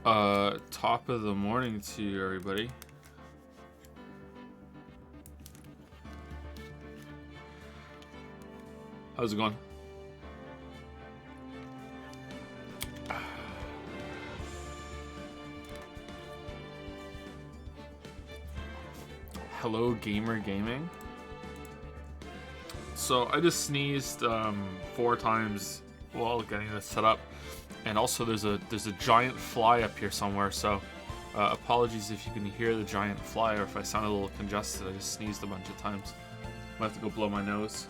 Top of the morning to you, everybody. How's it going? Hello, Gamer Gaming. So I just sneezed 4 times while getting this set up, and also there's a giant fly up here somewhere. So apologies if you can hear the giant fly or if I sound a little congested. I just sneezed a bunch of times. I have to go blow my nose.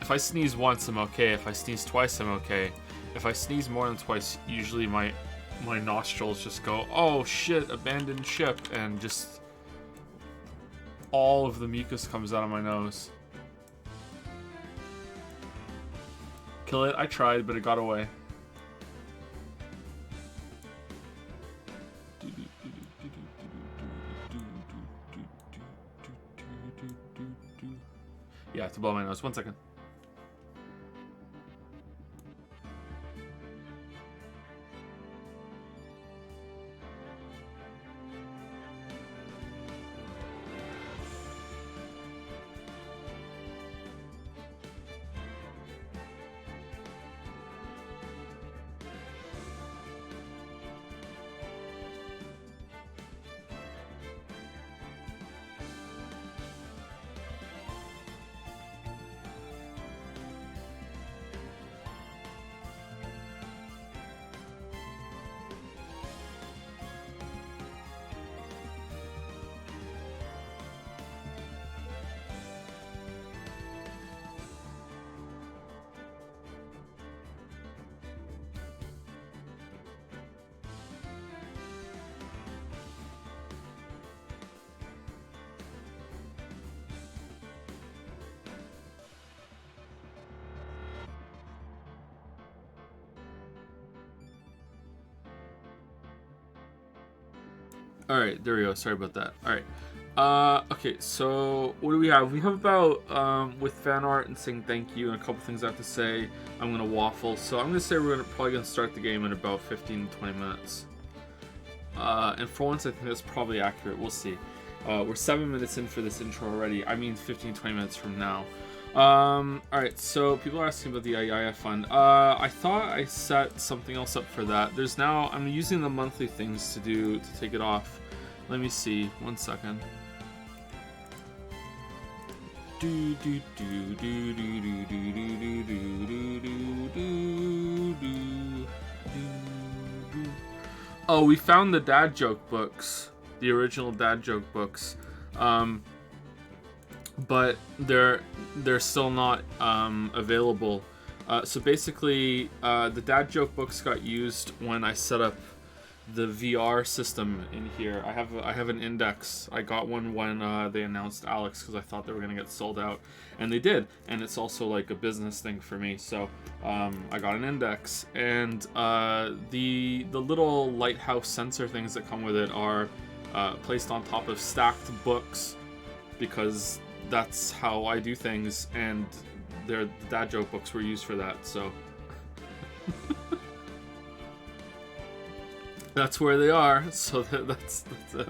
If I sneeze once, I'm okay. If I sneeze twice, I'm okay. If I sneeze more than twice, usually my nostrils just go, oh shit, abandoned ship, and just all of the mucus comes out of my nose. Kill it? I tried, but it got away. Yeah, I have to blow my nose. 1 second. Alright, there we go. Sorry about that. Alright. Okay, so what do we have? We have about, with fan art and saying thank you and a couple things I have to say. I'm going to waffle. So I'm going to say we're probably going to start the game in about 15 to 20 minutes. And for once, I think that's probably accurate. We'll see. We're 7 minutes in for this intro already. I mean 15 to 20 minutes from now. Alright, so people are asking about the Ayaya Fund. I thought I set something else up for that. There's now, I'm using the monthly things to take it off. Let me see, 1 second. Oh, we found the dad joke books. The original dad joke books. But they're still not available. So basically, the dad joke books got used when I set up the VR system in here. I have an index. I got one when they announced Alex because I thought they were gonna get sold out, and they did. And it's also like a business thing for me. So I got an index, and the little lighthouse sensor things that come with it are placed on top of stacked books because that's how I do things, and the dad joke books were used for that, so that's where they are. So that's it.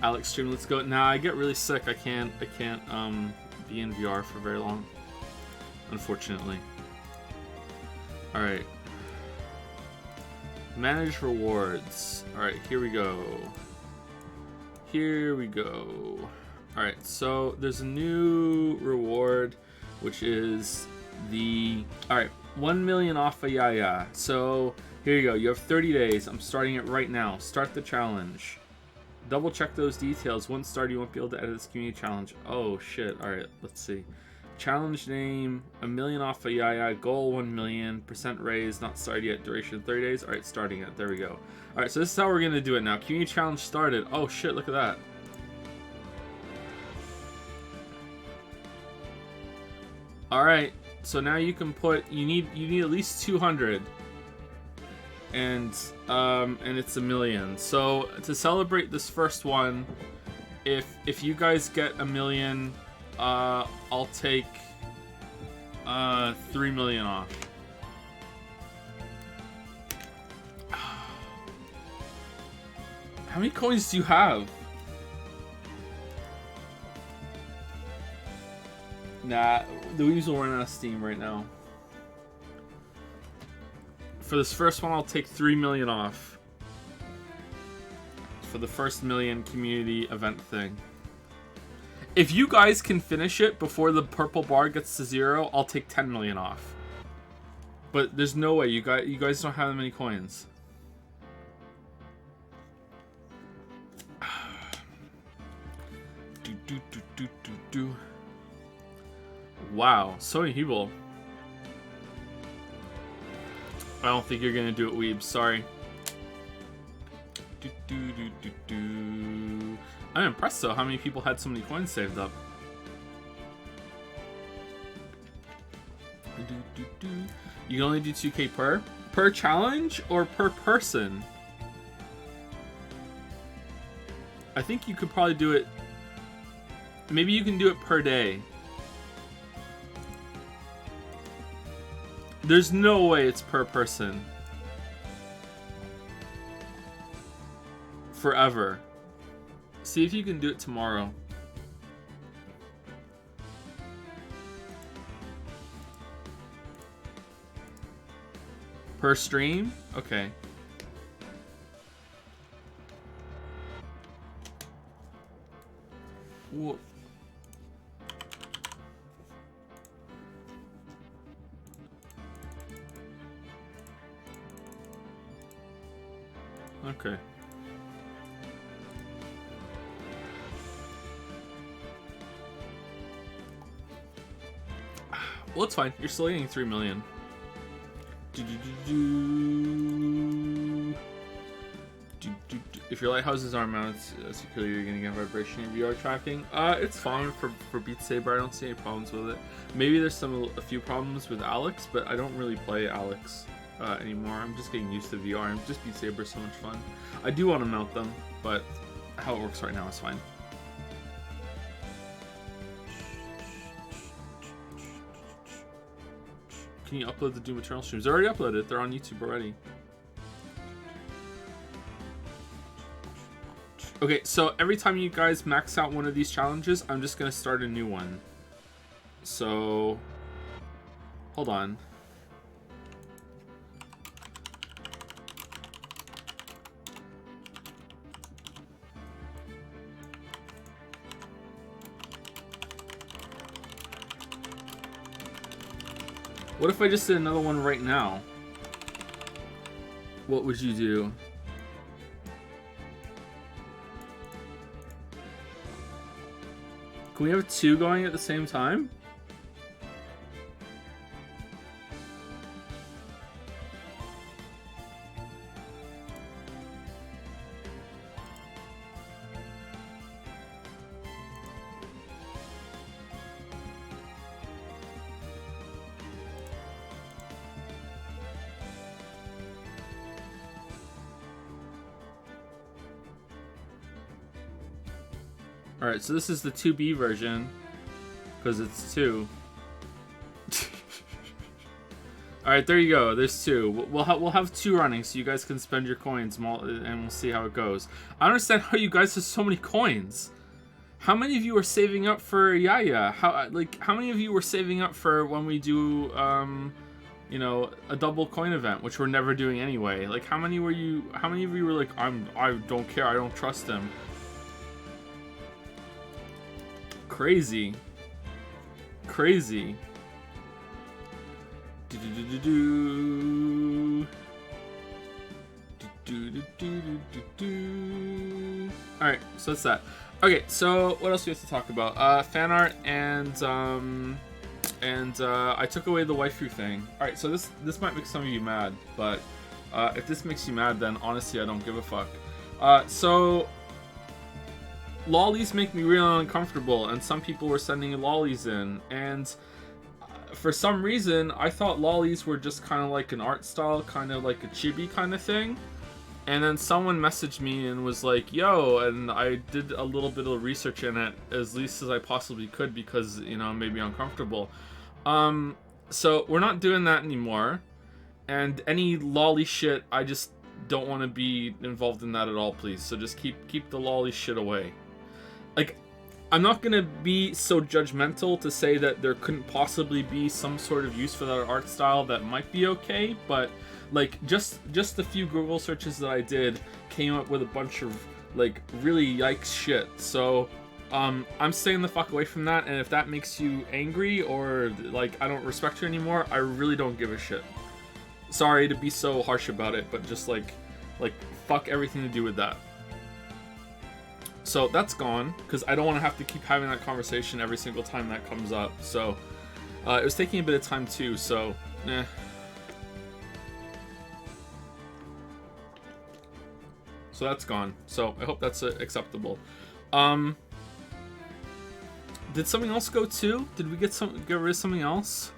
Alex stream, let's go. Nah, I get really sick. I can't be in VR for very long, unfortunately. All right. Manage rewards. Alright, here we go. Here we go. Alright, so there's a new reward, which is the... Alright, 1 million off a Yaya. So, here you go. You have 30 days. I'm starting it right now. Start the challenge. Double check those details. Once started, you won't be able to edit this community challenge. Oh, shit. Alright, let's see. Challenge name, 1 million off a Yaya, goal 1 million, percent raise, not started yet, duration 30 days. Alright, starting it. There we go. Alright, so this is how we're going to do it now. Community challenge started. Oh shit, look at that. Alright, so now you can put, you need at least 200. And it's 1 million. So to celebrate this first one, if you guys get 1 million, I'll take 3 million off. How many coins do you have? Nah, the Weaves will run out of steam right now. For this first one, I'll take 3 million off. For the first million community event thing. If you guys can finish it before the purple bar gets to 0, I'll take 10 million off. But there's no way, you guys don't have that many coins. Wow, so many people. I don't think you're gonna do it, Weeb. Sorry. I'm impressed though how many people had so many coins saved up. You can only do 2k per challenge or per person. I think you could probably do it. Maybe you can do it per day. There's no way it's per person. Forever. See if you can do it tomorrow. Per stream? Okay. Whoa. Okay. Well, it's fine. You're still getting 3 million. If your lighthouses aren't mounted securely, you're gonna get vibration in VR tracking. It's fine for Beat Saber. I don't see any problems with it. Maybe there's a few problems with Alex, but I don't really play Alex anymore. I'm just getting used to VR. And just Beat Saber is so much fun. I do want to mount them, but how it works right now is fine. Can you upload the Doom Eternal streams? They're already uploaded. They're on YouTube already. Okay, so every time you guys max out one of these challenges, I'm just going to start a new one. So, hold on. What if I just did another one right now? What would you do? Can we have 2 going at the same time? Alright, so this is the 2B version, because it's 2. Alright, there you go. There's 2. We'll have 2 running, so you guys can spend your coins, and we'll see how it goes. I don't understand how you guys have so many coins. How many of you are saving up for Yaya? How many of you were saving up for when we do, you know, a double coin event, which we're never doing anyway? Like, how many of you were like, I don't care, I don't trust him? Crazy. Crazy. Alright, so that's that. Okay, so what else do we have to talk about? Fan art and I took away the waifu thing. Alright, so this might make some of you mad, but if this makes you mad, then honestly I don't give a fuck. So lollies make me really uncomfortable, and some people were sending lollies in, and for some reason I thought lollies were just kind of like an art style, kind of like a chibi kind of thing, and then someone messaged me and was like, yo, and I did a little bit of research in it as least as I possibly could because, you know, it made me uncomfortable. So we're not doing that anymore. And any lolly shit, I just don't want to be involved in that at all, please. So just keep the lolly shit away. Like, I'm not gonna be so judgmental to say that there couldn't possibly be some sort of use for that art style that might be okay, but like just the few Google searches that I did came up with a bunch of like really yikes shit. So I'm staying the fuck away from that, and if that makes you angry or like I don't respect you anymore, I really don't give a shit. Sorry to be so harsh about it, but just like fuck everything to do with that. So that's gone, because I don't want to have to keep having that conversation every single time that comes up. So it was taking a bit of time too, so So that's gone. So I hope that's acceptable. Did something else go too? Did we get rid of something else?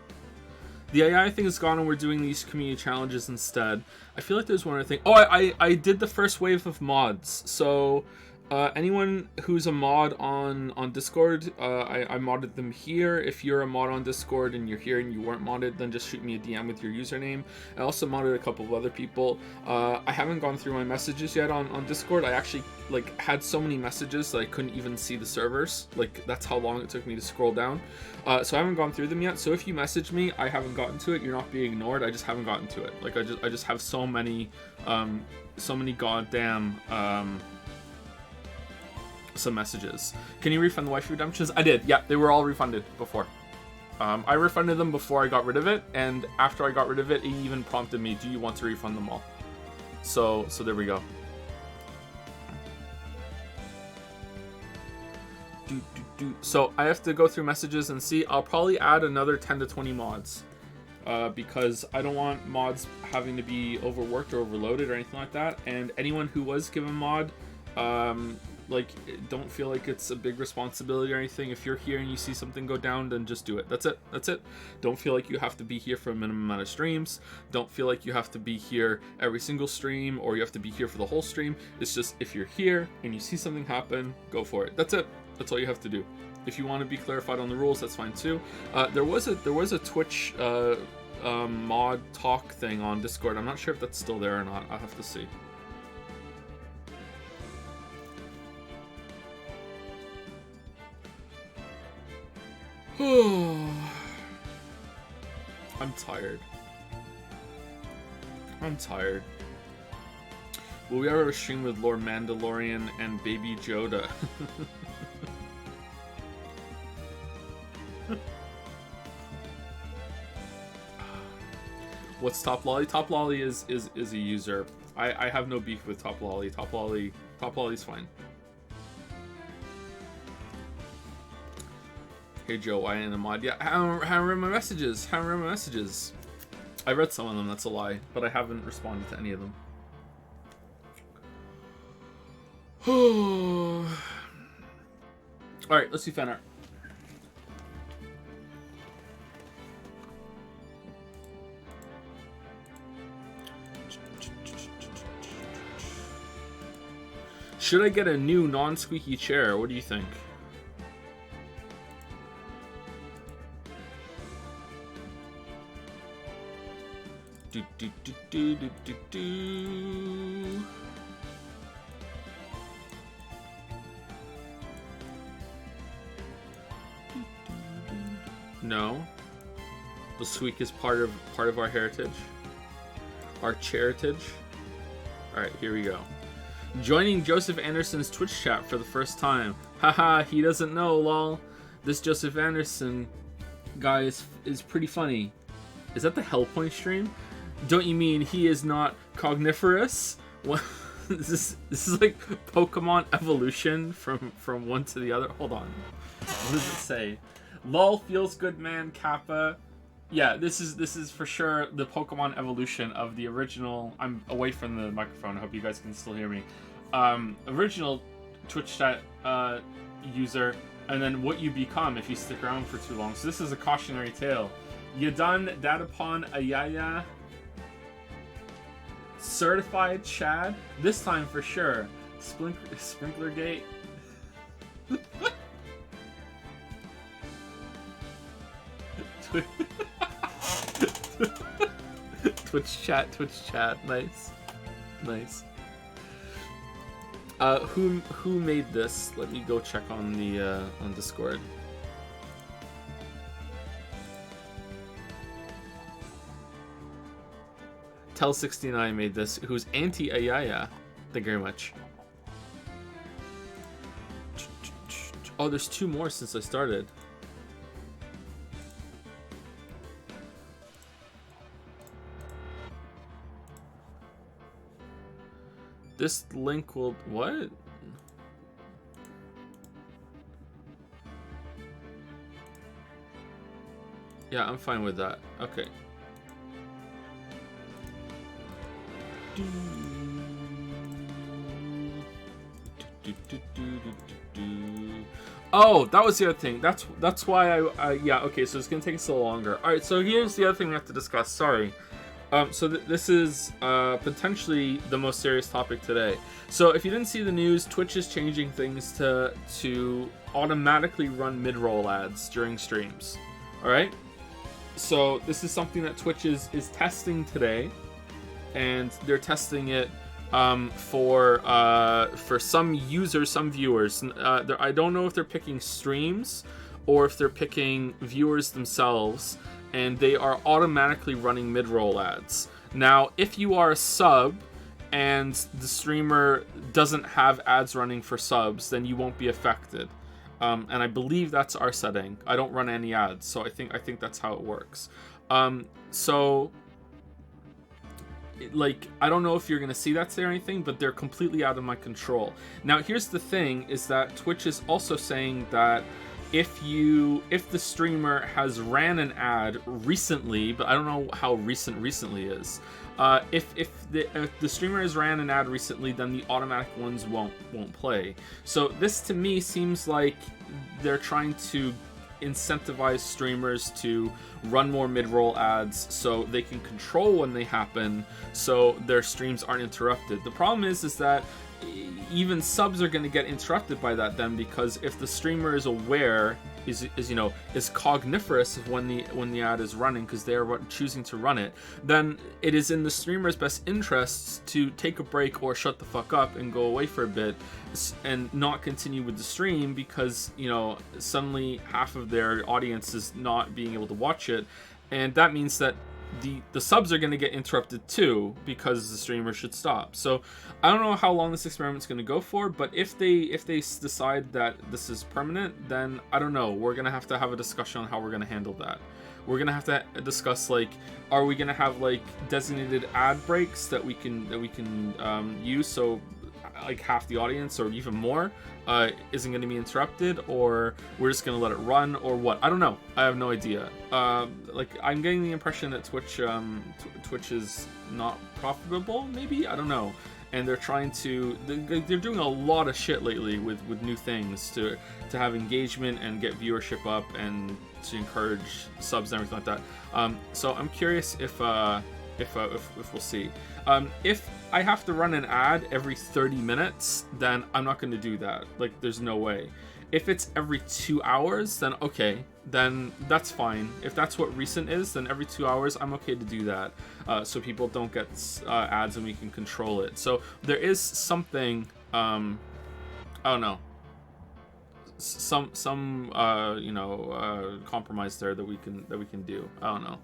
The AI thing is gone and we're doing these community challenges instead. I feel like there's one other thing. Oh, I did the first wave of mods. So anyone who's a mod on Discord, I modded them here. If you're a mod on Discord and you're here and you weren't modded, then just shoot me a DM with your username. I also modded a couple of other people. I haven't gone through my messages yet on Discord. I actually like had so many messages that I couldn't even see the servers. Like that's how long it took me to scroll down. So I haven't gone through them yet. So if you message me, I haven't gotten to it. You're not being ignored. I just haven't gotten to it. Like I just have so many goddamn some messages. Can you refund the waifu redemptions? I did. Yeah, they were all refunded before. I refunded them before I got rid of it, and after I got rid of it, it even prompted me, do you want to refund them all? So there we go. So I have to go through messages and see. I'll probably add another 10 to 20 mods. Because I don't want mods having to be overworked or overloaded or anything like that. And anyone who was given mod, like, don't feel like it's a big responsibility or anything. If you're here and you see something go down, then just do it. That's it. That's it. Don't feel like you have to be here for a minimum amount of streams. Don't feel like you have to be here every single stream or you have to be here for the whole stream. It's just if you're here and you see something happen, go for it. That's it. That's all you have to do. If you want to be clarified on the rules, that's fine too. There was a Twitch mod talk thing on Discord. I'm not sure if that's still there or not. I'll have to see. I'm tired. I'm tired. Will we ever stream with Lord Mandalorian and Baby Yoda? What's Top Lolly? Top Lolly is a user. I have no beef with Top Lolly. Top Lolly's fine. Hey Joe, why in a mod? Yeah, I haven't read my messages. I read some of them, that's a lie, but I haven't responded to any of them. Alright, let's do fan art. Should I get a new non-squeaky chair? What do you think? No. The squeak is part of our heritage. Our charitage. Alright, here we go. Joining Joseph Anderson's Twitch chat for the first time. Haha, he doesn't know, lol. This Joseph Anderson guy is pretty funny. Is that the Hellpoint stream? Don't you mean he is not cogniferous? What? This is like Pokemon evolution from one to the other. Hold on. What does it say? Lol feels good, man. Kappa. Yeah, this is for sure the Pokemon evolution of the original. I'm away from the microphone. I hope you guys can still hear me. Original Twitch chat user, and then what you become if you stick around for too long. So this is a cautionary tale. You done that upon Ayaya. Certified Chad. This time for sure. Sprinklergate. Twitch chat. Nice. Who made this? Let me go check on the on Discord. Tel69 made this, who's anti-Ayaya. Thank you very much. Oh, there's 2 more since I started. This link will... What? Yeah, I'm fine with that. Okay. Oh, that was the other thing. That's why I yeah, okay, so it's gonna take us a little longer. Alright, so here's the other thing we have to discuss. Sorry. So this is potentially the most serious topic today. So if you didn't see the news, Twitch is changing things to automatically run mid-roll ads during streams. Alright? So this is something that Twitch is testing today. And they're testing it for some users, some viewers. I don't know if they're picking streams or if they're picking viewers themselves, and they are automatically running mid-roll ads. Now, if you are a sub and the streamer doesn't have ads running for subs, then you won't be affected. And I believe that's our setting. I don't run any ads, so I think that's how it works. So... like, I don't know if you're gonna see that today or anything, but they're completely out of my control. Now, here's the thing, is that Twitch is also saying that if the streamer has ran an ad recently, but I don't know how recently is. If the streamer has ran an ad recently, then the automatic ones won't play. So this to me seems like they're trying to incentivize streamers to run more mid-roll ads so they can control when they happen, so their streams aren't interrupted. The problem is that even subs are going to get interrupted by that then, because if the streamer is aware, is cogniferous of when the ad is running, because they are choosing to run it, then it is in the streamer's best interests to take a break or shut the fuck up and go away for a bit and not continue with the stream, because suddenly half of their audience is not being able to watch it, and that means that the subs are going to get interrupted too, because the streamer should stop. So I don't know how long this experiment's going to go for, but if they decide that this is permanent, then I don't know. We're going to have a discussion on how we're going to handle that. We're going to have to discuss, like, are we going to have like designated ad breaks that we can use, so like half the audience or even more isn't going to be interrupted, or we're just going to let it run, or what? I don't know. I have no idea. Like, I'm getting the impression that Twitch is not profitable, maybe? I don't know. And they're trying to... They're doing a lot of shit lately with new things to have engagement and get viewership up and to encourage subs and everything like that. So I'm curious if we'll see. If I have to run an ad every 30 minutes, then I'm not going to do that. Like, there's no way. If it's every 2 hours, then okay, then that's fine. If that's what recent is, then every 2 hours, I'm okay to do that. So people don't get ads and we can control it. So there is something, I don't know, some compromise there that we can do. I don't know.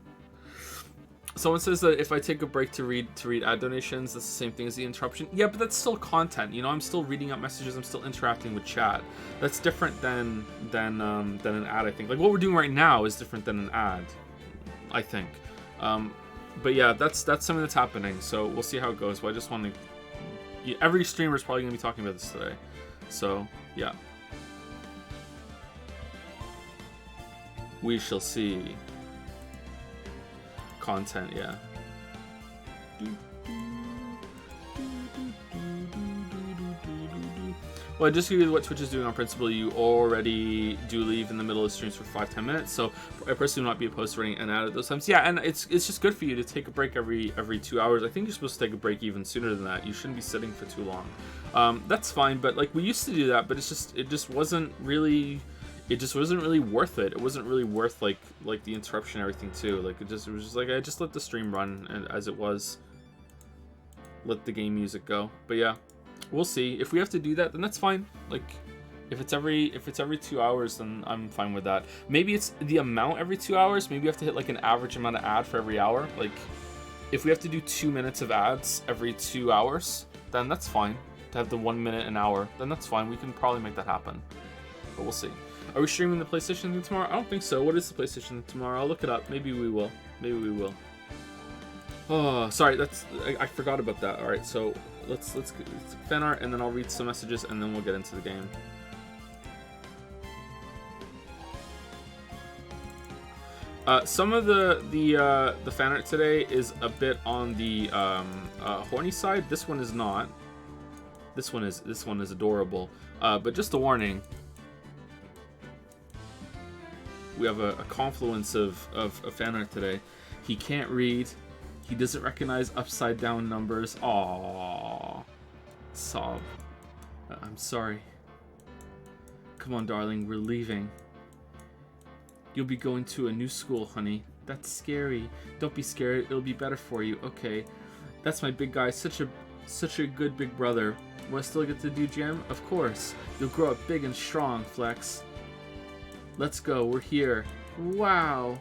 Someone says that if I take a break to read ad donations, that's the same thing as the interruption. Yeah, but that's still content. I'm still reading out messages. I'm still interacting with chat. That's different than an ad, I think. Like, what we're doing right now is different than an ad, I think. But yeah, that's something that's happening. So we'll see how it goes. But I just want to... every streamer is probably going to be talking about this today. So, yeah. We shall see. Content, yeah. Well, I just give you what Twitch is doing on principle. You already do leave in the middle of streams for 5-10 minutes, so I personally would not be opposed to running an ad at those times. Yeah, and it's just good for you to take a break every 2 hours. I think you're supposed to take a break even sooner than that. You shouldn't be sitting for too long. That's fine, but like, we used to do that, but it just wasn't really... it just wasn't really worth it. It wasn't really worth like the interruption and everything too. Like it was just like I just let the stream run and as it was. Let the game music go. But yeah, we'll see. If we have to do that, then that's fine. Like if it's every 2 hours, then I'm fine with that. Maybe it's the amount every 2 hours. Maybe we have to hit like an average amount of ad for every hour. Like if we have to do 2 minutes of ads every 2 hours, then that's fine. To have the 1 minute an hour, then that's fine. We can probably make that happen. But we'll see. Are we streaming the PlayStation thing tomorrow? I don't think so. What is the PlayStation thing tomorrow? I'll look it up. Maybe we will. Maybe we will. Oh, sorry. I forgot about that. All right, so let's fan art, and then I'll read some messages, and then we'll get into the game. Some of the fan art today is a bit on the horny side. This one is not. This one is adorable. But just a warning. We have a confluence of fan art today. He can't read. He doesn't recognize upside down numbers. Aww. Sob. I'm sorry. Come on, darling. We're leaving. You'll be going to a new school, honey. That's scary. Don't be scared. It'll be better for you. Okay. That's my big guy. Such a good big brother. Will I still get to do gym? Of course. You'll grow up big and strong, Flex. Let's go. We're here. Wow.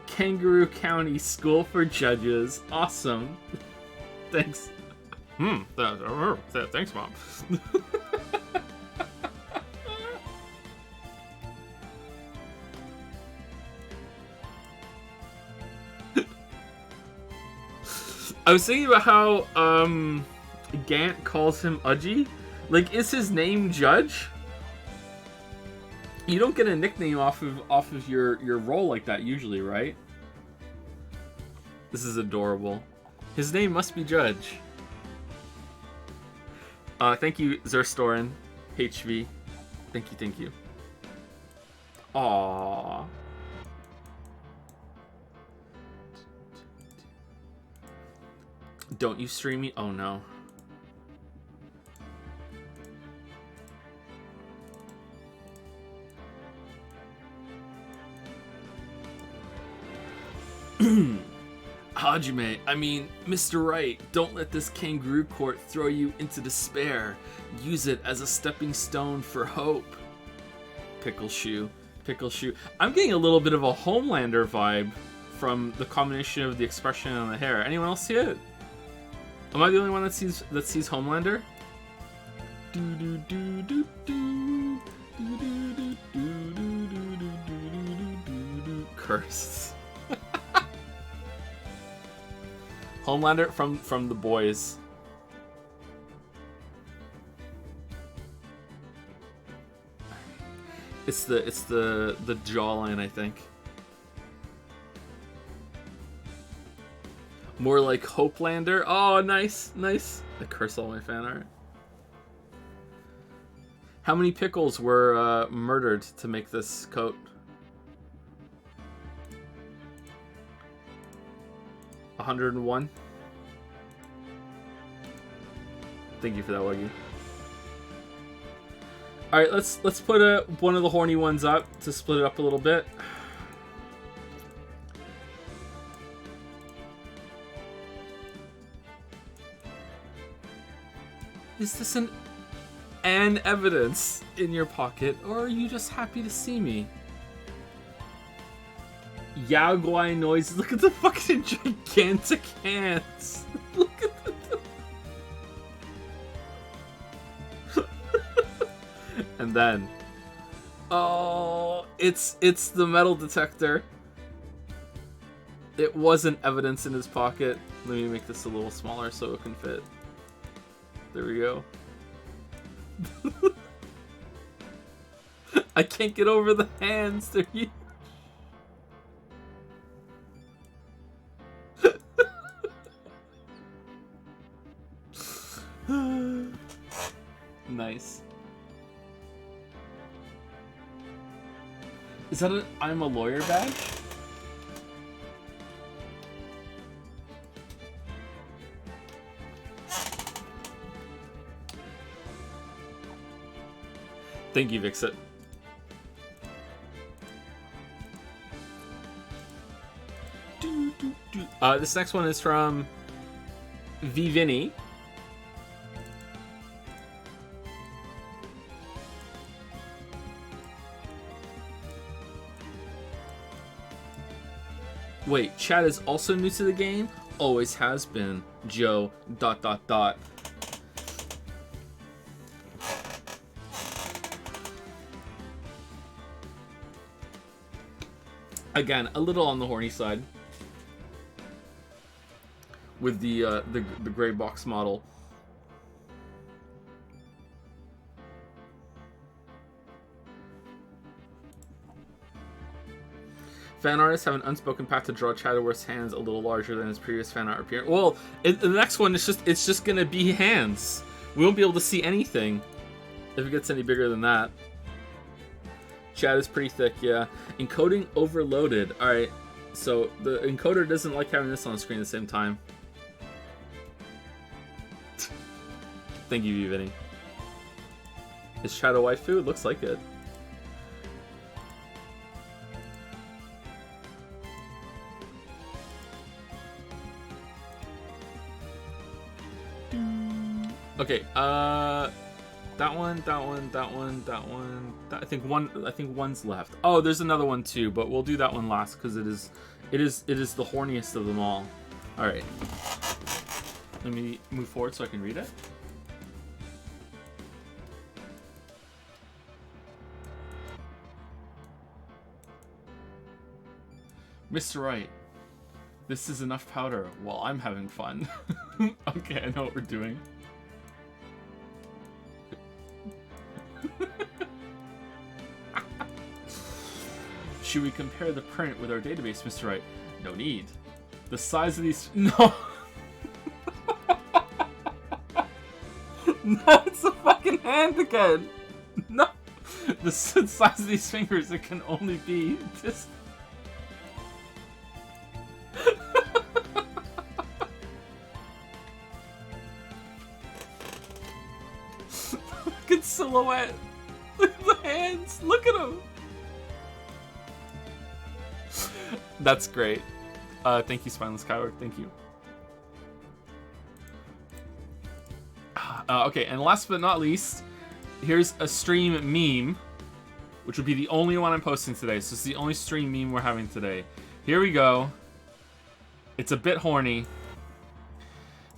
Kangaroo County School for Judges. Awesome. Thanks. Thanks, Mom. I was thinking about how Gant calls him Udgy. Like, is his name Judge? You don't get a nickname off of your role like that usually, right? This is adorable. His name must be Judge. Thank you, Zerstorin, HV. Thank you. Aww. Don't you stream me? Oh no. Hajime, I mean, Mr. Wright, don't let this kangaroo court throw you into despair. Use it as a stepping stone for hope. Pickle shoe. I'm getting a little bit of a Homelander vibe from the combination of the expression and the hair. Anyone else see it? Am I the only one that sees Homelander? Cursed. Homelander from The Boys. It's the jawline, I think. More like Hopelander. Oh, nice. I curse all my fan art. How many pickles were murdered to make this coat? 101. Thank you for that, Wuggy. All right, let's put one of the horny ones up to split it up a little bit. Is this an evidence in your pocket, or are you just happy to see me? Yaguai noises. Look at the fucking gigantic hands. Look at the... And then, oh, it's the metal detector. It wasn't evidence in his pocket. Let me make this a little smaller so it can fit. There we go. I can't get over the hands. They're huge. Nice. Is that an I'm a lawyer badge? Thank you, Vixit. This next one is from V Vinny. Wait, Chad is also new to the game? Always has been. Joe, ... Again, a little on the horny side. With the gray box model. Fan artists have an unspoken pact to draw Chadworth's hands a little larger than his previous fan art appearance. Well, the next one is it's just gonna be hands. We won't be able to see anything if it gets any bigger than that. Chad is pretty thick, yeah. Encoding overloaded. All right, so the encoder doesn't like having this on the screen at the same time. Thank you, Vinny. Is Chad a waifu? It looks like it. Okay, that one. I think one's left. Oh, there's another one too, but we'll do that one last because it is the horniest of them all. All right, let me move forward so I can read it. Mr. Wright, this is enough powder while I'm having fun. Okay, I know what we're doing. Should we compare the print with our database, Mr. Wright? No need. The size of these... No! No, it's a fucking hand again! No! The size of these fingers, it can only be this... Fucking silhouette! Look at the hands! Look at them! That's great. Thank you, Spineless Skyward. Thank you. Okay, and last but not least, here's a stream meme, which would be the only one I'm posting today. So it's the only stream meme we're having today. Here we go. It's a bit horny.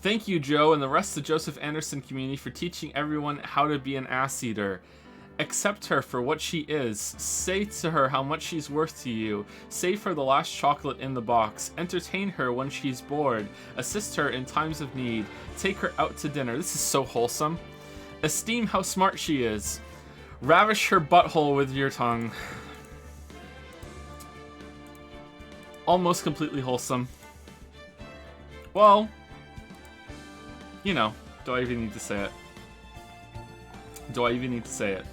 Thank you, Joe, and the rest of the Joseph Anderson community for teaching everyone how to be an ass eater. Accept her for what she is. Say to her how much she's worth to you. Save her the last chocolate in the box. Entertain her when she's bored. Assist her in times of need. Take her out to dinner. This is so wholesome. Esteem how smart she is. Ravish her butthole with your tongue. Almost completely wholesome. Well, you know, do I even need to say it? Do I even need to say it?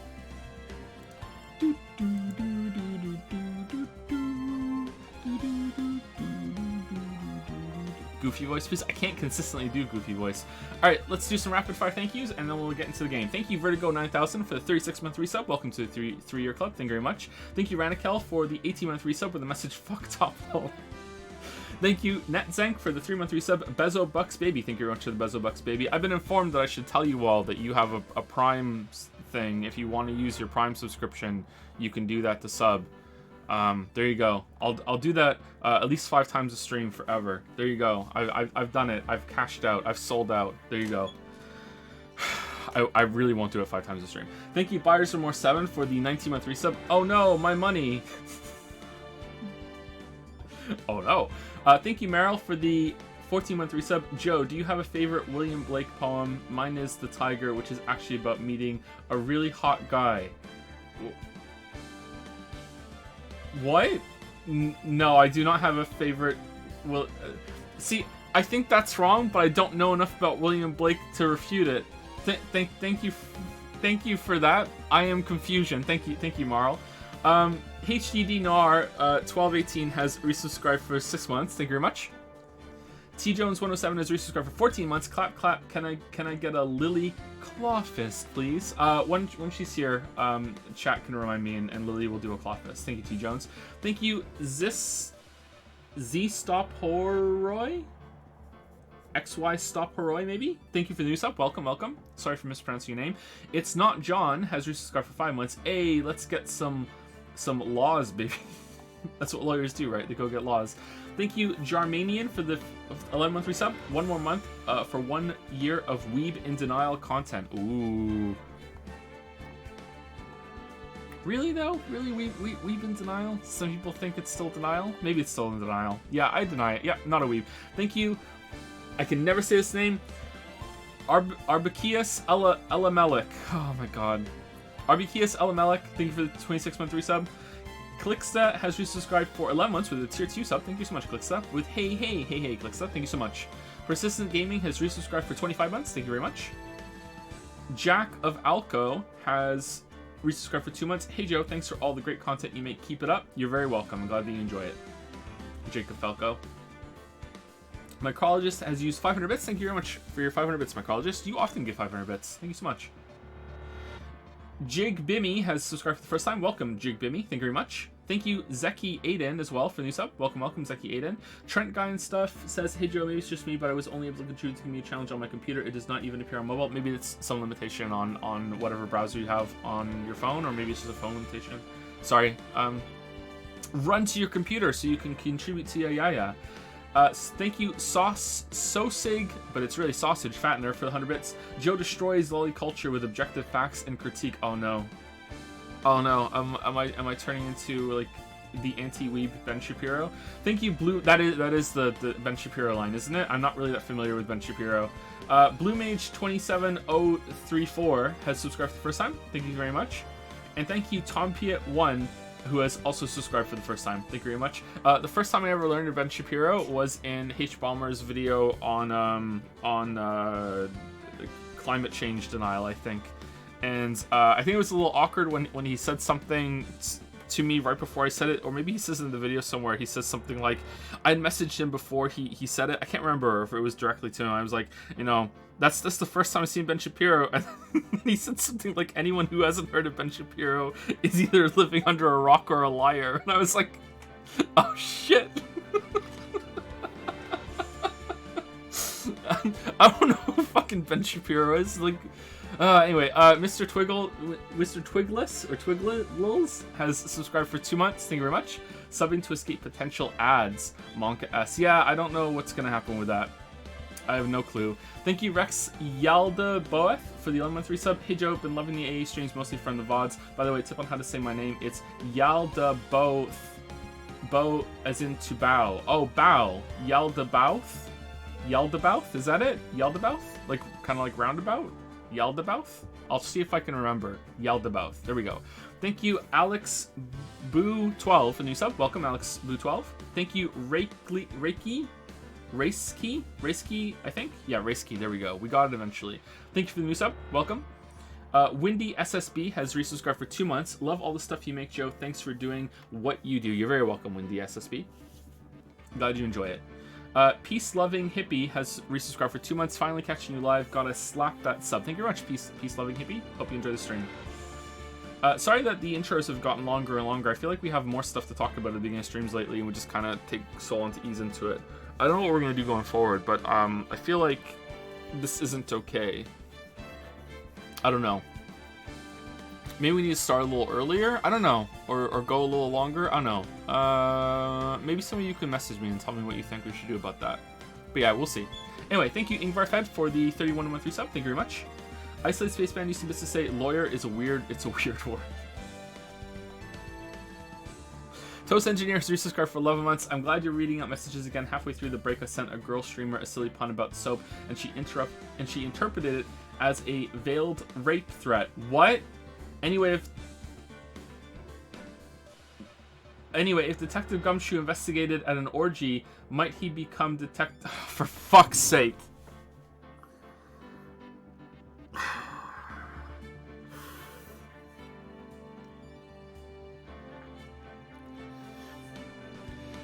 Goofy voice, please. I can't consistently do goofy voice. Alright, let's do some rapid fire thank yous and then we'll get into the game. Thank you, Vertigo9000, for the 36-month resub. Welcome to the three-year club. Thank you very much. Thank you, Ranikel, for the 18-month resub with the message fuck top hole. Thank you, NetZank, for the 3-month resub. Bezo Bucks Baby, thank you very much for the Bezo Bucks Baby. I've been informed that I should tell you all that you have a Prime thing. If you want to use your Prime subscription, you can do that to sub. There you go. I'll do that at least 5 times a stream forever. There you go. I've done it. I've cashed out. I've sold out. There you go. I really won't do it 5 times a stream. Thank you, Buyers for More 7, for the 19-month resub. Oh no, my money. Oh no. Thank you, Meryl, for the 14-month resub. Joe, do you have a favorite William Blake poem? Mine is The Tiger, which is actually about meeting a really hot guy. What? No, I do not have a favorite. Well, see, I think that's wrong, but I don't know enough about William Blake to refute it. Thank you for that. I am confusion. Thank you, Marl. HDD Noir 1218 has resubscribed for 6 months. Thank you very much. T Jones 107 has resubscribed for 14 months. Clap clap. Can I get a Lily claw fist, please? When she's here, chat can remind me, and Lily will do a claw fist. Thank you, T Jones. Thank you, Z Stop Horoy? XY Stop Horoy, maybe? Thank you for the new sub. Welcome, welcome. Sorry for mispronouncing your name. It's Not John has resubscribed for 5 months. Hey, let's get some laws, baby. That's what lawyers do, right? They go get laws. Thank you, Jarmanian, for the 11-month resub. One more month for 1 year of Weeb in Denial content. Ooh. Really, though? Really, Weeb in Denial? Some people think it's still denial. Maybe it's still in denial. Yeah, I deny it. Yeah, not a Weeb. Thank you. I can never say this name. Arbakias Elamelek. Oh, my God. Arbakias Elamelek. Thank you for the 26-month resub. Clicksta has resubscribed for 11 months with a tier 2 sub. Thank you so much, Clicksta. With hey, Clicksta. Thank you so much. Persistent Gaming has resubscribed for 25 months. Thank you very much. Jack of Alco has resubscribed for 2 months. Hey, Joe, thanks for all the great content you make. Keep it up. You're very welcome. I'm glad that you enjoy it. Jacob Falco. Mycologist has used 500 bits. Thank you very much for your 500 bits, Mycologist. You often give 500 bits. Thank you so much. Jig Bimmy has subscribed for the first time. Welcome, Jig Bimmy. Thank you very much. Thank you, Zeki Aiden, as well, for the new sub. Welcome, Zeki Aiden. Trent Guy and Stuff says, hey, Joe, maybe it's just me, but I was only able to contribute to give me a challenge on my computer. It does not even appear on mobile. Maybe it's some limitation on whatever browser you have on your phone, or maybe it's just a phone limitation. Sorry. Run to your computer so you can contribute to Yaya. Thank you, Sosig, but it's really Sausage Fattener, for the 100 bits. Joe destroys lolly culture with objective facts and critique. Oh no. Oh no. Am I turning into like the anti-weeb Ben Shapiro? Thank you, Blue. That is the Ben Shapiro line, isn't it? I'm not really that familiar with Ben Shapiro. Blue Mage 27034 has subscribed for the first time. Thank you very much. And thank you, Tom Piet 1, who has also subscribed for the first time. Thank you very much. The first time I ever learned of Ben Shapiro was in H. Balmer's video on climate change denial, I think. And I think it was a little awkward when he said something to me right before I said it, or maybe he says it in the video somewhere. He says something like, I had messaged him before he said it. I can't remember if it was directly to him. I was like, you know, that's the first time I've seen Ben Shapiro. And he said something like, anyone who hasn't heard of Ben Shapiro is either living under a rock or a liar. And I was like, oh shit. I don't know who fucking Ben Shapiro is. Like, anyway, Mr. Twigless or Twiglills has subscribed for 2 months. Thank you very much. Subbing to escape potential ads. Monka S. Yeah, I don't know what's gonna happen with that. I have no clue. Thank you, Rex Yalda Boeth, for the 11-month resub. Hey Joe, been loving the AA streams, mostly from the VODs. By the way, tip on how to say my name. It's Yalda Boeth. Bo as in to bow. Oh, bow. Yalda Bouth? Yalda Bouth? Is that it? Yalda Bouth? Like, kind of like roundabout? Yaldabouth? I'll see if I can remember. Yaldabouth. There we go. Thank you, Alex Boo12, for the new sub. Welcome, Alex Boo12. Thank you, Reiki, I think? Yeah, Reiki. There we go. We got it eventually. Thank you for the new sub. Welcome. Windy SSB has resubscribed for 2 months. Love all the stuff you make, Joe. Thanks for doing what you do. You're very welcome, Windy SSB. Glad you enjoy it. Peace-loving hippie has resubscribed for 2 months. Finally catching you live. Gotta slap that sub. Thank you very much, peace-loving hippie. Hope you enjoy the stream. Sorry that the intros have gotten longer and longer. I feel like we have more stuff to talk about at the beginning of streams lately, and we just kind of take so long to ease into it. I don't know what we're gonna do going forward, but I feel like this isn't okay. I don't know. Maybe we need to start a little earlier? I don't know. Or go a little longer? I don't know. Maybe some of you can message me and tell me what you think we should do about that. But yeah, we'll see. Anyway, thank you, Ingvar Fed, for the 31-month resub. Thank you very much. Isolated Spaceman used to say, lawyer is a weird word. Toast Engineer has resubscribed for 11 months. I'm glad you're reading out messages again. Halfway through the break, I sent a girl streamer a silly pun about soap, and she interpreted it as a veiled rape threat. What? Anyway, if Detective Gumshoe investigated at an orgy, might he become detective? For fuck's sake.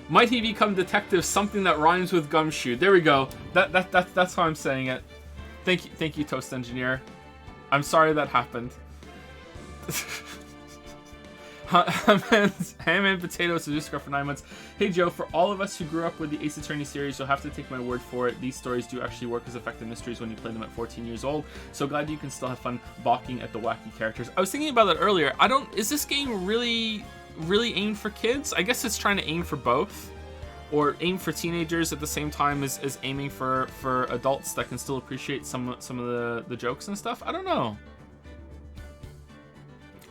Might he become detective? Something that rhymes with gumshoe. There we go. That's how I'm saying it. Thank you, Toast Engineer. I'm sorry that happened. Ham and Potatoes is for 9 months. Hey Joe, for all of us who grew up with the Ace Attorney series, you'll have to take my word for it. These stories do actually work as effective mysteries when you play them at 14 years old. So glad you can still have fun balking at the wacky characters. I was thinking about that earlier. Is this game really aimed for kids? I guess it's trying to aim for both, or aim for teenagers at the same time as aiming for adults that can still appreciate some of the jokes and stuff. I don't know.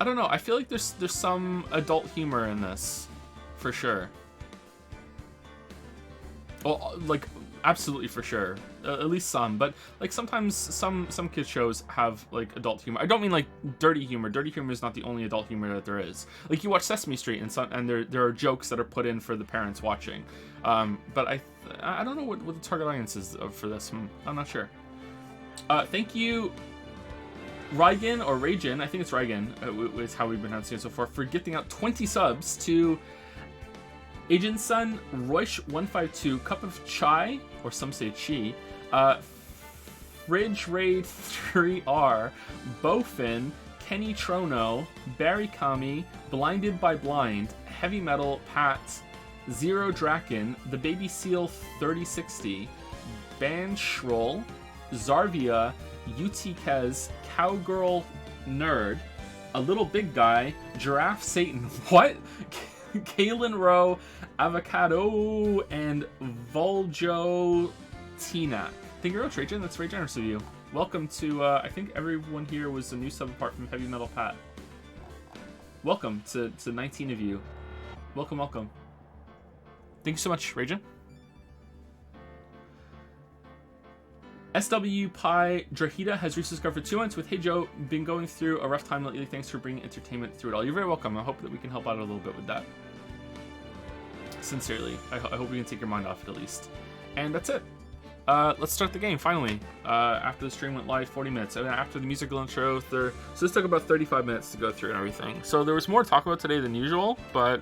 I feel like there's some adult humor in this, for sure. Well, like, absolutely for sure. At least some, but like sometimes some kids shows have like adult humor. I don't mean like dirty humor. Dirty humor is not the only adult humor that there is. Like you watch Sesame Street and there are jokes that are put in for the parents watching. But I don't know what the target audience is for this. I'm not sure. Thank you, Rygan or Ragin, I think it's Rygan, is how we've been pronouncing it so far, for gifting out 20 subs to Agent Sun, Roish152, Cup of Chai, or some say Chi, Fridge Raid 3R, Bofin, Kenny Trono, Barry Kami, Blinded by Blind, Heavy Metal, Pat, Zero Draken, The Baby Seal 3060, Banshroll, Zarvia, UT Kez, Cowgirl Nerd, A Little Big Guy, Giraffe Satan, what? Kaylin Rowe, Avocado, and Voljo Tina. Thank you very much, Rachel. That's very generous of you. Welcome to, I think everyone here was a new sub apart from Heavy Metal Pat. Welcome to 19 of you. Welcome. Thank you so much, Ragin. SW Pi Drahida has rediscovered for 2 months with, hey Joe, been going through a rough time lately. Thanks for bringing entertainment through it all. You're very welcome. I hope that we can help out a little bit with that. Sincerely. I hope we can take your mind off it at least. And that's it. Let's start the game, finally. After the stream went live, 40 minutes. And after the musical intro, so this took about 35 minutes to go through and everything. So there was more to talk about today than usual, but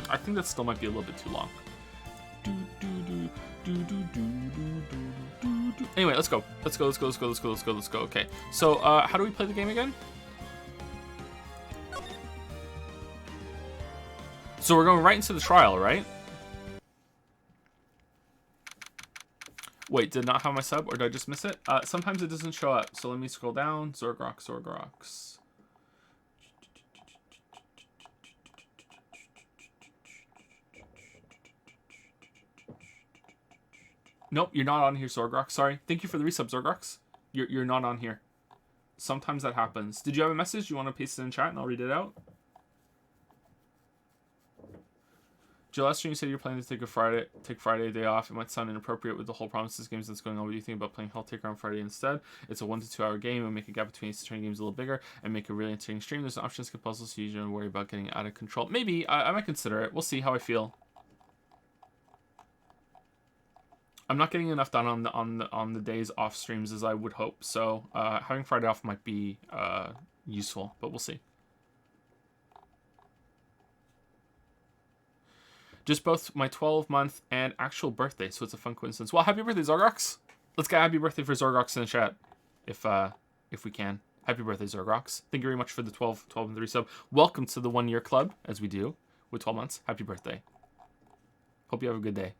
I think that still might be a little bit too long. Anyway, let's go. Okay. So, how do we play the game again? So we're going right into the trial, right? Wait, did not have my sub, or did I just miss it? Sometimes it doesn't show up, so let me scroll down. Zorgrox. Nope, you're not on here, Zorgrox. Sorry. Thank you for the resub, Zorgrox. You're not on here. Sometimes that happens. Did you have a message? You want to paste it in chat and I'll read it out? Joe, last stream you said you're planning to take Friday day off. It might sound inappropriate with the whole Promises games that's going on. What do you think about playing Helltaker on Friday instead? It's a 1 to 2 hour game. It'll make a gap between Ace Attorney games a little bigger and make a really entertaining stream. There's an option to skip puzzles, so you don't worry about getting out of control. Maybe. I might consider it. We'll see how I feel. I'm not getting enough done on the days off streams as I would hope. So having Friday off might be useful, but we'll see. Just both my 12-month and actual birthday, so it's a fun coincidence. Well, happy birthday, Zorgrox. Let's get happy birthday for Zorgrox in the chat, if we can. Happy birthday, Zorgrox. Thank you very much for the 12 and 3 sub. Welcome to the 1 year club, as we do with 12 months. Happy birthday. Hope you have a good day.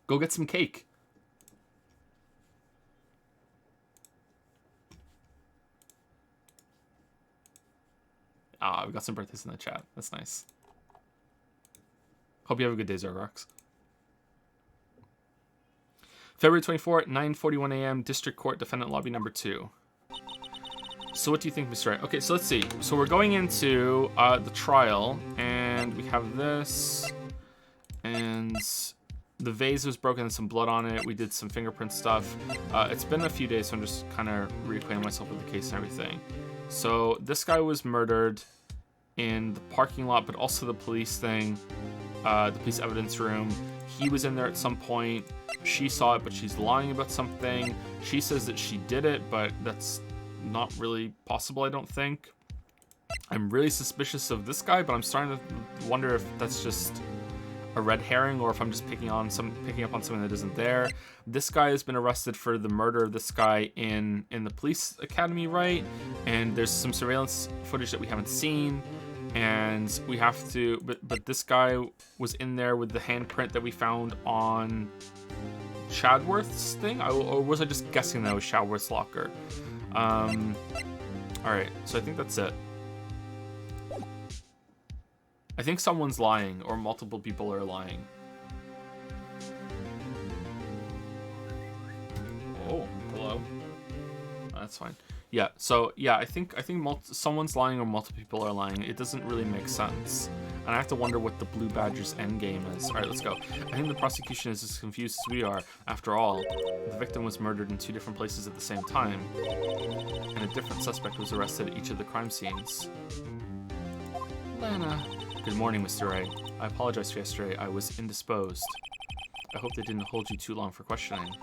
Go get some cake. We got some birthdays in the chat. That's nice. Hope you have a good day, Zorgrox. February 24th, 9:41 a.m. District Court, Defendant Lobby number 2. So what do you think, Mr. Wright? Okay, so let's see. So we're going into the trial, and we have this, and the vase was broken and some blood on it. We did some fingerprint stuff. It's been a few days, so I'm just kind of reacquainting myself with the case and everything. So this guy was murdered in the parking lot, but also the police thing, the police evidence room. He was in there at some point. She saw it, but she's lying about something. She says that she did it, but that's not really possible, I don't think. I'm really suspicious of this guy, but I'm starting to wonder if that's just a red herring, or if I'm just picking up on something that isn't there. This guy has been arrested for the murder of this guy in the police academy, right? And there's some surveillance footage that we haven't seen, and we have to. But this guy was in there with the handprint that we found on Chadworth's thing, or was I just guessing that was Chadworth's locker? All right, so I think that's it. I think someone's lying, or multiple people are lying. Oh, hello. That's fine. Yeah. So yeah, I think someone's lying or multiple people are lying. It doesn't really make sense, and I have to wonder what the Blue Badger's end game is. All right, let's go. I think the prosecution is as confused as we are. After all, the victim was murdered in 2 different places at the same time, and a different suspect was arrested at each of the crime scenes. Lana. Good morning, Mr. Wright. I apologize for yesterday. I was indisposed. I hope they didn't hold you too long for questioning.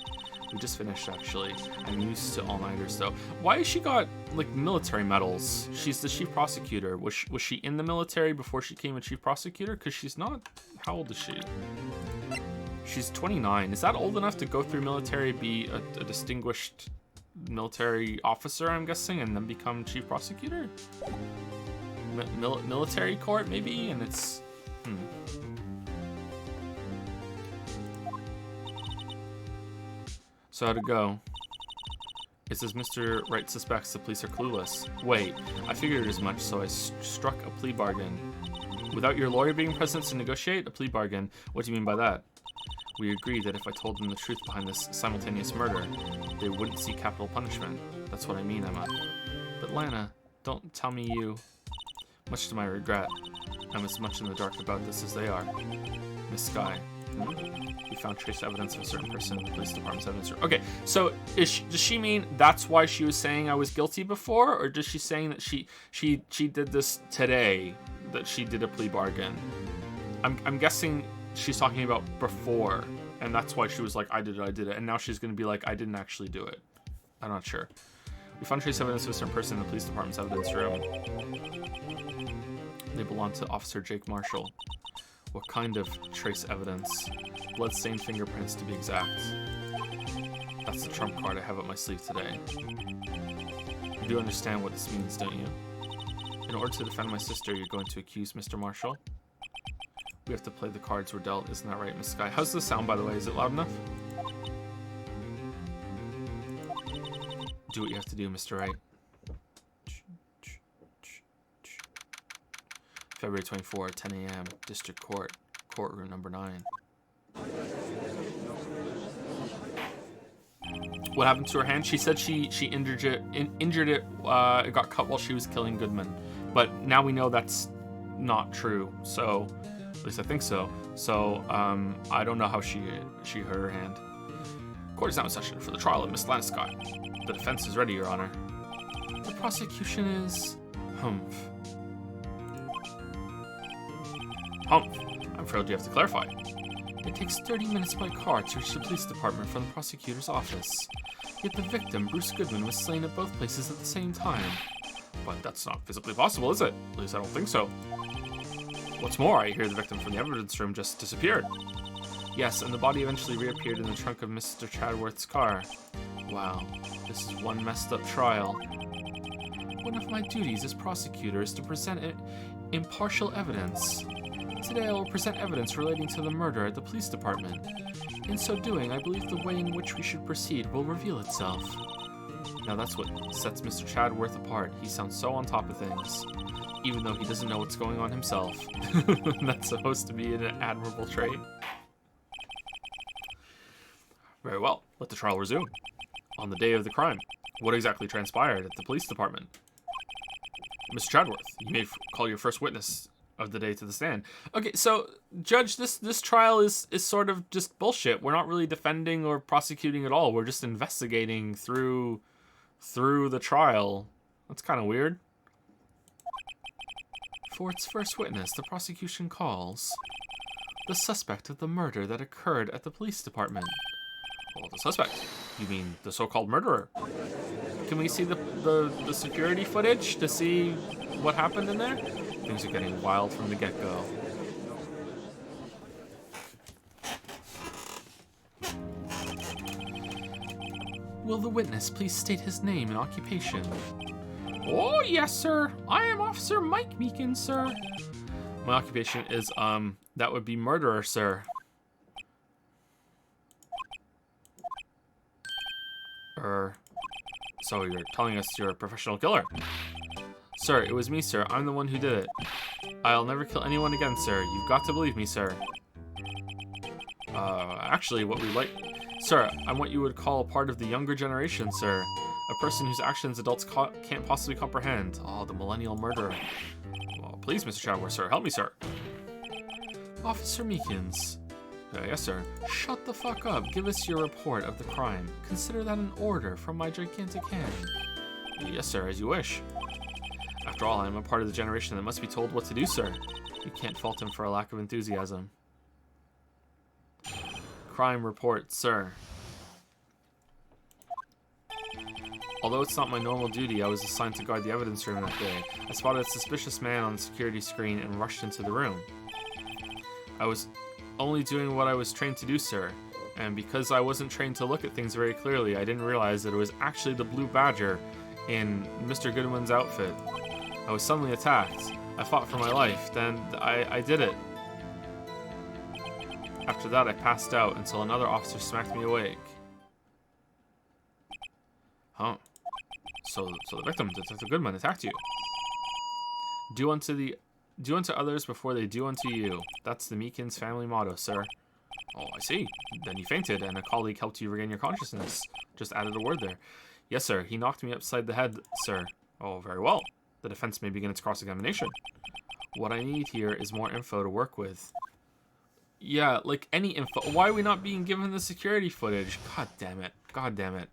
We just finished, actually. I'm used to all-nighters, though. Why has she got, like, military medals? She's the chief prosecutor. Was she in the military before she became a chief prosecutor? Because she's not... How old is she? She's 29. Is that old enough to go through military, be a distinguished military officer, I'm guessing, and then become chief prosecutor? Military court, maybe? And it's... So how'd it go? It says Mr. Wright suspects the police are clueless. Wait, I figured as much, so I struck a plea bargain. Without your lawyer being present to negotiate a plea bargain, what do you mean by that? We agreed that if I told them the truth behind this simultaneous murder, they wouldn't see capital punishment. That's what I mean, Emma. But Lana, don't tell me you... Much to my regret, I'm as much in the dark about this as they are. Miss Skye. We found trace evidence of a certain person in the police department's evidence room. Okay, so does she mean that's why she was saying I was guilty before, or does she saying that she did this today, that she did a plea bargain? I'm guessing she's talking about before, and that's why she was like, I did it, and now she's gonna be like, I didn't actually do it. I'm not sure. We found trace evidence of a certain person in the police department's evidence room. They belong to Officer Jake Marshall. What kind of trace evidence? Blood-stained fingerprints, to be exact. That's the trump card I have up my sleeve today. You do understand what this means, don't you? In order to defend my sister, you're going to accuse Mr. Marshall? We have to play the cards we're dealt, isn't that right, Miss Skye? How's the sound, by the way? Is it loud enough? Do what you have to do, Mr. Wright. February 24, 10 a.m., District Court, courtroom number 9. What happened to her hand? She said she injured it. It got cut while she was killing Goodman, but now we know that's not true. So, at least I think so. So, I don't know how she hurt her hand. Court is now in session for the trial of Miss Lana Skye. The defense is ready, Your Honor. The prosecution is... Humph. I'm afraid you have to clarify. It takes 30 minutes by car to reach the police department from the prosecutor's office. Yet the victim, Bruce Goodman, was slain at both places at the same time. But that's not physically possible, is it? At least I don't think so. What's more, I hear the victim from the evidence room just disappeared. Yes, and the body eventually reappeared in the trunk of Mr. Chadworth's car. Wow, this is one messed up trial. One of my duties as prosecutor is to present impartial evidence. Today I will present evidence relating to the murder at the police department. In so doing, I believe the way in which we should proceed will reveal itself. Now that's what sets Mr. Chadworth apart. He sounds so on top of things, even though he doesn't know what's going on himself. That's supposed to be an admirable trait. Very well, let the trial resume. On the day of the crime, what exactly transpired at the police department? Mr. Chadworth, you may call your first witness of the day to the stand. Okay, so Judge, this trial is sort of just bullshit. We're not really defending or prosecuting at all. We're just investigating through the trial. That's kind of weird. For its first witness, the prosecution calls the suspect of the murder that occurred at the police department. Well, the suspect? You mean the so-called murderer? Can we see the security footage to see what happened in there? Things are getting wild from the get-go. Will the witness please state his name and occupation? Oh, yes, sir. I am Officer Mike Meekins, sir. My occupation is, that would be murderer, sir. So you're telling us you're a professional killer? Sir, it was me, sir. I'm the one who did it. I'll never kill anyone again, sir. You've got to believe me, sir. Actually, what we like... Sir, I'm what you would call a part of the younger generation, sir. A person whose actions adults can't possibly comprehend. Oh, the millennial murderer. Well, please, Mr. Chadwell, sir. Help me, sir. Officer Meekins. Yes, sir. Shut the fuck up. Give us your report of the crime. Consider that an order from my gigantic hand. Yes, sir, as you wish. After all, I'm a part of the generation that must be told what to do, sir. You can't fault him for a lack of enthusiasm. Crime report, sir. Although it's not my normal duty, I was assigned to guard the evidence room that day. I spotted a suspicious man on the security screen and rushed into the room. I was only doing what I was trained to do, sir. And because I wasn't trained to look at things very clearly, I didn't realize that it was actually the Blue Badger in Mr. Goodwin's outfit. I was suddenly attacked. I fought for my life. Then I did it. After that, I passed out until another officer smacked me awake. Huh. So the victim, Detective Goodman, attacked you. Do unto others before they do unto you. That's the Meekins family motto, sir. Oh, I see. Then you fainted, and a colleague helped you regain your consciousness. Just added a word there. Yes, sir. He knocked me upside the head, sir. Oh, very well. The defense may begin its cross-examination. What I need here is more info to work with. Yeah, like any info. Why are we not being given the security footage? God damn it. God damn it.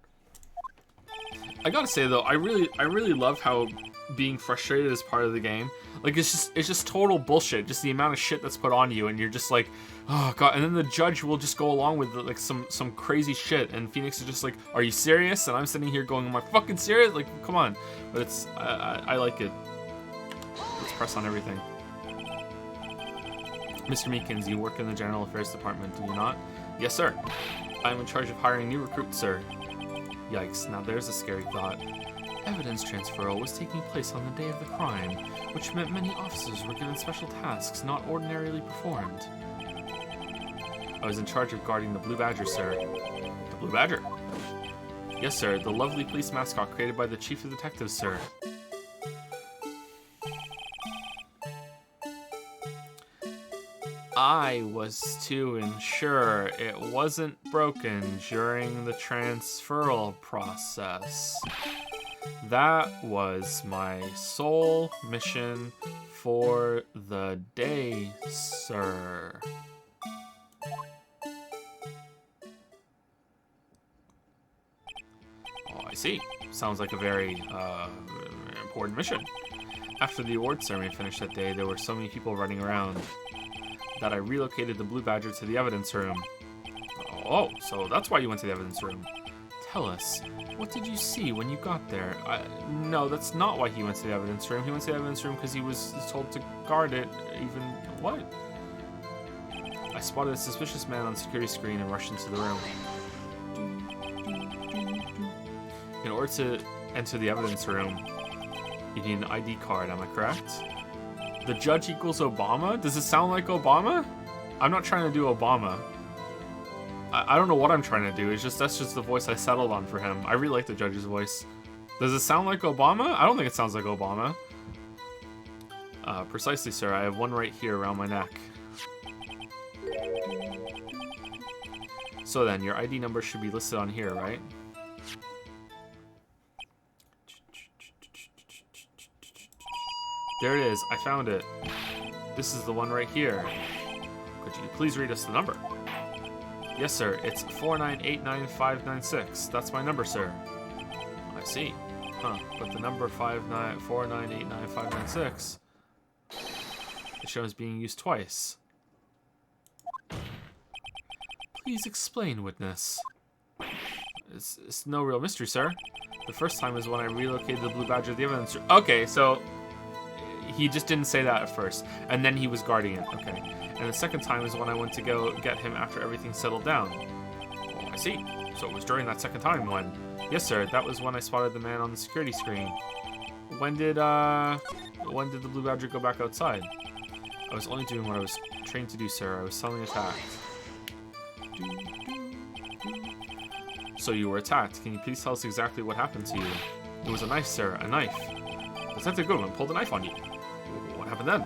I gotta say though, I really love how being frustrated is part of the game. Like it's just total bullshit. Just the amount of shit that's put on you, and you're just like, oh god. And then the judge will just go along with like some crazy shit, and Phoenix is just like, are you serious? And I'm sitting here going, am I fucking serious? Like, come on. But it's I like it. Let's press on everything. Mr. Meekins, you work in the General Affairs Department, do you not? Yes, sir. I'm in charge of hiring new recruits, sir. Yikes, now there's a scary thought. Evidence transferal was taking place on the day of the crime, which meant many officers were given special tasks not ordinarily performed. I was in charge of guarding the Blue Badger, sir. The Blue Badger? Yes, sir, the lovely police mascot created by the Chief of Detectives, sir. I was to ensure it wasn't broken during the transferal process. That was my sole mission for the day, sir. Oh, I see. Sounds like a very important mission. After the award ceremony finished that day, there were so many people running around that I relocated the Blue Badger to the evidence room. Oh, so that's why you went to the evidence room. Tell us, what did you see when you got there? No, that's not why he went to the evidence room. He went to the evidence room because he was told to guard it. Even what? I spotted a suspicious man on the security screen and rushed into the room. In order to enter the evidence room, you need an ID card, am I correct? The judge equals Obama? Does it sound like Obama? I'm not trying to do Obama. I don't know what I'm trying to do. It's just that's just the voice I settled on for him. I really like the judge's voice. Does it sound like Obama? I don't think it sounds like Obama. Precisely, sir. I have one right here around my neck. So then, your ID number should be listed on here, right? There it is. I found it. This is the one right here. Could you please read us the number? Yes, sir. It's 4989596. That's my number, sir. I see. Huh. But the number 4989596 it shows being used twice. Please explain, witness. It's no real mystery, sir. The first time is when I relocated the Blue Badger to the evidence room. Okay, so he just didn't say that at first, and then he was guarding it. Okay. And the second time is when I went to go get him after everything settled down. Oh, I see. So it was during that second time when... Yes, sir, that was when I spotted the man on the security screen. When did the Blue Badger go back outside? I was only doing what I was trained to do, sir. I was selling attacked. So you were attacked. Can you please tell us exactly what happened to you? It was a knife, sir. A knife. Detective Goodwin pulled a knife on you. What happened then?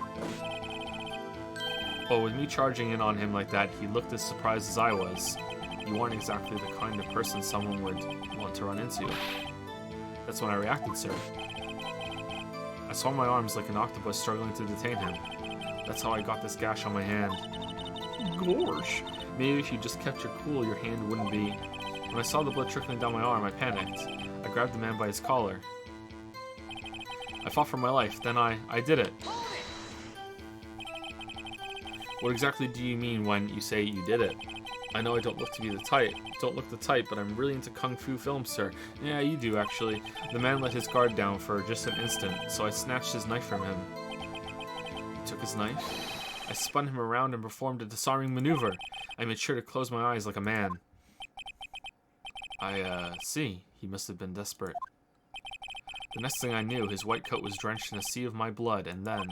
Well, with me charging in on him like that, he looked as surprised as I was. You weren't exactly the kind of person someone would want to run into. That's when I reacted, sir. I swung my arms like an octopus struggling to detain him. That's how I got this gash on my hand. Gosh. Maybe if you just kept your cool, your hand wouldn't be... When I saw the blood trickling down my arm, I panicked. I grabbed the man by his collar. I fought for my life, then I did it. What exactly do you mean when you say you did it? I know I don't look the type, but I'm really into kung fu films, sir. Yeah, you do, actually. The man let his guard down for just an instant, so I snatched his knife from him. I took his knife. I spun him around and performed a disarming maneuver. I made sure to close my eyes like a man. I see. He must have been desperate. The next thing I knew, his white coat was drenched in a sea of my blood, and then...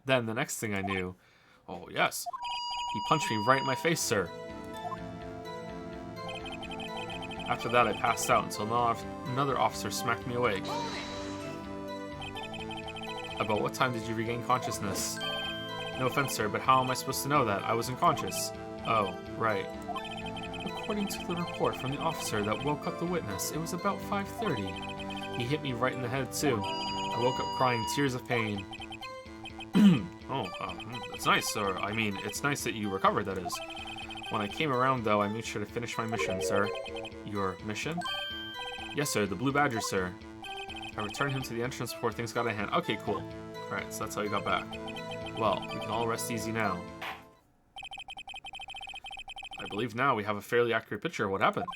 Then, the next thing I knew... Oh, yes. He punched me right in my face, sir. After that, I passed out until another officer smacked me awake. About what time did you regain consciousness? No offense, sir, but how am I supposed to know that? I was unconscious. Oh, right. According to the report from the officer that woke up the witness, it was about 5:30. He hit me right in the head, too. I woke up crying tears of pain. That's nice, sir. I mean, it's nice that you recovered, that is. When I came around, though, I made sure to finish my mission, sir. Your mission? Yes, sir, the Blue Badger, sir. I returned him to the entrance before things got out of hand. Okay, cool. Alright, so that's how you got back. Well, we can all rest easy now. I believe now we have a fairly accurate picture of what happened.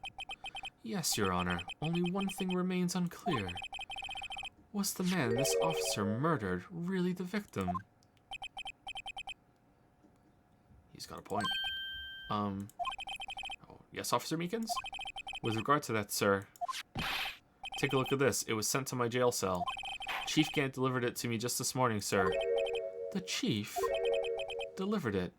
Yes, Your Honor. Only one thing remains unclear. Was the man this officer murdered really the victim? He's got a point. Oh, yes, Officer Meekins? With regard to that, sir, take a look at this. It was sent to my jail cell. Chief Gant delivered it to me just this morning, sir. The Chief delivered it?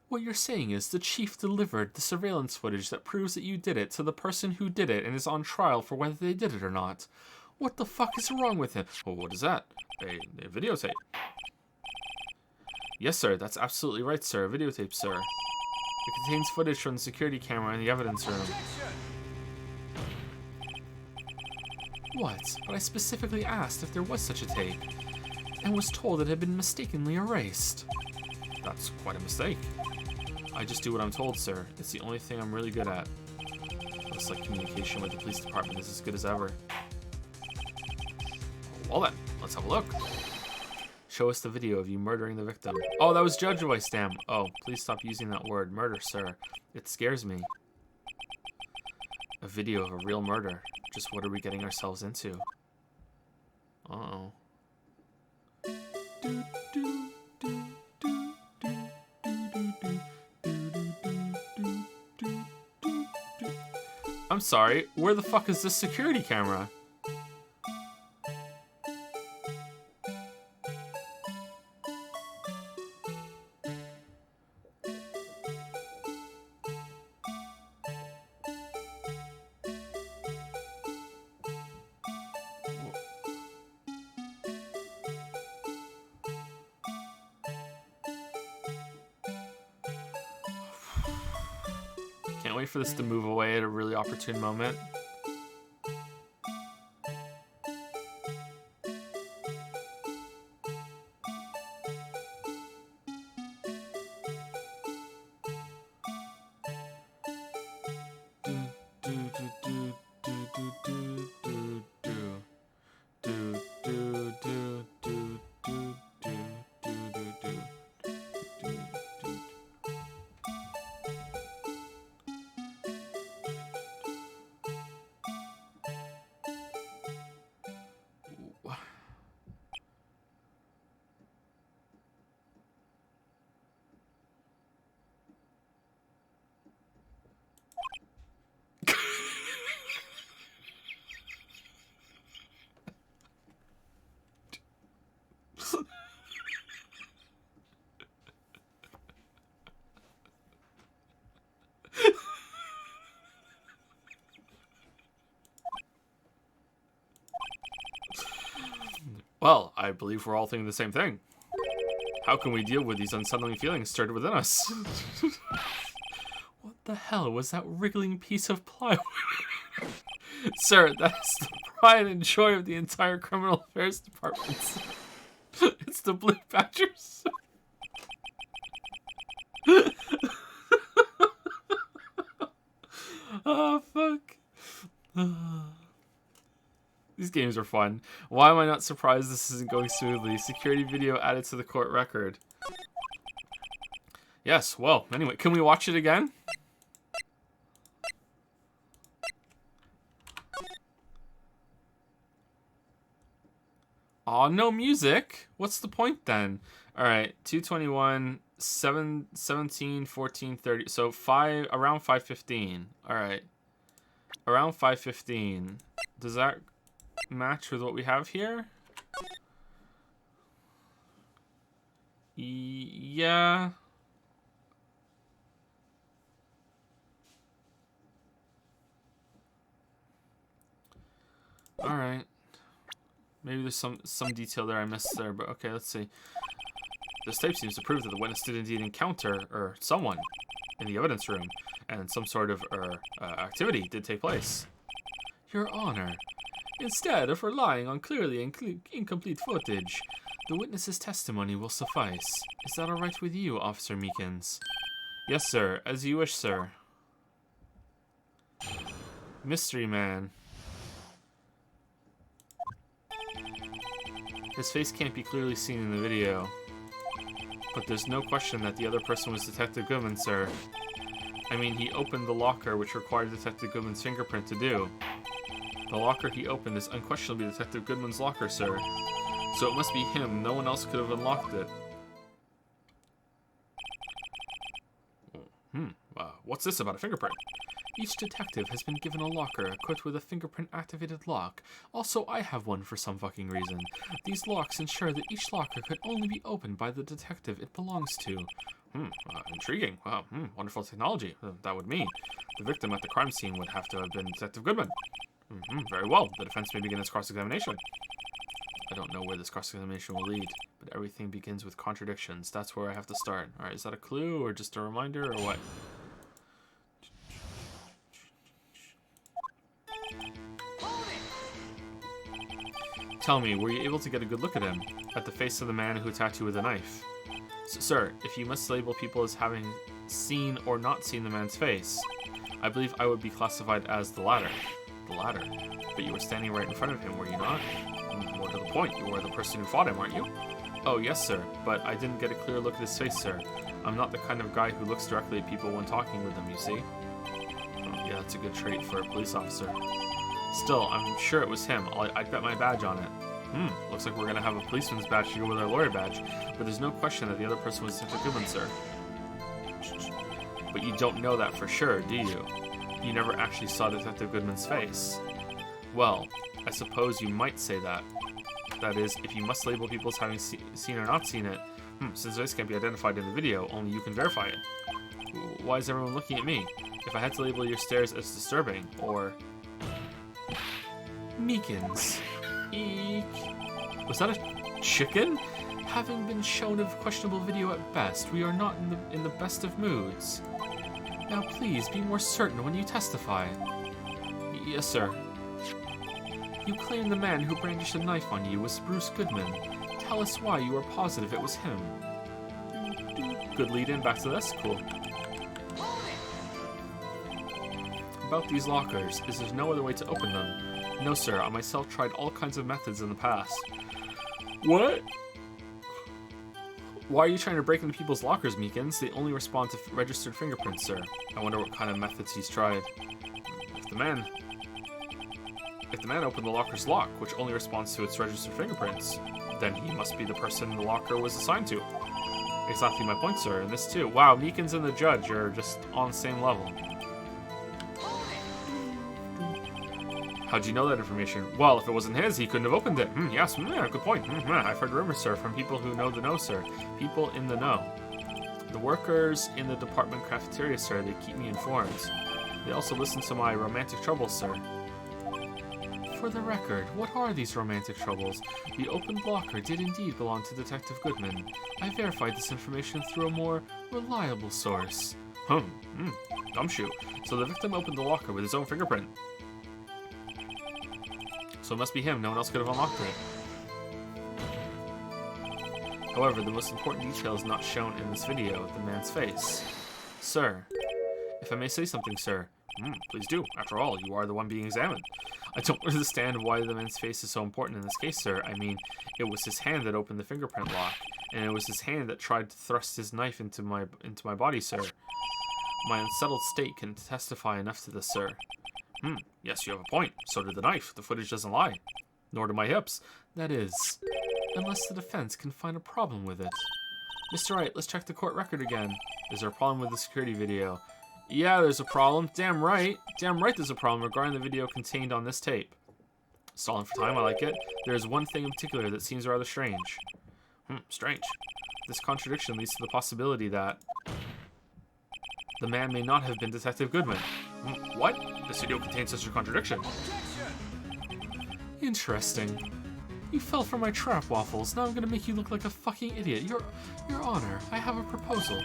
What you're saying is the Chief delivered the surveillance footage that proves that you did it to the person who did it and is on trial for whether they did it or not. What the fuck is wrong with him? Well, what is that? A videotape. Yes, sir. That's absolutely right, sir. A videotape, sir. It contains footage from the security camera in the evidence room. What? But I specifically asked if there was such a tape, and was told it had been mistakenly erased. That's quite a mistake. I just do what I'm told, sir. It's the only thing I'm really good at. Looks like communication with the police department is as good as ever. Well then, let's have a look. Show us the video of you murdering the victim. Oh, that was Judge voice, damn. Oh, please stop using that word, murder, sir. It scares me. A video of a real murder. Just what are we getting ourselves into? Uh-oh. I'm sorry, where the fuck is this security camera? Can't wait for this to move away at a really opportune moment. Well, I believe we're all thinking the same thing. How can we deal with these unsettling feelings stirred within us? What the hell was that wriggling piece of plywood? Sir, that's the pride and joy of the entire criminal affairs department. It's the Blue Badgers. Oh, fuck. These games are fun. Why am I not surprised this isn't going smoothly? Security video added to the court record. Yes, well, anyway, can we watch it again? Aw, no music? What's the point then? Alright, 221, 17, 14, 30. So around 5:15. Alright. Around 5:15. Does that match with what we have here? Yeah. Alright. Maybe there's some detail there I missed there, but okay, let's see. This tape seems to prove that the witness did indeed encounter, someone in the evidence room, and some sort of, activity did take place. Your Honor, instead of relying on clearly incomplete footage, the witness's testimony will suffice. Is that alright with you, Officer Meekins? Yes, sir. As you wish, sir. Mystery Man. His face can't be clearly seen in the video. But there's no question that the other person was Detective Goodman, sir. I mean, he opened the locker, which required Detective Goodman's fingerprint to do. The locker he opened is unquestionably Detective Goodman's locker, sir. So it must be him. No one else could have unlocked it. What's this about a fingerprint? Each detective has been given a locker equipped with a fingerprint-activated lock. Also, I have one for some fucking reason. These locks ensure that each locker could only be opened by the detective it belongs to. Intriguing. Wow, wonderful technology. That would mean the victim at the crime scene would have to have been Detective Goodman. Very well. The defense may begin its cross-examination. I don't know where this cross-examination will lead, but everything begins with contradictions. That's where I have to start. Alright, is that a clue or just a reminder or what? Tell me, were you able to get a good look at him? At the face of the man who attacked you with a knife? Sir, if you must label people as having seen or not seen the man's face, I believe I would be classified as the latter. The latter? But you were standing right in front of him, were you not? More to the point, you were the person who fought him, aren't you? Oh, yes, sir, but I didn't get a clear look at his face, sir. I'm not the kind of guy who looks directly at people when talking with them, you see? Oh, yeah, that's a good trait for a police officer. Still, I'm sure it was him. I'd bet my badge on it. Looks like we're gonna have a policeman's badge to go with our lawyer badge. But there's no question that the other person was Detective Goodman, sir. But you don't know that for sure, do you? You never actually saw Detective Goodman's face. Well, I suppose you might say that. That is, if you must label people as having seen or not seen it, since this can't be identified in the video, only you can verify it. Why is everyone looking at me? If I had to label your stares as disturbing, or... Meekins. Eek. Was that a chicken? Having been shown a questionable video at best, we are not in the best of moods. Now please, be more certain when you testify. Yes, sir. You claim the man who brandished a knife on you was Bruce Goodman. Tell us why you are positive it was him. Good lead-in back to this. Cool. About these lockers, is there no other way to open them? No, sir. I myself tried all kinds of methods in the past. What? Why are you trying to break into people's lockers, Meekins? They only respond to registered fingerprints, sir. I wonder what kind of methods he's tried. If the man opened the locker's lock, which only responds to its registered fingerprints, then he must be the person the locker was assigned to. Exactly my point, sir. And this too. Wow, Meekins and the judge are just on the same level. How'd you know that information? Well, if it wasn't his, he couldn't have opened it. Yes, good point. I've heard rumors, sir, from people who know the know, sir. People in the know. The workers in the department cafeteria, sir, they keep me informed. They also listen to my romantic troubles, sir. For the record, what are these romantic troubles? The opened locker did indeed belong to Detective Goodman. I verified this information through a more reliable source. Gumshoe. So the victim opened the locker with his own fingerprint. So it must be him. No one else could have unlocked it. However, the most important detail is not shown in this video, the man's face. Sir. If I may say something, sir. Please do. After all, you are the one being examined. I don't understand why the man's face is so important in this case, sir. I mean, it was his hand that opened the fingerprint lock, and it was his hand that tried to thrust his knife into my body, sir. My unsettled state can testify enough to this, sir. Yes, you have a point. So did the knife. The footage doesn't lie. Nor do my hips. That is, unless the defense can find a problem with it. Mr. Wright, let's check the court record again. Is there a problem with the security video? Yeah, there's a problem. Damn right. Damn right there's a problem regarding the video contained on this tape. Stalling for time, I like it. There is one thing in particular that seems rather strange. Strange. This contradiction leads to the possibility that the man may not have been Detective Goodman. What? This video contains such a contradiction. Interesting. You fell for my trap, Waffles. Now I'm gonna make you look like a fucking idiot. Your Honor, I have a proposal.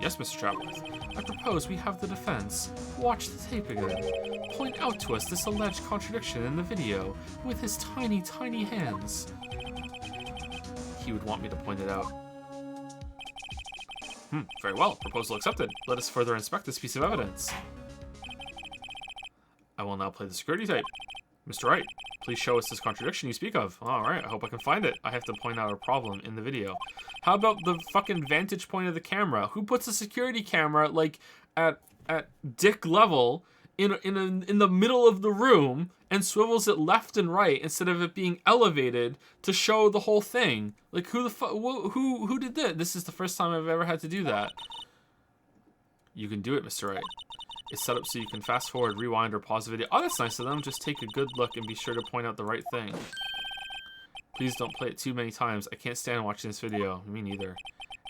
Yes, Mr. Trapworth. I propose we have the defense watch the tape again. Point out to us this alleged contradiction in the video with his tiny, tiny hands. He would want me to point it out. Very well. Proposal accepted. Let us further inspect this piece of evidence. I will now play the security tape. Mr. Wright, please show us this contradiction you speak of. Alright, I hope I can find it. I have to point out a problem in the video. How about the fucking vantage point of the camera? Who puts a security camera, like, at dick level in the middle of the room and swivels it left and right instead of it being elevated to show the whole thing? Like, who the fuck, who did that? This is the first time I've ever had to do that. You can do it, Mr. Wright. It's set up so you can fast forward, rewind, or pause the video. Oh, that's nice of them. Just take a good look and be sure to point out the right thing. Please don't play it too many times. I can't stand watching this video. Me neither.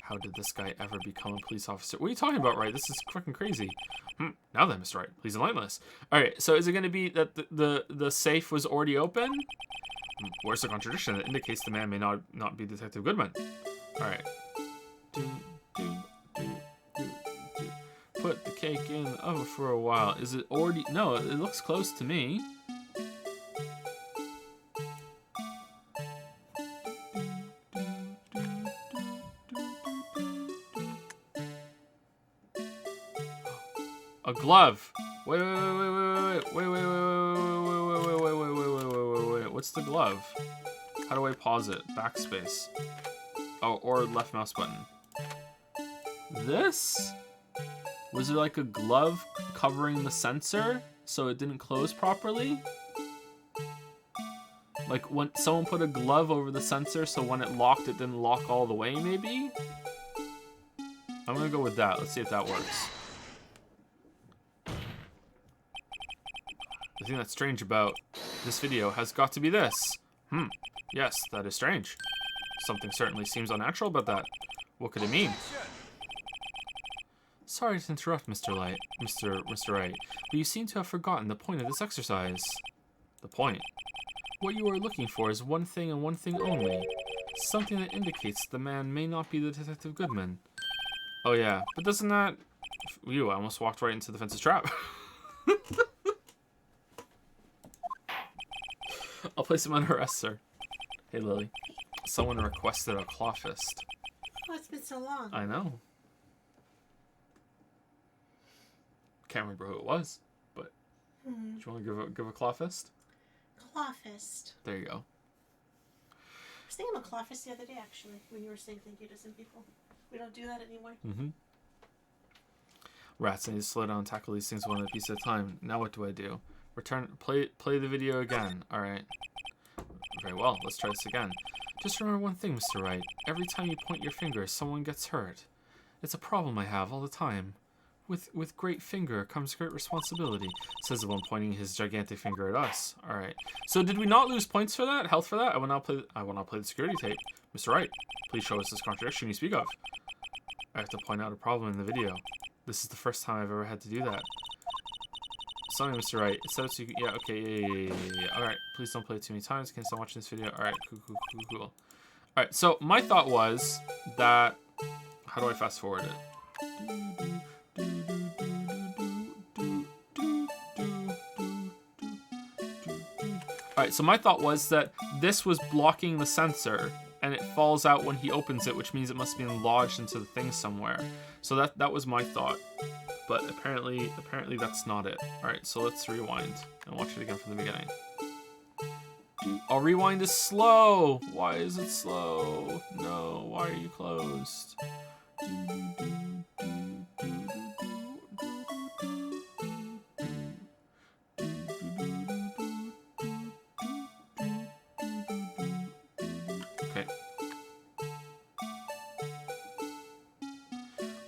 How did this guy ever become a police officer? What are you talking about, Wright? This is fucking crazy. Now then, Mr. Wright, please enlighten us. Alright, so is it going to be that the safe was already open? Where's the contradiction that indicates the man may not be Detective Goodman? Alright. Put the cake in the oven for a while. Is it already... No, it looks close to me. A glove. Wait. What's the glove? How do I pause it? Backspace. Oh, or left mouse button. This? Was there like a glove covering the sensor so it didn't close properly? Like when someone put a glove over the sensor so when it locked it didn't lock all the way, maybe? I'm gonna go with that. Let's see if that works. The thing that's strange about this video has got to be this. Yes, that is strange. Something certainly seems unnatural about that. What could it mean? Sorry to interrupt, Mr. Wright, but you seem to have forgotten the point of this exercise. The point? What you are looking for is one thing and one thing only. Something that indicates the man may not be the Detective Goodman. Oh yeah, but doesn't that... Ew, I almost walked right into the fence's trap. I'll place him under arrest, sir. Hey, Lily. Someone requested a claw fist. Oh, it's been so long. I know. Can't remember who it was, but do you want to give a claw fist? Claw fist. There you go. I was thinking about claw fist the other day, actually, when you were saying thank you to some people. We don't do that anymore. Rats, I need to slow down and tackle these things one piece at a time. Now what do I do? Play the video again. Alright. Very well, let's try this again. Just remember one thing, Mr. Wright. Every time you point your finger, someone gets hurt. It's a problem I have all the time. With great finger comes great responsibility, says the one pointing his gigantic finger at us. Alright. So did we not lose points for that? Health for that? I will not play the security tape. Mr. Wright, please show us this contradiction you speak of. I have to point out a problem in the video. This is the first time I've ever had to do that. Sorry, Mr. Wright. It says you. Yeah. Okay. Yeah. All right. Please don't play it too many times. Can I stop watching this video? All right. Cool. All right. So my thought was that. How do I fast forward it? Alright, so my thought was that this was blocking the sensor, and it falls out when he opens it, which means it must be lodged into the thing somewhere. So that was my thought. But apparently that's not it. Alright, so let's rewind and watch it again from the beginning. Our rewind is slow! Why is it slow? No, why are you closed?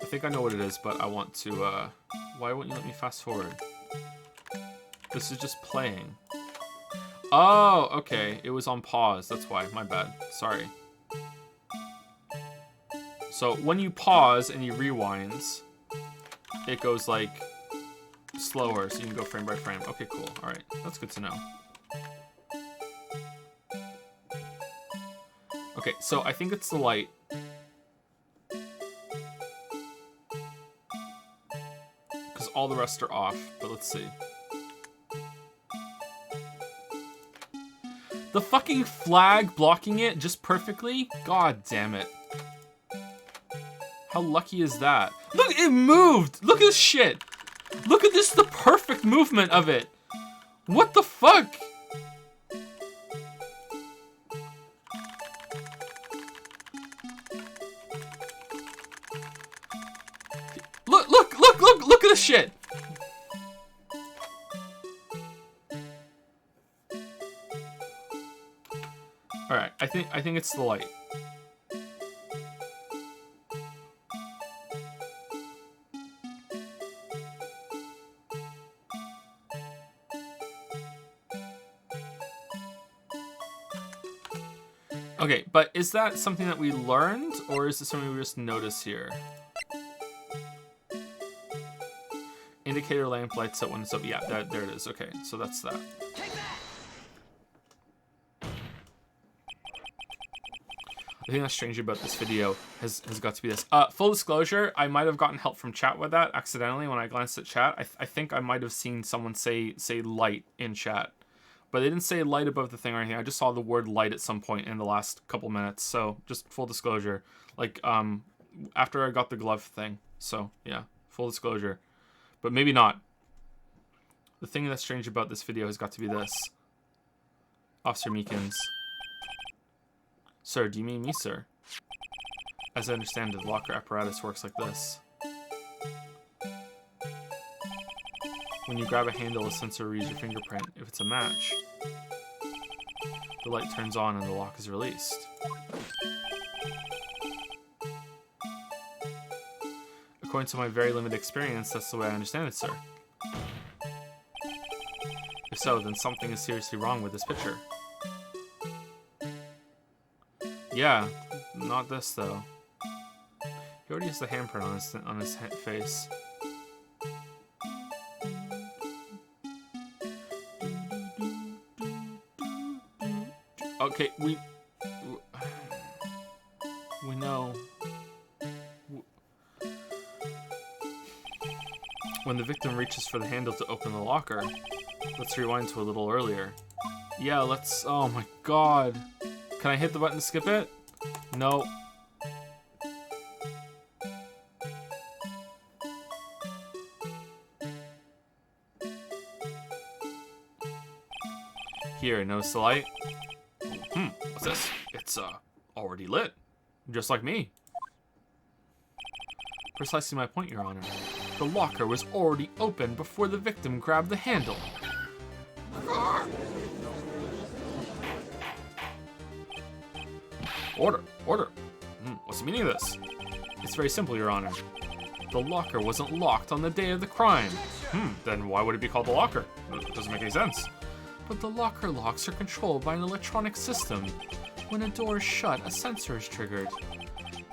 I think I know what it is, but I want to, why won't you let me fast forward? This is just playing. Oh, okay. It was on pause. That's why. My bad. Sorry. So when you pause and you rewind, it goes like slower, so you can go frame by frame. Okay, cool. All right. That's good to know. Okay, so I think it's the light. All the rest are off, but let's see. The fucking flag blocking it just perfectly? God damn it. How lucky is that? Look, it moved! Look at this shit! Look at this, the perfect movement of it! What the fuck? Look at this shit! Alright, I think it's the light. Okay, but is that something that we learned, or is it something we just notice here? Indicator lamp lights up when it's up. Yeah, there it is. Okay, so that's that. The thing that's strange about this video has got to be this. Full disclosure, I might have gotten help from chat with that accidentally when I glanced at chat. I think I might have seen someone say light in chat. But they didn't say light above the thing or anything. I just saw the word light at some point in the last couple minutes. So just full disclosure. Like, after I got the glove thing. So, yeah, full disclosure. But maybe not. The thing that's strange about this video has got to be this. Officer Meekins. Sir, do you mean me, sir? As I understand it, the locker apparatus works like this. When you grab a handle, a sensor reads your fingerprint. If it's a match, the light turns on and the lock is released. According to my very limited experience, that's the way I understand it, sir. If so, then something is seriously wrong with this picture. Yeah, not this though. He already has the handprint on his face. Okay, we know. When the victim reaches for the handle to open the locker, let's rewind to a little earlier. Yeah, let's. Oh my god. Can I hit the button to skip it? No. Here, notice the light? What's this? It's, already lit. Just like me. Precisely my point, Your Honor. The locker was already open before the victim grabbed the handle. Order! Order! What's the meaning of this? It's very simple, Your Honor. The locker wasn't locked on the day of the crime. Then why would it be called the locker? It doesn't make any sense. But the locker locks are controlled by an electronic system. When a door is shut, a sensor is triggered,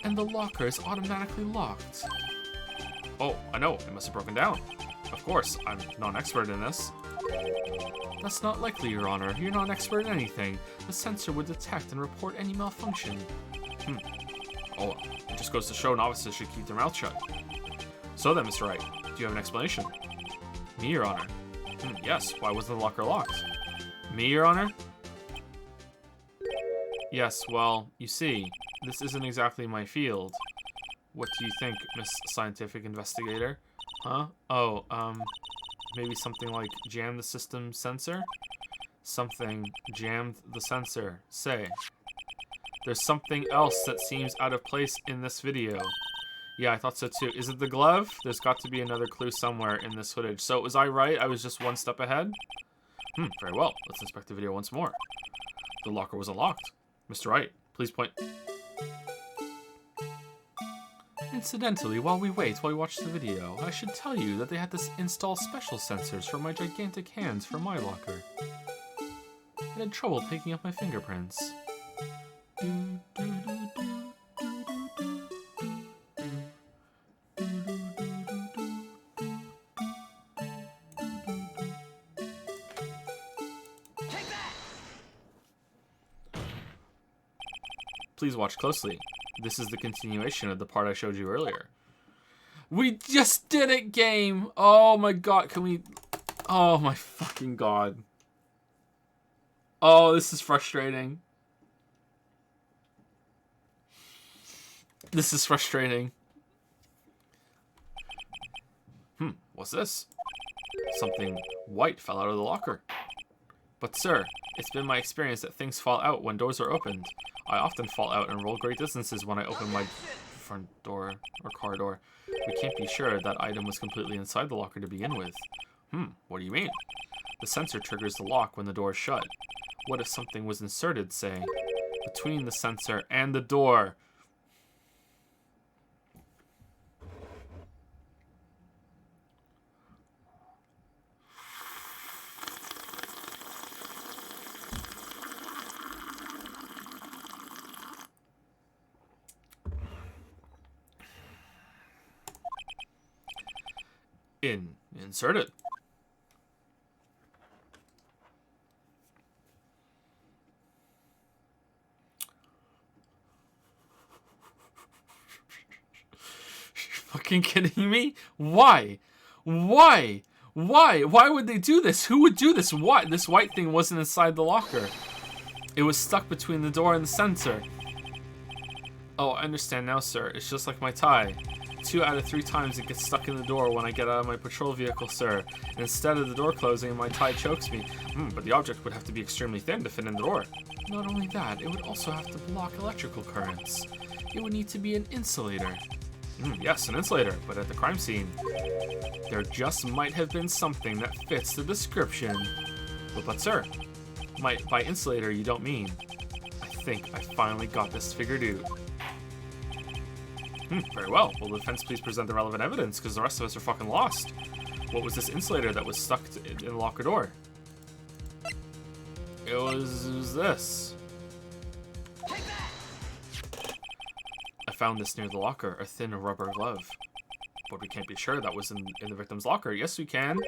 and the locker is automatically locked. Oh, I know. It must have broken down. Of course, I'm not an expert in this. That's not likely, Your Honor. You're not an expert in anything. The sensor would detect and report any malfunction. Oh, well, it just goes to show novices should keep their mouth shut. So then, Mr. Wright, do you have an explanation? Me, Your Honor. Yes, why wasn't the locker locked? Me, Your Honor? Yes, well, you see, this isn't exactly my field. What do you think, Miss Scientific Investigator? Huh? Oh, maybe something like jam the system sensor? Something jammed the sensor. Say. There's something else that seems out of place in this video. Yeah, I thought so too. Is it the glove? There's got to be another clue somewhere in this footage. So was I right? I was just one step ahead? Very well. Let's inspect the video once more. The locker was unlocked. Mr. Wright, please point. Incidentally, while we watch the video, I should tell you that they had to install special sensors for my gigantic hands for my locker. It had trouble picking up my fingerprints. Please watch closely. This is the continuation of the part I showed you earlier. We just did it, game! Oh my god, can we... Oh my fucking god. Oh, this is frustrating. This is frustrating. What's this? Something white fell out of the locker. But sir, it's been my experience that things fall out when doors are opened. I often fall out and roll great distances when I open my front door or car door. We can't be sure that item was completely inside the locker to begin with. What do you mean? The sensor triggers the lock when the door is shut. What if something was inserted, say, between the sensor and the door? Insert it. Fucking kidding me? Why? Why? Why? Why would they do this? Who would do this? What? This white thing wasn't inside the locker. It was stuck between the door and the sensor. Oh, I understand now, sir. It's just like my tie. 2 out of 3 times it gets stuck in the door when I get out of my patrol vehicle, sir. And instead of the door closing, my tie chokes me. But the object would have to be extremely thin to fit in the door. Not only that, it would also have to block electrical currents. It would need to be an insulator. Yes, an insulator, but at the crime scene, there just might have been something that fits the description. But sir, by insulator you don't mean. I think I finally got this figured out. Very well. Will the defense please present the relevant evidence, because the rest of us are fucking lost. What was this insulator that was stuck in the locker door? It was this. I found this near the locker, a thin rubber glove. But we can't be sure that was in the victim's locker. Yes, we can.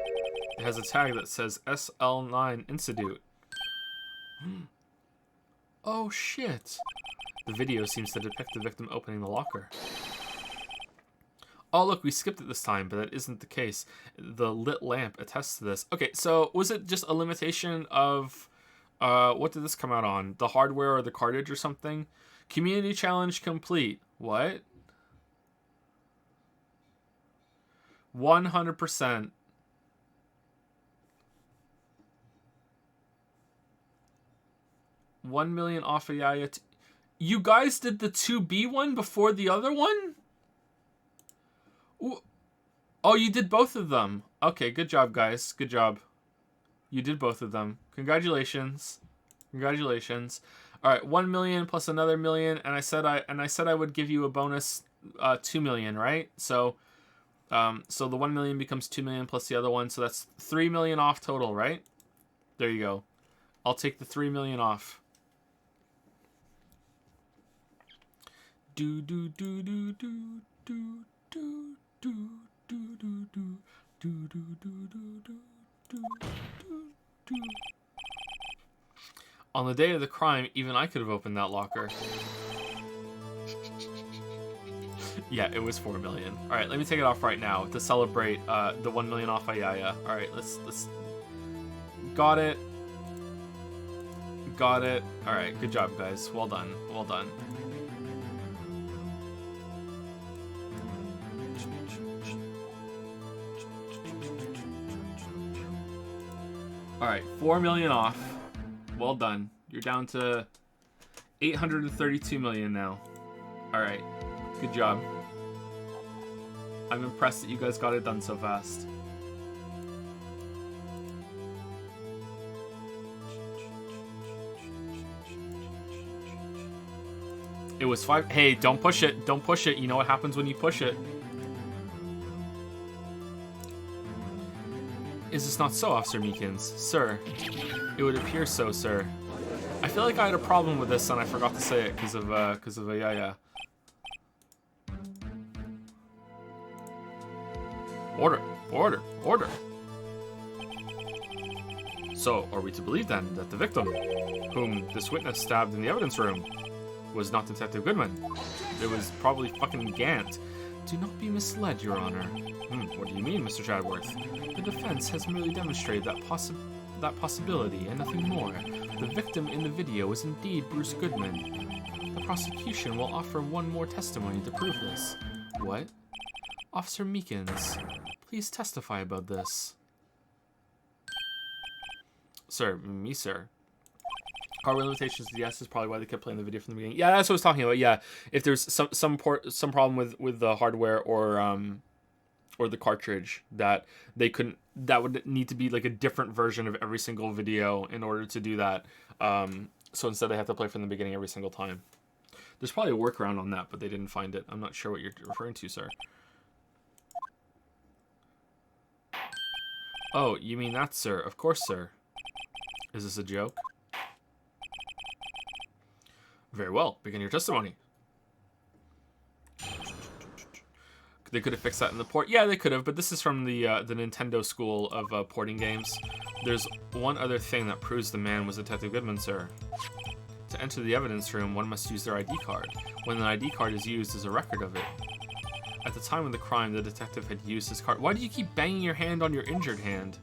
It has a tag that says SL9 Institute. Oh, shit. The video seems to depict the victim opening the locker. Oh, look, we skipped it this time, but that isn't the case. The lit lamp attests to this. Okay, so was it just a limitation of... what did this come out on? The hardware or the cartridge or something? Community challenge complete. What? 100%. $1 million off Ayaya. You guys did the 2B one before the other one? Ooh. Oh, you did both of them. Okay, good job, guys. Good job. You did both of them. Congratulations. Congratulations. All right, 1 million plus another million, and I said I would give you a bonus 2 million, right? So so the 1 million becomes 2 million plus the other one, so that's 3 million off total, right? There you go. I'll take the 3 million off. Do do do do do do do do do do do On the day of the crime, even I could have opened that locker. Yeah, it was 4 million. All right, let me take it off right now to celebrate the 1 million off Ayaya. All right, let's. Got it. Got it. All right, good job, guys. Well done. Well done. All right, 4 million off. Well done. You're down to 832 million now. All right, good job. I'm impressed that you guys got it done so fast. It was 5. Hey, don't push it. Don't push it. You know what happens when you push it. Is this not so, Officer Meekins? Sir, it would appear so, sir. I feel like I had a problem with this and I forgot to say it because of Ayaya. Order, order, order. So, are we to believe then that the victim, whom this witness stabbed in the evidence room, was not Detective Goodman? It was probably fucking Gant. Do not be misled, Your Honor. What do you mean, Mr. Chadworth? The defense has merely demonstrated that possibility and nothing more. The victim in the video is indeed Bruce Goodman. The prosecution will offer one more testimony to prove this. What? Officer Meekins, please testify about this. Sir, me, sir. Hardware limitations, yes, is probably why they kept playing the video from the beginning. Yeah, that's what I was talking about. Yeah, if there's some problem with the hardware or the cartridge that they couldn't, that would need to be like a different version of every single video in order to do that. So instead, they have to play from the beginning every single time. There's probably a workaround on that, but they didn't find it. I'm not sure what you're referring to, sir. Oh, you mean that, sir? Of course, sir. Is this a joke? Very well. Begin your testimony. They could have fixed that in the port. Yeah, they could have, but this is from the Nintendo school of porting games. There's one other thing that proves the man was Detective Goodman, sir. To enter the evidence room, one must use their ID card. When an ID card is used, there's a record of it. At the time of the crime, the detective had used his card. Why do you keep banging your hand on your injured hand?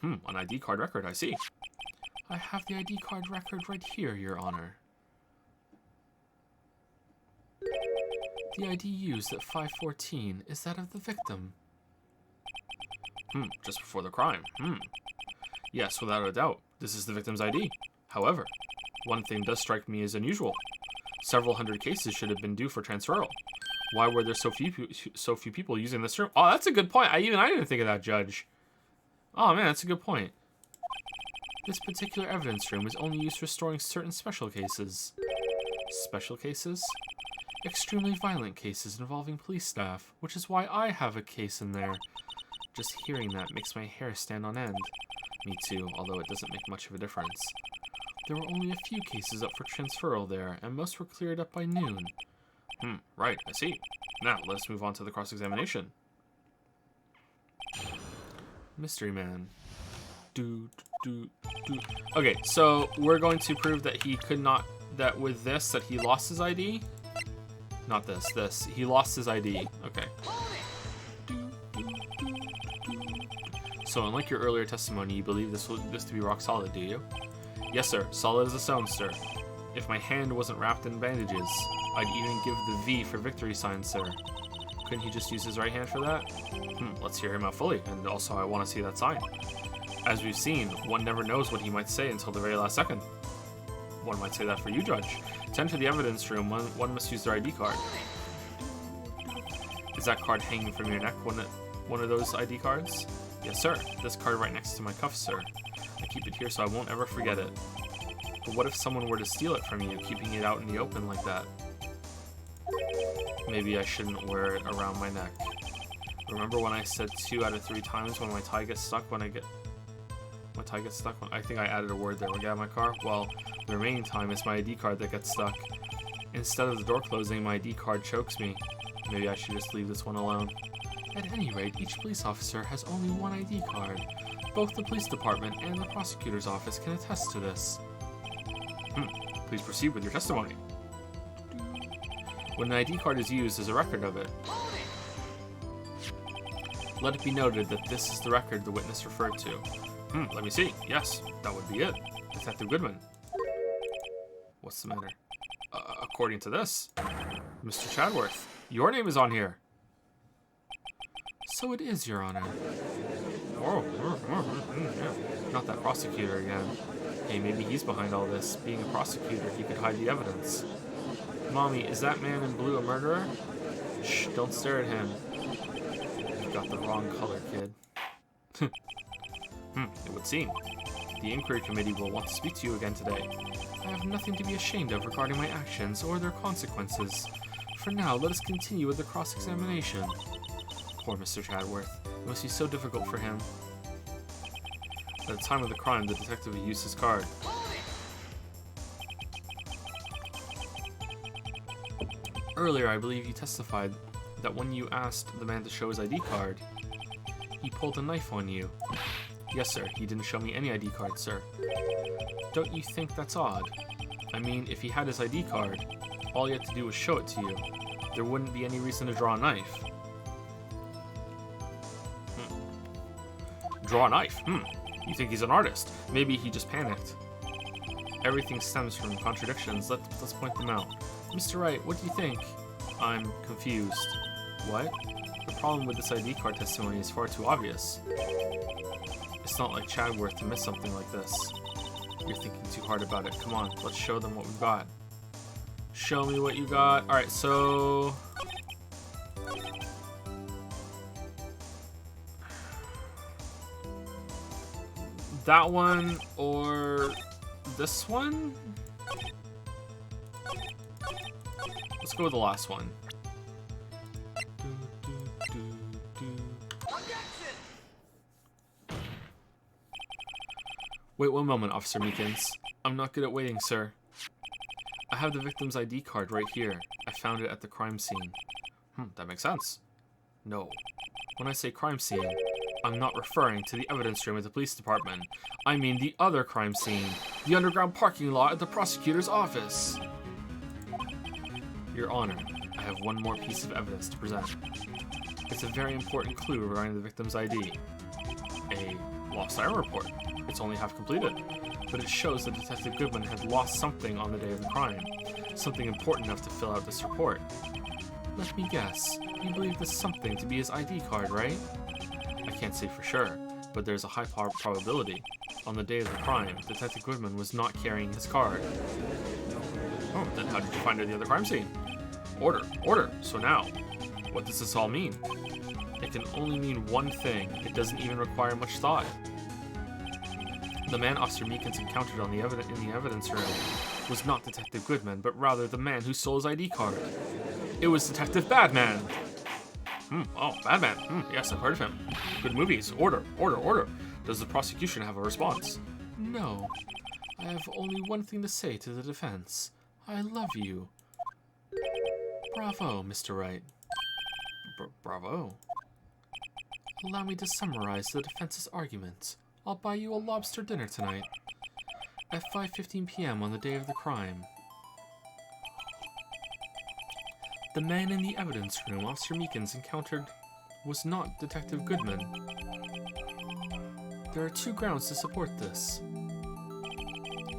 An ID card record, I see. I have the ID card record right here, Your Honor. The ID used at 5:14 is that of the victim. Just before the crime. Yes, without a doubt. This is the victim's ID. However, one thing does strike me as unusual. Several hundred cases should have been due for transferal. Why were there so few people using this room? Oh, that's a good point. I didn't think of that, Judge. Oh man, that's a good point. This particular evidence room is only used for storing certain special cases. Special cases? Extremely violent cases involving police staff, which is why I have a case in there. Just hearing that makes my hair stand on end. Me too, although it doesn't make much of a difference. There were only a few cases up for transferal there, and most were cleared up by noon. Right, I see. Now, let's move on to the cross-examination. Mystery Man. Okay, so we're going to prove that he could not, that with this, that he lost his ID? Not this. He lost his ID. Okay. So, unlike your earlier testimony, you believe this to be rock solid, do you? Yes, sir. Solid as a stone, sir. If my hand wasn't wrapped in bandages, I'd even give the V for victory sign, sir. Couldn't he just use his right hand for that? Let's hear him out fully, and also I want to see that sign. As we've seen, one never knows what he might say until the very last second. One might say that for you, Judge. To enter the evidence room, one must use their ID card. Is that card hanging from your neck, one of those ID cards? Yes, sir. This card right next to my cuff, sir. I keep it here so I won't ever forget it. But what if someone were to steal it from you, keeping it out in the open like that? Maybe I shouldn't wear it around my neck. Remember when I said 2 out of 3 times when my tie gets stuck I think I added a word there when I got out of my car? Well, the remaining time it's my ID card that gets stuck. Instead of the door closing, my ID card chokes me. Maybe I should just leave this one alone. At any rate, each police officer has only one ID card. Both the police department and the prosecutor's office can attest to this. Please proceed with your testimony. When an ID card is used, there's a record of it. Let it be noted that this is the record the witness referred to. Let me see. Yes, that would be it. Detective Goodman. What's the matter? According to this, Mr. Chadworth, your name is on here. So it is, Your Honor. Oh, yeah. Not that prosecutor again. Hey, maybe he's behind all this. Being a prosecutor, he could hide the evidence. Mommy, is that man in blue a murderer? Shh, don't stare at him. You've got the wrong color, kid. It would seem. The inquiry committee will want to speak to you again today. I have nothing to be ashamed of regarding my actions or their consequences. For now, let us continue with the cross-examination. Poor Mr. Chadworth. It must be so difficult for him. At the time of the crime, the detective had used his card. Earlier, I believe you testified that when you asked the man to show his ID card, he pulled a knife on you. Yes, sir. He didn't show me any ID card, sir. Don't you think that's odd? I mean, if he had his ID card, all he had to do was show it to you. There wouldn't be any reason to draw a knife. Draw a knife? You think he's an artist? Maybe he just panicked. Everything stems from contradictions. Let's point them out. Mr. Wright, what do you think? I'm confused. What? The problem with this ID card testimony is far too obvious. It's not like Chadworth to miss something like this. You're thinking too hard about it. Come on, let's show them what we've got. Show me what you got. Alright, so... that one or this one? Let's go with the last one. Wait one moment, Officer Meekins. I'm not good at waiting, sir. I have the victim's ID card right here. I found it at the crime scene. That makes sense. No. When I say crime scene, I'm not referring to the evidence room at the police department. I mean the other crime scene. The underground parking lot at the prosecutor's office. Your Honor, I have one more piece of evidence to present. It's a very important clue regarding the victim's ID. A lost item report. It's only half completed, but it shows that Detective Goodman had lost something on the day of the crime. Something important enough to fill out this report. Let me guess. You believe this something to be his ID card, right? I can't say for sure, but there's a high probability. On the day of the crime, Detective Goodman was not carrying his card. Oh, then how did you find it at the other crime scene? Order, order. So now, what does this all mean? It can only mean one thing. It doesn't even require much thought. The man Officer Meekins encountered in the evidence room was not Detective Goodman, but rather the man who stole his ID card. It was Detective Badman. Oh, Badman. Yes, I've heard of him. Good movies. Order, order, order. Does the prosecution have a response? No. I have only one thing to say to the defense. I love you. Bravo, Mr. Wright. Bravo. Allow me to summarize the defense's argument. I'll buy you a lobster dinner tonight. At 5:15 p.m. on the day of the crime. The man in the evidence room Officer Meekins encountered was not Detective Goodman. There are two grounds to support this.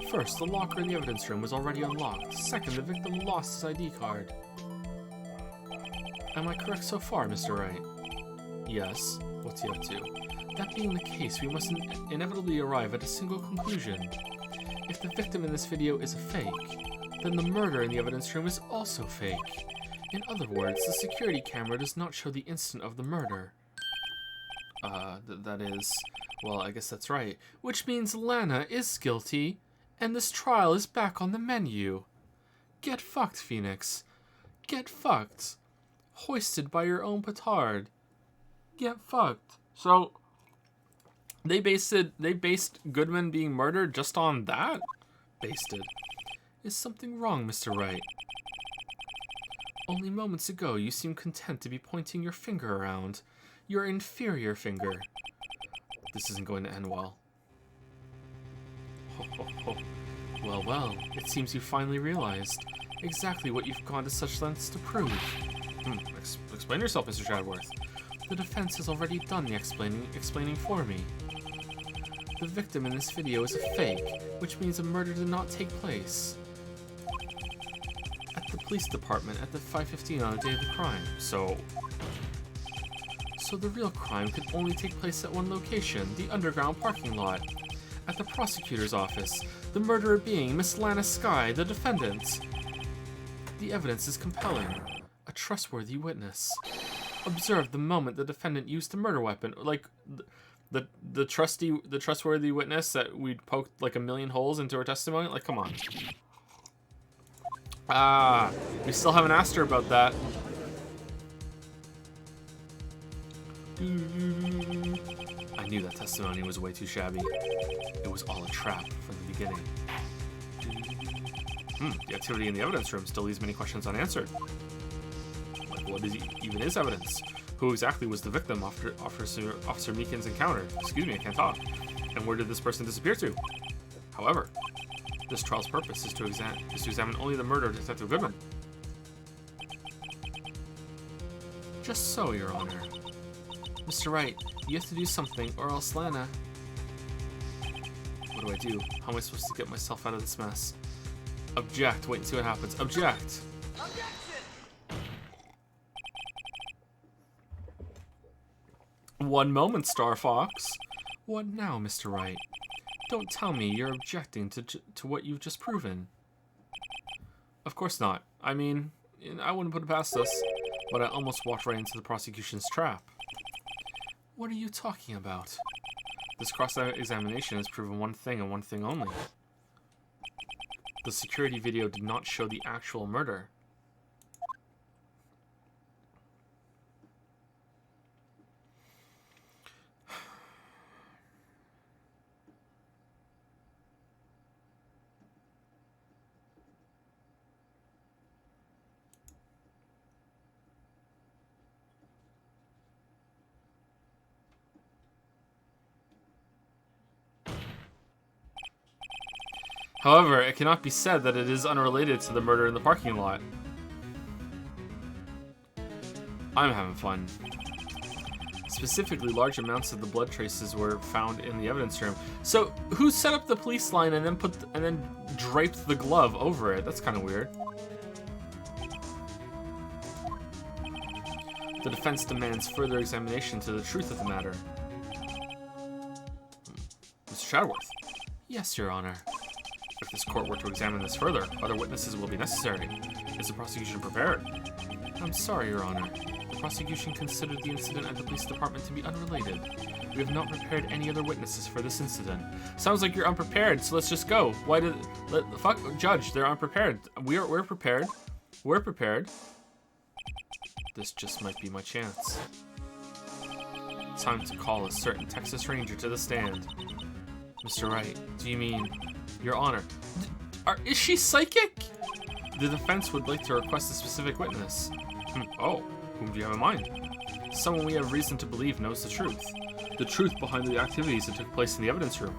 First, the locker in the evidence room was already unlocked. Second, the victim lost his ID card. Am I correct so far, Mr. Wright? Yes. What's he up to? That being the case, we must inevitably arrive at a single conclusion. If the victim in this video is a fake, then the murder in the evidence room is also fake. In other words, the security camera does not show the instant of the murder. That is... well, I guess that's right. Which means Lana is guilty, and this trial is back on the menu. Get fucked, Phoenix. Get fucked. Hoisted by your own petard. Get fucked. So, they based Goodman being murdered just on that? Basted. Is something wrong, Mr. Wright? Only moments ago, you seemed content to be pointing your finger around. Your inferior finger. This isn't going to end well. Ho, ho, ho. Well, well, it seems you finally realized exactly what you've gone to such lengths to prove. Explain yourself, Mr. Chadworth. The defense has already done the explaining for me. The victim in this video is a fake, which means a murder did not take place at the police department at the 5:15 on the day of the crime. So the real crime could only take place at one location, the underground parking lot. At the prosecutor's office, the murderer being Miss Lana Skye, the defendant. The evidence is compelling. A trustworthy witness. Observe the moment the defendant used the murder weapon. Like, the trustworthy witness that we poked like a million holes into her testimony? Like, come on. We still haven't asked her about that. I knew that testimony was way too shabby. It was all a trap from the beginning. The activity in the evidence room still leaves many questions unanswered. Like, what even is evidence? Who exactly was the victim after Officer Meekin's encounter? Excuse me, I can't talk. And where did this person disappear to? However, this trial's purpose is to examine only the murder of Detective Goodman. Just so, Your Honor. Mr. Wright, you have to do something, or else Lana... What do I do? How am I supposed to get myself out of this mess? Object. Wait and see what happens. Object! Objection! One moment, Star Fox. What now, Mr. Wright? Don't tell me you're objecting to what you've just proven. Of course not. I mean, I wouldn't put it past us, but I almost walked right into the prosecution's trap. What are you talking about? This cross-examination has proven one thing and one thing only. The security video did not show the actual murder. However, it cannot be said that it is unrelated to the murder in the parking lot. I'm having fun. Specifically, large amounts of the blood traces were found in the evidence room. So, who set up the police line and then draped the glove over it? That's kind of weird. The defense demands further examination to the truth of the matter. Mr. Chadworth. Yes, Your Honor. If this court were to examine this further, other witnesses will be necessary. Is the prosecution prepared? I'm sorry, Your Honor. The prosecution considered the incident at the police department to be unrelated. We have not prepared any other witnesses for this incident. Sounds like you're unprepared, so let's just go. Why did... fuck, Judge, they're unprepared. We're prepared. We're prepared. This just might be my chance. Time to call a certain Texas Ranger to the stand. Mr. Wright, do you mean... Your Honor, is she psychic? The defense would like to request a specific witness. Oh, whom do you have in mind? Someone we have reason to believe knows the truth. The truth behind the activities that took place in the evidence room.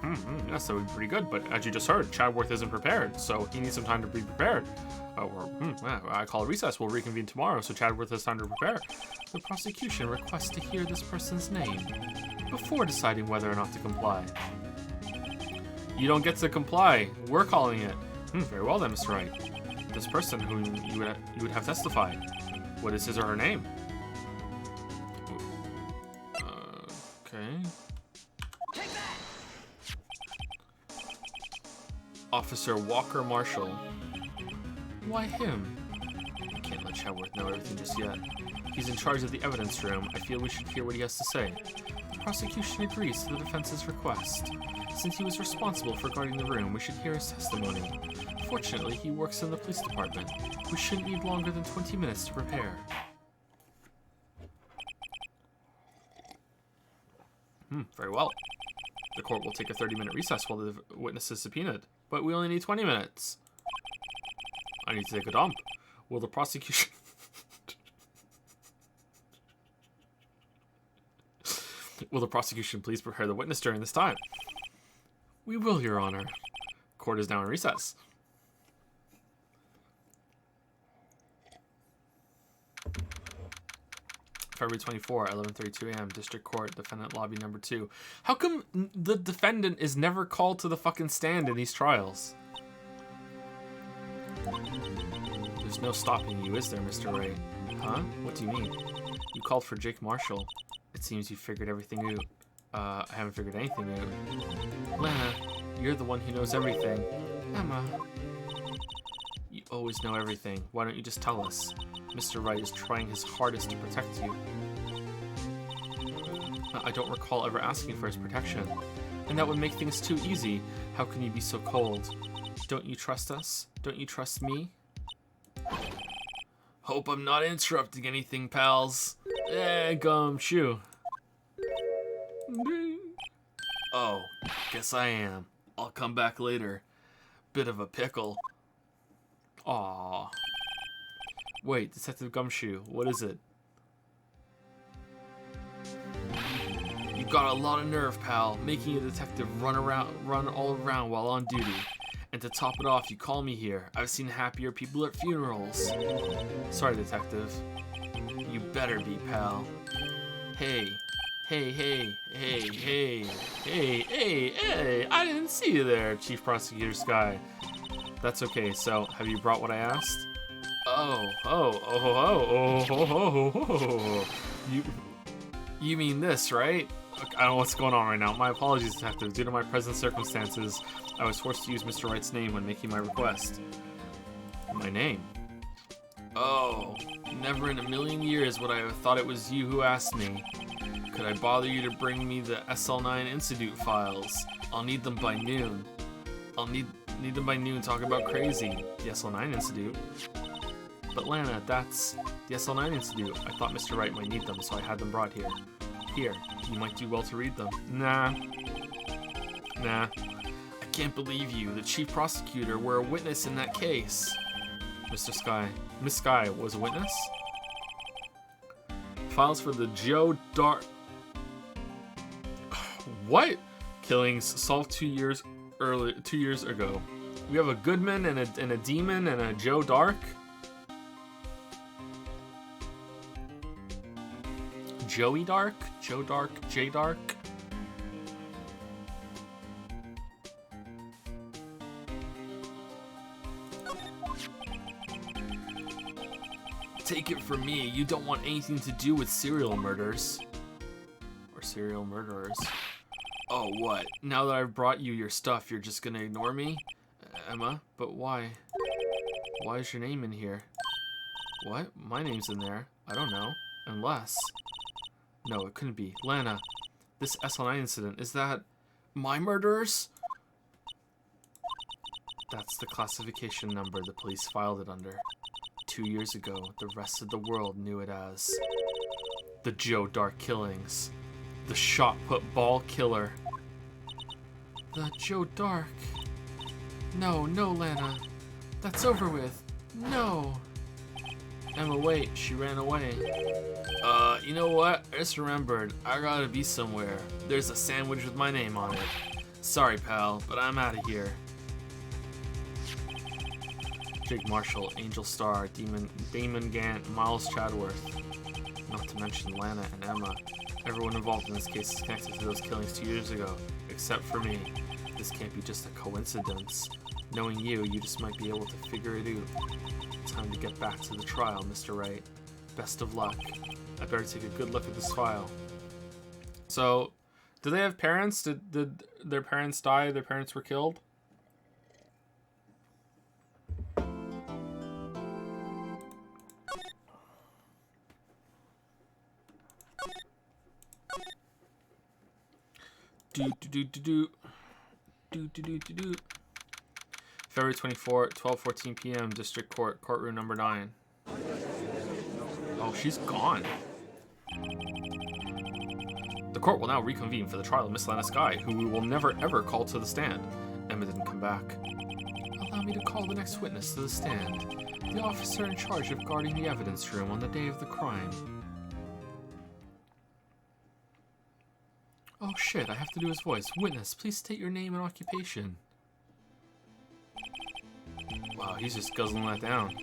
Yes, that would be pretty good, but as you just heard, Chadworth isn't prepared, so he needs some time to be prepared. I call a recess. We'll reconvene tomorrow, so Chadworth has time to prepare. The prosecution requests to hear this person's name before deciding whether or not to comply. You don't get to comply. We're calling it. Very well then, Mr. Wright. This person whom you would have testified. What is his or her name? Okay. Take that! Officer Walker Marshall. Why him? I can't let Chadworth know everything just yet. He's in charge of the evidence room. I feel we should hear what he has to say. The prosecution agrees to the defense's request. Since he was responsible for guarding the room, we should hear his testimony. Fortunately, he works in the police department. We shouldn't need longer than 20 minutes to prepare. Very well. The court will take a 30-minute recess while the witness is subpoenaed, but we only need 20 minutes. I need to take a dump. Will the prosecution... Will the prosecution please prepare the witness during this time? We will, Your Honor. Court is now in recess. February 24, 11:32 a.m. District Court, Defendant Lobby Number 2. How come the defendant is never called to the fucking stand in these trials? There's no stopping you, is there, Mr. Wright? Huh? What do you mean? You called for Jake Marshall. It seems you figured everything out. I haven't figured anything out. Lana, you're the one who knows everything. Emma. You always know everything. Why don't you just tell us? Mr. Wright is trying his hardest to protect you. I don't recall ever asking for his protection. And that would make things too easy. How can you be so cold? Don't you trust us? Don't you trust me? Hope I'm not interrupting anything, pals. Gumshoe. Oh, guess I am. I'll come back later. Bit of a pickle. Aww. Wait, Detective Gumshoe, what is it? You've got a lot of nerve, pal, making a detective run all around while on duty. And to top it off, you call me here. I've seen happier people at funerals. Sorry, detective. You better be, pal. Hey, I didn't see you there, Chief Prosecutor Sky. That's okay, so have you brought what I asked? You mean this, right? I don't know what's going on right now. My apologies, detective. Due to my present circumstances, I was forced to use Mr. Wright's name when making my request. My name? Oh, never in a million years would I have thought it was you who asked me. Could I bother you to bring me the SL9 Institute files? I'll need them by noon. I'll need them by noon, talk about crazy. The SL9 Institute? But Lana, that's the SL9 Institute. I thought Mr. Wright might need them, so I had them brought here. Here, you might do well to read them. Nah. I can't believe you, the chief prosecutor, were a witness in that case. Mr. Sky. Miss Sky was a witness? Files for the Joe Dark... What? Killings solved 2 years ago. We have a Goodman and a Demon and a Joe Dark? Joey Dark? Joe Dark? J Dark? Take it from me, you don't want anything to do with serial murders. Or serial murderers. Oh, what? Now that I've brought you your stuff, you're just gonna ignore me? Emma? But why? Why is your name in here? What? My name's in there. I don't know. Unless... No, it couldn't be. Lana, this SL9 incident, is that my murderers? That's the classification number the police filed it under. 2 years ago, the rest of the world knew it as the Joe Dark killings. The shot-put ball killer. The Joe Dark. No, Lana. That's over with. No. Emma, wait, she ran away. You know what? I just remembered. I gotta be somewhere. There's a sandwich with my name on it. Sorry, pal, but I'm out of here. Jake Marshall, Angel Star, Damon Gant, Miles Chadworth. Not to mention Lana and Emma. Everyone involved in this case is connected to those killings 2 years ago, except for me. This can't be just a coincidence. Knowing you just might be able to figure it out. Time to get back to the trial, Mr. Wright. Best of luck. I better take a good look at this file. So, do they have parents? Did their parents die? Their parents were killed? February 24, 12:14 p.m. District Court, courtroom number 9. Oh, she's gone. The court will now reconvene for the trial of Miss Lana Sky, who we will never ever call to the stand. Emma didn't come back. Allow me to call the next witness to the stand. The officer in charge of guarding the evidence room on the day of the crime. Oh shit, I have to do his voice. Witness, please state your name and occupation. Wow, he's just guzzling that down.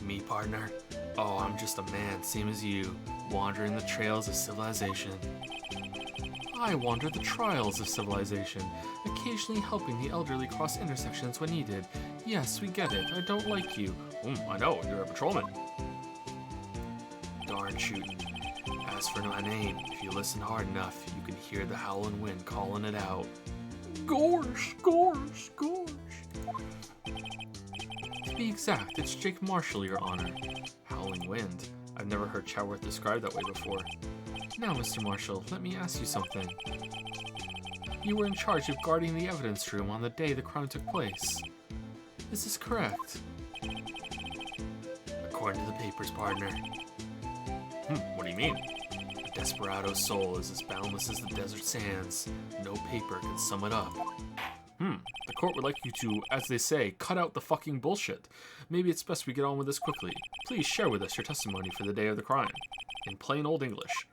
Me, partner? Oh, I'm just a man, same as you, wandering the trails of civilization. I wander the trials of civilization, occasionally helping the elderly cross intersections when needed. Yes, we get it. I don't like you. I know, you're a patrolman. Darn shooting. As for my name, if you listen hard enough, you can hear the howling wind calling it out. Gorsh, gorsh, gorsh. To be exact, it's Jake Marshall, Your Honor. Howling wind. I've never heard Chatworth described that way before. Now, Mr. Marshall, let me ask you something. You were in charge of guarding the evidence room on the day the crime took place. Is this correct? According to the papers, partner. What do you mean? A desperado's soul is as boundless as the desert sands. No paper can sum it up. The court would like you to, as they say, cut out the fucking bullshit. Maybe it's best we get on with this quickly. Please share with us your testimony for the day of the crime. In plain old English.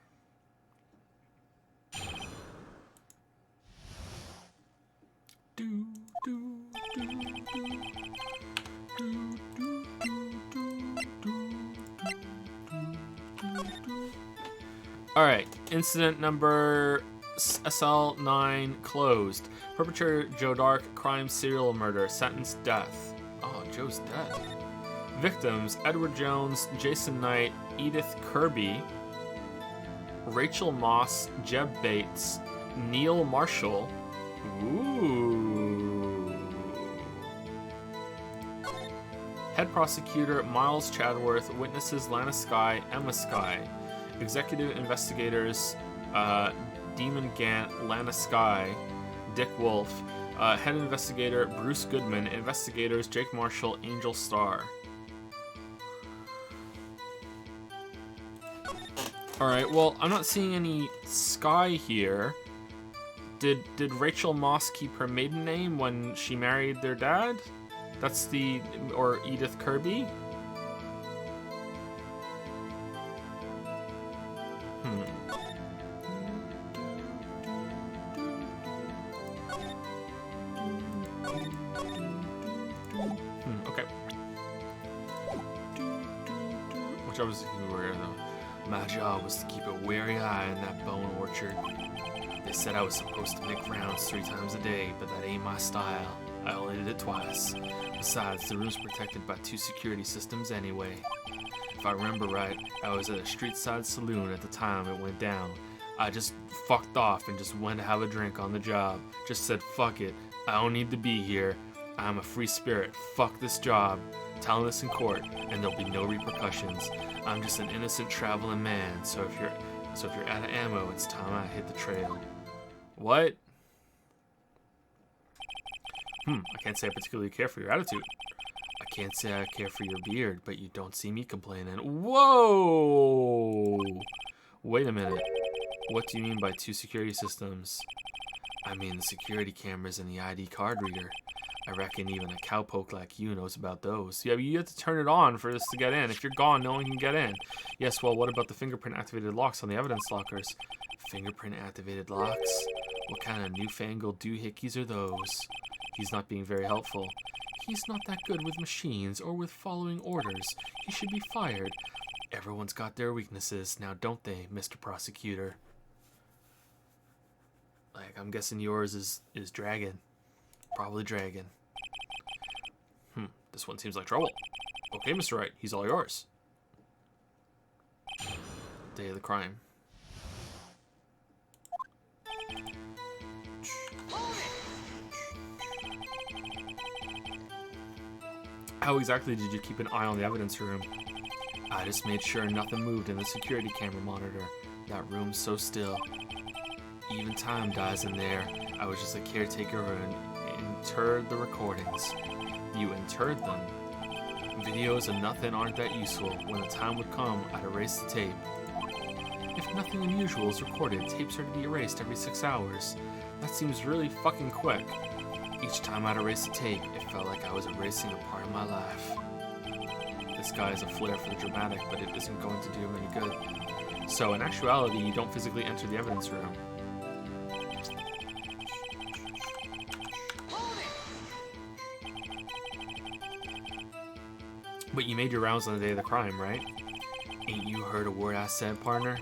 Alright, incident number SL9 closed. Perpetrator Joe Dark, crime serial murder, sentence death. Oh, Joe's dead. Victims Edward Jones, Jason Knight, Edith Kirby, Rachel Moss, Jeb Bates, Neil Marshall. Ooh. Head prosecutor Miles Chadworth, witnesses Lana Skye, Emma Skye, executive investigators Demon Gant, Lana Skye, Dick Wolf, head investigator Bruce Goodman, investigators Jake Marshall, Angel Starr. Alright, well, I'm not seeing any Skye here. Did Rachel Moss keep her maiden name when she married their dad? That's or Edith Kirby? Okay. Which I was aware though. My job was to keep a wary eye on that bone orchard. They said I was supposed to make rounds 3 times a day, but that ain't my style. I only did it twice. Besides, the room's protected by 2 security systems anyway. If I remember right, I was at a street side saloon at the time it went down. I just fucked off and just went to have a drink on the job. Just said, fuck it, I don't need to be here. I'm a free spirit, fuck this job. Tell this in court, and there'll be no repercussions. I'm just an innocent traveling man, so if you're out of ammo, it's time I hit the trail. What? I can't say I particularly care for your attitude. I can't say I care for your beard, but you don't see me complaining. Whoa! Wait a minute. What do you mean by 2 security systems? I mean the security cameras and the ID card reader. I reckon even a cowpoke like you knows about those. Yeah, but you have to turn it on for this to get in. If you're gone, no one can get in. Yes, well, what about the fingerprint-activated locks on the evidence lockers? Fingerprint-activated locks? What kind of newfangled doohickeys are those? He's not being very helpful. He's not that good with machines or with following orders. He should be fired. Everyone's got their weaknesses, now don't they, Mr. Prosecutor? Like, I'm guessing yours is dragon. Probably dragon. This one seems like trouble. Okay, Mr. Wright, he's all yours. Day of the crime. How exactly did you keep an eye on the evidence room? I just made sure nothing moved in the security camera monitor. That room's so still. Even time dies in there. I was just a caretaker and interred the recordings. You interred them? Videos of nothing aren't that useful. When the time would come, I'd erase the tape. If nothing unusual is recorded, tapes are to be erased every 6 hours. That seems really fucking quick. Each time I'd erase the tape, it felt like I was erasing a part of my life. This guy has a flair for the dramatic, but it isn't going to do him any good. So, in actuality, you don't physically enter the evidence room. But you made your rounds on the day of the crime, right? Ain't you heard a word I said, partner?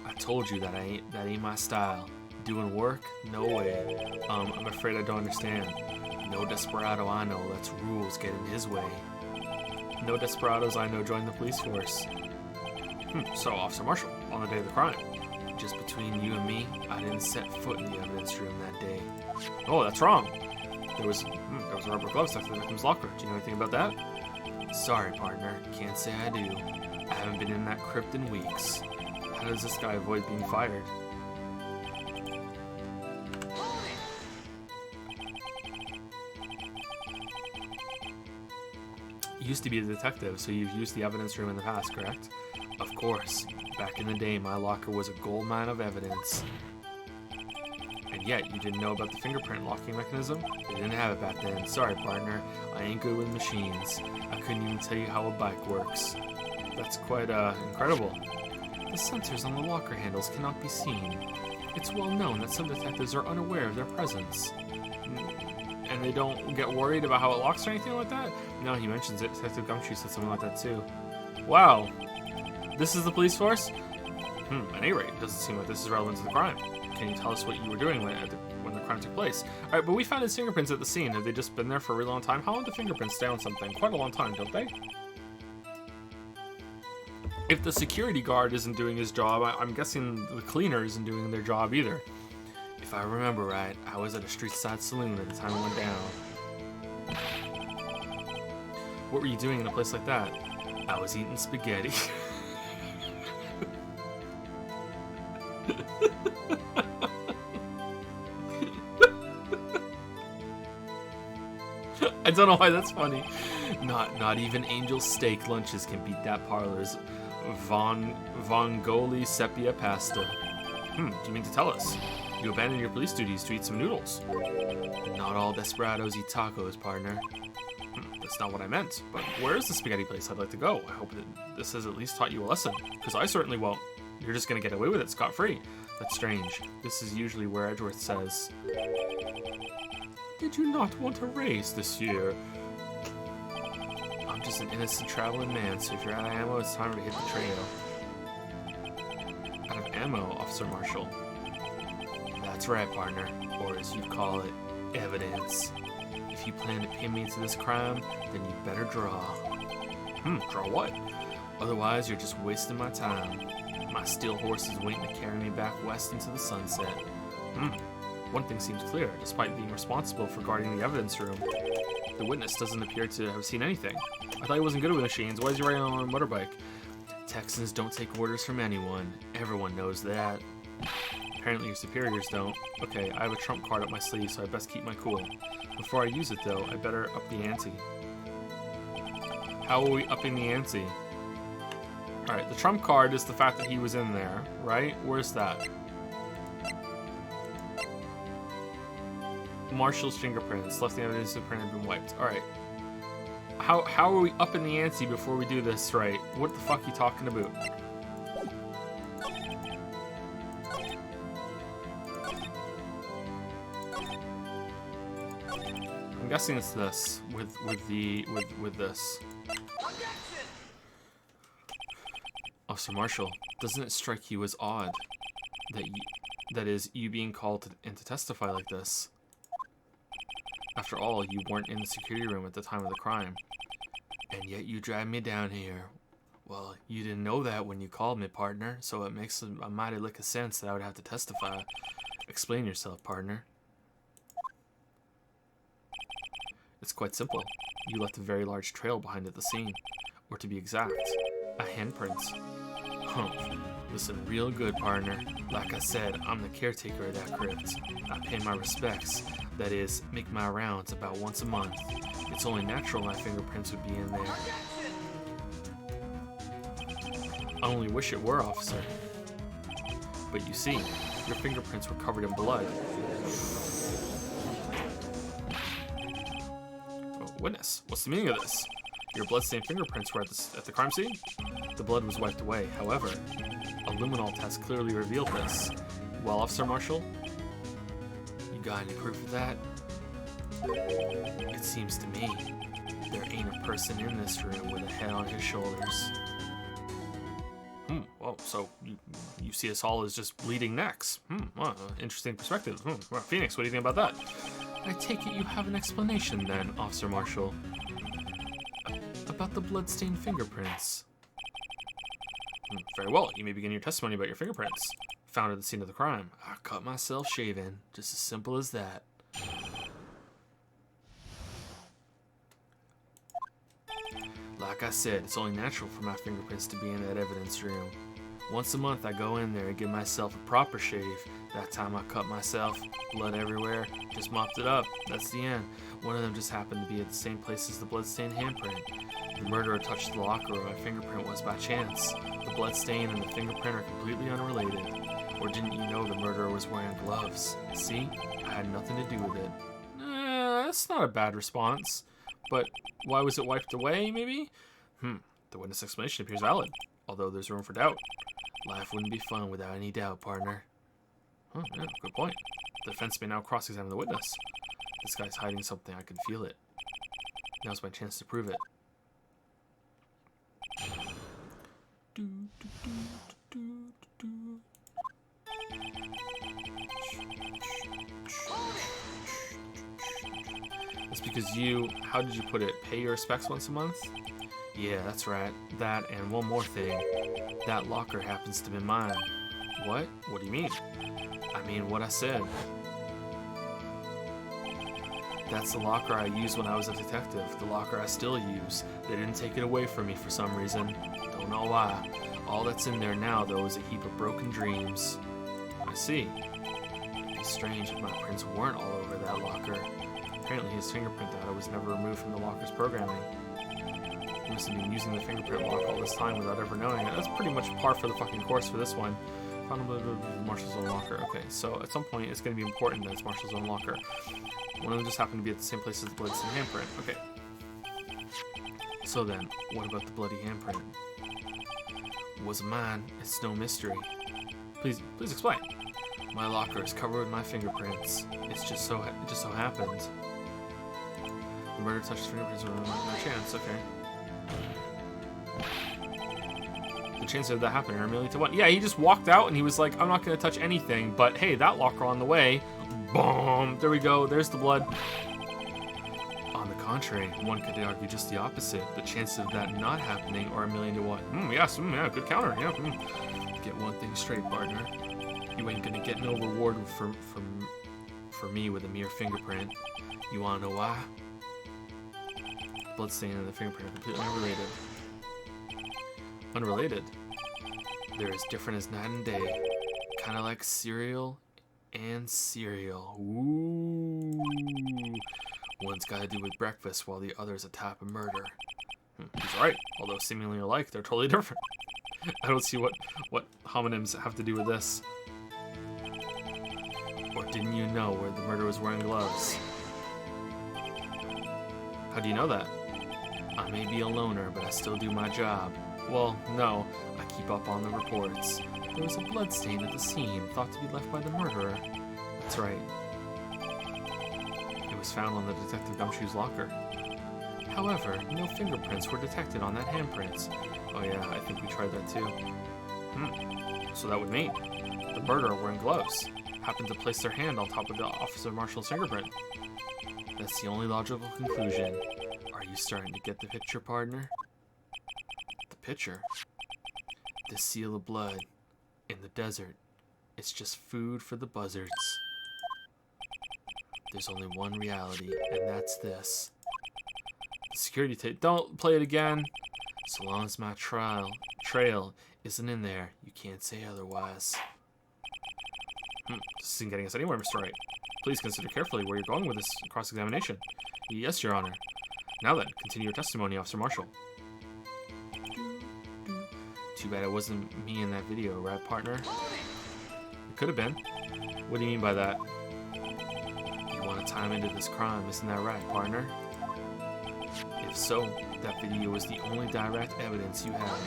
I told you that ain't my style. Doing work? No way. I'm afraid I don't understand. No desperado I know lets rules get in his way. No desperados I know join the police force. So, Officer Marshall, on the day of the crime. Just between you and me, I didn't set foot in the evidence room that day. Oh, that's wrong. There was a rubber glove stuck to the victim's locker. Do you know anything about that? Sorry, partner. Can't say I do. I haven't been in that crypt in weeks. How does this guy avoid being fired? You used to be a detective, so you've used the evidence room in the past, correct? Of course. Back in the day, my locker was a gold mine of evidence. And yet, you didn't know about the fingerprint locking mechanism? They didn't have it back then. Sorry, partner. I ain't good with machines. I couldn't even tell you how a bike works. That's quite, incredible. The sensors on the locker handles cannot be seen. It's well known that some detectives are unaware of their presence. And they don't get worried about how it locks or anything like that? No, he mentions it. Detective Gumshoe said something like that too. Wow. This is the police force? At any rate, it doesn't seem like this is relevant to the crime. Can you tell us what you were doing when the crime took place? Alright, but we found his fingerprints at the scene. Have they just been there for a really long time? How long do fingerprints stay on something? Quite a long time, don't they? If the security guard isn't doing his job, I'm guessing the cleaner isn't doing their job either. If I remember right, I was at a street side saloon at the time it went down. What were you doing in a place like that? I was eating spaghetti. I don't know why that's funny. Not even Angel Steak lunches can beat that parlor's Vongoli sepia pasta. Do you mean to tell us? You abandoned your police duties to eat some noodles. Not all desperados eat tacos, partner. That's not what I meant. But where is the spaghetti place I'd like to go? I hope that this has at least taught you a lesson. Because I certainly won't. You're just gonna get away with it scot-free. That's strange. This is usually where Edgeworth says, "Did you not want a raise this year?" I'm just an innocent traveling man, so if you're out of ammo, it's time to hit the trail. Out of ammo, Officer Marshall. That's right, partner. Or as you call it, evidence. If you plan to pin me to this crime, then you better draw. Draw what? Otherwise, you're just wasting my time. My steel horse is waiting to carry me back west into the sunset. One thing seems clear. Despite being responsible for guarding the evidence room, the witness doesn't appear to have seen anything. I thought he wasn't good with machines. Why is he riding on a motorbike? Texans don't take orders from anyone. Everyone knows that. Apparently your superiors don't. Okay, I have a trump card up my sleeve, so I best keep my cool. Before I use it, though, I better up the ante. How are we upping the ante? Alright, the trump card is the fact that he was in there, right? Where's that? Marshall's fingerprints. Left the evidence the print had been wiped. Alright. How are we upping the ante before we do this right? What the fuck are you talking about? I'm guessing it's this with this. Officer Marshall, doesn't it strike you as odd that you being called in to testify like this? After all, you weren't in the security room at the time of the crime. And yet you dragged me down here. Well, you didn't know that when you called me, partner, so it makes a mighty lick of sense that I would have to testify. Explain yourself, partner. It's quite simple. You left a very large trail behind at the scene. Or to be exact, a handprint. Listen real good, partner. Like I said, I'm the caretaker of that crypt. I pay my respects. That is, make my rounds about once a month. It's only natural my fingerprints would be in there. I only wish it were, officer. But you see, your fingerprints were covered in blood. Oh, witness, what's the meaning of this? Your bloodstained fingerprints were at the crime scene? The blood was wiped away. However, a luminol test clearly revealed this. Well, Officer Marshall, you got any proof of that? It seems to me There ain't a person in this room with a head on his shoulders. Well, so you see us all as just bleeding necks. Well, interesting perspective. Well, Phoenix, what do you think about that? I take it you have an explanation then, Officer Marshall. About the bloodstained fingerprints. Very well, you may begin your testimony about your fingerprints. Found at the scene of the crime. I cut myself shaving. Just as simple as that. Like I said, it's only natural for my fingerprints to be in that evidence room. Once a month I go in there and give myself a proper shave. That time I cut myself, blood everywhere, just mopped it up. That's the end. One of them just happened to be at the same place as the bloodstained handprint. The murderer touched the locker where my fingerprint was by chance. The bloodstain and the fingerprint are completely unrelated. Or didn't you know the murderer was wearing gloves? See? I had nothing to do with it. That's not a bad response. But why was it wiped away, maybe? The witness explanation appears valid, although there's room for doubt. Life wouldn't be fun without any doubt, partner. Oh, yeah, good point. The defense may now cross-examine the witness. This guy's hiding something, I can feel it. Now's my chance to prove it. It's because you, how did you put it, pay your respects once a month? Yeah, that's right. That and one more thing. That locker happens to be mine. What? What do you mean? I mean what I said. That's the locker I used when I was a detective. The locker I still use. They didn't take it away from me for some reason. Don't know why. All that's in there now, though, is a heap of broken dreams. I see. It'd be strange if my prints weren't all over that locker. Apparently his fingerprint data was never removed from the locker's programming. He must have been using the fingerprint lock all this time without ever knowing it. That's pretty much par for the fucking course for this one. Found Marshall's own locker. Okay, so at some point it's going to be important that it's Marshall's own locker. One of them just happened to be at the same place as the bloodstained handprint. Okay. So then, what about the bloody handprint? Was it mine? It's no mystery. Please explain. My locker is covered with my fingerprints. It just so happened. The murder touched fingerprints were no chance. Okay. The chances of that happening are 1,000,000 to 1. Yeah, he just walked out and he was like, I'm not going to touch anything, but hey, that locker on the way. Boom! There we go. There's the blood. On the contrary, one could argue just the opposite. The chances of that not happening are 1,000,000 to 1. Yes, yeah, good counter. Yeah. Get one thing straight, partner. You ain't gonna get no reward for me with a mere fingerprint. You wanna know why? Bloodstain and the fingerprint are completely unrelated. Unrelated? They're as different as night and day. Kinda like cereal and cereal. Ooh. One's got to do with breakfast while the other's a type of murder. He's right. Although seemingly alike, they're totally different. I don't see what homonyms have to do with this. Or didn't you know where the murderer was wearing gloves? How do you know that? I may be a loner, but I still do my job. Well, no, I keep up on the reports. There was a bloodstain at the scene, thought to be left by the murderer. That's right. It was found on the Detective Gumshoe's locker. However, no fingerprints were detected on that handprint. Oh yeah, I think we tried that too. So that would mean the murderer wearing gloves happened to place their hand on top of the Officer Marshall's fingerprint. That's the only logical conclusion. Are you starting to get the picture, partner? The picture? The seal of blood in the desert. It's just food for the buzzards. There's only one reality, and that's this. The security tape. Don't play it again. So long as my trail isn't in there, you can't say otherwise. This isn't getting us anywhere, Mr. Wright. Please consider carefully where you're going with this cross-examination. Yes, Your Honor. Now then, continue your testimony, Officer Marshall. Too bad it wasn't me in that video, right, partner? It could have been. What do you mean by that? You want to time into this crime, isn't that right, partner? If so, that video is the only direct evidence you have.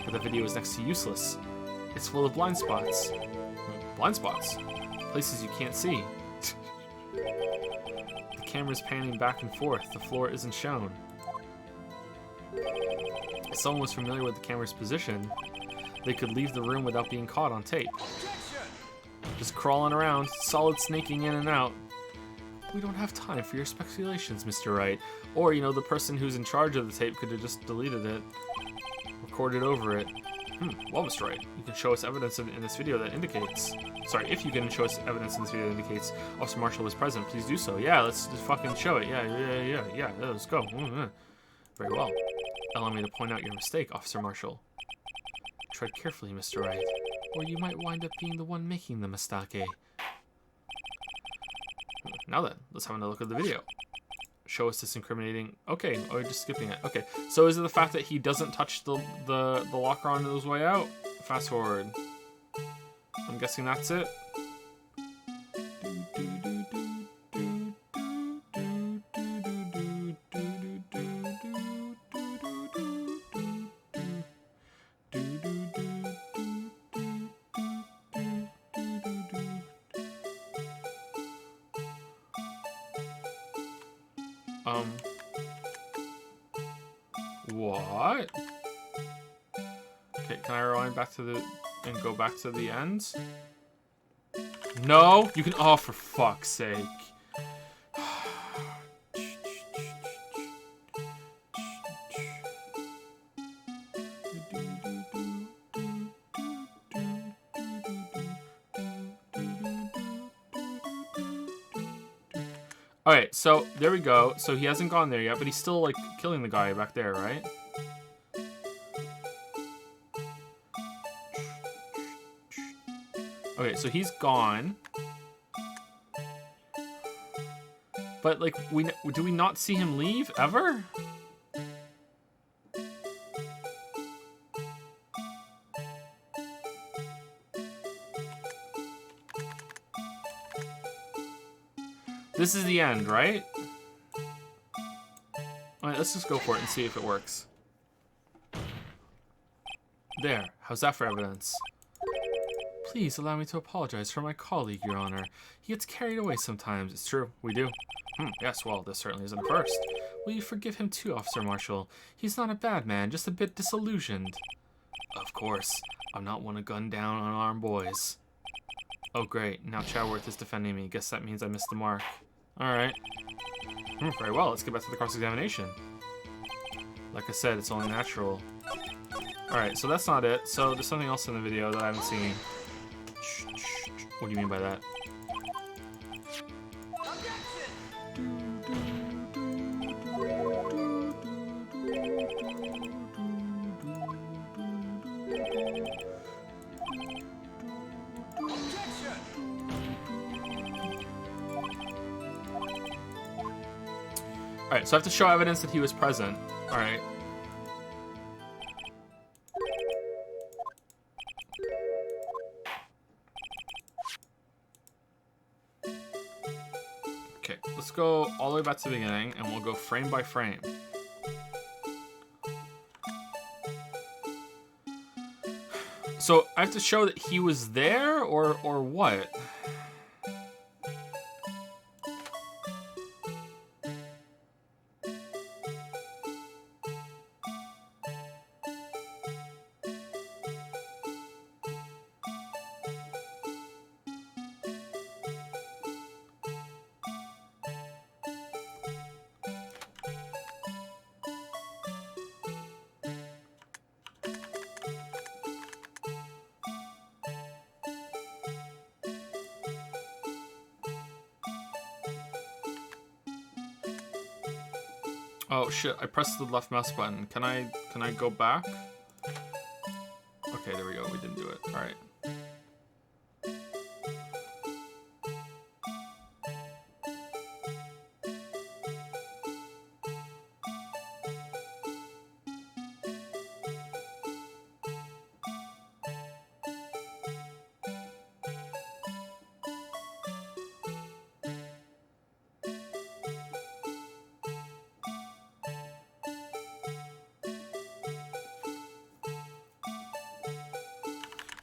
But the video is next to useless. It's full of blind spots. Blind spots? Places you can't see. The camera's panning back and forth. The floor isn't shown. If someone was familiar with the camera's position, they could leave the room without being caught on tape. Just crawling around, solid snaking in and out. We don't have time for your speculations, Mr. Wright. Or, you know, the person who's in charge of the tape could have just deleted it, recorded over it. Well, Mr. Wright, you can show us evidence in this video that indicates... Sorry, if you can show us evidence in this video that indicates Officer Marshall was present, please do so. Yeah, let's just fucking show it. Yeah, let's go. Very well. Allow me to point out your mistake, Officer Marshall. Tread carefully, Mr. Wright, or you might wind up being the one making the mistake. Now then, let's have another look at the video. Show us this incriminating... Okay, oh, you're just skipping it. Okay, so is it the fact that he doesn't touch the locker on his way out? Fast forward. I'm guessing that's it. What? Okay, can I rewind back to the... and go back to the end? No? You can... Oh, for fuck's sake. Alright, so there we go. So he hasn't gone there yet, but he's still, like, killing the guy back there, right? Okay, so he's gone. But, like, do we not see him leave, ever? This is the end, right? Alright, let's just go for it and see if it works. There, how's that for evidence? Please allow me to apologize for my colleague, Your Honor. He gets carried away sometimes. It's true, we do. Yes, well, this certainly isn't a first. Will you forgive him too, Officer Marshall? He's not a bad man, just a bit disillusioned. Of course. I'm not one to gun down unarmed boys. Oh, great. Now Chadworth is defending me. Guess that means I missed the mark. Alright. Very well, let's get back to the cross-examination. Like I said, it's only natural. Alright, so that's not it. So there's something else in the video that I haven't seen. What do you mean by that? Alright, so I have to show evidence that he was present. Alright. Okay, let's go all the way back to the beginning, and we'll go frame by frame. So, I have to show that he was there, or what? Oh shit, I pressed the left mouse button. Can I go back? Okay, there we go. We didn't do it. Alright.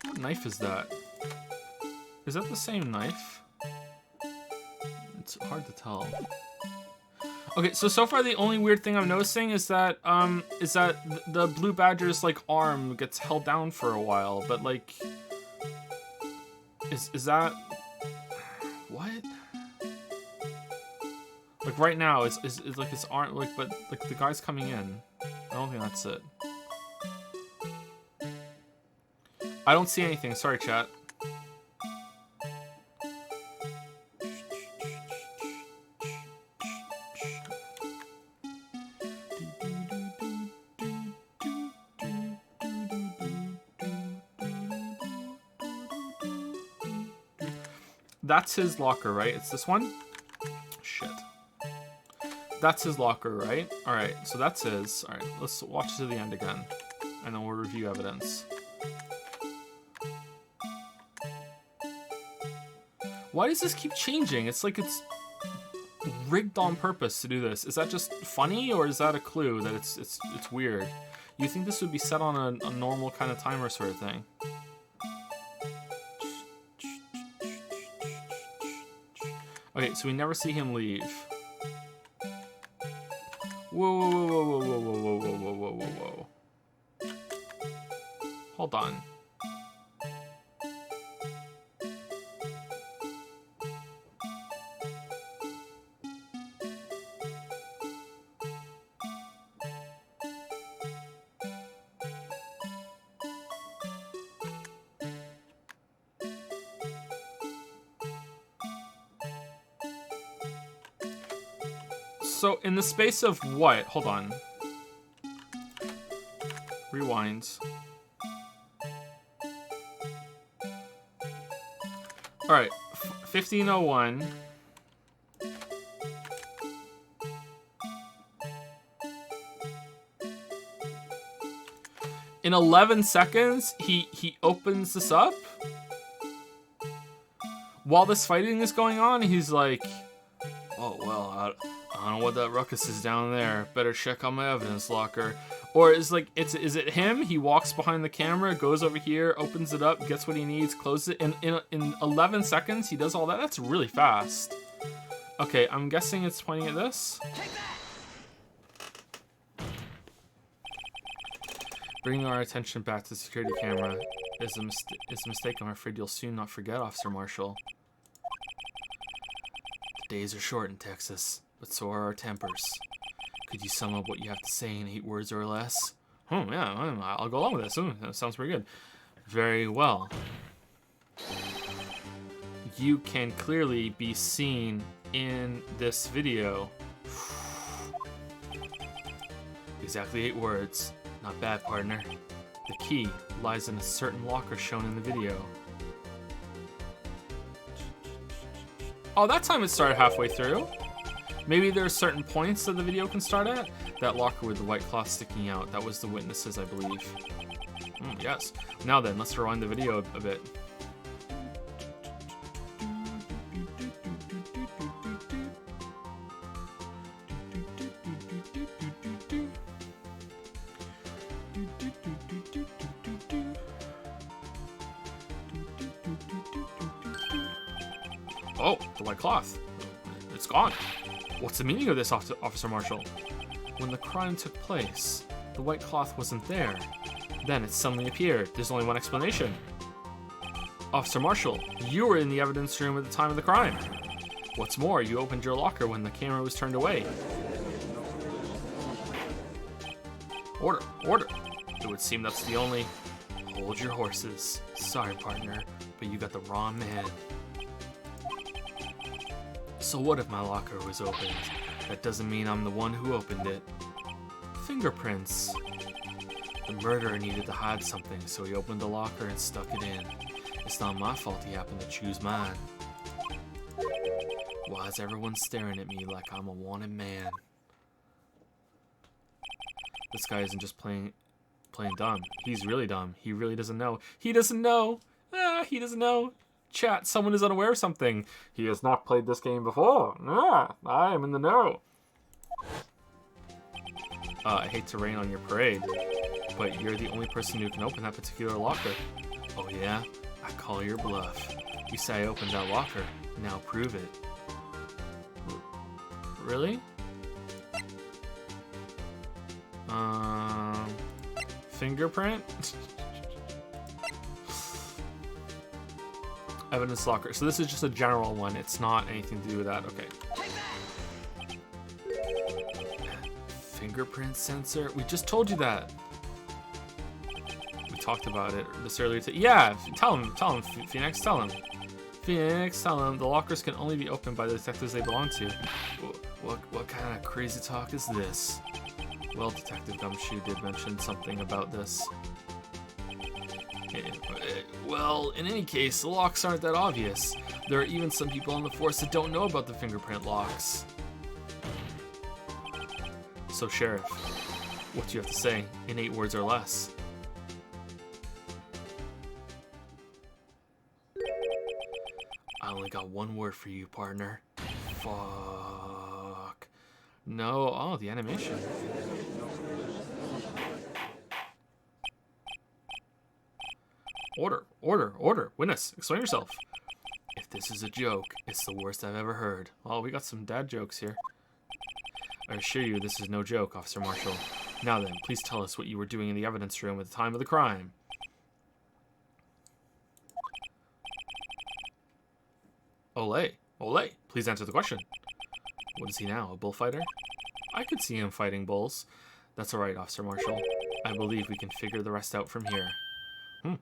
What knife is that? Is that the same knife? It's hard to tell. Okay, so far the only weird thing I'm noticing is that the blue badger's like arm gets held down for a while, but like is that what? Like right now is like his arm like, but like the guy's coming in. I don't think that's it. I don't see anything. Sorry, chat. That's his locker, right? It's this one? Shit. That's his locker, right? Alright, so that's his. Alright, let's watch to the end again. And then we'll review evidence. Why does this keep changing? It's like it's rigged on purpose to do this. Is that just funny, or is that a clue that it's weird? You think this would be set on a normal kind of timer sort of thing? Okay, so we never see him leave. Whoa, whoa, whoa, whoa, whoa, whoa, whoa, whoa, whoa, whoa, whoa. Hold on. So in the space of what? Hold on. Rewind. Alright, 1501. In 11 seconds, he opens this up. While this fighting is going on, he's like, oh, well, I don't know what that ruckus is down there. Better check on my evidence locker. Or is it him? He walks behind the camera, goes over here, opens it up, gets what he needs, closes it. In 11 seconds, he does all that. That's really fast. Okay, I'm guessing it's pointing at this. Bringing our attention back to the security camera is a mistake I'm afraid you'll soon not forget, Officer Marshall. The days are short in Texas, but so are our tempers. Could you sum up what you have to say in 8 words or less? Yeah, I'll go along with this. That sounds pretty good. Very well. You can clearly be seen in this video. Exactly 8 words. Not bad, partner. The key lies in a certain locker shown in the video. Oh, that time it started halfway through. Maybe there are certain points that the video can start at. That locker with the white cloth sticking out, that was the witnesses, I believe. Yes. Now then, let's rewind the video a bit. Oh, the white cloth. It's gone. What's the meaning of this, Officer Marshall? When the crime took place, the white cloth wasn't there. Then it suddenly appeared. There's only one explanation. Officer Marshall, you were in the evidence room at the time of the crime. What's more, you opened your locker when the camera was turned away. Order, order. It would seem that's the only... Hold your horses. Sorry, partner, but you got the wrong man. So what if my locker was opened? That doesn't mean I'm the one who opened it. Fingerprints. The murderer needed to hide something, so he opened the locker and stuck it in. It's not my fault he happened to choose mine. Why is everyone staring at me like I'm a wanted man? This guy isn't just playing dumb. He's really dumb. He really doesn't know. He doesn't know. He doesn't know. Chat, someone is unaware of something. He has not played this game before. I am in the know. I hate to rain on your parade, but you're the only person who can open that particular locker. Oh yeah? I call your bluff. You say I opened that locker. Now prove it. Really? Fingerprint? Evidence locker. So this is just a general one. It's not anything to do with that. Okay. Fingerprint sensor? We just told you that. We talked about it this earlier. Yeah, tell him, Phoenix, tell him. Phoenix, tell him the lockers can only be opened by the detectives they belong to. What kind of crazy talk is this? Well, Detective Gumshoe did mention something about this. Well, in any case, the locks aren't that obvious. There are even some people on the force that don't know about the fingerprint locks. So, Sheriff, what do you have to say in 8 words or less? I only got 1 word for you, partner. Fuck. No, oh, the animation. Order. Witness, explain yourself. If this is a joke, it's the worst I've ever heard. Oh, we got some dad jokes here. I assure you this is no joke, Officer Marshall. Now then, please tell us what you were doing in the evidence room at the time of the crime. Olay, please answer the question. What is he now, a bullfighter? I could see him fighting bulls. That's alright, Officer Marshall. I believe we can figure the rest out from here.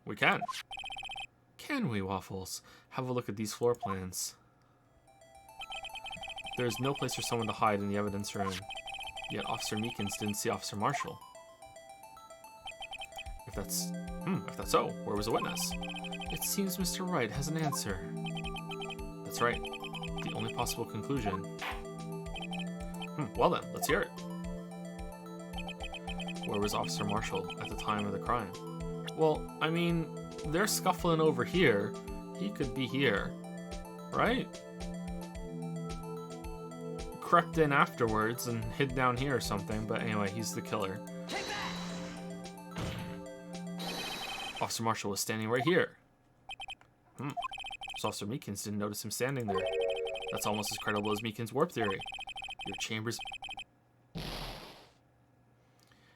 We can. Can we, Waffles? Have a look at these floor plans. There is no place for someone to hide in the evidence room. Yet Officer Meekins didn't see Officer Marshall. If that's so, where was the witness? It seems Mr. Wright has an answer. That's right. The only possible conclusion. Well then, let's hear it. Where was Officer Marshall at the time of the crime? Well, I mean, they're scuffling over here. He could be here, right? Crept in afterwards and hid down here or something, but anyway, he's the killer. Officer Marshall was standing right here. So Officer Meekins didn't notice him standing there. That's almost as credible as Meekins' warp theory.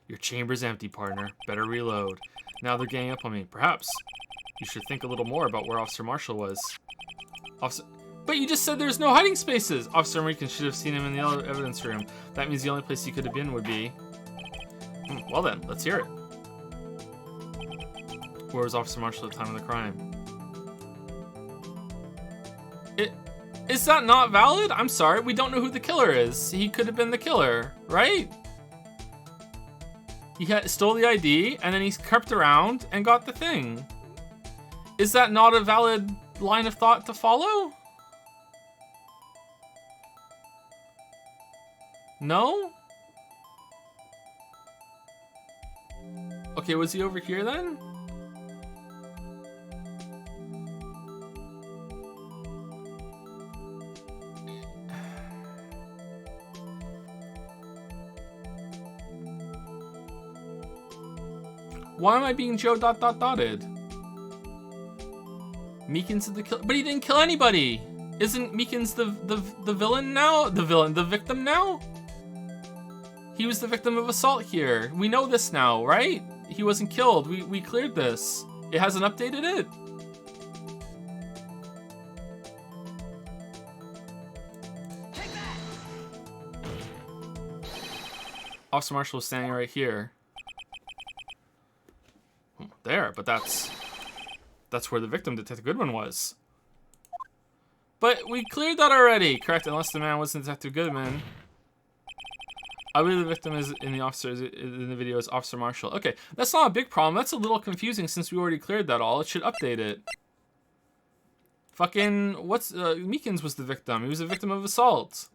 Your chamber's empty, partner. Better reload. Now they're ganging up on me. Perhaps you should think a little more about where Officer Marshall was. But you just said there's no hiding spaces! Officer Meekins should have seen him in the evidence room. That means the only place he could have been would be... Well then, let's hear it. Where was Officer Marshall at the time of the crime? Is that not valid? I'm sorry, we don't know who the killer is. He could have been the killer, right? He stole the ID, and then he crept around and got the thing. Is that not a valid line of thought to follow? No? Okay, was he over here then? Why am I being Joe ... Meekins is the killer, but he didn't kill anybody. Isn't Meekins the villain now? The victim now? He was the victim of assault here. We know this now, right? He wasn't killed. We cleared this. It hasn't updated it. Officer Marshall was standing right here. There, but that's where the victim, Detective Goodman, was. But we cleared that already, correct? Unless the man wasn't Detective Goodman. I believe the victim is in the video is Officer Marshall. Okay, that's not a big problem. That's a little confusing since we already cleared that all. It should update it. Fucking Meekins was the victim. He was a victim of assault.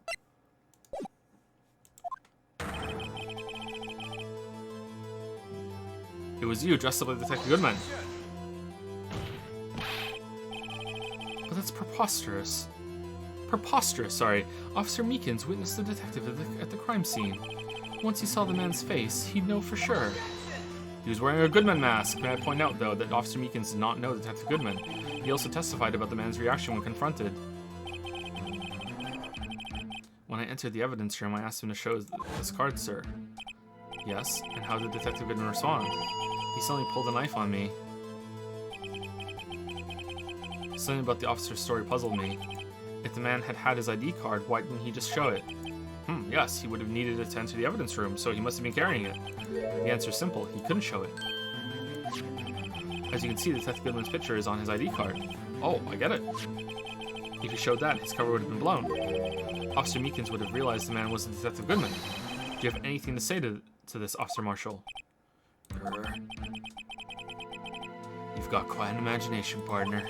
It was you, dressed up like Detective Goodman. But that's preposterous. Sorry. Officer Meekins witnessed the detective at the crime scene. Once he saw the man's face, he'd know for sure. He was wearing a Goodman mask. May I point out, though, that Officer Meekins did not know Detective Goodman. He also testified about the man's reaction when confronted. When I entered the evidence room, I asked him to show his card, sir. Yes, and how did Detective Goodman respond? He suddenly pulled a knife on me. Something about the officer's story puzzled me. If the man had had his ID card, why didn't he just show it? Yes, he would have needed to attend to the evidence room, so he must have been carrying it. The answer is simple, he couldn't show it. As you can see, Detective Goodman's picture is on his ID card. Oh, I get it. If he showed that, his cover would have been blown. Officer Meekins would have realized the man wasn't Detective Goodman. Do you have anything to say to this, Officer Marshall? You've got quite an imagination, partner.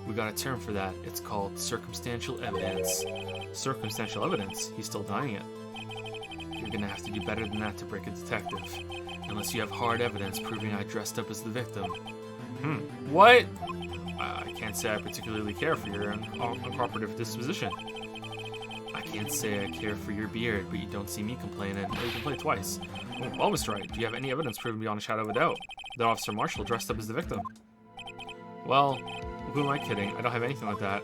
We got a term for that. It's called circumstantial evidence. Circumstantial evidence? He's still denying it. You're gonna have to do better than that to break a detective. Unless you have hard evidence proving I dressed up as the victim. What? I can't say I particularly care for your uncooperative disposition. I can't say I care for your beard, but you don't see me complaining. Oh, you can play twice. Well, Mr. Wright, do you have any evidence proving beyond a shadow of a doubt that Officer Marshall dressed up as the victim? Well, who am I kidding? I don't have anything like that.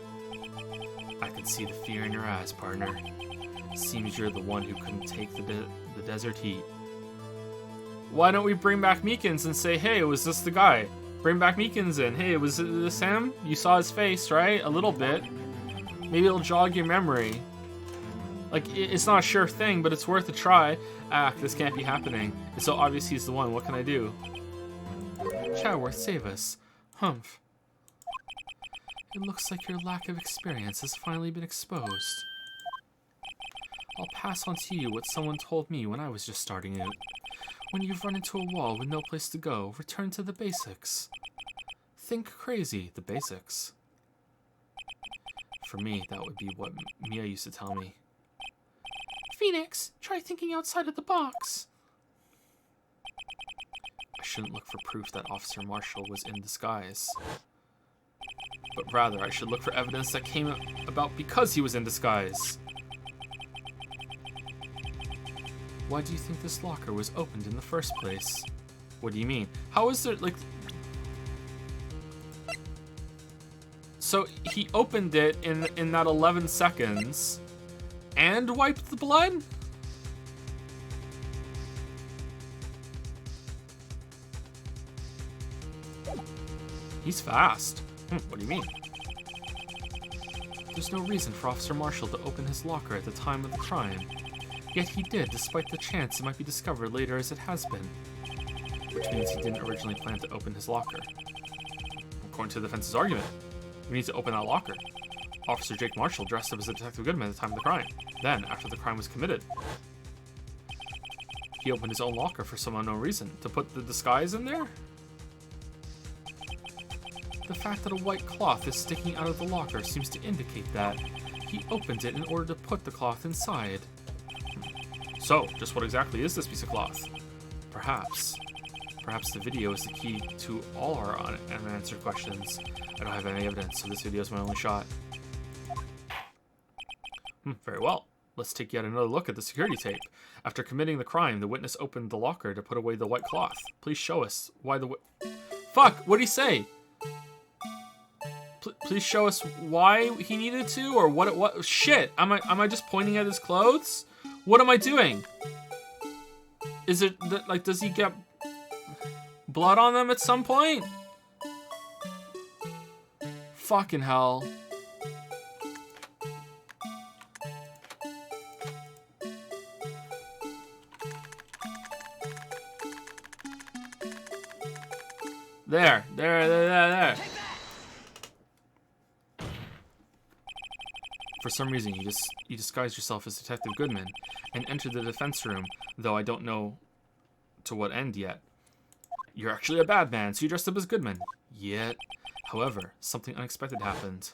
I can see the fear in your eyes, partner. Seems you're the one who couldn't take the desert heat. Why don't we bring back Meekins and say, hey, was this the guy? Bring back Meekins in. Hey, was this him? You saw his face, right? A little bit. Maybe it'll jog your memory. Like, it's not a sure thing, but it's worth a try. This can't be happening. It's so obvious he's the one. What can I do? Chadworth, save us. Humph. It looks like your lack of experience has finally been exposed. I'll pass on to you what someone told me when I was just starting out. When you've run into a wall with no place to go, return to the basics. Think crazy, the basics. For me, that would be what Mia used to tell me. Phoenix, try thinking outside of the box. I shouldn't look for proof that Officer Marshall was in disguise. But rather, I should look for evidence that came about because he was in disguise. Why do you think this locker was opened in the first place? What do you mean? How is there, like... So, he opened it in that 11 seconds and wiped the blood? He's fast. What do you mean? There's no reason for Officer Marshall to open his locker at the time of the crime. Yet he did, despite the chance it might be discovered later as it has been. Which means he didn't originally plan to open his locker. According to the defense's argument, we need to open that locker. Officer Jake Marshall dressed up as Detective Goodman at the time of the crime. Then, after the crime was committed, he opened his own locker for some unknown reason. To put the disguise in there? The fact that a white cloth is sticking out of the locker seems to indicate that he opened it in order to put the cloth inside. So, just what exactly is this piece of cloth? Perhaps the video is the key to all our unanswered questions. I don't have any evidence, so this video is my only shot. Very well. Let's take yet another look at the security tape. After committing the crime, the witness opened the locker to put away the white cloth. Please show us why the Fuck! What'd he say? Please show us why he needed to, or what? Shit! Am I just pointing at his clothes? What am I doing? Is it like, does he get blood on them at some point? Fucking hell. There. For some reason, you disguised yourself as Detective Goodman and entered the defense room, though I don't know to what end yet. You're actually a bad man, so you dressed up as Goodman. Yet, however, something unexpected happened.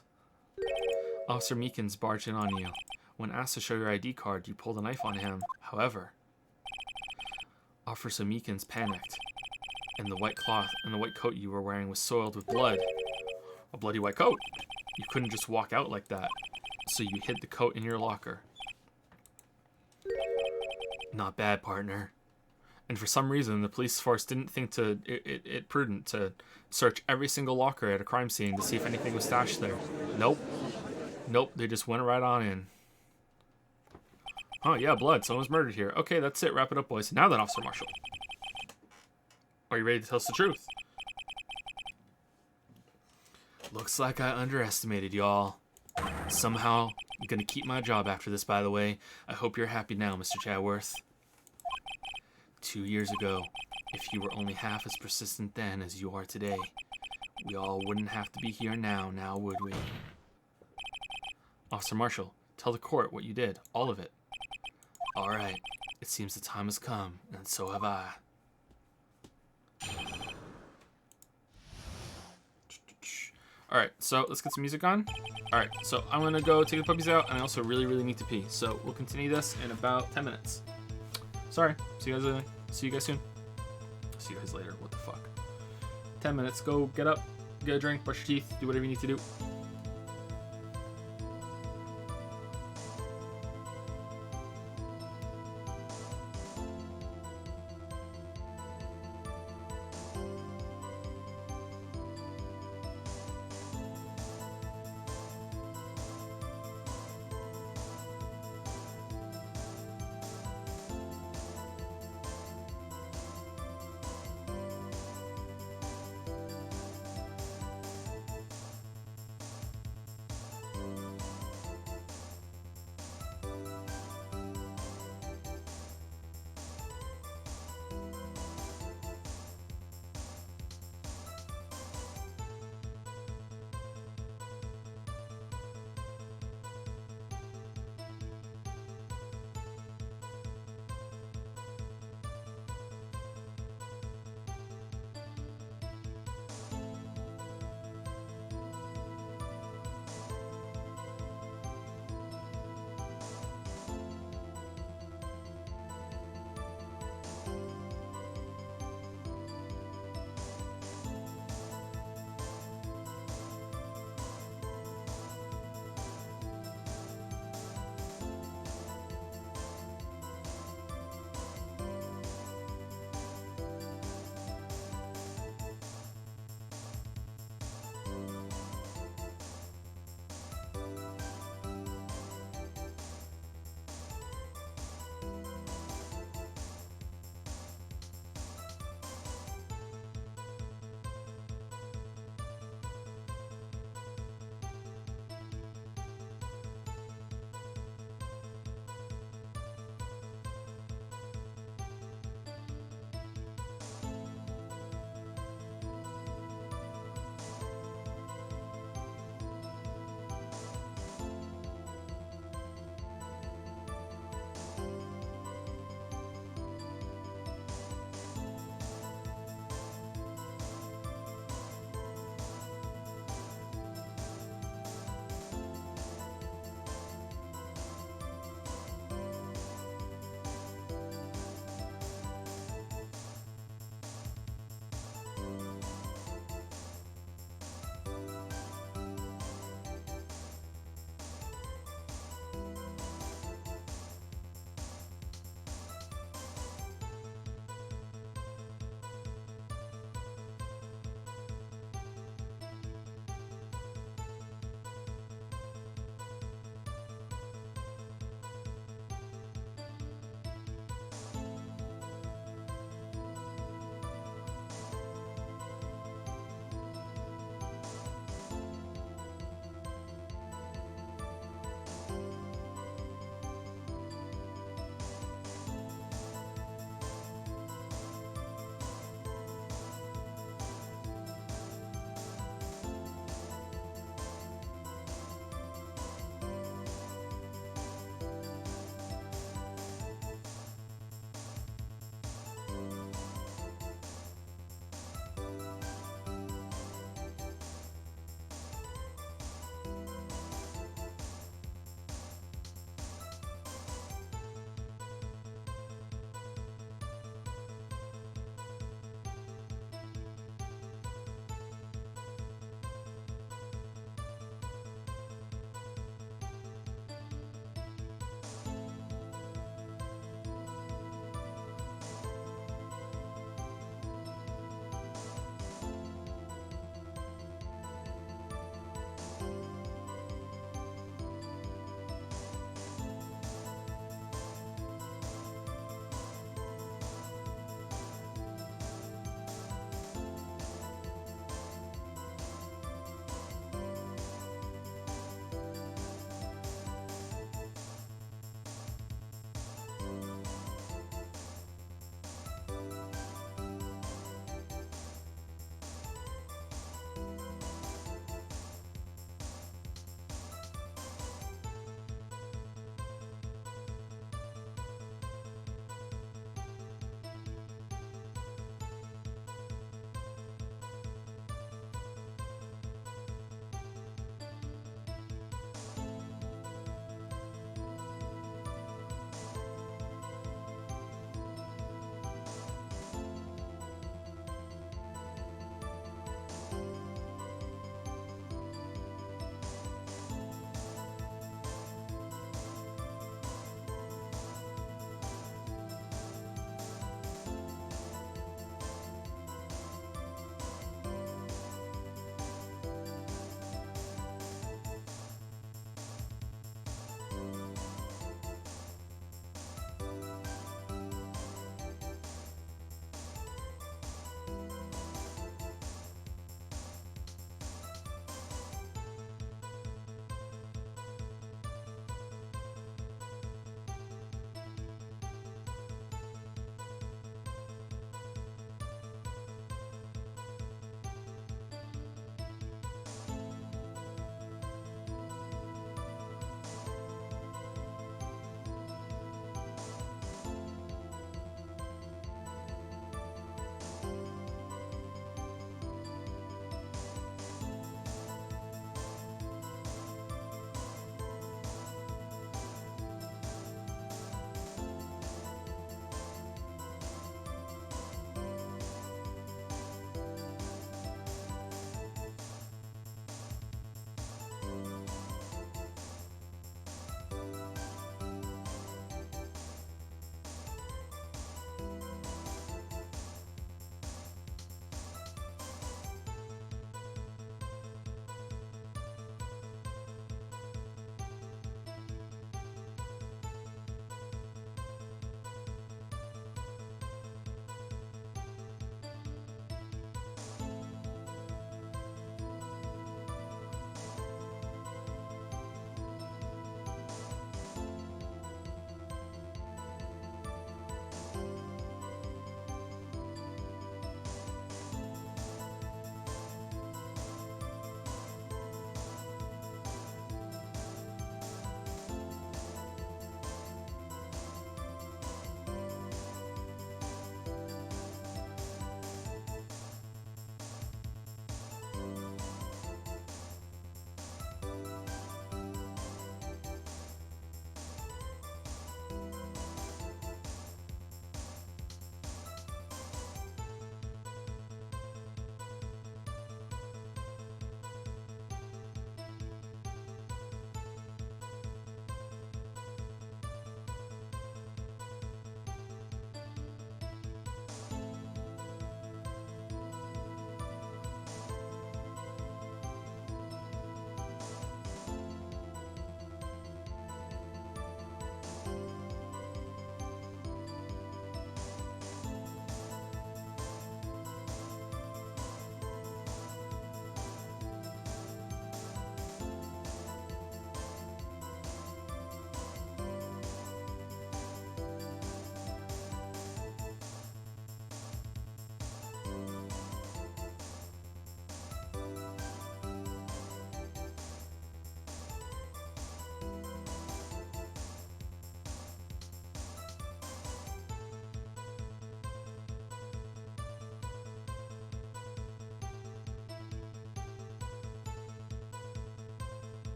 Officer Meekins barged in on you. When asked to show your ID card, you pulled a knife on him. However, Officer Meekins panicked, and the white cloth and the white coat you were wearing was soiled with blood. A bloody white coat. You couldn't just walk out like that. So you hid the coat in your locker. Not bad, partner. And for some reason, the police force didn't think it prudent to search every single locker at a crime scene to see if anything was stashed there. Nope, they just went right on in. Huh, yeah, blood. Someone was murdered here. Okay, that's it. Wrap it up, boys. Now then, Officer Marshall. Are you ready to tell us the truth? Looks like I underestimated y'all. Somehow, I'm gonna keep my job after this, by the way. I hope you're happy now, Mr. Chadworth. 2 years ago, if you were only half as persistent then as you are today, we all wouldn't have to be here now would we? Officer Marshall, tell the court what you did, all of it. All right, it seems the time has come, and so have I. All right, so let's get some music on. All right, so I'm gonna go take the puppies out, and I also really need to pee. So we'll continue this in about 10 minutes. Sorry, see you guys soon. See you guys later. What the fuck? 10 minutes. Go get up, get a drink, brush your teeth, do whatever you need to do.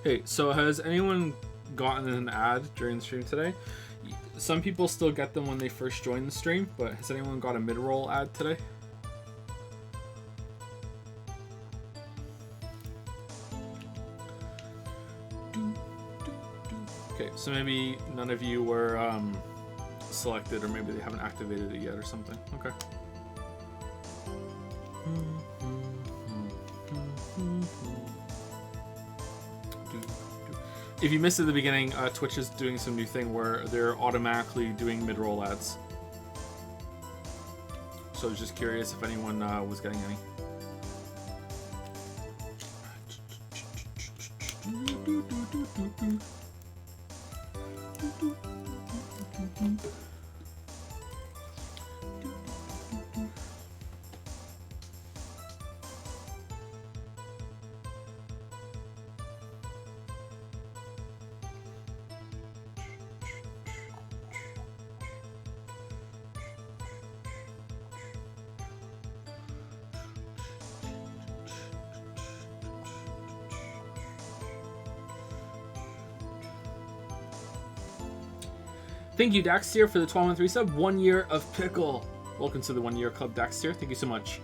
Hey, so has anyone gotten an ad during the stream today? Some people still get them when they first join the stream, but has anyone got a mid-roll ad today? Okay, so maybe none of you were selected, or maybe they haven't activated it yet or something. Okay. If you missed it at the beginning, Twitch is doing some new thing where they're automatically doing mid-roll ads. So I was just curious if anyone was getting any. Thank you, Daxtier, for the 12-month resub. 1 year of pickle. Welcome to the 1 year club, Daxtier. Thank you so much.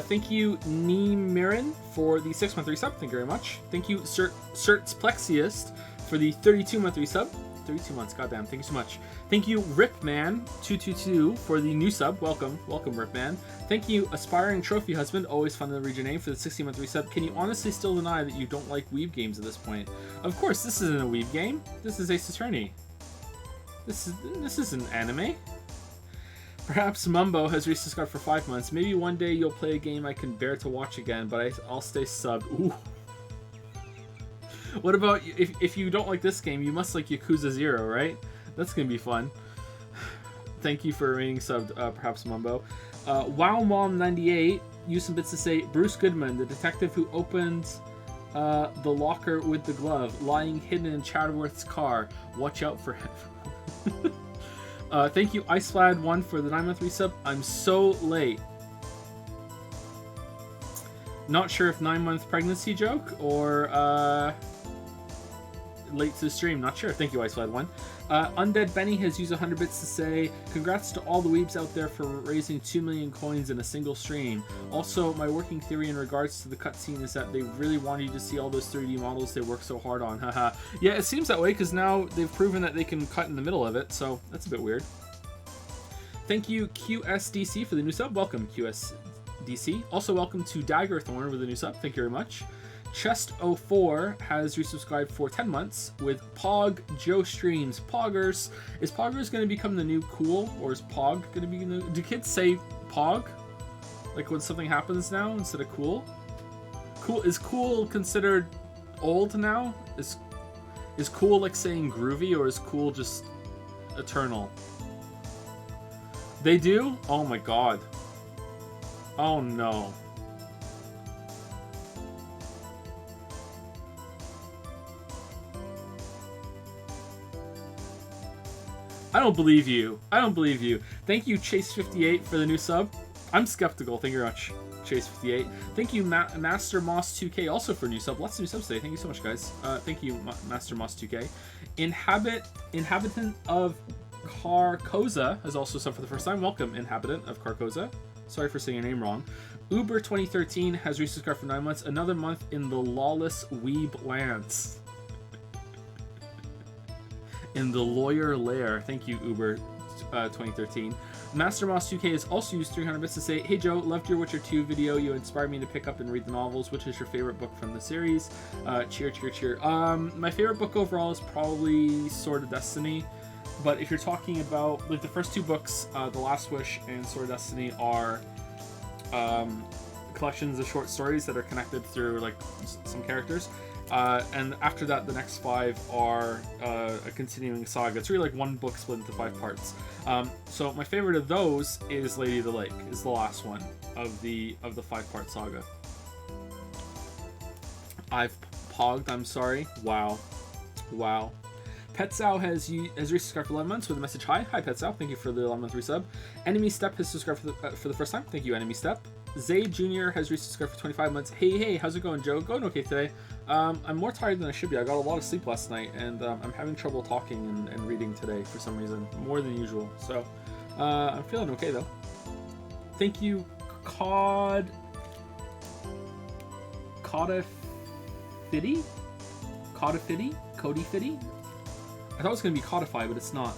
Thank you, Neemirin, for the 6-month resub. Thank you very much. Thank you, Certs Plexiest, for the 32-month resub. 32 months, goddamn. Thank you so much. Thank you, Ripman222, for the new sub. Welcome, Ripman. Thank you, Aspiring Trophy Husband. Always fun to read your name, for the 60-month resub. Can you honestly still deny that you don't like weeb games at this point? Of course, this isn't a weeb game. This is Ace Attorney. This isn't anime. Perhaps Mumbo has resubscribed for 5 months. Maybe one day you'll play a game I can bear to watch again, but I'll stay subbed. Ooh. What about if you don't like this game, you must like Yakuza 0, right? That's gonna be fun. Thank you for remaining subbed, perhaps Mumbo. WowMom98 used some bits to say Bruce Goodman, the detective who opened the locker with the glove, lying hidden in Chadworth's car. Watch out for him. Thank you, IceFlad1, for the 9-month resub. I'm so late. Not sure if 9-month pregnancy joke or late to the stream. Not sure. Thank you, IceFlad1. Undead Benny has used 100 bits to say, congrats to all the weebs out there for raising 2 million coins in a single stream. Also, my working theory in regards to the cutscene is that they really wanted you to see all those 3D models they worked so hard on. Haha. Yeah, it seems that way because now they've proven that they can cut in the middle of it, so that's a bit weird. Thank you, QSDC, for the new sub. Welcome, QSDC. Also, welcome to Daggerthorn with the new sub. Thank you very much. Chest04 has resubscribed for 10 months with Pog Joe Streams. Poggers. Is Poggers going to become the new cool, or is Pog going to be the new... Do kids say Pog? Like when something happens now instead of cool? Is cool considered old now? Is cool like saying groovy, or is cool just eternal? They do? Oh my god. Oh no. I don't believe you. I don't believe you. Thank you, Chase58, for the new sub. I'm skeptical. Thank you very much, Chase58. Thank you, Master Moss 2K, also for a new sub. Lots of new subs today. Thank you so much, guys. Thank you, Master Moss 2K. Inhabitant of Carcosa has also subbed for the first time. Welcome, Inhabitant of Carcosa. Sorry for saying your name wrong. Uber 2013 has resubscribed for 9 months. Another month in the lawless weeb lands. In the lawyer lair. Thank you, Uber 2013. Master Moss 2K has also used 300 bits to say, hey Joe, loved your Witcher 2 video. You inspired me to pick up and read the novels. Which is your favorite book from the series? Cheer, cheer, cheer. My favorite book overall is probably Sword of Destiny. But if you're talking about, like, the first 2 books, The Last Wish and Sword of Destiny, are collections of short stories that are connected through, like, some characters. And after that, the next 5 are a continuing saga. It's really like one book split into 5 parts. So my favorite of those is Lady of the Lake, is the last one of the 5-part saga. I've pogged, I'm sorry. Wow. Petsau has resubscribed for 11 months with a message, hi. Hi, Petsau. Thank you for the 11-month resub. Enemy Step has subscribed for the first time. Thank you, Enemy Step. Zay Jr. has resubscribed for 25 months. Hey, how's it going, Joe? Going okay today. I'm more tired than I should be. I got a lot of sleep last night, and I'm having trouble talking and reading today for some reason, more than usual. So, I'm feeling okay though. Thank you, Codifitty? Cody Fitty? I thought it was going to be Codify, but it's not.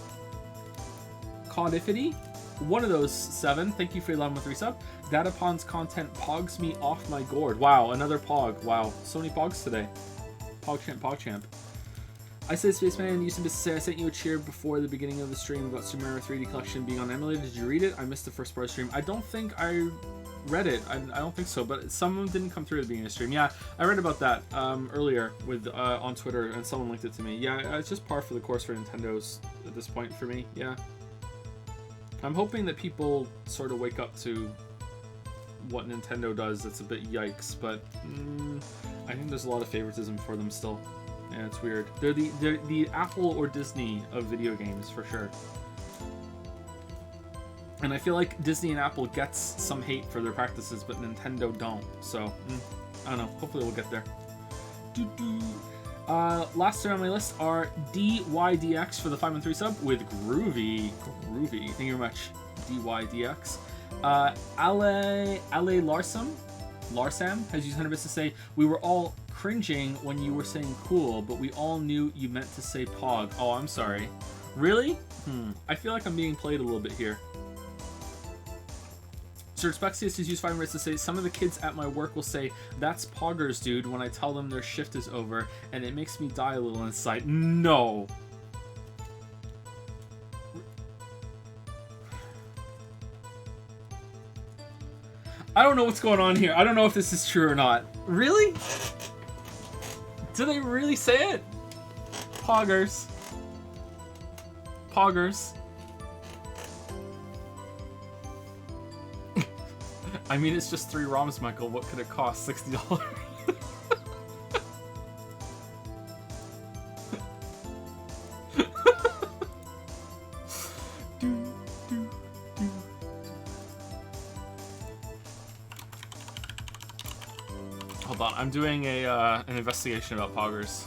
Codifitty? One of those 7. Thank you for 11 sub. Datapon's content pogs me off my gourd. Wow, another pog. Wow, so many pogs today. PogChamp, PogChamp. I said Spaceman used to say I sent you a cheer before the beginning of the stream about Super Mario 3D Collection being on emulator. Did you read it? I missed the first part of the stream. I don't think I read it. I don't think so, but some of them didn't come through at the beginning of the stream. Yeah, I read about that earlier with on Twitter, and someone linked it to me. Yeah, it's just par for the course for Nintendo's at this point for me. Yeah. I'm hoping that people sort of wake up to what Nintendo does. It's a bit yikes, but I think there's a lot of favoritism for them still. Yeah, it's weird. They're the Apple or Disney of video games for sure. And I feel like Disney and Apple gets some hate for their practices, but Nintendo don't. So, I don't know. Hopefully we'll get there. Last two on my list are DYDX for the 513 sub with Groovy. Groovy. Thank you very much, DYDX. Ale Larsam has used 100 bits to say, we were all cringing when you were saying cool, but we all knew you meant to say pog. Oh, I'm sorry. Really? I feel like I'm being played a little bit here. Sir Spexius has used 5 minutes to say, some of the kids at my work will say, that's poggers, dude, when I tell them their shift is over, and it makes me die a little inside. No! I don't know what's going on here. I don't know if this is true or not. Really? Do they really say it? Poggers. Poggers. I mean, it's just 3 ROMs, Michael. What could it cost? $60? Hold on, I'm doing an investigation about poggers.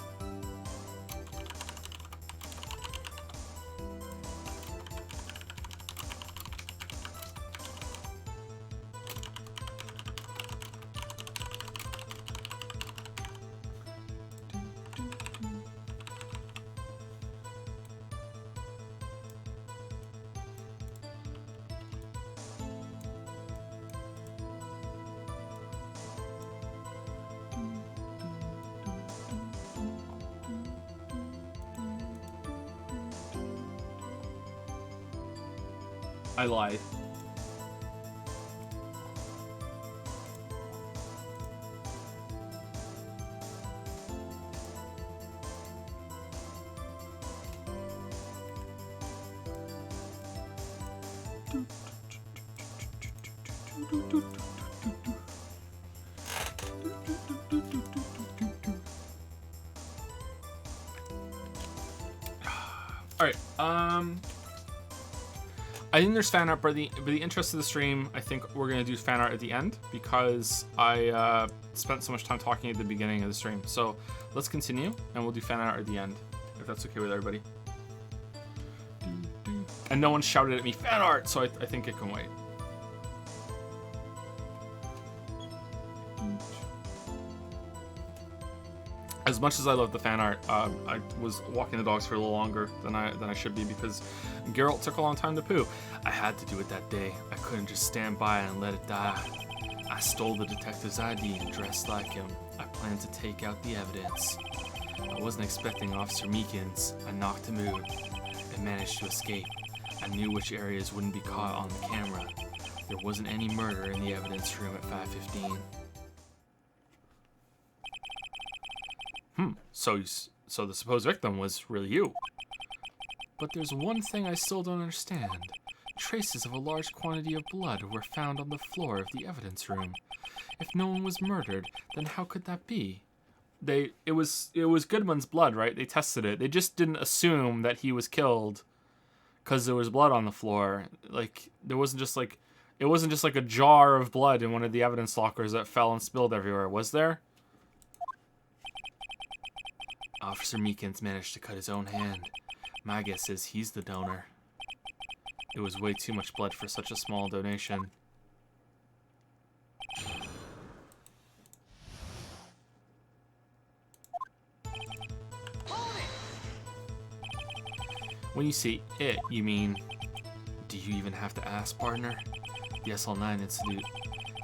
I lied. All right. I think there's fan art, but the interest of the stream, I think we're gonna do fan art at the end because I spent so much time talking at the beginning of the stream. So let's continue, and we'll do fan art at the end, if that's okay with everybody. And no one shouted at me fan art, so I think it can wait. As much as I love the fan art, I was walking the dogs for a little longer than I should be because Geralt took a long time to poo. I had to do it that day. I couldn't just stand by and let it die. I stole the detective's ID and dressed like him. I planned to take out the evidence. I wasn't expecting Officer Meekins. I knocked him out and managed to escape. I knew which areas wouldn't be caught on the camera. There wasn't any murder in the evidence room at 5:15. So the supposed victim was really you. But there's one thing I still don't understand. Traces of a large quantity of blood were found on the floor of the evidence room. If no one was murdered, then how could that be? It was Goodman's blood, right? They tested it. They just didn't assume that he was killed because there was blood on the floor. Like it wasn't just like a jar of blood in one of the evidence lockers that fell and spilled everywhere, was there? Officer Meekins managed to cut his own hand. My guess is he's the donor. It was way too much blood for such a small donation. When you say it, you mean... Do you even have to ask, partner? The SL9 Institute.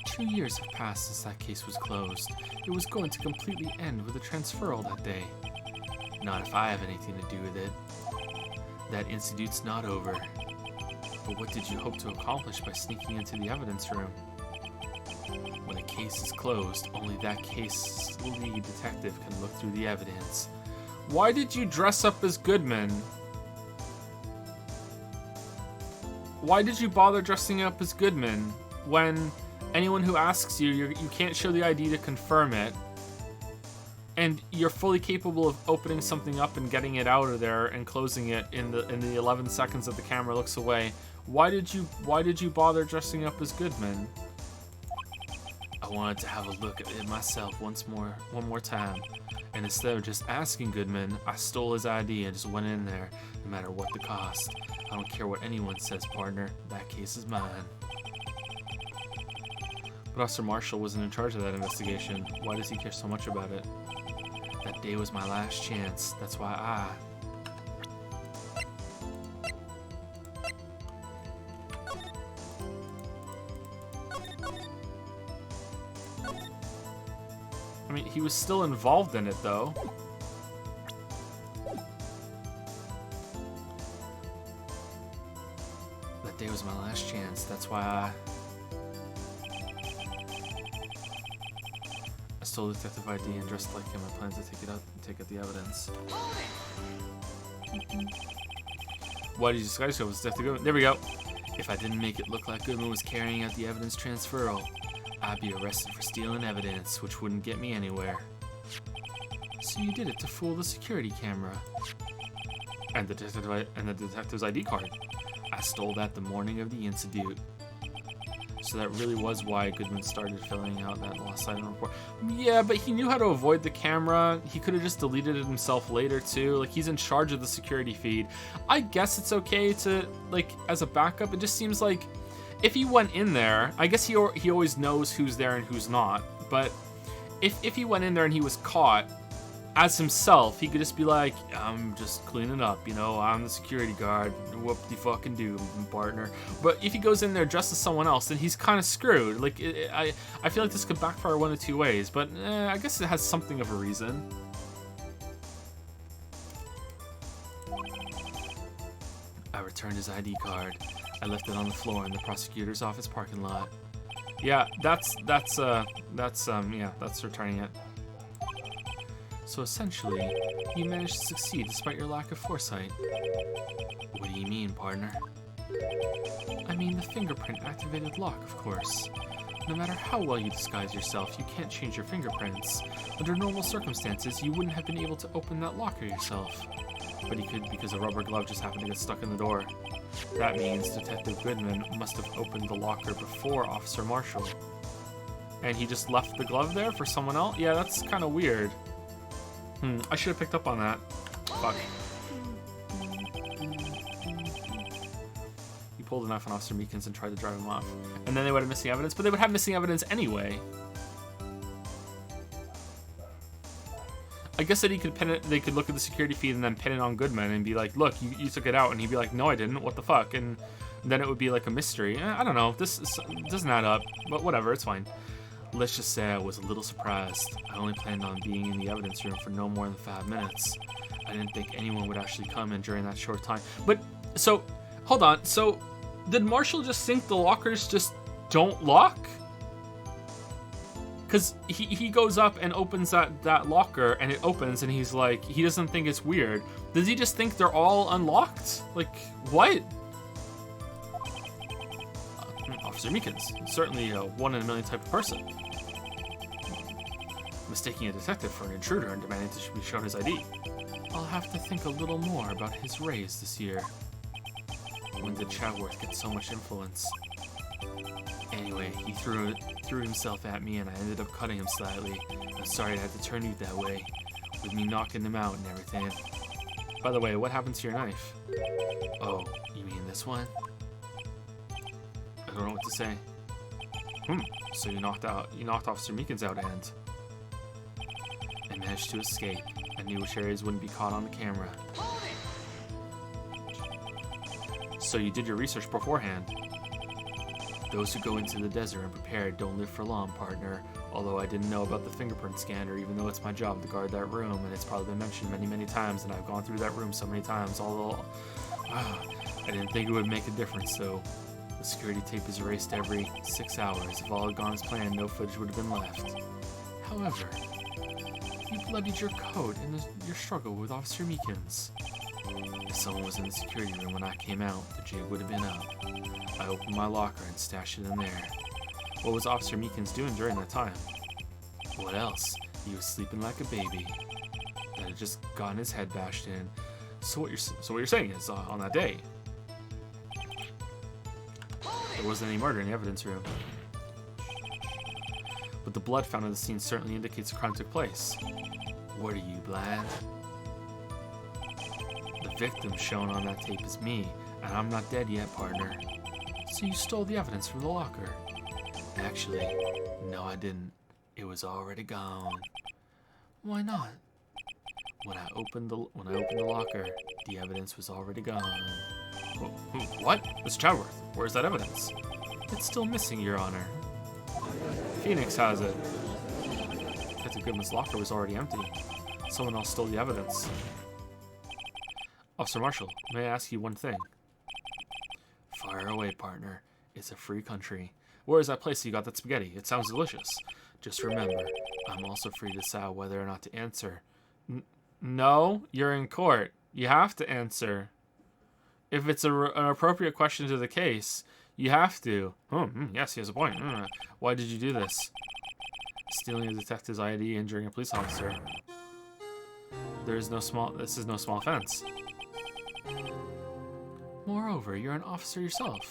2 years have passed since that case was closed. It was going to completely end with a transferal that day. Not if I have anything to do with it. That institute's not over. But what did you hope to accomplish by sneaking into the evidence room? When a case is closed, only that case's lead detective can look through the evidence. Why did you dress up as Goodman? Why did you bother dressing up as Goodman when anyone who asks you, you can't show the ID to confirm it, and you're fully capable of opening something up and getting it out of there and closing it in the 11 seconds that the camera looks away? Why did you bother dressing up as Goodman? I wanted to have a look at it myself one more time, and instead of just asking Goodman, I stole his ID and just went in there, no matter what the cost. I don't care what anyone says, partner. That case is mine. But Officer Marshall wasn't in charge of that investigation. Why does he care so much about it? That day was my last chance. That's why I mean, he was still involved in it, though. That day was my last chance. That's why I stole Detective ID and dressed like him. I plan to take out the evidence. Why did you disguise yourself as Detective Goodman? There we go. If I didn't make it look like Goodman was carrying out the evidence transferal, I'd be arrested for stealing evidence, which wouldn't get me anywhere. So you did it to fool the security camera. And the detective's ID card. I stole that the morning of the incident. So that really was why Goodman started filling out that lost item report. Yeah, but he knew how to avoid the camera. He could have just deleted it himself later too. Like, he's in charge of the security feed. I guess it's okay to, like, as a backup. It just seems like if he went in there, I guess he always knows who's there and who's not. But if he went in there and he was caught as himself, he could just be like, I'm just cleaning up, you know, I'm the security guard, whoop-de-fucking-do, partner. But if he goes in there dressed as someone else, then he's kind of screwed. Like, I feel like this could backfire one of two ways, but I guess it has something of a reason. I returned his ID card. I left it on the floor in the prosecutor's office parking lot. Yeah, that's returning it. So essentially, you managed to succeed despite your lack of foresight. What do you mean, partner? I mean the fingerprint-activated lock, of course. No matter how well you disguise yourself, you can't change your fingerprints. Under normal circumstances, you wouldn't have been able to open that locker yourself. But he could because a rubber glove just happened to get stuck in the door. That means Detective Goodman must have opened the locker before Officer Marshall. And he just left the glove there for someone else? Yeah, that's kind of weird. I should have picked up on that. Fuck. He pulled a knife on Officer Meekins and tried to drive him off. And then they would have missing evidence, but they would have missing evidence anyway. I guess that he could pin it, they could look at the security feed and then pin it on Goodman and be like, look, you took it out. And he'd be like, no, I didn't. What the fuck? And then it would be like a mystery. I don't know. This doesn't add up, but whatever. It's fine. Let's just say I was a little surprised. I only planned on being in the evidence room for no more than 5 minutes. I didn't think anyone would actually come in during that short time. But, so, hold on. So, did Marshall just think the lockers just don't lock? Because he goes up and opens that locker, and it opens, and he's like, he doesn't think it's weird. Does he just think they're all unlocked? Like, what? Officer Meekins, certainly a 1 in a million type of person. Mistaking a detective for an intruder and demanding to be shown his ID. I'll have to think a little more about his raise this year. When did Chadworth get so much influence? Anyway, he threw himself at me and I ended up cutting him slightly. I'm sorry I had to turn you that way. with me knocking him out and everything. By the way, what happened to your knife? Oh, you mean this one? I don't know what to say. So you knocked Officer Meekins out and managed to escape. I knew which areas wouldn't be caught on the camera. Hold it! So you did your research beforehand. Those who go into the desert unprepared don't live for long, partner. Although I didn't know about the fingerprint scanner, even though it's my job to guard that room, and it's probably been mentioned many, many times, and I've gone through that room so many times, although I didn't think it would make a difference, so the security tape is erased every 6 hours. If all had gone as planned, no footage would have been left. However, you bloodied your coat in your struggle with Officer Meekins. If someone was in the security room when I came out, the jig would have been up. I opened my locker and stashed it in there. What was Officer Meekins doing during that time? What else? He was sleeping like a baby. That had just gotten his head bashed in. So what you're saying is, on that day, there wasn't any murder in the evidence room. But the blood found at the scene certainly indicates a crime took place. What are you, blind? The victim shown on that tape is me, and I'm not dead yet, partner. So you stole the evidence from the locker. Actually, no I didn't. It was already gone. Why not? When I opened the locker, the evidence was already gone. What? Mr. Chadworth, where's that evidence? It's still missing, Your Honor. Phoenix has it. Detective Goodman's locker was already empty. Someone else stole the evidence. Officer Marshall, may I ask you one thing? Fire away, partner. It's a free country. Where is that place you got that spaghetti? It sounds delicious. Just remember, I'm also free to decide whether or not to answer. No, you're in court. You have to answer. If it's an appropriate question to the case, you have to. Yes, he has a point. Why did you do this? Stealing a detective's ID, injuring a police officer. This is no small offense. Moreover, you're an officer yourself.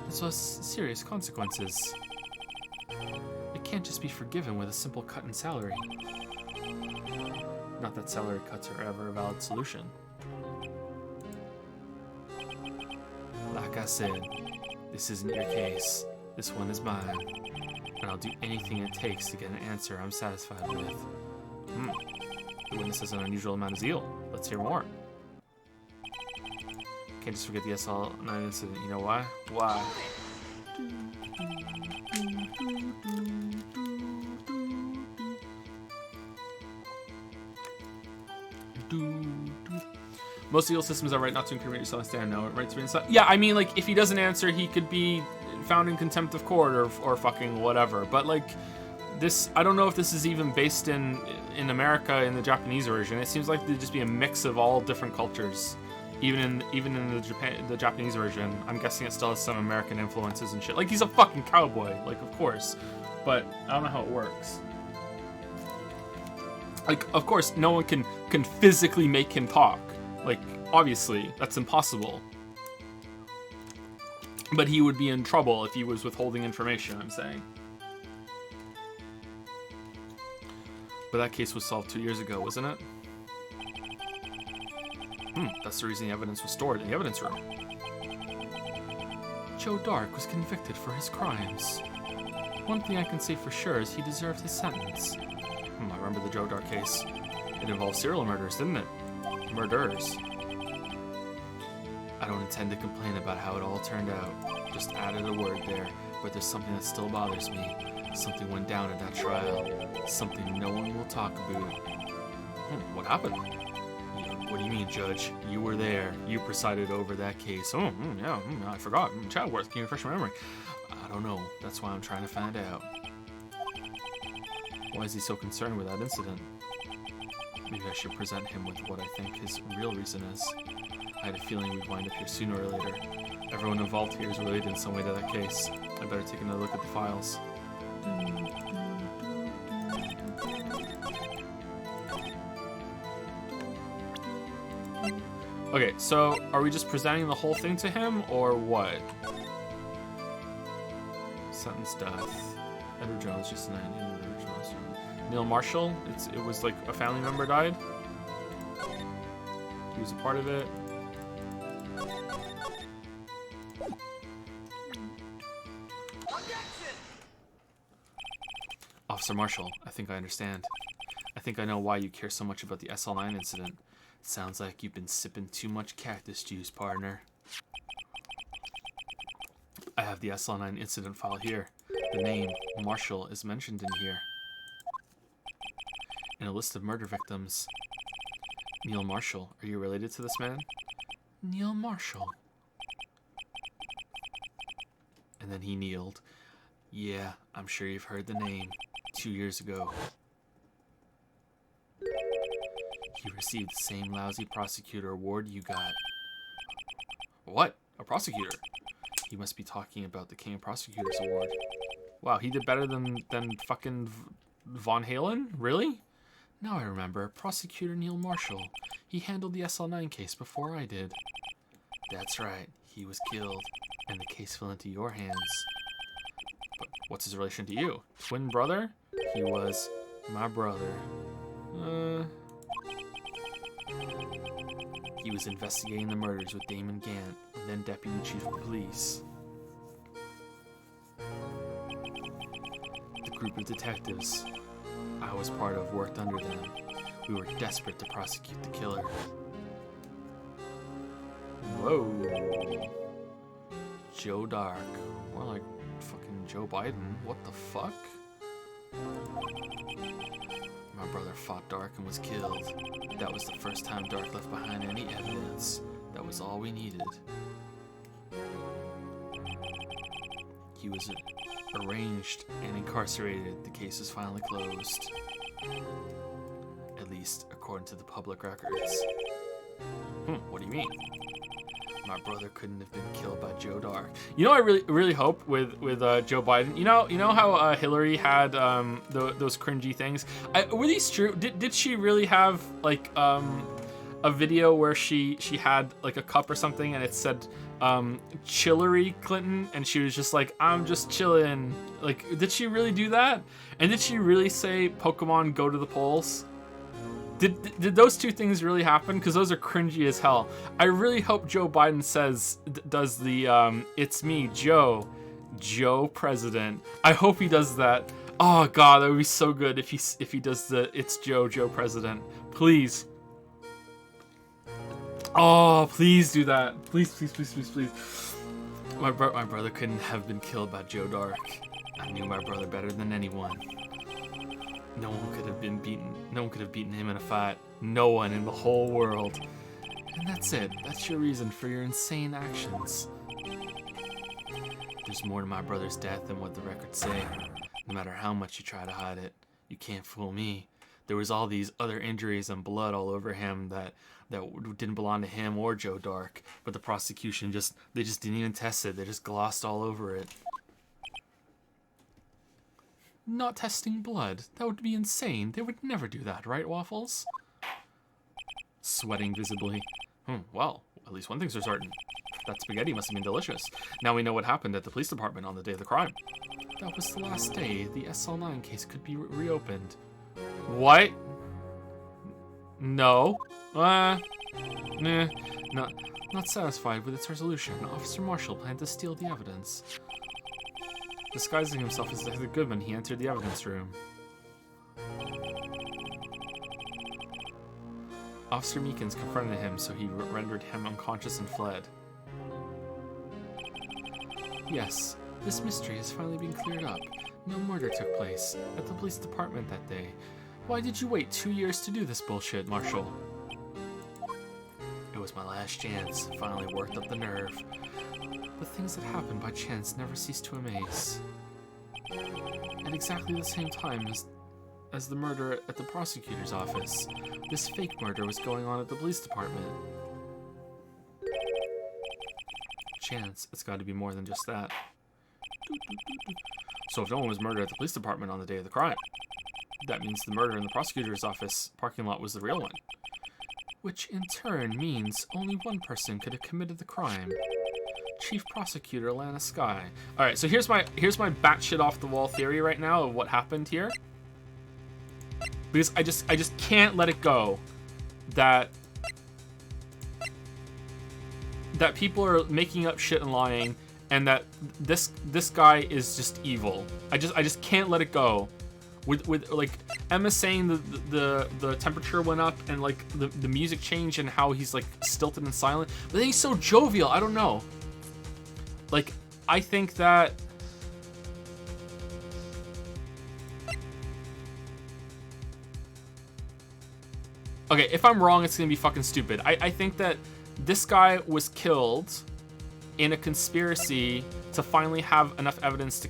This has serious consequences. It can't just be forgiven with a simple cut in salary. Not that salary cuts are ever a valid solution. Like I said, this isn't your case. This one is mine. And I'll do anything it takes to get an answer I'm satisfied with. The witness has an unusual amount of zeal. Let's hear more. Can't just forget the SL9 incident. You know why? Why? Most legal systems are right not to incriminate yourself and stand no right to be inside. Yeah, I mean, like, if he doesn't answer, he could be found in contempt of court or fucking whatever. But like, this, I don't know if this is even based in America in the Japanese version. It seems like there'd just be a mix of all different cultures. Even in the Japanese version, I'm guessing it still has some American influences and shit. Like, he's a fucking cowboy, like, of course. But I don't know how it works. Like, of course, no one can physically make him talk. Like, obviously, that's impossible. But he would be in trouble if he was withholding information, I'm saying. But that case was solved 2 years ago, wasn't it? That's the reason the evidence was stored in the evidence room. Joe Dark was convicted for his crimes. One thing I can say for sure is he deserved his sentence. I remember the Joe Dark case. It involved serial murders, didn't it? Murderers. I don't intend to complain about how it all turned out. Just added a word there, but there's something that still bothers me. Something went down at that trial. Something no one will talk about. What happened? What do you mean, Judge? You were there. You presided over that case. Yeah, I forgot. Chadworth, can you refresh my memory? I don't know. That's why I'm trying to find out. Why is he so concerned with that incident? Maybe I should present him with what I think his real reason is. I had a feeling we'd wind up here sooner or later. Everyone involved here is related in some way to that case. I better take another look at the files. Okay, so are we just presenting the whole thing to him, or what? Sentence death. Edward Jones, just Neil Marshall. It was like a family member died. He was a part of it. Objection! Officer Marshall, I think I understand. I think I know why you care so much about the SL9 incident. Sounds like you've been sipping too much cactus juice, partner. I have the SL9 incident file here. The name, Marshall, is mentioned in here. In a list of murder victims. Neil Marshall, are you related to this man? Neil Marshall. And then he kneeled. Yeah, I'm sure you've heard the name. 2 years ago. He received the same lousy prosecutor award you got. What? A prosecutor? He must be talking about the King of Prosecutors Award. Wow, he did better than fucking Von Halen? Really? Now I remember. Prosecutor Neil Marshall. He handled the SL9 case before I did. That's right. He was killed, and the case fell into your hands. But what's his relation to you? Twin brother? He was my brother. He was investigating the murders with Damon Gant, and then Deputy Chief of Police. The group of detectives I was part of worked under them. We were desperate to prosecute the killer. Whoa. Joe Dark. More like fucking Joe Biden. What the fuck? My brother fought Dark and was killed. That was the first time Dark left behind any evidence. That was all we needed. He was arranged and incarcerated. The case is finally closed. At least according to the public records. What do you mean? My brother couldn't have been killed by Joe Dark. You know, I really hope with Joe Biden. You know how Hillary had those cringy things. Were these true? Did she really have like a video where she had like a cup or something and it said Chillery Clinton and she was just like, I'm just chilling. Like, did she really do that? And did she really say Pokemon go to the polls? Did those two things really happen? Because those are cringy as hell. I really hope Joe Biden does the it's me, Joe President. I hope he does that. Oh God, that would be so good if he does the it's Joe President. Please. Oh, please do that. Please. My brother couldn't have been killed by Joe Dark. I knew my brother better than anyone. No one could have beaten him in a fight. No one in the whole world. And that's it. That's your reason for your insane actions. There's more to my brother's death than what the records say. No matter how much you try to hide it, you can't fool me. There was all these other injuries and blood all over him that didn't belong to him or Joe Dark. But the prosecution they just didn't even test it. They just glossed all over it. Not testing blood. That would be insane. They would never do that, right, Waffles? Sweating visibly. Well, at least one thing's for certain. That spaghetti must have been delicious. Now we know what happened at the police department on the day of the crime. That was the last day the SL9 case could be reopened. What? No. Nah. Not satisfied with its resolution, Officer Marshall planned to steal the evidence. Disguising himself as Detective Goodman, he entered the evidence room. Officer Meekins confronted him, so he rendered him unconscious and fled. Yes, this mystery has finally been cleared up. No murder took place at the police department that day. Why did you wait 2 years to do this bullshit, Marshall? It was my last chance. Finally worked up the nerve. The things that happen by chance never cease to amaze. At exactly the same time as the murder at the prosecutor's office, this fake murder was going on at the police department. Chance, it's got to be more than just that. So if no one was murdered at the police department on the day of the crime, that means the murder in the prosecutor's office parking lot was the real one. Which in turn means only one person could have committed the crime. Chief Prosecutor Lana Skye. Alright, so here's my batshit off the wall theory right now of what happened here. because I just can't let it go that people are making up shit and lying, and that this guy is just evil. I just can't let it go. With like Emma saying the temperature went up and like the music changed and how he's like stilted and silent, but then he's so jovial. I don't know. Like, I think that okay, if I'm wrong, it's gonna be fucking stupid. I think that this guy was killed in a conspiracy to finally have enough evidence to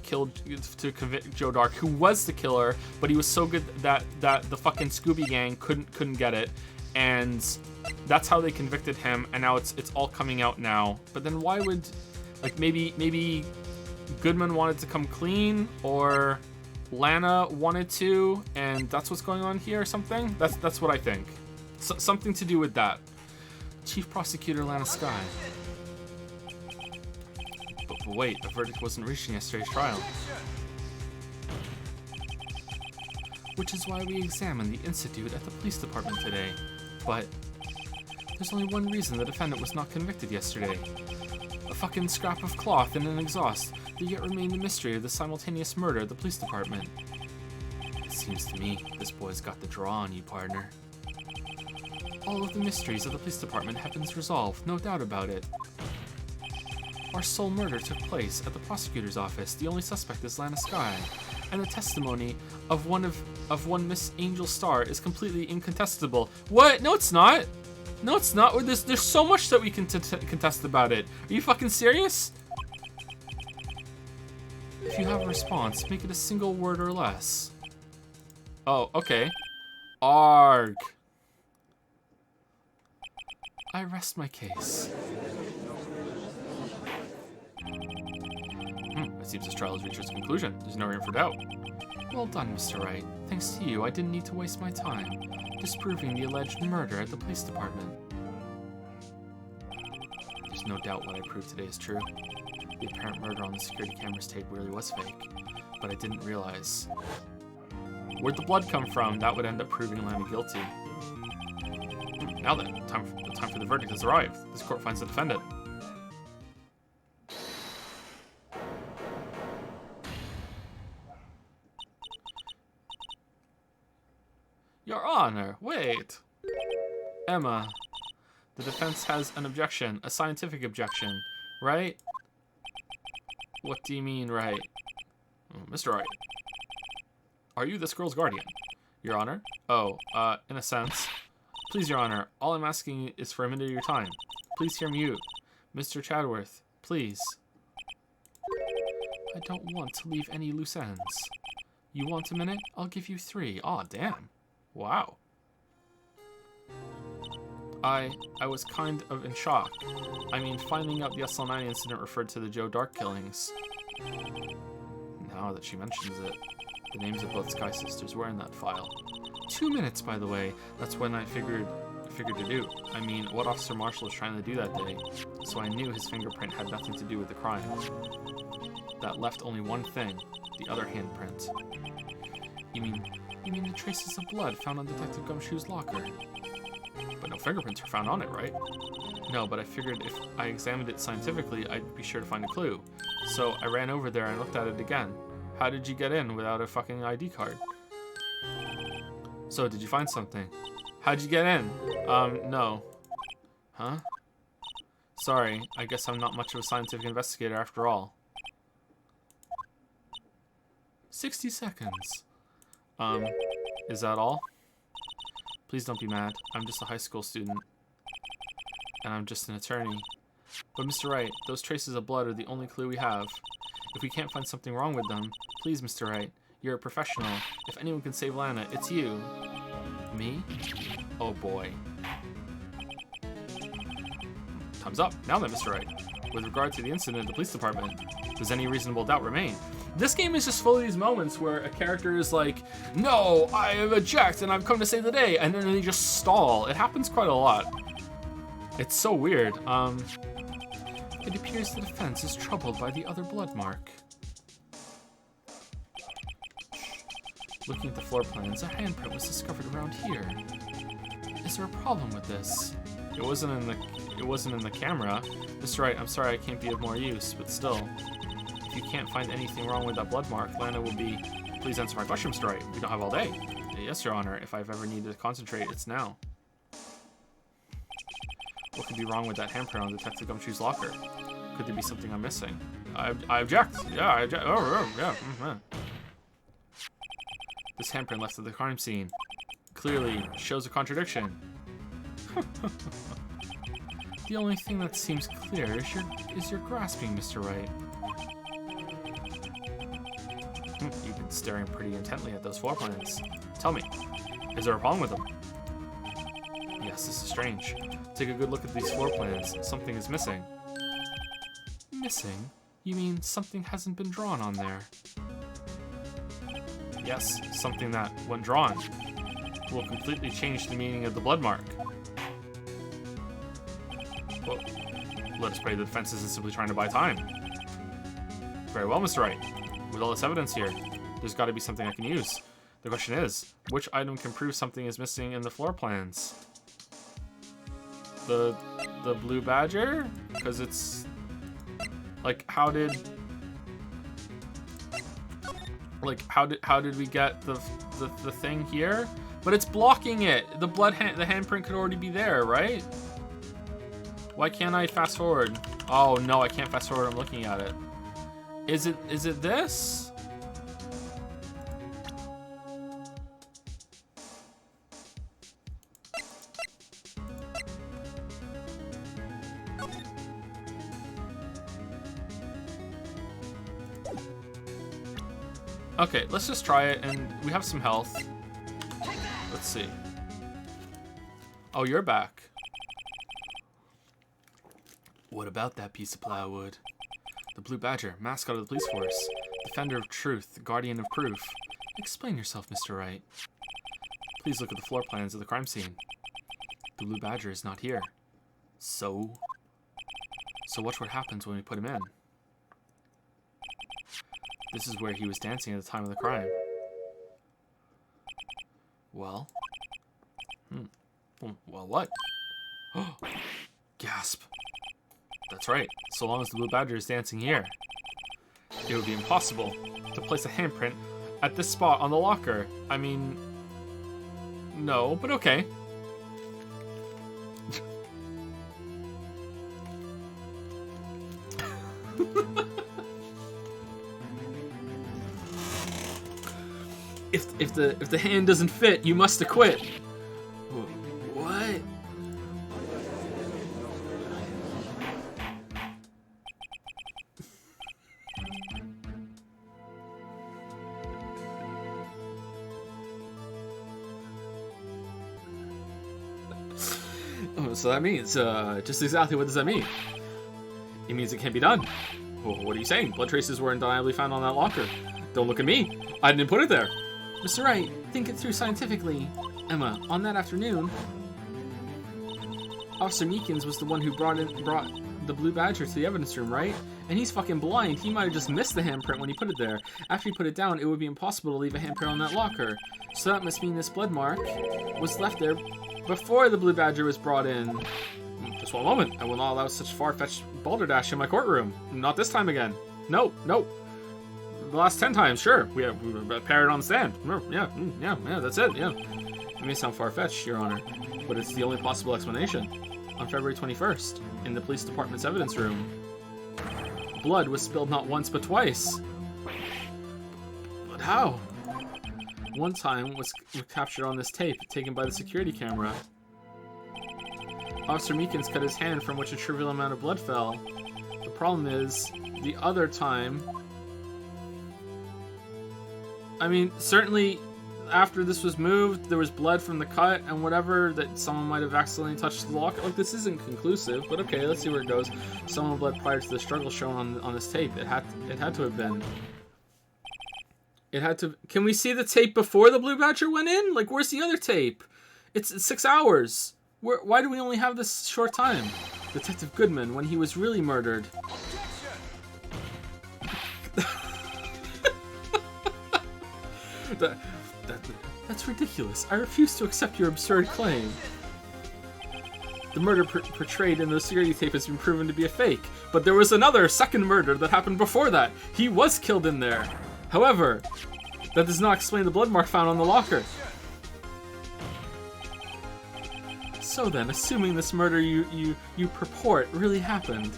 convict Joe Dark, who was the killer, but he was so good that the fucking Scooby Gang couldn't get it, and that's how they convicted him. And now it's all coming out now. But then why would, like, maybe Goodman wanted to come clean, or Lana wanted to, and that's what's going on here or something? That's what I think. Something to do with that. Chief Prosecutor Lana Skye. But wait, a verdict wasn't reached in yesterday's trial. Which is why we examined the institute at the police department today. But there's only one reason the defendant was not convicted yesterday. A fucking scrap of cloth and an exhaust that yet remained the mystery of the simultaneous murder at the police department. It seems to me this boy's got the draw on you, partner. All of the mysteries of the police department have been resolved, no doubt about it. Our sole murder took place at the prosecutor's office. The only suspect is Lana Skye, and the testimony of one Miss Angel Star is completely incontestable. What? No, it's not. No, it's not. There's so much that we can contest about it. Are you fucking serious? If you have a response, make it a single word or less. Oh, okay. Arg. I rest my case. It seems this trial has reached its conclusion. There's no room for doubt. Well done, Mr. Wright. Thanks to you, I didn't need to waste my time disproving the alleged murder at the police department. There's no doubt what I proved today is true. The apparent murder on the security camera's tape really was fake, but I didn't realize. Where'd the blood come from? That would end up proving Lana guilty. Now then, the time for the verdict has arrived. This court finds the defendant. Your Honor, wait. Emma, the defense has an objection, a scientific objection, right? What do you mean, right? Mr. Wright, are you this girl's guardian? Your Honor? Oh, in a sense. Please, Your Honor, all I'm asking is for a minute of your time. Please hear me out. Mr. Chadworth, please. I don't want to leave any loose ends. You want a minute? I'll give you 3. Aw, damn. Wow. I was kind of in shock. I mean, finding out the SL9 incident referred to the Joe Dark killings. Now that she mentions it, the names of both Sky sisters were in that file. 2 minutes, by the way. That's when I figured to do. I mean, what Officer Marshall was trying to do that day. So I knew his fingerprint had nothing to do with the crime. That left only one thing, the other handprint. You mean the traces of blood found on Detective Gumshoe's locker? But no fingerprints were found on it, right? No, but I figured if I examined it scientifically, I'd be sure to find a clue. So I ran over there and looked at it again. How did you get in without a fucking ID card? So, did you find something? How'd you get in? No. Huh? Sorry, I guess I'm not much of a scientific investigator after all. 60 seconds. Is that all? Please don't be mad. I'm just a high school student. And I'm just an attorney. But Mr. Wright, those traces of blood are the only clue we have. If we can't find something wrong with them, please, Mr. Wright, you're a professional. If anyone can save Lana, it's you. Me? Oh boy. Time's up. Now then, Mr. Wright. With regard to the incident at the police department, does any reasonable doubt remain? This game is just full of these moments where a character is like, no, I object and I've come to save the day, and then they just stall. It happens quite a lot. It's so weird. It appears the defense is troubled by the other blood mark. Looking at the floor plans, a handprint was discovered around here. Is there a problem with this? It wasn't in the camera. Mr. Wright, I'm sorry I can't be of more use, but still. If you can't find anything wrong with that blood mark, Lana will be... Please answer my question, Mr. Wright. We don't have all day. Yes, Your Honor. If I've ever needed to concentrate, it's now. What could be wrong with that handprint on Detective Gumshoe's locker? Could there be something I'm missing? I object. Yeah, I object. Oh, yeah. Mm-hmm. This handprint left at the crime scene clearly shows a contradiction. The only thing that seems clear is your grasping, Mr. Wright. You've been staring pretty intently at those floor plans. Tell me, is there a problem with them? Yes, this is strange. Take a good look at these floor plans. Something is missing. Missing? You mean something hasn't been drawn on there? Yes, something that, when drawn, will completely change the meaning of the blood mark. Well, let us pray the defense isn't simply trying to buy time. Very well, Mr. Wright. With all this evidence here, there's got to be something I can use. The question is, which item can prove something is missing in the floor plans? The blue badger? Because it's... Like, how did we get the thing here? But it's blocking it. The handprint could already be there, right? Why can't I fast forward? Oh no, I can't fast forward. I'm looking at it. Is it this? Okay, let's just try it, and we have some health. Let's see. Oh, you're back. What about that piece of plywood? The Blue Badger, mascot of the police force, defender of truth, guardian of proof. Explain yourself, Mr. Wright. Please look at the floor plans of the crime scene. The Blue Badger is not here. So watch what happens when we put him in. This is where he was dancing at the time of the crime. Well? Well, what? Gasp. That's right. So long as the Blue Badger is dancing here, it would be impossible to place a handprint at this spot on the locker. I mean, no, but okay. If the hand doesn't fit, you must acquit. What? Oh, so that means just exactly what does that mean? It means it can't be done. Well, what are you saying? Blood traces were undeniably found on that locker. Don't look at me. I didn't put it there. Mr. Wright, think it through scientifically. Emma, on that afternoon, Officer Meekins was the one who brought the Blue Badger to the evidence room, right? And he's fucking blind. He might have just missed the handprint when he put it there. After he put it down, it would be impossible to leave a handprint on that locker. So that must mean this blood mark was left there before the Blue Badger was brought in. Just one moment. I will not allow such far-fetched balderdash in my courtroom. Not this time again. No. The last 10 times, sure. We parrot on the stand. Yeah, that's it, yeah. It may sound far-fetched, Your Honor, but it's the only possible explanation. On February 21st, in the police department's evidence room, blood was spilled not once but twice. But how? One time was captured on this tape, taken by the security camera. Officer Meekins cut his hand from which a trivial amount of blood fell. The problem is, the other time... I mean, certainly after this was moved, there was blood from the cut and whatever that someone might have accidentally touched the locker. Like, this isn't conclusive, but okay, let's see where it goes. Someone bled prior to the struggle shown on this tape. It had to have been. It had to. Can we see the tape before the Blue Badger went in? Like, where's the other tape? It's 6 hours. Why do we only have this short time? Detective Goodman, when he was really murdered. That's ridiculous. I refuse to accept your absurd claim. The murder portrayed in the security tape has been proven to be a fake, but there was another second murder that happened before that. He was killed in there. However, that does not explain the blood mark found on the locker. So then, assuming this murder you purport really happened,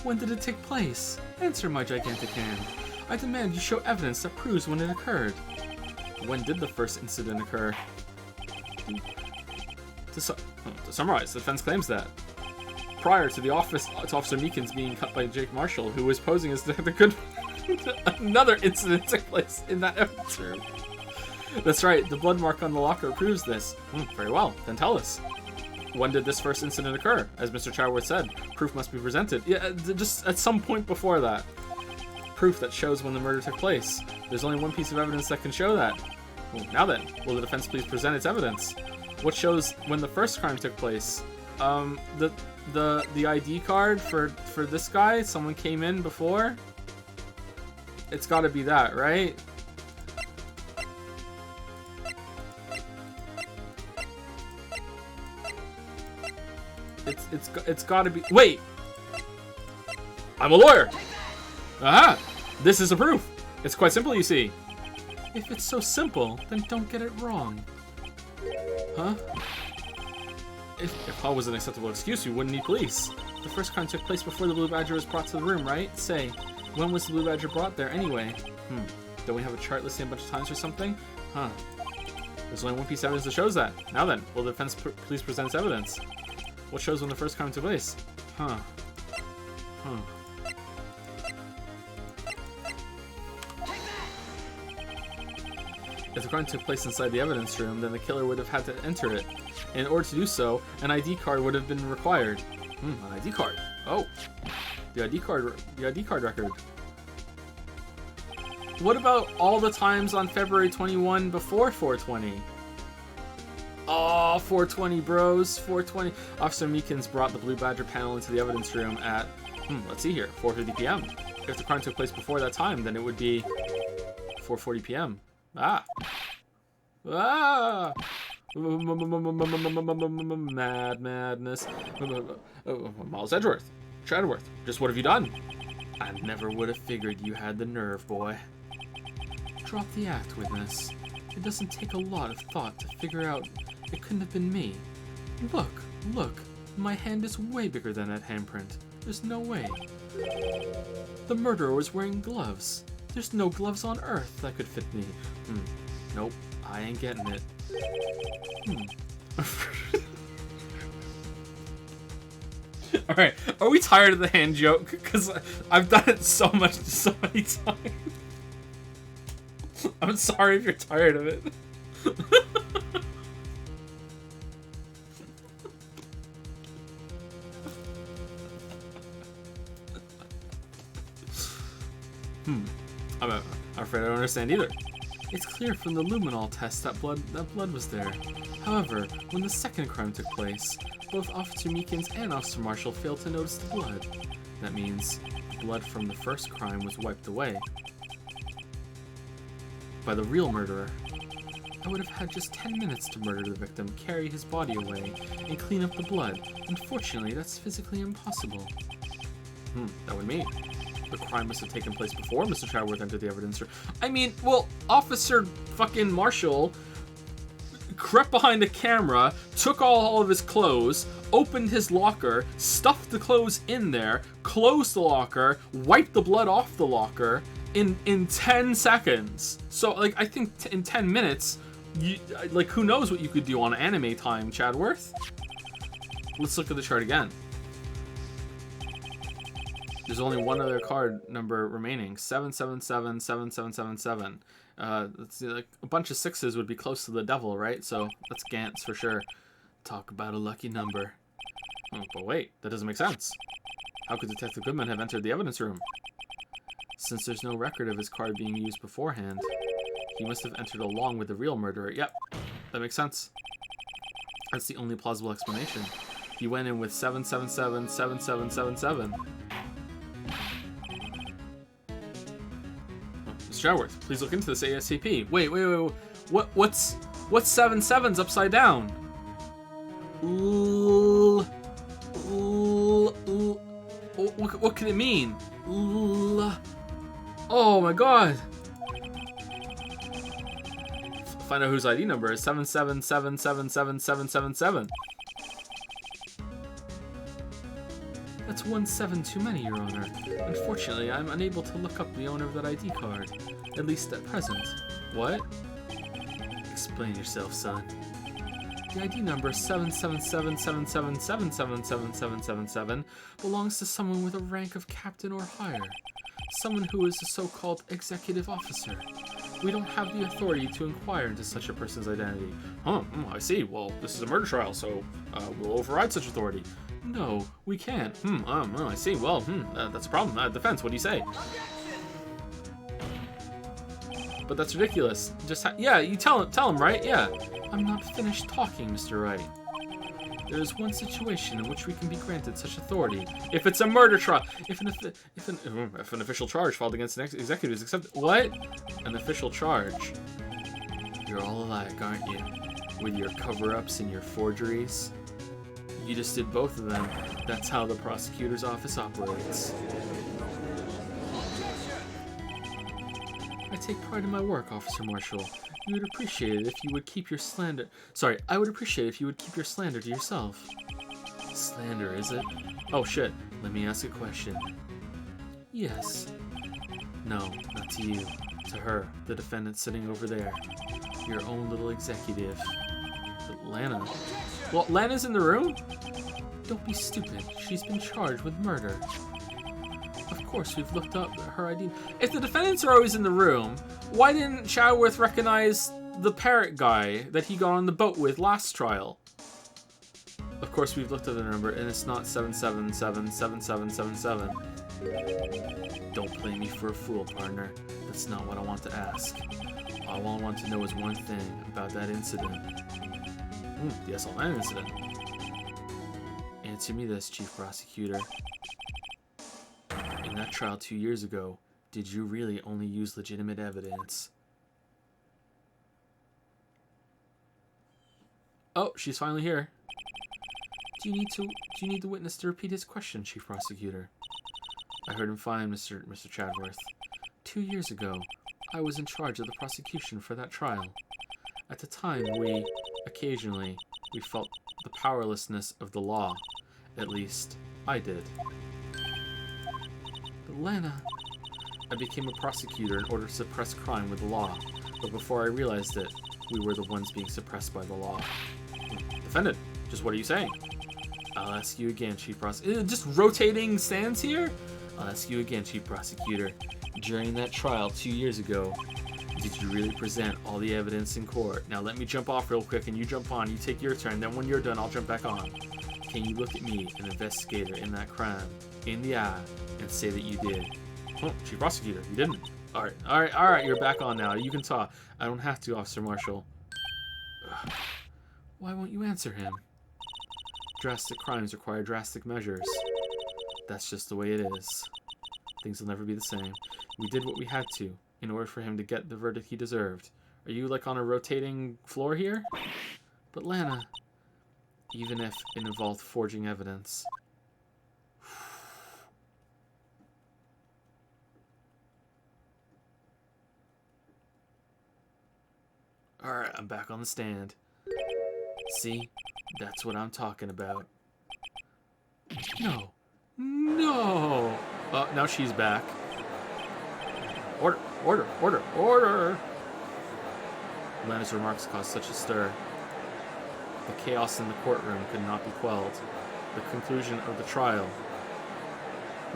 when did it take place? Answer, my gigantic hand. I demand you show evidence that proves when it occurred. When did the first incident occur? To summarize, the defense claims that prior to Officer Meekins being cut by Jake Marshall, who was posing as Detective Goodman, another incident took place in that evidence room. That's right, the blood mark on the locker proves this. Very well, then tell us. When did this first incident occur? As Mr. Chadworth said, proof must be presented. Yeah, just at some point before that. Proof that shows when the murder took place. There's only one piece of evidence that can show that. Well, now then, will the defense please present its evidence? What shows when the first crime took place? The ID card for this guy? Someone came in before? It's gotta be that, right? It's gotta be. Wait! I'm a lawyer! Aha! This is a proof! It's quite simple, you see. If it's so simple, then don't get it wrong. Huh? If Hall was an acceptable excuse, we wouldn't need police. The first crime took place before the Blue Badger was brought to the room, right? Say, when was the Blue Badger brought there anyway? Don't we have a chart listing a bunch of times or something? Huh. There's only one piece of evidence that shows that. Now then, will the defense please present its evidence? What shows when the first crime took place? Huh. If the crime took place inside the evidence room, then the killer would have had to enter it. In order to do so, an ID card would have been required. An ID card. Oh, the ID card record. What about all the times on February 21 before 420? Oh, 420, bros. 420. Officer Meekins brought the Blue Badger panel into the evidence room at, let's see here, 4:50 p.m. If the crime took place before that time, then it would be 4:40 p.m. Madness. Miles Edgeworth. Chadworth, just what have you done? I never would have figured you had the nerve, boy. Drop the act, witness. It doesn't take a lot of thought to figure out it couldn't have been me. Look. My hand is way bigger than that handprint. There's no way. The murderer was wearing gloves. There's no gloves on earth that could fit me. Nope, I ain't getting it. Alright, are we tired of the hand joke? Because I've done it so many times. I'm sorry if you're tired of it. I'm afraid I don't understand either. It's clear from the luminol test that blood was there. However, when the second crime took place, both Officer Meekins and Officer Marshall failed to notice the blood. That means blood from the first crime was wiped away by the real murderer. I would have had just 10 minutes to murder the victim, carry his body away, and clean up the blood. Unfortunately, that's physically impossible. That would mean the crime must have taken place before Mr. Chadworth entered the evidence room. I mean, well, Officer fucking Marshall crept behind the camera, took all of his clothes, opened his locker, stuffed the clothes in there, closed the locker, wiped the blood off the locker in 10 seconds. So, like, I think in 10 minutes, who knows what you could do on anime time, Chadworth? Let's look at the chart again. There's only one other card number remaining, 777, 7777. Let's see, like a bunch of sixes would be close to the devil, right? So that's Gantz for sure. Talk about a lucky number. Oh, but wait, that doesn't make sense. How could Detective Goodman have entered the evidence room? Since there's no record of his card being used beforehand, he must have entered along with the real murderer. Yep, that makes sense. That's the only plausible explanation. He went in with 777, 7777. Mr. Chadworth, please look into this ASAP. Wait. What's What's 7 sevens upside down? L. What can it mean? L. Oh my god. Find out whose ID number is 777777777. That's 1 7 too many, Your Honor. Unfortunately, I'm unable to look up the owner of that ID card. At least at present. What? Explain yourself, son. The ID number 77777777777 belongs to someone with a rank of captain or higher. Someone who is a so-called executive officer. We don't have the authority to inquire into such a person's identity. I see. Well, this is a murder trial, so we'll override such authority. No, we can't. I see. Well, that's a problem. Defense, what do you say? But that's ridiculous. Yeah, you tell him, right? Yeah. I'm not finished talking, Mr. Wright. There is one situation in which we can be granted such authority. If it's a murder trial. If an official charge filed against an executive is accepted. What? An official charge. You're all alike, aren't you? With your cover-ups and your forgeries. You just did both of them. That's how the prosecutor's office operates. I take pride in my work, Officer Marshall. You would appreciate it if you would keep your slander... Sorry, I would appreciate it if you would keep your slander to yourself. Slander, is it? Oh, shit. Let me ask a question. Yes. No, not to you. To her, the defendant sitting over there. Your own little executive. But Lana... Well, Lana's in the room? Don't be stupid. She's been charged with murder. Of course, we've looked up her ID. If the defendants are always in the room, why didn't Chadworth recognize the parrot guy that he got on the boat with last trial? Of course, we've looked at the number, and it's not 7777777. Don't play me for a fool, partner. That's not what I want to ask. All I want to know is one thing about that incident. Yes, on that incident. Answer me this, Chief Prosecutor. In that trial 2 years ago, did you really only use legitimate evidence? Oh, she's finally here. Do you need the witness to repeat his question, Chief Prosecutor? I heard him fine, Mr. Chadworth. 2 years ago, I was in charge of the prosecution for that trial. At the time, we felt the powerlessness of the law. At least, I did. But Lana... I became a prosecutor in order to suppress crime with the law. But before I realized it, we were the ones being suppressed by the law. Defendant, just what are you saying? I'll ask you again, Chief Prosecutor. Just rotating stands here? I'll ask you again, Chief Prosecutor. During that trial 2 years ago, did you really present all the evidence in court? Now let me jump off real quick and you jump on. You take your turn. Then when you're done, I'll jump back on. Can you look at me, an investigator in that crime, in the eye, and say that you did? Oh, Chief Prosecutor, you didn't. Alright, you're back on now. You can talk. I don't have to, Officer Marshall. Ugh. Why won't you answer him? Drastic crimes require drastic measures. That's just the way it is. Things will never be the same. We did what we had to, in order for him to get the verdict he deserved. Are you like on a rotating floor here? But Lana, even if it involved forging evidence. Alright, I'm back on the stand. See? That's what I'm talking about. No. No! Now she's back. Order! Order! Order! Order! Lana's remarks caused such a stir. The chaos in the courtroom could not be quelled. The conclusion of the trial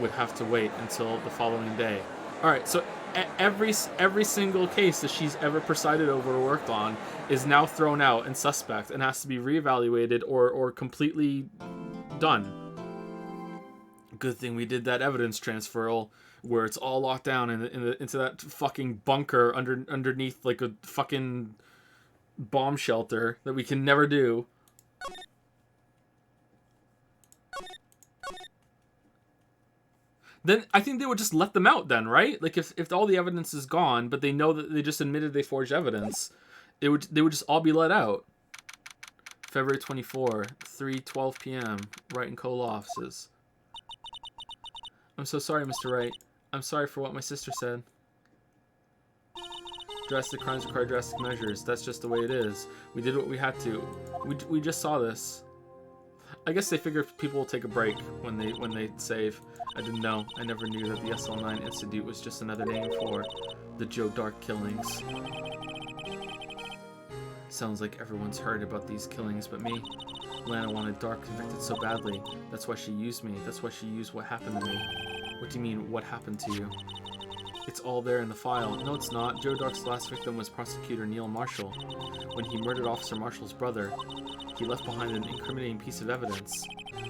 would have to wait until the following day. Alright, so every single case that she's ever presided over or worked on is now thrown out and suspect and has to be reevaluated or completely done. Good thing we did that evidence transfer where it's all locked down into that fucking bunker underneath like a fucking bomb shelter that we can never do. Then I think they would just let them out then, right? Like if all the evidence is gone, but they know that they just admitted they forged evidence, they would just all be let out. February 24, 3:12 p.m. Wright and Cole offices. I'm so sorry, Mr. Wright. I'm sorry for what my sister said. Drastic crimes require drastic measures. That's just the way it is. We did what we had to. We just saw this. I guess they figure people will take a break when they save. I didn't know. I never knew that the SL9 Institute was just another name for the Joe Dark killings. Sounds like everyone's heard about these killings but me. Lana wanted Dark convicted so badly. That's why she used me. That's why she used what happened to me. What do you mean, what happened to you? It's all there in the file. No, it's not. Joe Dark's last victim was Prosecutor Neil Marshall. When he murdered Officer Marshall's brother, he left behind an incriminating piece of evidence.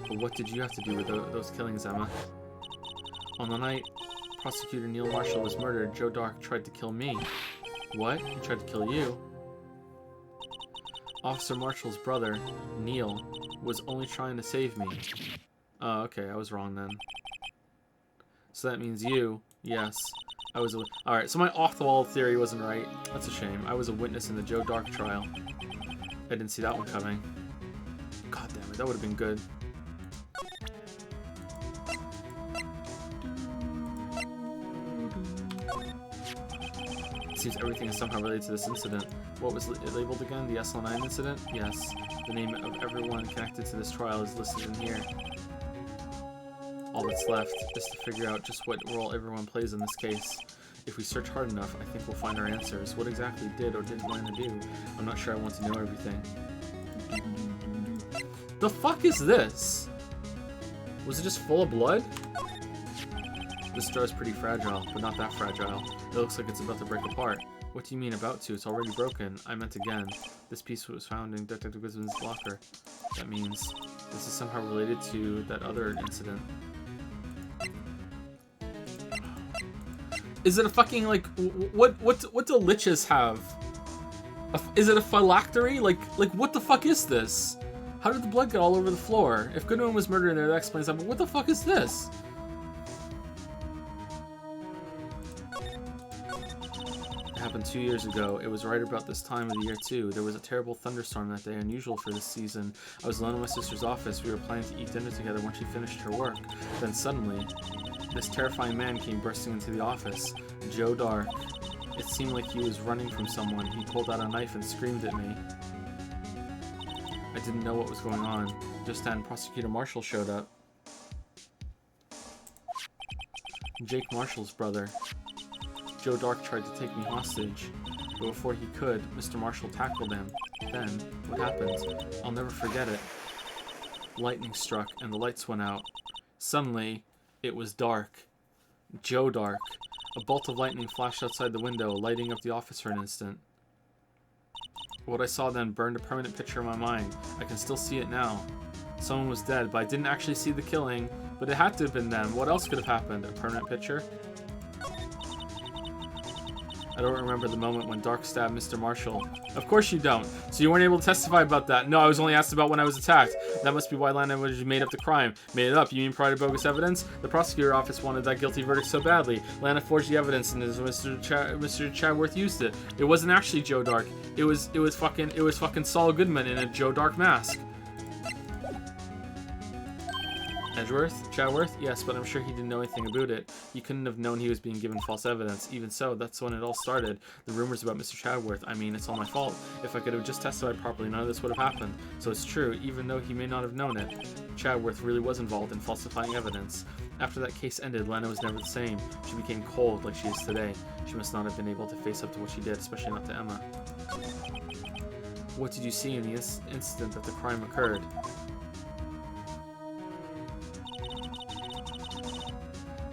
But what did you have to do with those killings, Emma? On the night Prosecutor Neil Marshall was murdered, Joe Dark tried to kill me. What? He tried to kill you? Officer Marshall's brother, Neil, was only trying to save me. Oh, okay, I was wrong then. So that means you, yes. I was alright, so my off-the-wall theory wasn't right. That's a shame. I was a witness in the Joe Dark trial. I didn't see that one coming. God damn it, that would have been good. It seems everything is somehow related to this incident. What was it labeled again? The SL9 incident? Yes. The name of everyone connected to this trial is listed in here. All that's left is to figure out just what role everyone plays in this case. If we search hard enough, I think we'll find our answers. What exactly did or didn't Lana do? I'm not sure I want to know everything. The fuck is this? Was it just full of blood? This jar is pretty fragile, but not that fragile. It looks like it's about to break apart. What do you mean about to? It's already broken. I meant again. This piece was found in Detective Wisman's locker. That means this is somehow related to that other incident. Is it a fucking, like, what do liches have? Is it a phylactery? Like what the fuck is this? How did the blood get all over the floor? If Goodwin was murdered in there, that explains that, but what the fuck is this? It happened 2 years ago. It was right about this time of the year, too. There was a terrible thunderstorm that day, unusual for this season. I was alone in my sister's office. We were planning to eat dinner together when she finished her work. Then suddenly, this terrifying man came bursting into the office. Joe Dark. It seemed like he was running from someone. He pulled out a knife and screamed at me. I didn't know what was going on. Just then, Prosecutor Marshall showed up. Jake Marshall's brother. Joe Dark tried to take me hostage, but before he could, Mr. Marshall tackled him. Then, what happened? I'll never forget it. Lightning struck, and the lights went out. Suddenly, it was dark. Joe Dark. A bolt of lightning flashed outside the window, lighting up the office for an instant. What I saw then burned a permanent picture in my mind. I can still see it now. Someone was dead, but I didn't actually see the killing. But it had to have been them. What else could have happened? A permanent picture? I don't remember the moment when Dark stabbed Mr. Marshall. Of course you don't. So you weren't able to testify about that. No, I was only asked about when I was attacked. That must be why Lana made up the crime. Made it up. You mean provided bogus evidence? The prosecutor office wanted that guilty verdict so badly. Lana forged the evidence and Mr. Chadworth used it. It wasn't actually Joe Dark. It was fucking Saul Goodman in a Joe Dark mask. Edgeworth? Chadworth? Yes, but I'm sure he didn't know anything about it. He couldn't have known he was being given false evidence. Even so, that's when it all started. The rumors about Mr. Chadworth. I mean, it's all my fault. If I could have just testified properly, none of this would have happened. So it's true, even though he may not have known it. Chadworth really was involved in falsifying evidence. After that case ended, Lana was never the same. She became cold like she is today. She must not have been able to face up to what she did, especially not to Emma. What did you see in the incident that the crime occurred?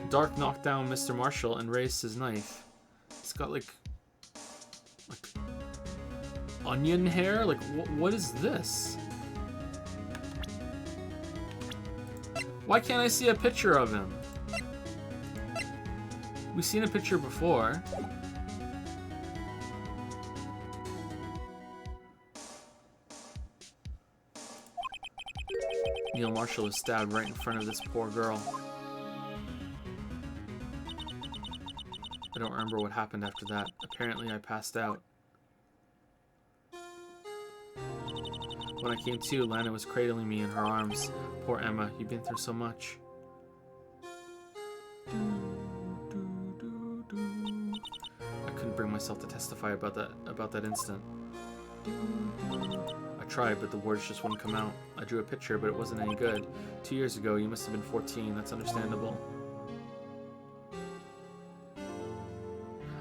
Dark knocked down Mr. Marshall and raised his knife. It's got like onion hair? Like, what is this? Why can't I see a picture of him? We've seen a picture before. Neil Marshall was stabbed right in front of this poor girl. I don't remember what happened after that. Apparently I passed out. When I came to, Lana was cradling me in her arms. Poor Emma, you've been through so much. I couldn't bring myself to testify about that instant. I tried, but the words just wouldn't come out. I drew a picture, but it wasn't any good. 2 years ago, you must have been 14. That's understandable.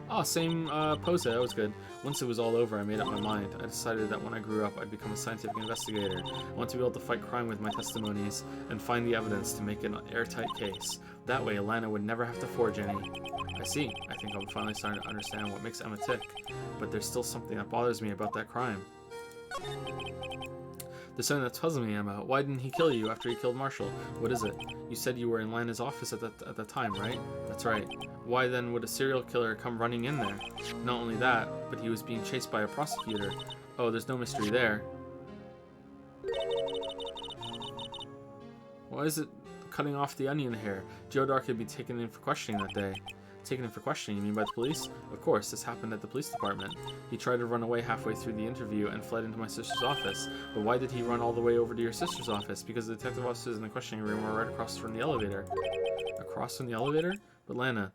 Oh, same pose. That was good. Once it was all over, I made up my mind. I decided that when I grew up, I'd become a scientific investigator. I want to be able to fight crime with my testimonies and find the evidence to make an airtight case. That way, Alana would never have to forge any. I see. I think I'm finally starting to understand what makes Emma tick. But there's still something that bothers me about that crime. There's something that's puzzling me, Emma. Why didn't he kill you after he killed Marshall? What is it? You said you were in Lana's office at that time, right? That's right. Why then would a serial killer come running in there? Not only that, but he was being chased by a prosecutor. Oh, there's no mystery there. Why is it cutting off the onion hair? Joe Dark had been taken in for questioning that day. Taken in for questioning, you mean by the police? Of course, this happened at the police department. He tried to run away halfway through the interview and fled into my sister's office. But why did he run all the way over to your sister's office? Because the detective officers in the questioning room were right across from the elevator. Across from the elevator? But Lana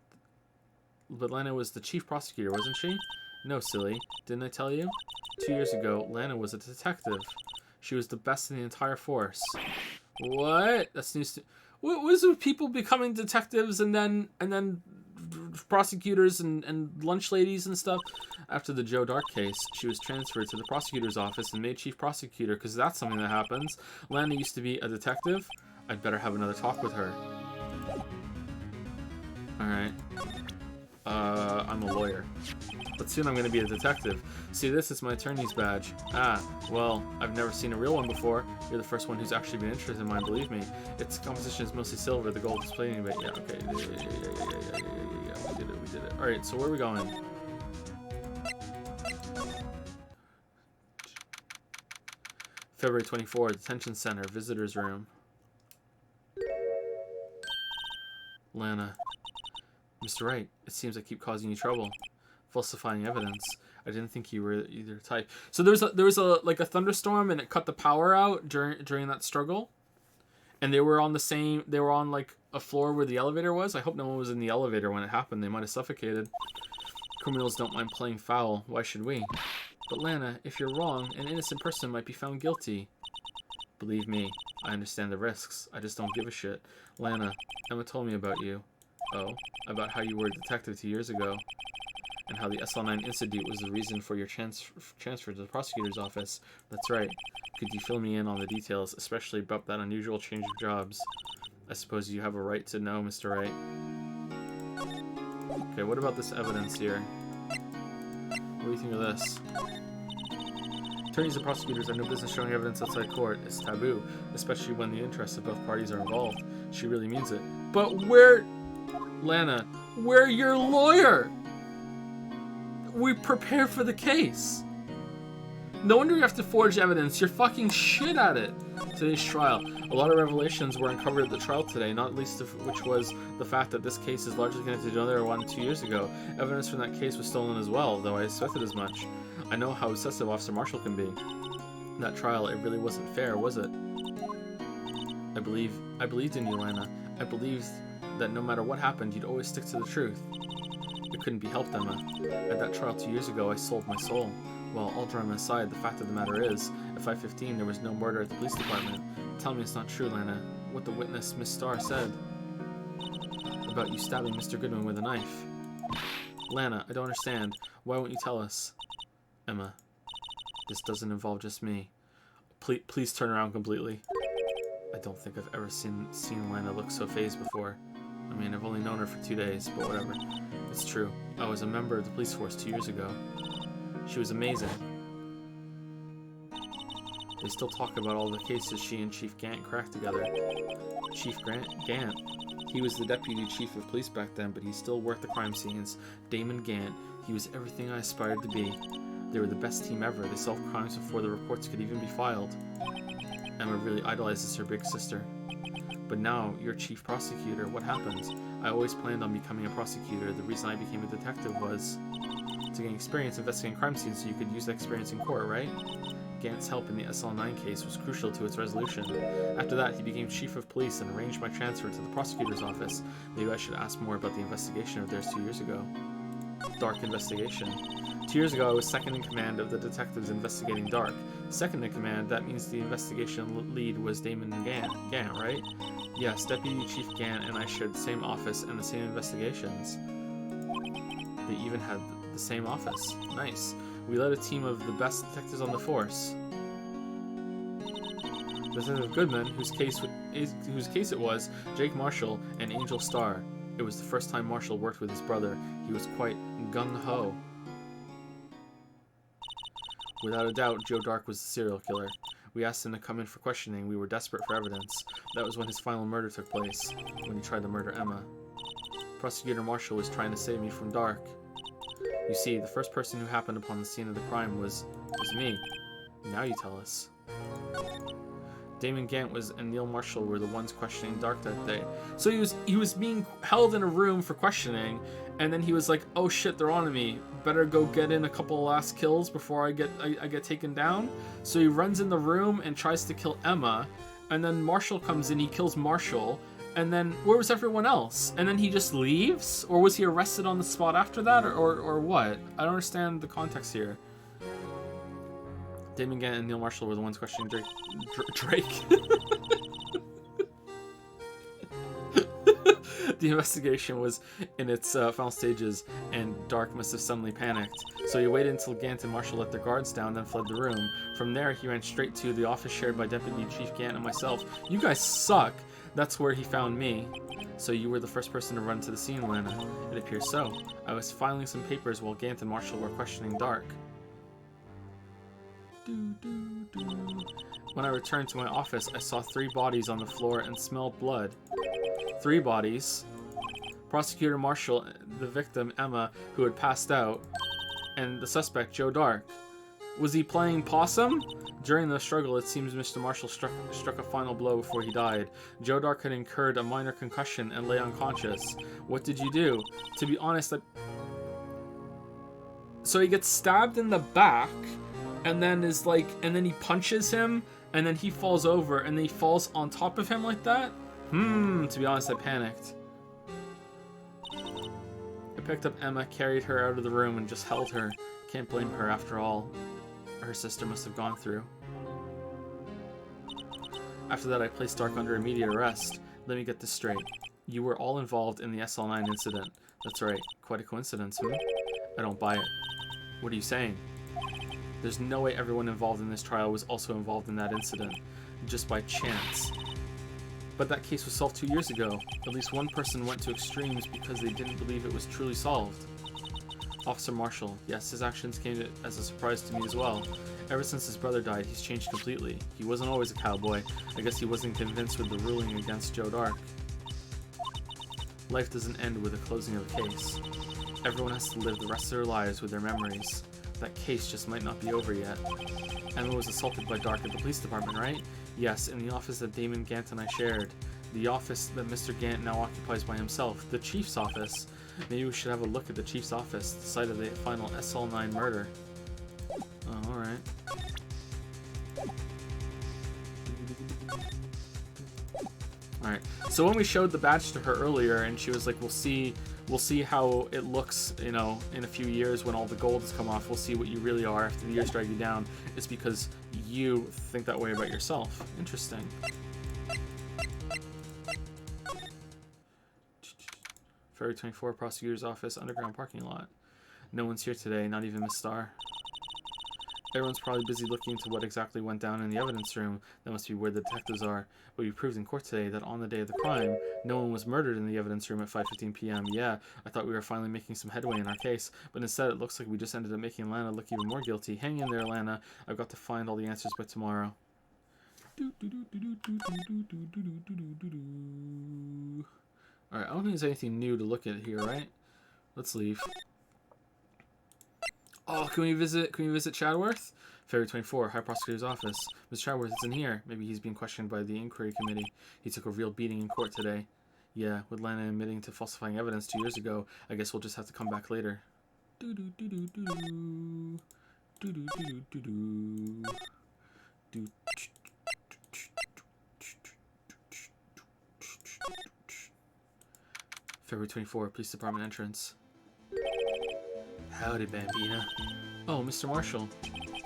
was the chief prosecutor, wasn't she? No, silly. Didn't I tell you? 2 years ago, Lana was a detective. She was the best in the entire force. What? That's news to... What was with people becoming detectives and then prosecutors and lunch ladies and stuff? After the Joe Dark case, she was transferred to the prosecutor's office and made chief prosecutor, because that's something that happens. Lana used to be a detective. I'd better have another talk with her. Alright. I'm a lawyer. But soon I'm going to be a detective. See, this is my attorney's badge. Ah, well, I've never seen a real one before. You're the first one who's actually been interested in mine, believe me. Its composition is mostly silver, the gold is plating, but yeah, okay. Yeah, we did it. Alright, so where are we going? February 24, Detention Center, Visitor's Room. Lana. Mr. Wright, it seems I keep causing you trouble. Falsifying evidence. I didn't think you were either type. So there was a like a thunderstorm and it cut the power out during that struggle. And they were on like a floor where the elevator was. I hope no one was in the elevator when it happened. They might have suffocated. Criminals don't mind playing foul. Why should we? But Lana, if you're wrong, an innocent person might be found guilty. Believe me, I understand the risks. I just don't give a shit. Lana, Emma told me about you. Oh, about how you were a detective 2 years ago, and how the SL9 incident was the reason for your transfer to the prosecutor's office. That's right. Could you fill me in on the details, especially about that unusual change of jobs? I suppose you have a right to know, Mr. Wright. Okay, what about this evidence here? What do you think of this? Attorneys and prosecutors have no business showing evidence outside court. It's taboo, especially when the interests of both parties are involved. She really means it. But where... Lana, we're your lawyer! We prepare for the case. No wonder you have to forge evidence. You're fucking shit at it. Today's trial. A lot of revelations were uncovered at the trial today, not least of which was the fact that this case is largely connected to another one 2 years ago. Evidence from that case was stolen as well, though I suspected as much. I know how obsessive Officer Marshall can be. That trial, it really wasn't fair, was it? I believed in you, Lana. I believed that no matter what happened, you'd always stick to the truth. It couldn't be helped, Emma. At that trial 2 years ago, I sold my soul. Well, all drama aside, the fact of the matter is, at 5:15, there was no murder at the police department. Tell me it's not true, Lana. What the witness, Miss Starr, said about you stabbing Mr. Goodman with a knife. Lana, I don't understand. Why won't you tell us? Emma, this doesn't involve just me. Please turn around completely. I don't think I've ever seen Lana look so fazed before. I mean, I've only known her for 2 days, but whatever. It's true. I was a member of the police force 2 years ago. She was amazing. They still talk about all the cases she and Chief Gant cracked together. Chief Gant? He was the deputy chief of police back then, but he still worked the crime scenes. Damon Gant. He was everything I aspired to be. They were the best team ever. They solved crimes before the reports could even be filed. Emma really idolizes her big sister. But now, you're chief prosecutor. What happens? I always planned on becoming a prosecutor. The reason I became a detective was to gain experience investigating crime scenes so you could use that experience in court, right? Gant's help in the SL9 case was crucial to its resolution. After that, he became chief of police and arranged my transfer to the prosecutor's office. Maybe I should ask more about the investigation of theirs 2 years ago. Dark investigation. 2 years ago, I was second in command of the detectives investigating Dark. Second in command, that means the investigation lead was Damon Gant, right? Yes, Deputy Chief Gant and I shared the same office and the same investigations. They even had the same office. Nice. We led a team of the best detectives on the force. Detective Goodman, whose case it was, Jake Marshall, and Angel Starr. It was the first time Marshall worked with his brother. He was quite gung-ho. Without a doubt, Joe Dark was the serial killer. We asked him to come in for questioning. We were desperate for evidence. That was when his final murder took place, when he tried to murder Emma. Prosecutor Marshall was trying to save me from Dark. You see, the first person who happened upon the scene of the crime was me. Now you tell us. Damon Gant and Neil Marshall were the ones questioning Dark that day. So he was being held in a room for questioning, and then he was like, "Oh shit, they're on to me. Better go get in a couple of last kills before I get taken down." So he runs in the room and tries to kill Emma, and then Marshall comes in, he kills Marshall, and then where was everyone else? And then he just leaves? Or was he arrested on the spot after that, or what? I don't understand the context here. Damon Gant and Neil Marshall were the ones questioning Drake. The investigation was in its final stages, and Dark must have suddenly panicked. So he waited until Gant and Marshall let their guards down, then fled the room. From there, he ran straight to the office shared by Deputy Chief Gant and myself. You guys suck! That's where he found me. So you were the first person to run to the scene, Lana. It appears so. I was filing some papers while Gant and Marshall were questioning Dark. When I returned to my office, I saw 3 bodies on the floor and smelled blood. 3 bodies. Prosecutor Marshall, the victim, Emma, who had passed out, and the suspect, Joe Dark. Was he playing possum? During the struggle, it seems Mr. Marshall struck a final blow before he died. Joe Dark had incurred a minor concussion and lay unconscious. What did you do? To be honest, So he gets stabbed in the back, and then and then he punches him, and then he falls over, and then he falls on top of him like that? To be honest, I panicked. I picked up Emma, carried her out of the room, and just held her. Can't blame her after all her sister must have gone through. After that, I placed Dark under immediate arrest. Let me get this straight. You were all involved in the SL9 incident. That's right. Quite a coincidence, I don't buy it. What are you saying? There's no way everyone involved in this trial was also involved in that incident, just by chance. But that case was solved 2 years ago. At least one person went to extremes because they didn't believe it was truly solved. Officer Marshall. Yes, his actions came as a surprise to me as well. Ever since his brother died, he's changed completely. He wasn't always a cowboy. I guess he wasn't convinced with the ruling against Joe Dark. Life doesn't end with the closing of a case. Everyone has to live the rest of their lives with their memories. That case just might not be over yet. Emma was assaulted by Dark at the police department, right? Yes, in the office that Damon Gant and I shared. The office that Mr. Gant now occupies by himself. The chief's office. Maybe we should have a look at the chief's office, the site of the final SL9 murder. Oh, alright. Alright, so when we showed the badge to her earlier, and she was like, we'll see how it looks, you know, in a few years when all the gold has come off. We'll see what you really are after the years drag you down. It's because you think that way about yourself. Interesting. February 24, prosecutor's office, underground parking lot. No one's here today, not even Miss Starr. Everyone's probably busy looking into what exactly went down in the evidence room. That must be where the detectives are. But we proved in court today that on the day of the crime, no one was murdered in the evidence room at 5:15 p.m. Yeah, I thought we were finally making some headway in our case, but instead it looks like we just ended up making Lana look even more guilty. Hang in there, Lana. I've got to find all the answers by tomorrow. Alright, I don't think there's anything new to look at here, right? Let's leave. Oh, can we visit Chadworth? February 24, High Prosecutor's Office. Mr. Chadworth is in here. Maybe he's being questioned by the inquiry committee. He took a real beating in court today. Yeah, with Lana admitting to falsifying evidence 2 years ago, I guess we'll just have to come back later. February 24, Police Department entrance. Howdy, Bambina. Oh, Mr. Marshall.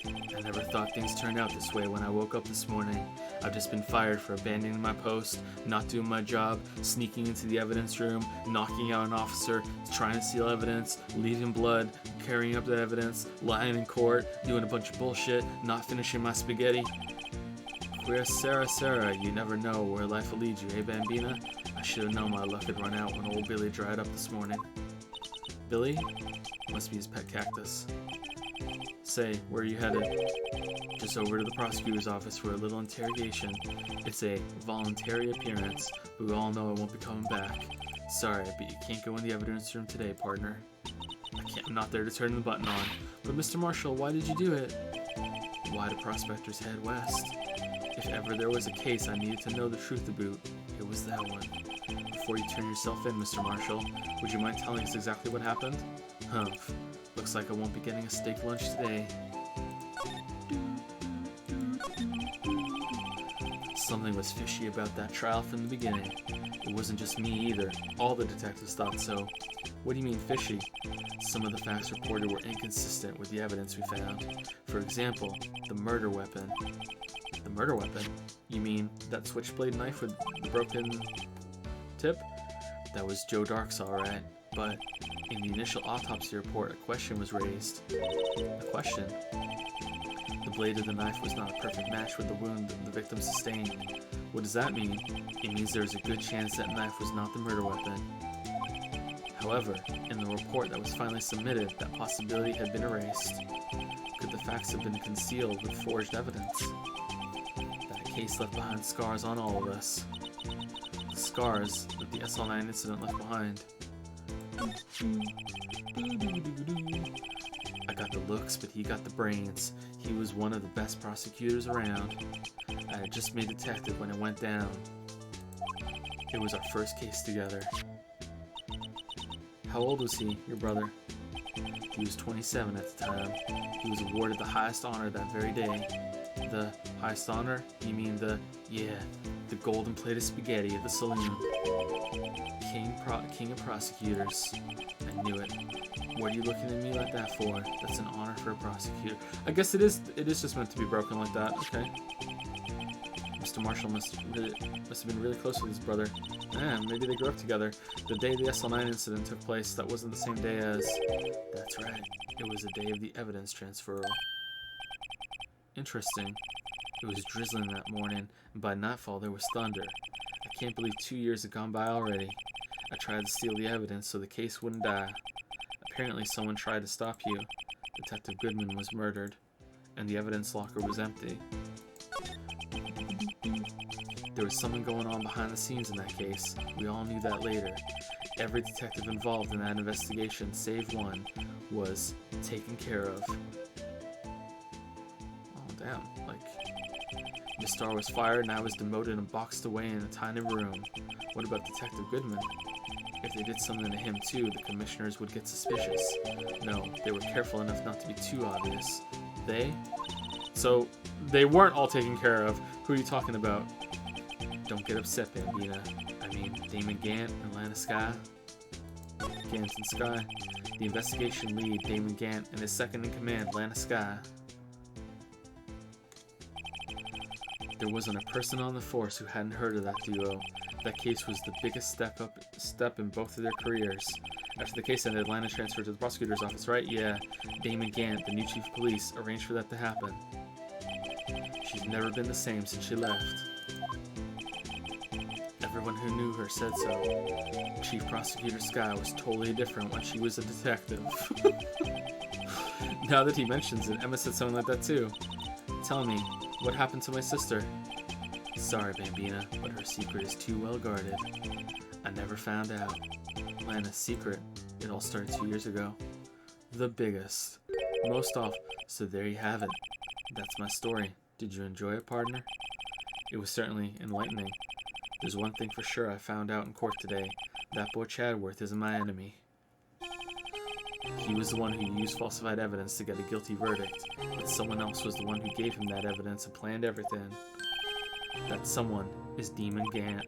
I never thought things turned out this way when I woke up this morning. I've just been fired for abandoning my post, not doing my job, sneaking into the evidence room, knocking out an officer, trying to steal evidence, leaving blood, carrying up the evidence, lying in court, doing a bunch of bullshit, not finishing my spaghetti. Queer Sarah, you never know where life will lead you, eh, Bambina? I should have known my luck had run out when old Billy dried up this morning. Billy? Must be his pet cactus. Say, where are you headed? Just over to the prosecutor's office for a little interrogation. It's a voluntary appearance, but we all know I won't be coming back. Sorry, but you can't go in the evidence room today, partner. I'm not there to turn the button on. But Mr. Marshall, why did you do it? Why do prospectors head west? If ever there was a case I needed to know the truth about, it was that one. Before you turn yourself in, Mr. Marshall, would you mind telling us exactly what happened? Humph. Looks like I won't be getting a steak lunch today. Something was fishy about that trial from the beginning. It wasn't just me either. All the detectives thought so. What do you mean fishy? Some of the facts reported were inconsistent with the evidence we found. For example, the murder weapon. The murder weapon? You mean that switchblade knife with the broken tip? That was Joe Dark's alright, but in the initial autopsy report, a question was raised. A question? The blade of the knife was not a perfect match with the wound the victim sustained. What does that mean? It means there is a good chance that knife was not the murder weapon. However, in the report that was finally submitted, that possibility had been erased. Could the facts have been concealed with forged evidence? That case left behind scars on all of us. The scars that the SL9 incident left behind. I got the looks, but he got the brains. He was one of the best prosecutors around. I had just made detective when it went down. It was our first case together. How old was he, your brother? He was 27 at the time. He was awarded the highest honor that very day. The highest honor? You mean the golden plate of spaghetti at the saloon. King of prosecutors. I knew it. What are you looking at me like that for? That's an honor for a prosecutor. I guess it is just meant to be broken like that. Okay. Mr. Marshall must have been really close with his brother. Maybe they grew up together. The day the SL9 incident took place, that wasn't the same day as... That's right. It was the day of the evidence transfer. Interesting. It was drizzling that morning, and by nightfall there was thunder. I can't believe 2 years had gone by already. I tried to steal the evidence so the case wouldn't die. Apparently someone tried to stop you. Detective Goodman was murdered, and the evidence locker was empty. There was something going on behind the scenes in that case. We all knew that later. Every detective involved in that investigation, save one, was taken care of. Oh, damn. Like, Miss Starr was fired and I was demoted and boxed away in a tiny room. What about Detective Goodman? If they did something to him too, the commissioners would get suspicious. No, they were careful enough not to be too obvious. They? So, they weren't all taken care of. Who are you talking about? Don't get upset, Bambina. I mean, Damon Gant and Lana Sky. Gant and Sky. The investigation lead, Damon Gant, and his second-in-command, Lana Sky. There wasn't a person on the force who hadn't heard of that duo. That case was the biggest step in both of their careers. After the case ended, Lana transferred to the prosecutor's office, right? Yeah. Damon Gant, the new chief of police, arranged for that to happen. She's never been the same since she left. Everyone who knew her said so. Chief Prosecutor Sky was totally different when she was a detective. Now that he mentions it, Emma said something like that too. Tell me, what happened to my sister? Sorry, Bambina, but her secret is too well guarded. I never found out. Lana's secret. It all started 2 years ago. The biggest. Most off. So there you have it. That's my story. Did you enjoy it, partner? It was certainly enlightening. There's one thing for sure I found out in court today. That boy Chadworth isn't my enemy. He was the one who used falsified evidence to get a guilty verdict, but someone else was the one who gave him that evidence and planned everything. That someone is Demon Gant.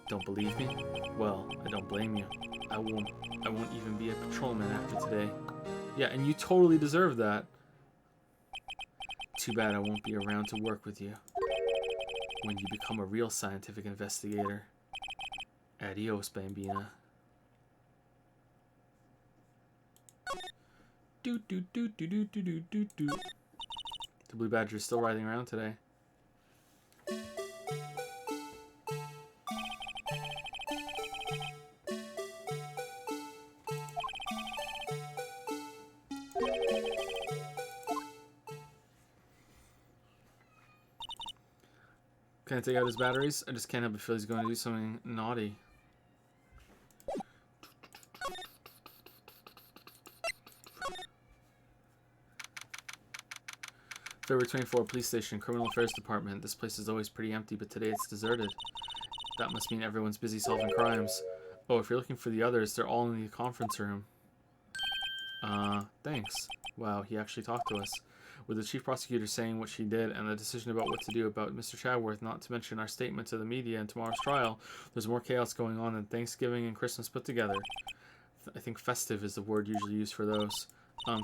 Don't believe me? Well, I don't blame you. I won't even be a patrolman after today. Yeah, and you totally deserve that. Too bad I won't be around to work with you when you become a real scientific investigator. Adios, Bambina. Do do do do do do do do do. The Blue Badger is still riding around today. Can I take out his batteries? I just can't help but feel he's going to do something naughty. February 24, Police Station, Criminal Affairs Department. This place is always pretty empty, but today it's deserted. That must mean everyone's busy solving crimes. Oh, if you're looking for the others, they're all in the conference room. Thanks. Wow, he actually talked to us. With the chief prosecutor saying what she did and the decision about what to do about Mr. Chadworth, not to mention our statement to the media and tomorrow's trial, there's more chaos going on than Thanksgiving and Christmas put together. I think festive is the word usually used for those.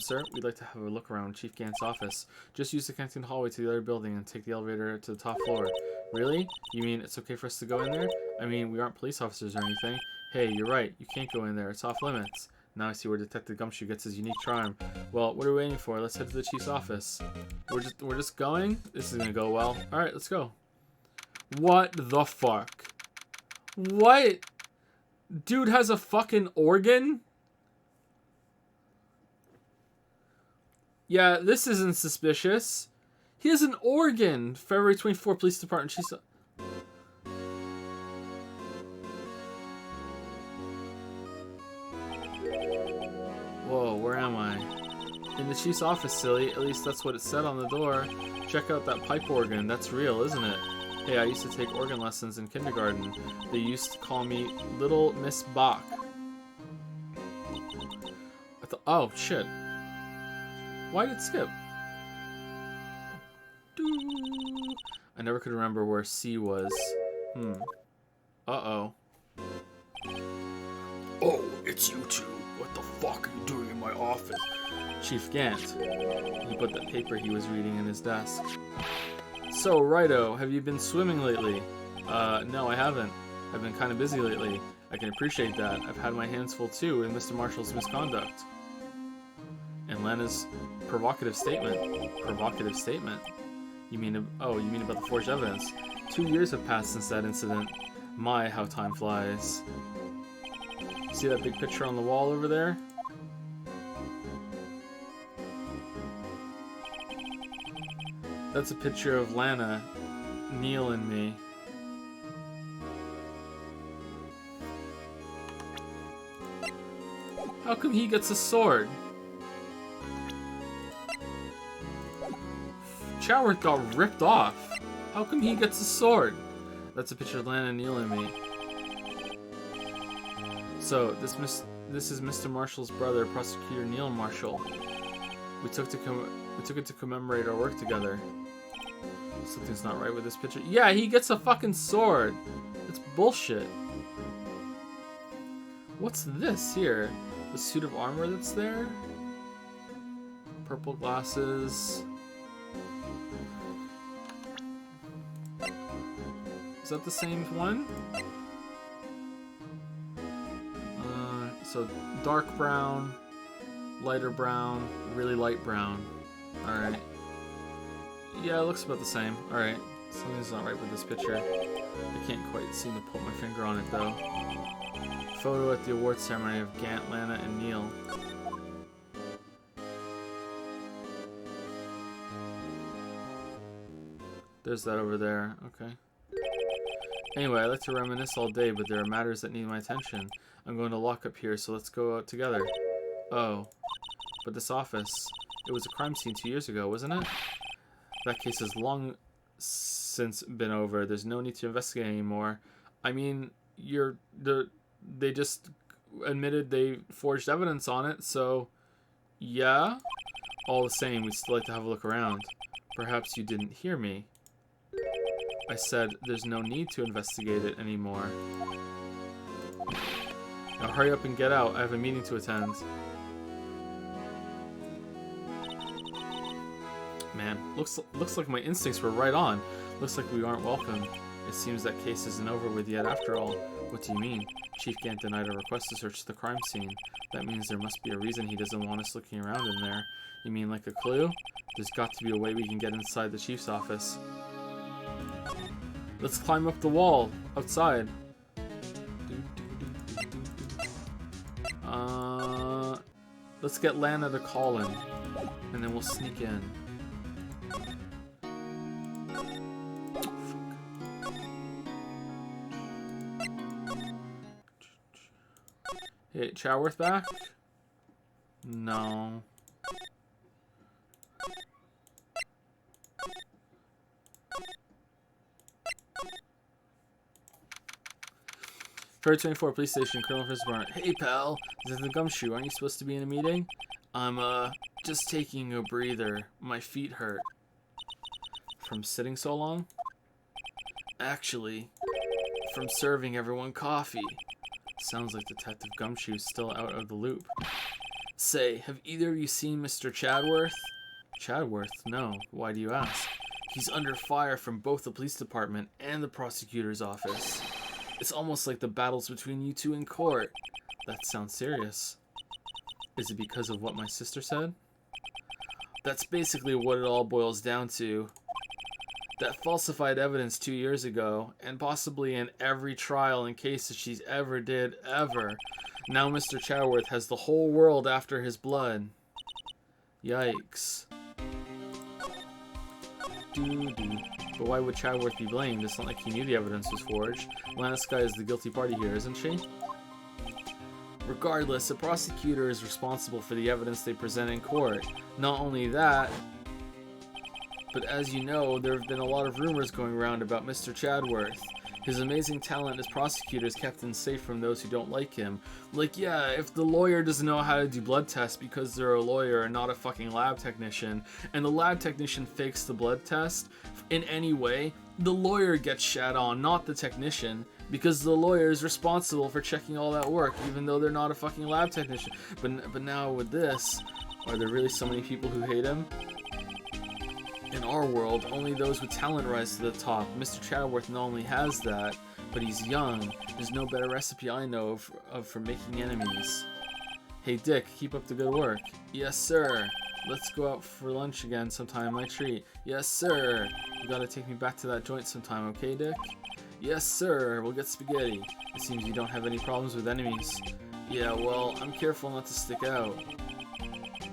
Sir, we'd like to have a look around Chief Gant's office. Just use the connecting hallway to the other building and take the elevator to the top floor. Really? You mean it's okay for us to go in there? I mean, we aren't police officers or anything. Hey, you're right. You can't go in there. It's off limits. Now I see where Detective Gumshoe gets his unique charm. Well, what are we waiting for? Let's head to the chief's office. We're just going? This is gonna go well. Alright, let's go. What the fuck? What? Dude has a fucking organ? Yeah, this isn't suspicious. He has an organ. February 24, Police Department. She's... Whoa, where am I? In the chief's office, silly. At least that's what it said on the door. Check out that pipe organ. That's real, isn't it? Hey, I used to take organ lessons in kindergarten. They used to call me Little Miss Bach. Oh, shit. Why did it skip? I never could remember where C was. Uh-oh. Oh, it's you two. What the fuck are you doing in my office? Chief Gant. He put that paper he was reading in his desk. So, Righto, have you been swimming lately? No, I haven't. I've been kind of busy lately. I can appreciate that. I've had my hands full too in Mr. Marshall's misconduct. And Lana's provocative statement. Provocative statement? You mean about the forged evidence? 2 years have passed since that incident. My, how time flies. See that big picture on the wall over there? That's a picture of Lana, Neil, and me. How come he gets a sword? Chadworth got ripped off. How come he gets a sword? That's a picture of Lana, Neil, and me. So, this is Mr. Marshall's brother, Prosecutor Neil Marshall. We took it to commemorate our work together. Something's not right with this picture. Yeah, he gets a fucking sword. It's bullshit. What's this here? The suit of armor that's there? Purple glasses. Is that the same one? So dark brown, lighter brown, really light brown. Alright. Yeah, it looks about the same. Alright. Something's not right with this picture. I can't quite seem to put my finger on it though. Photo at the awards ceremony of Gant, Lana, and Neil. There's that over there. Okay. Anyway, I like to reminisce all day, but there are matters that need my attention. I'm going to lock up here, so let's go out together. Oh. But this office, it was a crime scene 2 years ago, wasn't it? That case has long since been over. There's no need to investigate anymore. I mean, admitted they forged evidence on it, so yeah. All the same, we'd still like to have a look around. Perhaps you didn't hear me. I said there's no need to investigate it anymore. Now hurry up and get out. I have a meeting to attend. Man, looks like my instincts were right on. Looks like we aren't welcome. It seems that case isn't over with yet after all. What do you mean? Chief Gant denied our request to search the crime scene. That means there must be a reason he doesn't want us looking around in there. You mean like a clue? There's got to be a way we can get inside the chief's office. Let's climb up the wall outside. Let's get Lana to call in, and then we'll sneak in. Hey, Chadworth back? No. February 24, police station, Colonel Frisburn. Hey, pal. Is it the gumshoe? Aren't you supposed to be in a meeting? I'm, just taking a breather. My feet hurt. From sitting so long? Actually, from serving everyone coffee. Sounds like Detective Gumshoe's still out of the loop. Say, have either of you seen Mr. Chadworth? Chadworth? No. Why do you ask? He's under fire from both the police department and the prosecutor's office. It's almost like the battles between you two in court. That sounds serious. Is it because of what my sister said? That's basically what it all boils down to. That falsified evidence 2 years ago, and possibly in every trial and case that she's ever did, ever. Now Mr. Chadworth has the whole world after his blood. Yikes. Doo-doo. But why would Chadworth be blamed? It's not like he knew the evidence was forged. Lana Skye is the guilty party here, isn't she? Regardless, the prosecutor is responsible for the evidence they present in court. Not only that, but as you know, there have been a lot of rumors going around about Mr. Chadworth. His amazing talent as prosecutor has kept him safe from those who don't like him. Like, yeah, if the lawyer doesn't know how to do blood tests because they're a lawyer and not a fucking lab technician, and the lab technician fakes the blood test in any way, the lawyer gets shat on, not the technician, because the lawyer is responsible for checking all that work, even though they're not a fucking lab technician. But now with this, are there really so many people who hate him? In our world, only those with talent rise to the top. Mr. Chadworth not only has that, but he's young. There's no better recipe I know of for making enemies. Hey Dick, keep up the good work. Yes sir. Let's go out for lunch again sometime, my treat. Yes sir. You gotta take me back to that joint sometime, okay Dick? Yes sir, we'll get spaghetti. It seems you don't have any problems with enemies. Yeah, well, I'm careful not to stick out.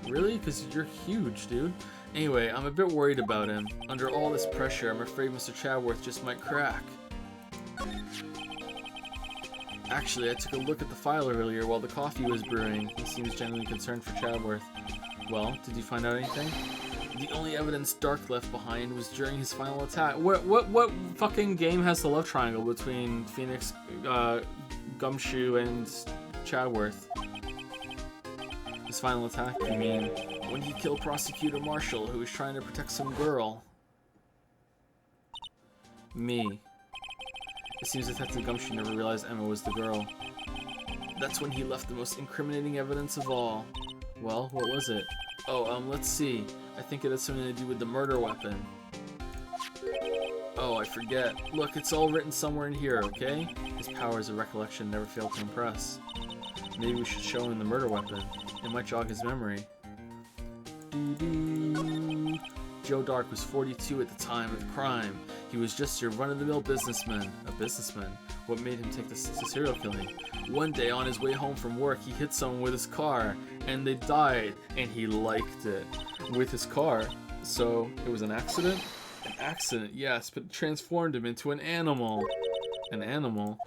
Really? Because you're huge, dude. Anyway, I'm a bit worried about him. Under all this pressure, I'm afraid Mr. Chadworth just might crack. Actually, I took a look at the file earlier while the coffee was brewing. He seems genuinely concerned for Chadworth. Well, did you find out anything? The only evidence Dark left behind was during his final attack. What fucking game has the love triangle between Phoenix, Gumshoe, and Chadworth? His final attack, you mean? When he killed Prosecutor Marshall, who was trying to protect some girl. Me. It seems Detective Gumshoe never realized Emma was the girl. That's when he left the most incriminating evidence of all. Well, what was it? Oh, let's see. I think it had something to do with the murder weapon. Oh, I forget. Look, it's all written somewhere in here, okay? His powers of recollection never fail to impress. Maybe we should show him the murder weapon. It might jog his memory. Doo-doo. Joe Dark was 42 at the time of the crime. He was just your run-of-the-mill businessman. A businessman? What made him take this to serial killing? One day on his way home from work, he hit someone with his car, and they died, and he liked it. With his car. So, it was an accident? An accident, yes, but it transformed him into an animal. An animal?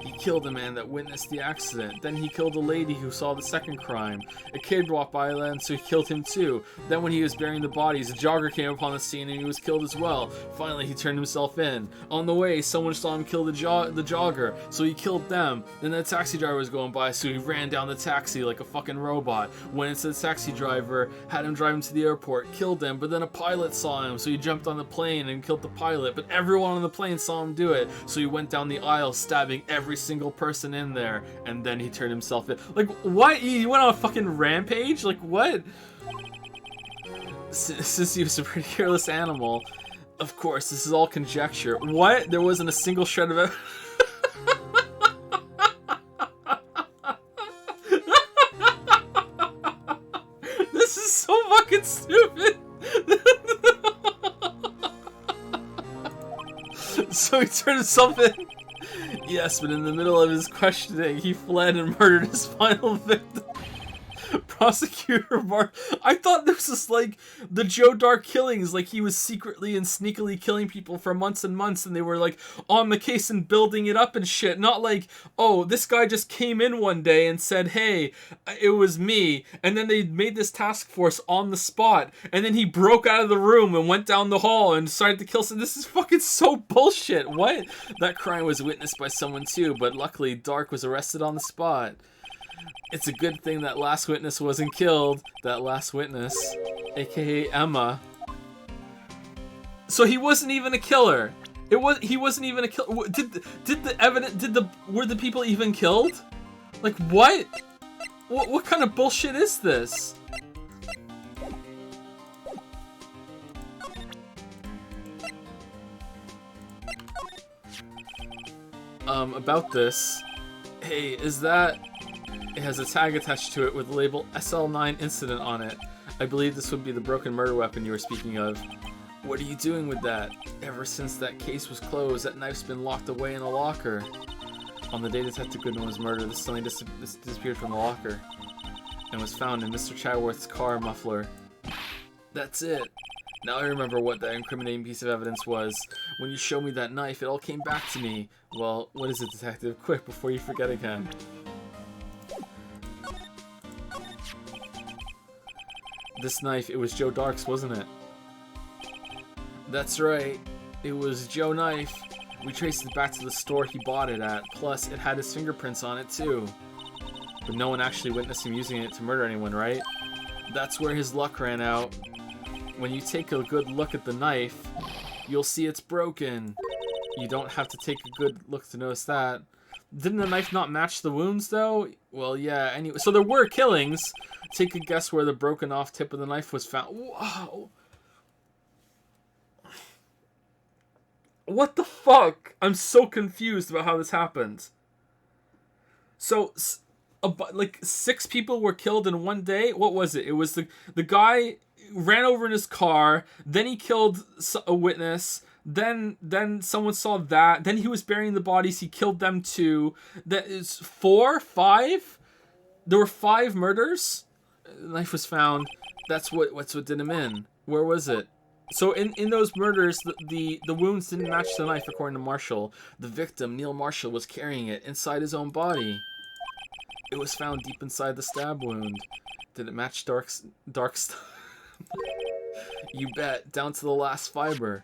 He killed a man that witnessed the accident. Then he killed a lady who saw the second crime. A kid walked by land, so he killed him too. Then when he was burying the bodies, a jogger came upon the scene and he was killed as well. Finally, he turned himself in. On the way, someone saw him kill the jogger, so he killed them. Then the taxi driver was going by, so he ran down the taxi like a fucking robot. Went into the taxi driver, had him drive him to the airport, killed him, but then a pilot saw him, so he jumped on the plane and killed the pilot. But everyone on the plane saw him do it, so he went down the aisle, stabbing every single person in there, and then he turned himself in. Like, what? He went on a fucking rampage? Like, what? Since he was a pretty careless animal. Of course, this is all conjecture. What? There wasn't a single shred of it. This is so fucking stupid. So he turned himself in. Yes, but in the middle of his questioning, he fled and murdered his final victim. Prosecutor Mark. I thought this was like the Joe Dark killings, like he was secretly and sneakily killing people for months and months, and they were like on the case and building it up and shit. Not like, oh, this guy just came in one day and said, hey, it was me, and then they made this task force on the spot, and then he broke out of the room and went down the hall and decided to kill someone. This is fucking so bullshit. What? That crime was witnessed by someone too, but luckily Dark was arrested on the spot. It's a good thing that last witness wasn't killed. That last witness, aka Emma. So he wasn't even a killer. He wasn't even a killer. Were the people even killed? Like, what? What kind of bullshit is this? About this. Hey, is that... It has a tag attached to it with the label SL9 Incident on it. I believe this would be the broken murder weapon you were speaking of. What are you doing with that? Ever since that case was closed, that knife's been locked away in a locker. On the day Detective Goodman was murdered, this suddenly disappeared from the locker and was found in Mr. Chadworth's car muffler. That's it. Now I remember what that incriminating piece of evidence was. When you showed me that knife, it all came back to me. Well, what is it, Detective? Quick, before you forget again. This knife, it was Joe Dark's, wasn't it? That's right. It was Joe Knife. We traced it back to the store he bought it at. Plus, it had his fingerprints on it, too. But no one actually witnessed him using it to murder anyone, right? That's where his luck ran out. When you take a good look at the knife, you'll see it's broken. You don't have to take a good look to notice that. Didn't the knife not match the wounds, though? Well, yeah, anyway. So there were killings. Take a guess where the broken off tip of the knife was found. Wow. What the fuck? I'm so confused about how this happened. So, like 6 people were killed in one day? What was it? It was the guy ran over in his car, then he killed a witness, then someone saw that, then he was burying the bodies, he killed them too. That is 4? 5? There were 5 murders? The knife was found. That's what did him in. Where was it? So in those murders, the wounds didn't match the knife, according to Marshall. The victim, Neil Marshall, was carrying it inside his own body. It was found deep inside the stab wound. Did it match Dark's? You bet, down to the last fiber.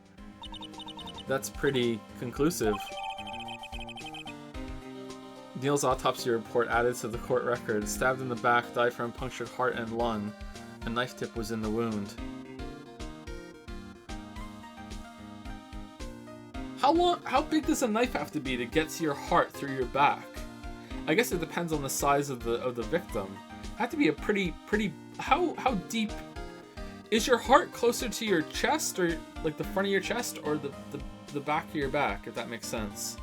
That's pretty conclusive. Neil's autopsy report added to the court record. Stabbed in the back, died from punctured heart and lung. A knife tip was in the wound. How big does a knife have to be to get to your heart through your back? I guess it depends on the size of the victim. It had to be a pretty how deep is your heart? Closer to your chest, or like the front of your chest, or the back of your back, if that makes sense.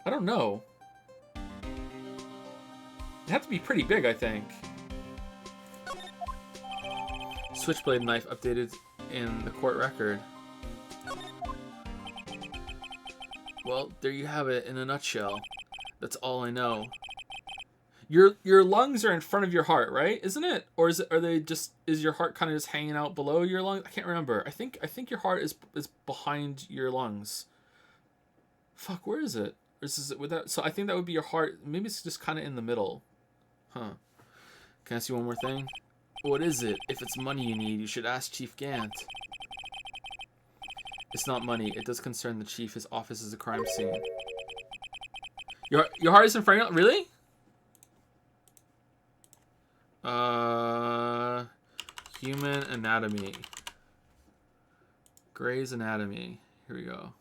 I don't know. It had to be pretty big, I think. Switchblade knife updated in the court record. Well, there you have it in a nutshell. That's all I know. Your lungs are in front of your heart, right? Isn't it? Or is your heart kind of just hanging out below your lungs? I can't remember. I think your heart is behind your lungs. Fuck, where is it? would that? So I think that would be your heart. Maybe it's just kind of in the middle. Huh. Can I see one more thing? What is it? If it's money you need, you should ask Chief Gant. It's not money. It does concern the chief. His office is a crime scene. Your heart is in front of you? Really? Human anatomy. Gray's Anatomy. Here we go.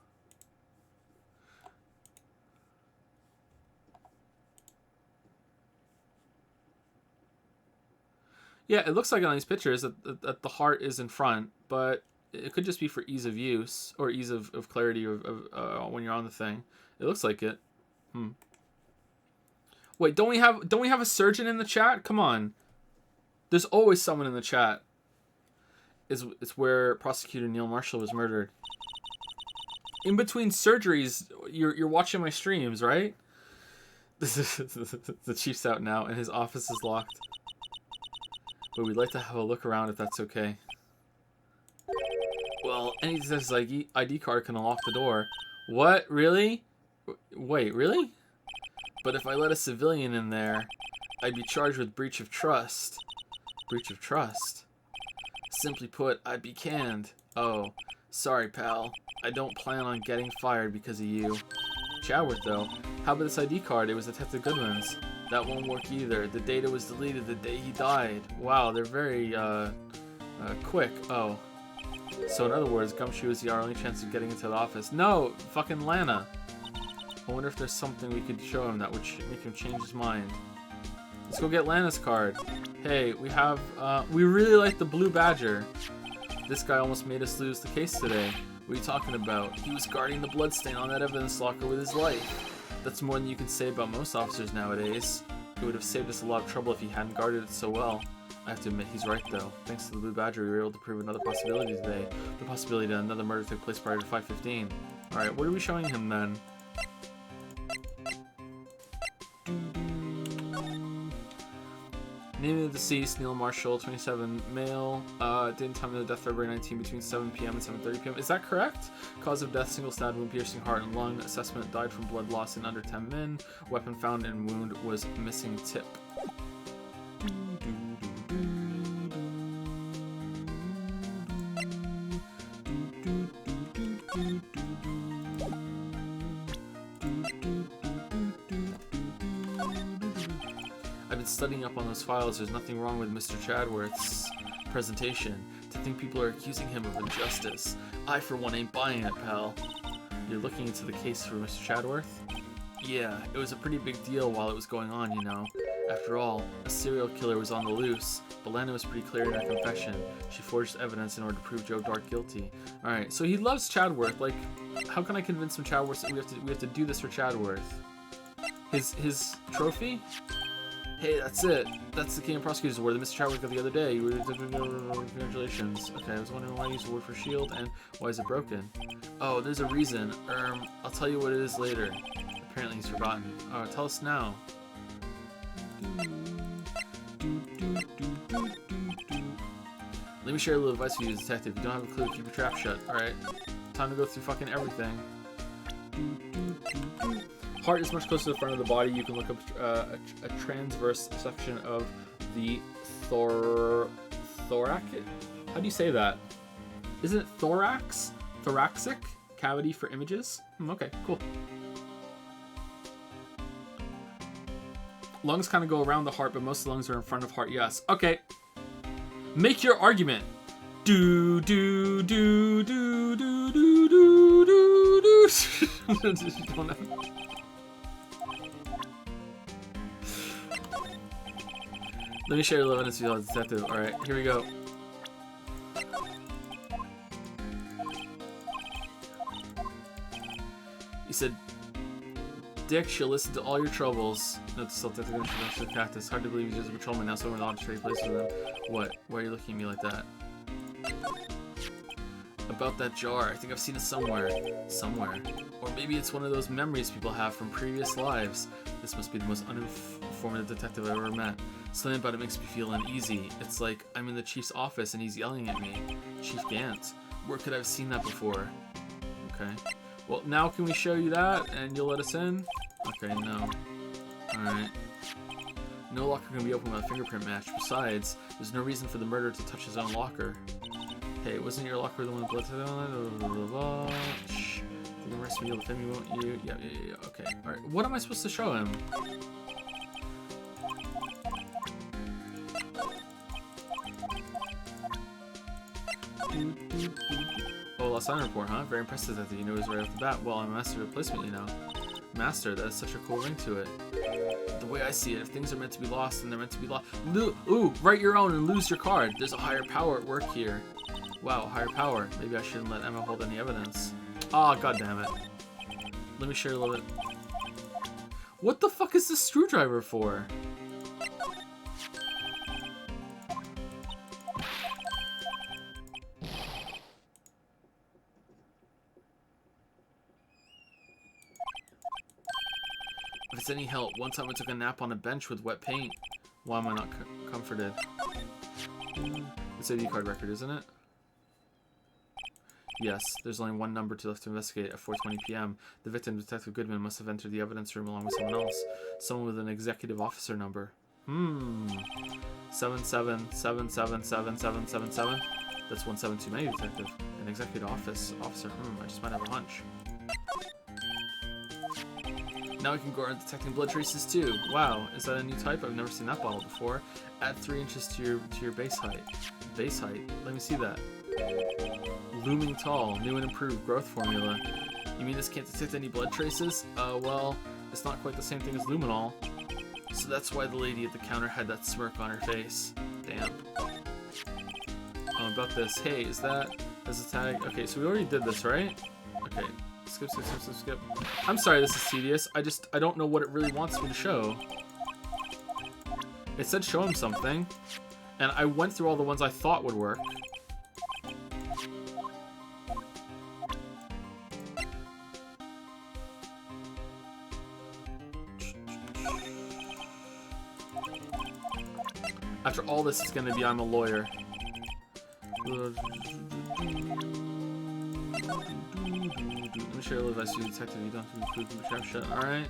Yeah, it looks like on these pictures that the heart is in front, but it could just be for ease of use or ease of clarity of when you're on the thing. It looks like it. Wait, don't we have a surgeon in the chat? Come on. There's always someone in the chat. It's where Prosecutor Neil Marshall was murdered. In between surgeries, you're watching my streams, right? The chief's out now and his office is locked. But we'd like to have a look around if that's okay. Well, any says like ID card can unlock the door. What? Really? Wait, really? But if I let a civilian in there, I'd be charged with breach of trust. Breach of trust? Simply put, I'd be canned. Oh, sorry, pal. I don't plan on getting fired because of you. Chadworth, though. How about this ID card? It was Detective Goodman's. That won't work either. The data was deleted the day he died. Wow, they're very, quick. Oh. So in other words, Gumshoe is our only chance of getting into the office. No! Fucking Lana! I wonder if there's something we could show him that would make him change his mind. Let's go get Lana's card. Hey, we have, we really like the Blue Badger. This guy almost made us lose the case today. What are you talking about? He was guarding the bloodstain on that evidence locker with his life. That's more than you can say about most officers nowadays. It would have saved us a lot of trouble if he hadn't guarded it so well. I have to admit, he's right though. Thanks to the Blue Badger, we were able to prove another possibility today. The possibility that another murder took place prior to 5:15. Alright, what are we showing him then? Name of the deceased, Neil Marshall, 27, male. Date and time of the death, February 19, between 7 p.m. and 7:30 p.m. Is that correct? Cause of death, single stab wound, piercing heart and lung. Assessment, died from blood loss in under 10 min. Weapon found in wound was missing tip. Studying up on those files, there's nothing wrong with Mr. Chadworth's presentation. To think people are accusing him of injustice. I, for one, ain't buying it, pal. You're looking into the case for Mr. Chadworth? Yeah, it was a pretty big deal while it was going on, you know. After all, a serial killer was on the loose, but Lana was pretty clear in her confession. She forged evidence in order to prove Joe Dark guilty. Alright, so he loves Chadworth. Like, how can I convince him Chadworth that we have to do this for Chadworth? His trophy? Hey, that's it. That's the King of Prosecutors Award that Mr. Chadwick got the other day. Congratulations. Okay, I was wondering why I used the word for shield and why is it broken? Oh, there's a reason. I'll tell you what it is later. Apparently he's forgotten. Tell us now. Let me share a little advice with you, detective. If you don't have a clue, keep your trap shut. Alright. Time to go through fucking everything. Heart is much closer to the front of the body. You can look up a transverse section of the thoracic. How do you say that? Isn't it thorax? Thoracic cavity for images? Okay, cool. Lungs kind of go around the heart, but most of the lungs are in front of heart. Yes. Okay. Make your argument. Do do do do do do do do do. Let me share a little evidence with you, detective. Alright, here we go. He said, Dick, she'll listen to all your troubles. Note to the cactus. Hard to believe he's just a patrolman now, so we're not straight place with them. What? Why are you looking at me like that? About that jar. I think I've seen it somewhere. Somewhere. Or maybe it's one of those memories people have from previous lives. This must be the most uninformative detective I've ever met. Something about it makes me feel uneasy. It's like I'm in the chief's office and he's yelling at me. Chief Gant. Where could I have seen that before? Okay. Well, now can we show you that and you'll let us in? Okay, no. Alright. No locker can be opened with a fingerprint match. Besides, there's no reason for the murderer to touch his own locker. Hey, wasn't your locker the one with blood on it? Shh. You can arrest me, you'll defend me, won't you? Yeah. Okay. Alright. What am I supposed to show him? Oh, lost sign report, huh? Very impressive that you noticed right off the bat. Well, I'm a master replacement, you know. Master, that has such a cool ring to it. The way I see it, if things are meant to be lost, then they're meant to be lost. Ooh, write your own and lose your card. There's a higher power at work here. Wow, higher power. Maybe I shouldn't let Emma hold any evidence. Ah, oh, goddammit. Let me share a little bit. What the fuck is this screwdriver for? If it's any help, one time I took a nap on a bench with wet paint. Why am I not comforted? It's ID card record, isn't it? Yes, there's only one number left to investigate. At 4:20 p.m., the victim, Detective Goodman, must have entered the evidence room along with someone else. Someone with an executive officer number. 77777777. That's 17 too many, Detective. An executive officer. I just might have a hunch. Now we can go around detecting blood traces too. Wow, is that a new type? I've never seen that bottle before. Add 3 inches to your base height. Base height? Let me see that. Looming tall, new and improved growth formula. You mean this can't detect any blood traces? Well, it's not quite the same thing as luminol. So that's why the lady at the counter had that smirk on her face. Damn. Oh, about this. Hey, is that as a tag? Okay, so we already did this, right? Okay. Skip. I'm sorry this is tedious. I don't know what it really wants me to show. It said show him something, and I went through all the ones I thought would work. After all this is gonna be I'm a lawyer. Let me share a little advice to you, Detective. You don't have to do trap shit. Alright.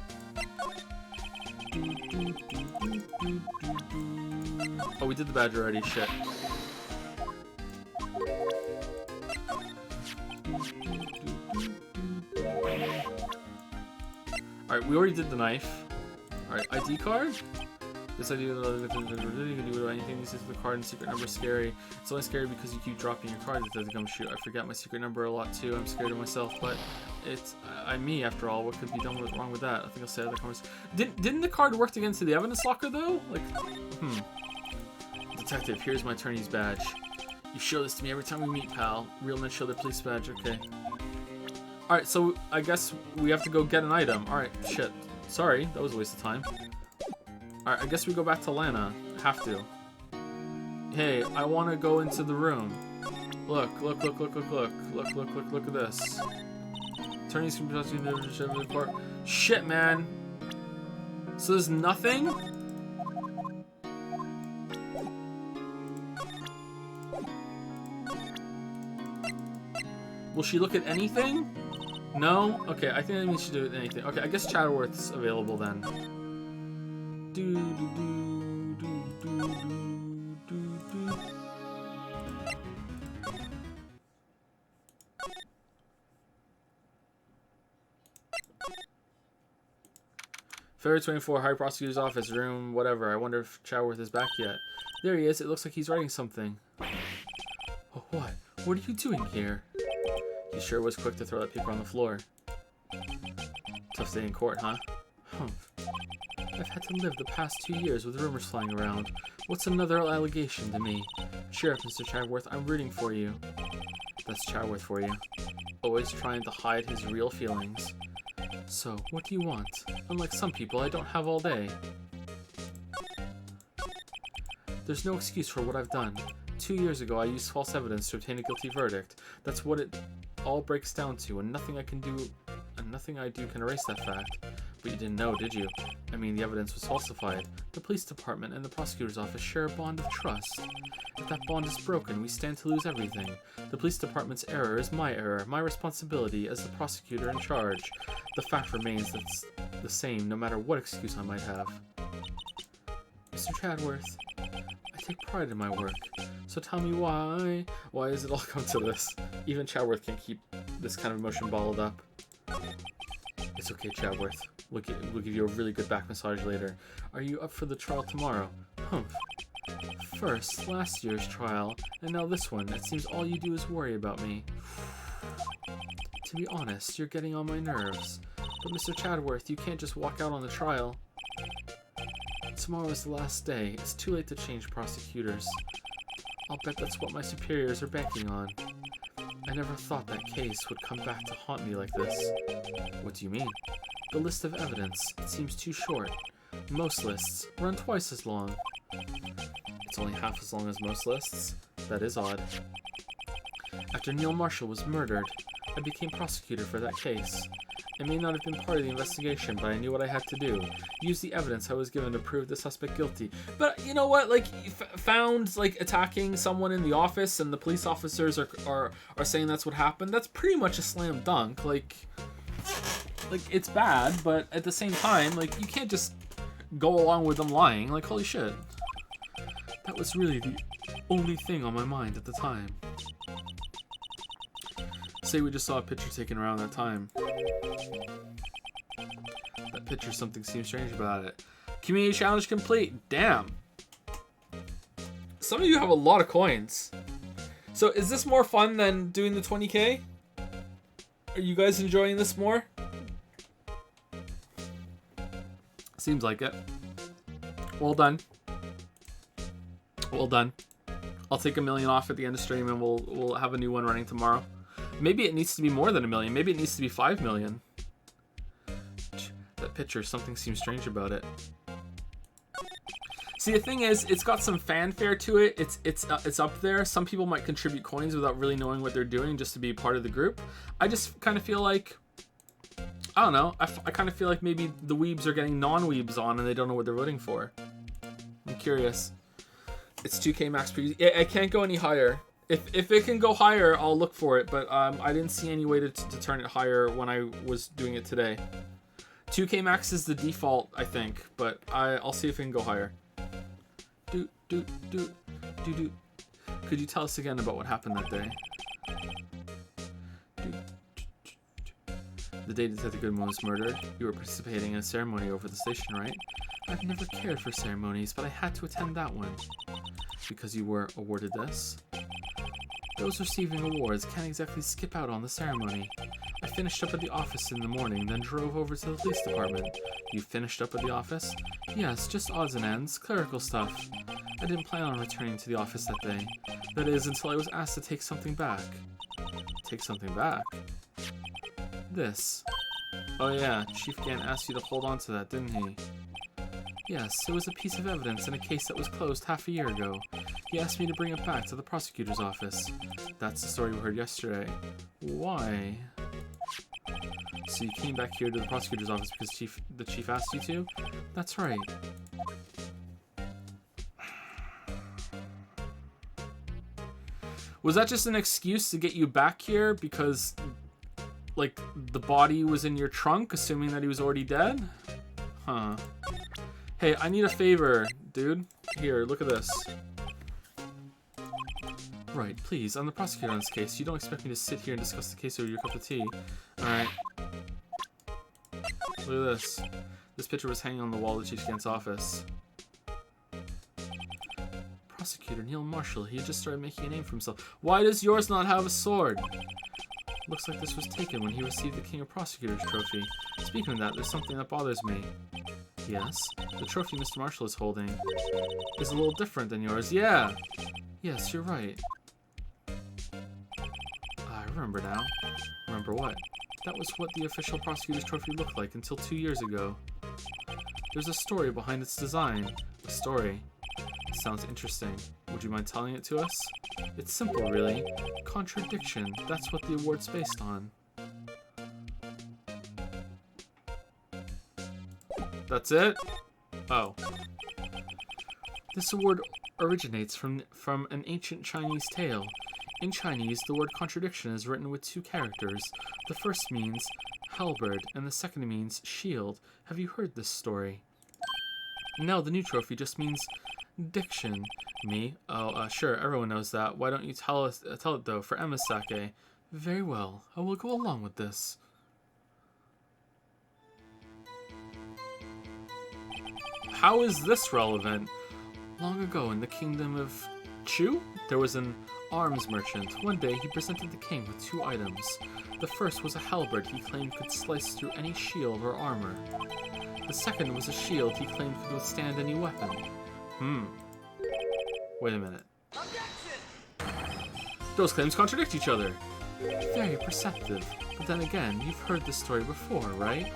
Oh, we did the badger already. Shit. Alright, we already did the knife. Alright, ID card? This idea that you can do anything. This is the card and secret number is scary. It's only scary because you keep dropping your card. It doesn't come shoot. I forget my secret number a lot too. I'm scared of myself, but it's I'm me after all. What could be wrong with that? I think I'll say other cards. Didn't the card work against the evidence locker though? Like, Detective, here's my attorney's badge. You show this to me every time we meet, pal. Real men show their police badge. Okay. All right, so I guess we have to go get an item. All right, shit. Sorry, that was a waste of time. Alright, I guess we go back to Lana. Have to. Hey, I want to go into the room. Look at this. Attorneys can be trusted in the court. Shit, man. So there's nothing? Will she look at anything? No? Okay, I think we should do anything. Okay, I guess Chatterworth's available then. February 24, High Prosecutor's Office, room, whatever. I wonder if Chatterworth is back yet. There he is. It looks like he's writing something. Oh, what? What are you doing here? He sure was quick to throw that paper on the floor. Tough day in court, huh? I've had to live the past 2 years with rumors flying around. What's another allegation to me? Sheriff, Mr. Chatterworth, I'm rooting for you. That's Chatterworth for you. Always trying to hide his real feelings. So, what do you want? Unlike some people, I don't have all day. There's no excuse for what I've done. 2 years ago, I used false evidence to obtain a guilty verdict. That's what it all breaks down to, and nothing I do can erase that fact. But you didn't know, did you? I mean, the evidence was falsified. The police department and the prosecutor's office share a bond of trust. If that bond is broken, we stand to lose everything. The police department's error is my error, my responsibility as the prosecutor in charge. The fact remains that's the same no matter what excuse I might have. Mr. Chadworth, I take pride in my work, so tell me why. Why has it all come to this? Even Chadworth can't keep this kind of emotion bottled up. It's okay, Chadworth. We'll give you a really good back massage later. Are you up for the trial tomorrow? Humph. First, last year's trial, and now this one. It seems all you do is worry about me. To be honest, you're getting on my nerves. But Mr. Chadworth, you can't just walk out on the trial. Tomorrow is the last day. It's too late to change prosecutors. I'll bet that's what my superiors are banking on. I never thought that case would come back to haunt me like this. What do you mean? The list of evidence. It seems too short. Most lists run twice as long. It's only half as long as most lists? That is odd. After Neil Marshall was murdered, I became prosecutor for that case. I may not have been part of the investigation, but I knew what I had to do. Use the evidence I was given to prove the suspect guilty. But you know what? Like, found like attacking someone in the office, and the police officers are saying that's what happened. That's pretty much a slam dunk. Like it's bad, but at the same time, like you can't just go along with them lying. Like, holy shit. That was really the only thing on my mind at the time. Say we just saw a picture taken around that time. That picture, something seems strange about it. Community challenge complete. Damn. Some of you have a lot of coins. So is this more fun than doing the 20k? Are you guys enjoying this more? Seems like it. Well done. Well done. I'll take 1 million off at the end of stream, and we'll have a new one running tomorrow. Maybe it needs to be more than 1 million. Maybe it needs to be 5 million. That picture, something seems strange about it. See, the thing is, it's got some fanfare to it. It's up there. Some people might contribute coins without really knowing what they're doing just to be part of the group. I just kind of feel like, I don't know. I kind of feel like maybe the weebs are getting non-weebs on and they don't know what they're voting for. I'm curious. It's 2k max per user. I can't go any higher. If it can go higher, I'll look for it, but I didn't see any way to turn it higher when I was doing it today. 2k max is the default, I think, but I'll see if it can go higher. Could you tell us again about what happened that day? The day Detective Goodman was murdered, you were participating in a ceremony over the station, right? I've never cared for ceremonies, but I had to attend that one. Because you were awarded this? Those receiving awards can't exactly skip out on the ceremony. I finished up at the office in the morning, then drove over to the police department. You finished up at the office? Yes, just odds and ends, clerical stuff. I didn't plan on returning to the office that day. That is, until I was asked to take something back. Take something back? This. Oh yeah, Chief Gant asked you to hold on to that, didn't he? Yes, it was a piece of evidence in a case that was closed half a year ago. He asked me to bring it back to the prosecutor's office. That's the story we heard yesterday. Why? So you came back here to the prosecutor's office because the chief asked you to? That's right. Was that just an excuse to get you back here because, like, the body was in your trunk, assuming that he was already dead? Huh. Hey, I need a favor, dude. Here, look at this. Right, please, I'm the prosecutor on this case. You don't expect me to sit here and discuss the case over your cup of tea. Alright. Look at this. This picture was hanging on the wall of the Chief Gant's office. Prosecutor Neil Marshall, he had just started making a name for himself. Why does yours not have a sword? Looks like this was taken when he received the King of Prosecutors trophy. Speaking of that, there's something that bothers me. Yes? The trophy Mr. Marshall is holding is a little different than yours. Yeah! Yes, you're right. I remember now. Remember what? That was what the official prosecutor's trophy looked like until 2 years ago. There's a story behind its design. A story. Sounds interesting. Would you mind telling it to us? It's simple, really. Contradiction. That's what the award's based on. That's it? Oh. This award originates from an ancient Chinese tale. In Chinese, the word contradiction is written with 2 characters. The first means halberd, and the second means shield. Have you heard this story? No, the new trophy just means diction. Me? Oh, sure, everyone knows that. Why don't you tell it though, for Emma's sake? Very well, I will go along with this. How is this relevant? Long ago in the kingdom of Chu, there was an arms merchant. One day he presented the king with 2 items. The first was a halberd he claimed could slice through any shield or armor. The second was a shield he claimed could withstand any weapon. Wait a minute. Objection! Those claims contradict each other. Very perceptive. But then again, you've heard this story before, right?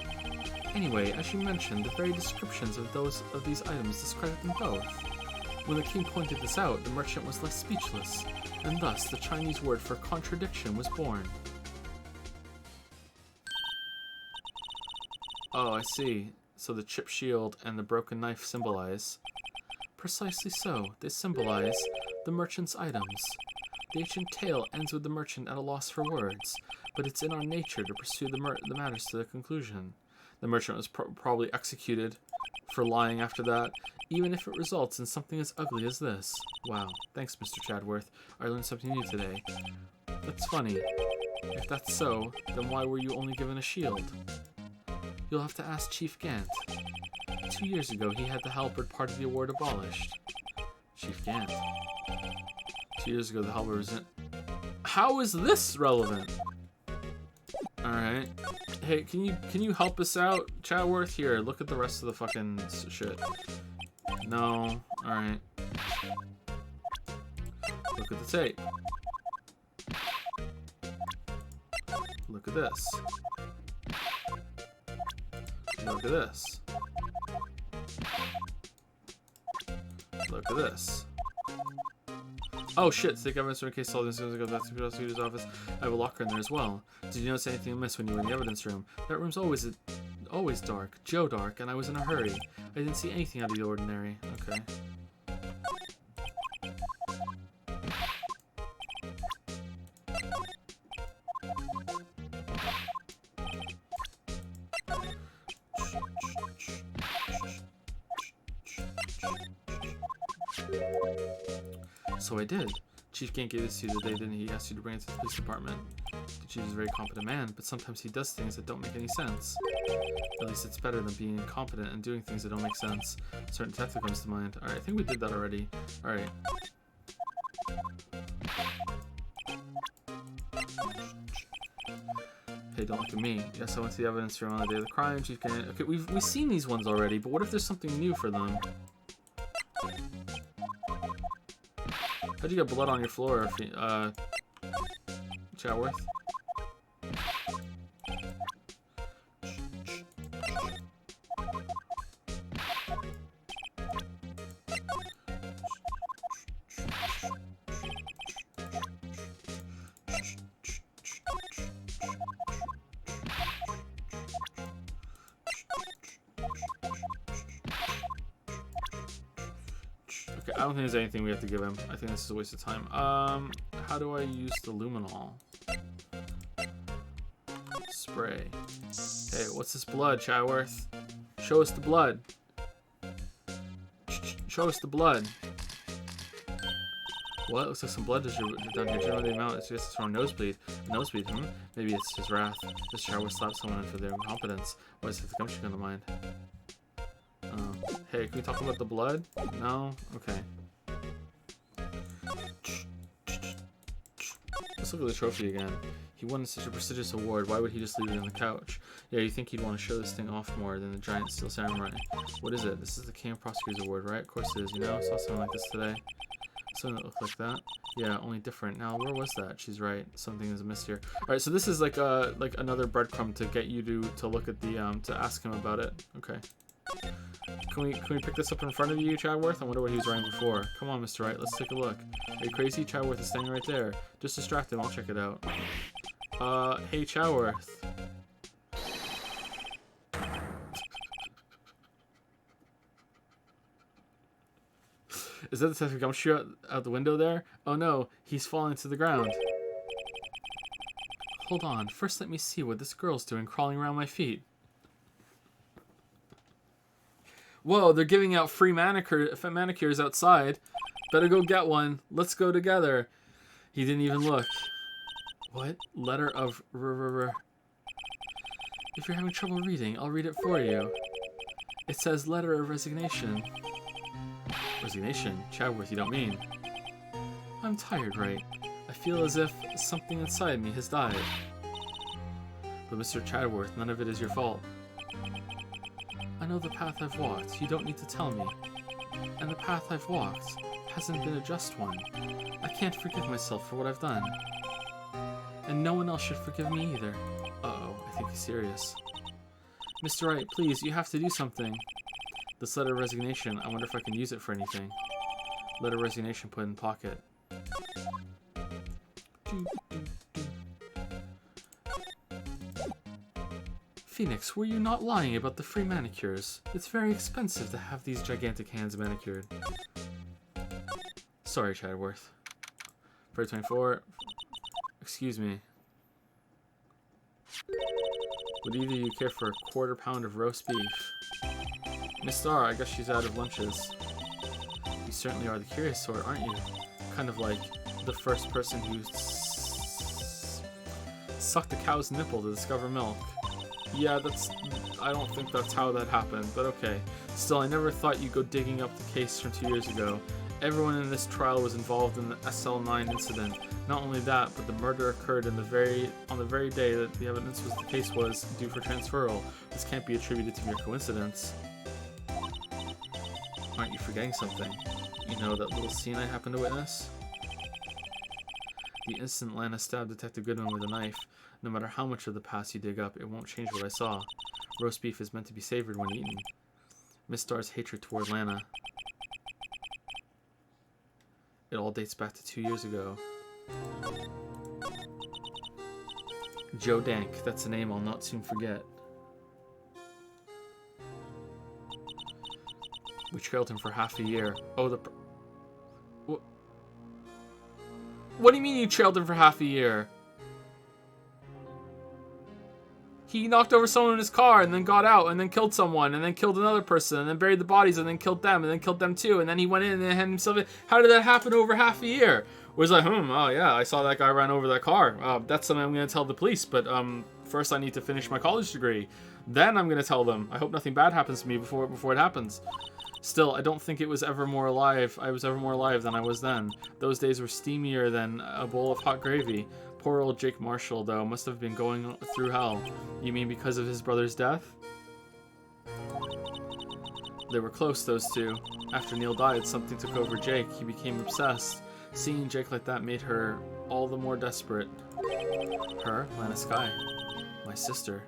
Anyway, as you mentioned, the very descriptions of these items describe them both. When the king pointed this out, the merchant was left speechless, and thus the Chinese word for contradiction was born. Oh, I see. So the chipped shield and the broken knife symbolize. Precisely so. They symbolize the merchant's items. The ancient tale ends with the merchant at a loss for words, but it's in our nature to pursue the matters to the conclusion. The merchant was probably executed for lying after that, even if it results in something as ugly as this. Wow, thanks, Mr. Chadworth. I learned something new today. That's funny. If that's so, then why were you only given a shield? You'll have to ask Chief Gant. 2 years ago, he had the halberd part of the award abolished. Chief Gant. 2 years ago, the halberd was in... How is this relevant? Alright. Hey, can you help us out, Chadworth? Here, look at the rest of the fucking shit. No. Alright. Look at the tape. Look at this. Look at this. Look at this. Oh shit, take evidence in case all this goes back to the prosecutor's office. I have a locker in there as well. Did you notice anything amiss when you were in the evidence room? That room's always dark. Joe dark, and I was in a hurry. I didn't see anything out of the ordinary. Okay. So I did. Chief Gant gave this to you the day, didn't he? He asked you to bring it to the police department. The chief is a very competent man, but sometimes he does things that don't make any sense. At least it's better than being incompetent and doing things that don't make sense. A certain detective comes to mind. Alright, I think we did that already. Alright. Hey, don't look at me. Yes, I went to the evidence room on the day of the crime. Chief Gant... Okay, we've seen these ones already, but what if there's something new for them? How'd you get blood on your floor, Chadworth? Okay, I don't think there's anything we have to give him. I think this is a waste of time. How do I use the luminol? Spray. Hey, what's this blood, Chadworth? Show us the blood. Show us the blood. What? Looks like some blood is down here. Do you know the amount? It's just from a nosebleed. A nosebleed, Maybe it's his wrath. This Chadworth slapped someone for their incompetence. Why is it the gumption gonna mind? Hey, can we talk about the blood? No? Okay. Let's look at the trophy again. He won such a prestigious award. Why would he just leave it on the couch? Yeah, you think he'd want to show this thing off more than the giant steel samurai. What is it? This is the King of Prosecutors Award, right? Of course it is, you know? I saw something like this today. Something that looked like that. Yeah, only different. Now, where was that? She's right. Something is amiss here. Alright, so this is like another breadcrumb to get you to look at the, to ask him about it. Okay. Can we pick this up in front of you, Chadworth? I wonder what he was wearing before. Come on, Mr. Wright, let's take a look. Are you crazy? Chadworth is standing right there. Just distract him, I'll check it out. Hey, Chadworth. Is that Detective Gumshoe out the window there? Oh no, he's falling to the ground. Hold on, first let me see what this girl's doing crawling around my feet. Whoa, they're giving out free manicures outside. Better go get one. Let's go together. He didn't even look. What? Letter of... If you're having trouble reading, I'll read it for you. It says letter of resignation. Resignation? Chadworth, you don't mean. I'm tired, Wright. I feel as if something inside me has died. But Mr. Chadworth, none of it is your fault. I know the path I've walked. You don't need to tell me. And the path I've walked hasn't been a just one. I can't forgive myself for what I've done. And no one else should forgive me either. Uh-oh, I think he's serious. Mr. Wright, please, you have to do something. This letter of resignation, I wonder if I can use it for anything. Letter of resignation put in pocket. Phoenix, were you not lying about the free manicures? It's very expensive to have these gigantic hands manicured. Sorry, Chadworth. February 24. Excuse me. Would either of you care for a quarter pound of roast beef? Miss Star, I guess she's out of lunches. You certainly are the curious sort, aren't you? Kind of like the first person who sucked a cow's nipple to discover milk. Yeah, I don't think that's how that happened, but okay. Still, I never thought you'd go digging up the case from 2 years ago. Everyone in this trial was involved in the SL9 incident. Not only that, but the murder occurred on the very day that the evidence was the case was due for transferal. This can't be attributed to mere coincidence. Aren't you forgetting something? You know that little scene I happened to witness? The instant Lana stabbed Detective Goodman with a knife. No matter how much of the past you dig up, it won't change what I saw. Roast beef is meant to be savored when eaten. Miss Star's hatred toward Lana. It all dates back to 2 years ago. Joe Dank, that's a name I'll not soon forget. We trailed him for half a year. Oh, What do you mean you trailed him for half a year? He knocked over someone in his car and then got out and then killed someone and then killed another person and then buried the bodies and then killed them and then killed them too and then he went in and then had himself in. How did that happen over half a year? Was like, oh yeah, I saw that guy run over that car. That's something I'm going to tell the police, but first I need to finish my college degree. Then I'm going to tell them. I hope nothing bad happens to me before it happens. Still, I don't think I was ever more alive than I was then. Those days were steamier than a bowl of hot gravy. Poor old Jake Marshall, though, must have been going through hell. You mean because of his brother's death? They were close, those two. After Neil died, something took over Jake. He became obsessed. Seeing Jake like that made her all the more desperate. Her, Lana Skye, my sister.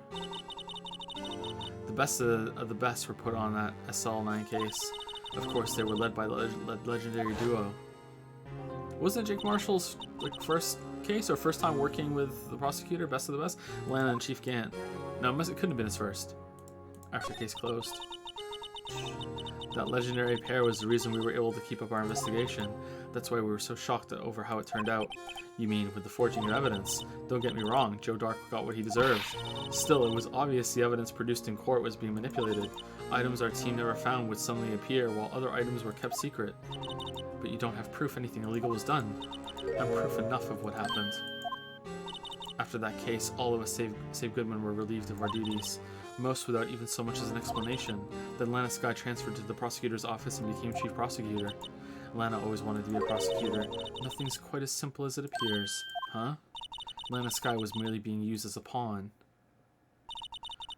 The best of the best were put on that SL9 case. Of course, they were led by the legendary duo. Wasn't it Jake Marshall's first case or first time working with the prosecutor, best of the best? Lana and Chief Gant. No, it couldn't have been his first. After case closed. That legendary pair was the reason we were able to keep up our investigation. That's why we were so shocked over how it turned out. You mean, with the forging of evidence? Don't get me wrong, Joe Dark got what he deserved. Still, it was obvious the evidence produced in court was being manipulated. Items our team never found would suddenly appear, while other items were kept secret. But you don't have proof anything illegal was done. And proof enough of what happened. After that case, all of us save Goodman were relieved of our duties. Most without even so much as an explanation. Then Lana Skye transferred to the prosecutor's office and became chief prosecutor. Lana always wanted to be a prosecutor. Nothing's quite as simple as it appears. Huh? Lana Skye was merely being used as a pawn.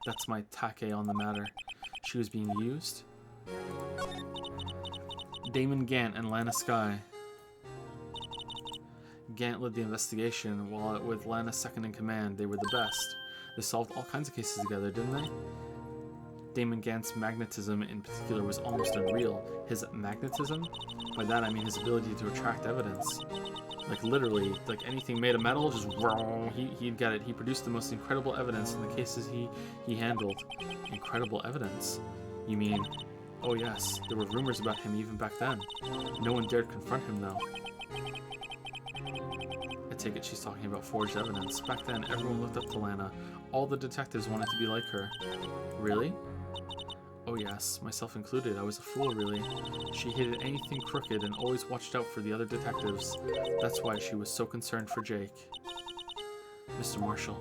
That's my take on the matter. She was being used? Damon Gant and Lana Skye. Gant led the investigation, while with Lana second in command, they were the best. They solved all kinds of cases together, didn't they? Damon Gant's magnetism in particular was almost unreal. His magnetism? By that I mean his ability to attract evidence. Like literally, like anything made of metal, just he'd get it. He produced the most incredible evidence in the cases he handled. Incredible evidence? You mean Oh yes, there were rumors about him even back then. No one dared confront him though. I take it she's talking about forged evidence. Back then, everyone looked up to Lana. All the detectives wanted to be like her. Really? Oh yes, myself included. I was a fool, really. She hated anything crooked and always watched out for the other detectives. That's why she was so concerned for Jake. Mr. Marshall.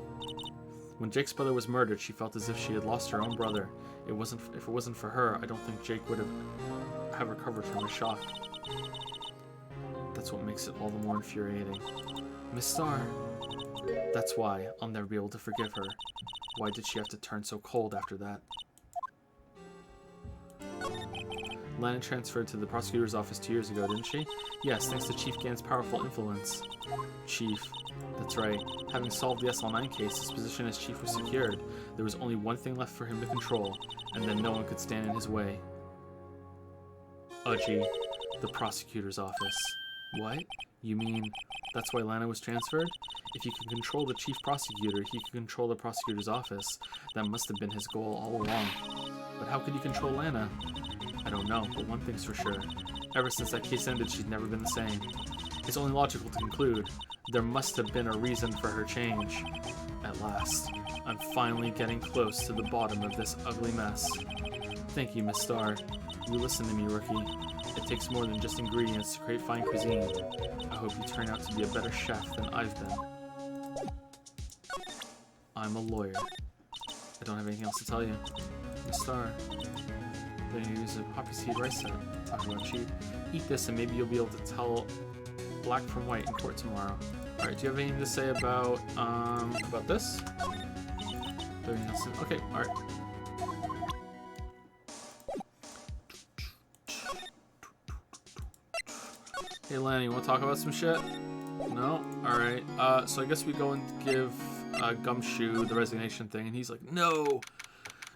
When Jake's brother was murdered, she felt as if she had lost her own brother. If it wasn't for her, I don't think Jake would have recovered from his shock. That's what makes it all the more infuriating. Miss Starr. That's why I'll never be able to forgive her. Why did she have to turn so cold after that? Lana transferred to the prosecutor's office 2 years ago, didn't she? Yes, thanks to Chief Gann's powerful influence. Chief. That's right. Having solved the SL9 case, his position as chief was secured. There was only one thing left for him to control, and then no one could stand in his way. Gee. The prosecutor's office. What? You mean that's why Lana was transferred? If he could control the chief prosecutor, he could control the prosecutor's office. That must have been his goal all along. But how could he control Lana? I don't know, but one thing's for sure. Ever since that case ended, she's never been the same. It's only logical to conclude there must have been a reason for her change. At last, I'm finally getting close to the bottom of this ugly mess. Thank you, Miss Starr. You listen to me, rookie. It takes more than just ingredients to create fine cuisine. I hope you turn out to be a better chef than I've been. I'm a lawyer. I don't have anything else to tell you. Miss Starr. Then you use a poppy seed rice set. Talking about cheap. Eat this and maybe you'll be able to tell black from white in court tomorrow. Alright, do you have anything to say about this? Okay, alright. Hey Lana, you wanna talk about some shit? No? Alright. So I guess we go and give Gumshoe the resignation thing, and he's like, no!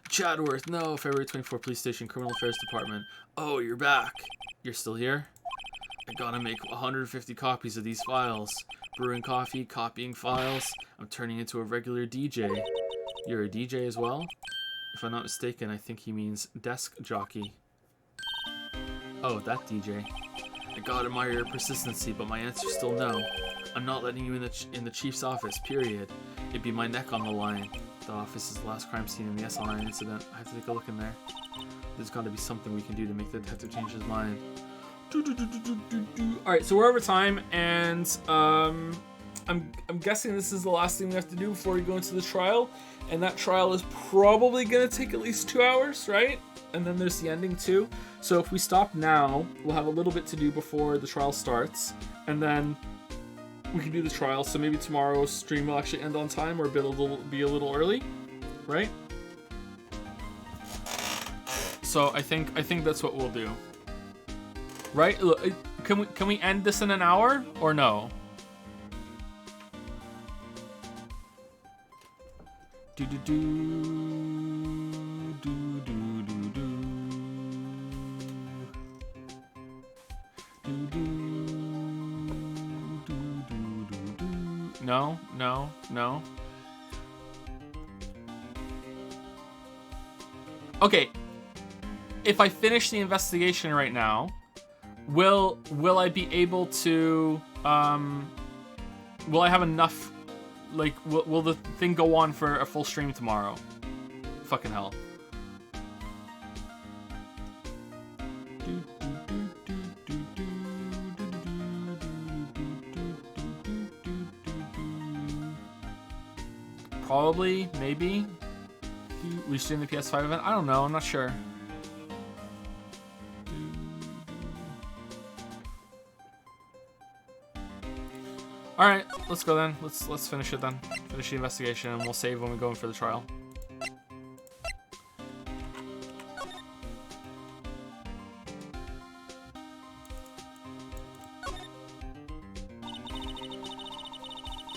Chadworth, no! February 24, Police Station, Criminal Affairs Department. Oh, you're back. You're still here? I gotta make 150 copies of these files. Brewing coffee, copying files. I'm turning into a regular DJ. You're a DJ as well? If I'm not mistaken, I think he means desk jockey. Oh, that DJ. I gotta admire your persistency, but my answer's still no. I'm not letting you in the chief's office, period. It'd be my neck on the line. The office is the last crime scene in the SL9 incident. I have to take a look in there. There's gotta be something we can do to make the detective change his mind. Alright, so we're over time, and I'm guessing this is the last thing we have to do before we go into the trial. And that trial is probably gonna take at least 2 hours, right? And then there's the ending too. So if we stop now, we'll have a little bit to do before the trial starts, and then we can do the trial. So maybe tomorrow's stream will actually end on time, or be a little early, right? So I think that's what we'll do. Right? Look, can we end this in an hour or no? Do do do do do do do do do do do do. No, no, no. Okay. If I finish the investigation right now, will I be able to will I have enough, like, will the thing go on for a full stream tomorrow? Fucking hell. Probably, maybe. We stream the PS5 event? I don't know, I'm not sure. Alright, let's go then. Let's finish it then. Finish the investigation, and we'll save when we go in for the trial.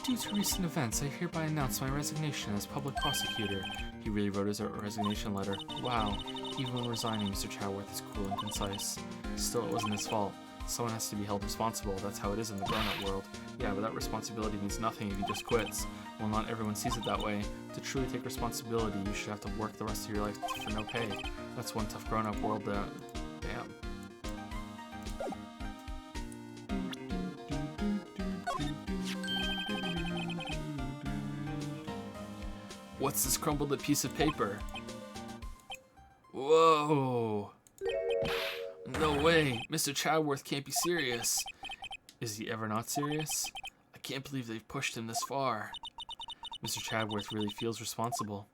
Due to recent events, I hereby announce my resignation as public prosecutor. He really wrote his resignation letter. Wow. Even when resigning, Mr. Chadworth is cool and concise. Still, it wasn't his fault. Someone has to be held responsible. That's how it is in the grown-up world. Yeah, but that responsibility means nothing if he just quits. Well, not everyone sees it that way. To truly take responsibility, you should have to work the rest of your life for no pay. That's one tough grown-up world that... Damn. What's this crumpled up piece of paper? Whoa! No way! Mr. Chadworth can't be serious. Is he ever not serious? I can't believe they've pushed him this far. Mr. Chadworth really feels responsible.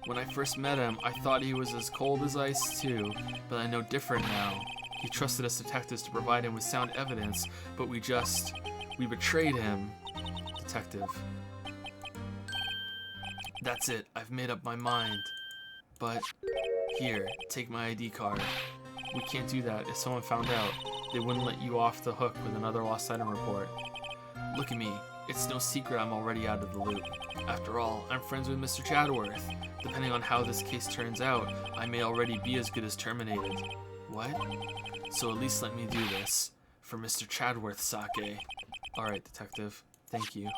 When I first met him, I thought he was as cold as ice too, but I know different now. He trusted us detectives to provide him with sound evidence, but we betrayed him. Detective. That's it, I've made up my mind. But, here, take my ID card. We can't do that. If someone found out, they wouldn't let you off the hook with another lost item report. Look at me. It's no secret I'm already out of the loop. After all, I'm friends with Mr. Chadworth. Depending on how this case turns out, I may already be as good as terminated. What? So at least let me do this. For Mr. Chadworth's sake. Alright, detective. Thank you.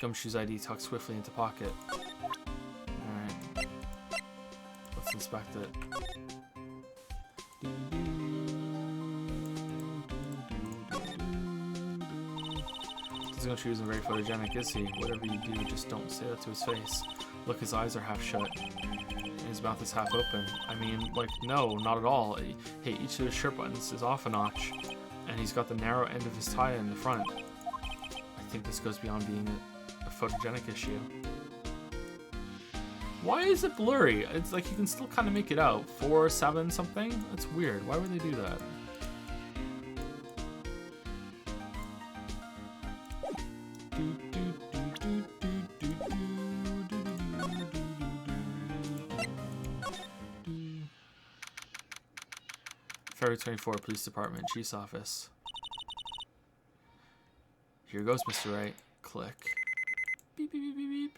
Gumshoe's ID tucked swiftly into pocket. Alright. Let's inspect it. This Gumshoe isn't very photogenic, is he? Whatever you do, just don't say that to his face. Look, his eyes are half shut. And his mouth is half open. I mean, like, no, not at all. Hey, each of his shirt buttons is off a notch. And he's got the narrow end of his tie in the front. I think this goes beyond being a photogenic issue. Why is it blurry? It's like you can still kind of make it out. 4, 7 something? That's weird. Why would they do that? February 24, Police Department, Chief's Office. Here goes, Mr. Wright. Click. Beep, beep, beep, beep,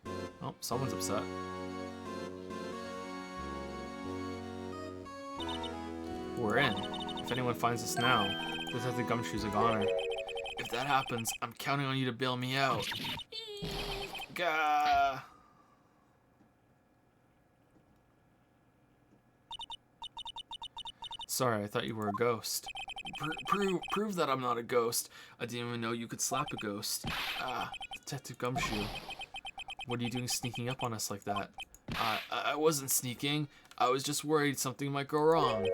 beep. Oh, someone's upset. We're in. If anyone finds us now, Detective Gumshoe's a goner. If that happens, I'm counting on you to bail me out. Gah! Sorry, I thought you were a ghost. Prove that I'm not a ghost. I didn't even know you could slap a ghost. Ah, Detective Gumshoe. What are you doing sneaking up on us like that? I wasn't sneaking. I was just worried something might go wrong.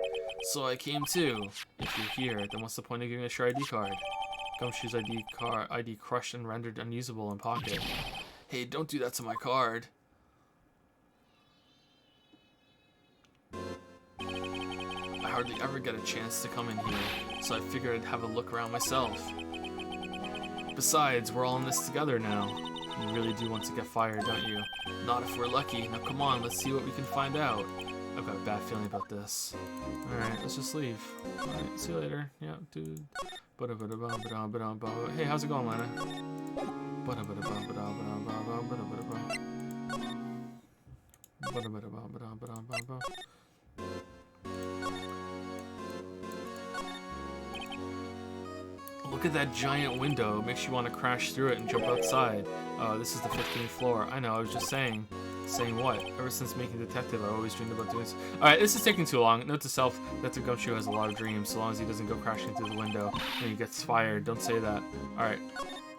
So I came too. If you're here, then what's the point of giving us your ID card? Gumshoe's ID crushed and rendered unusable in pocket. Hey, don't do that to my card. I hardly ever get a chance to come in here, so I figured I'd have a look around myself. Besides, we're all in this together now. You really do want to get fired, don't you? Not if we're lucky. Now come on, let's see what we can find out. I've got a bad feeling about this. Alright, let's just leave. Alright, see you later. Yeah, dude. Hey, how's it going, Lana? Look at that giant window. It makes you want to crash through it and jump outside. This is the 15th floor. I know, I was just saying. Saying what? Ever since making Detective, I always dreamed about doing this. Alright, this is taking too long. Note to self, Detective Gumshoe has a lot of dreams, so long as he doesn't go crashing through the window and he gets fired. Don't say that. Alright.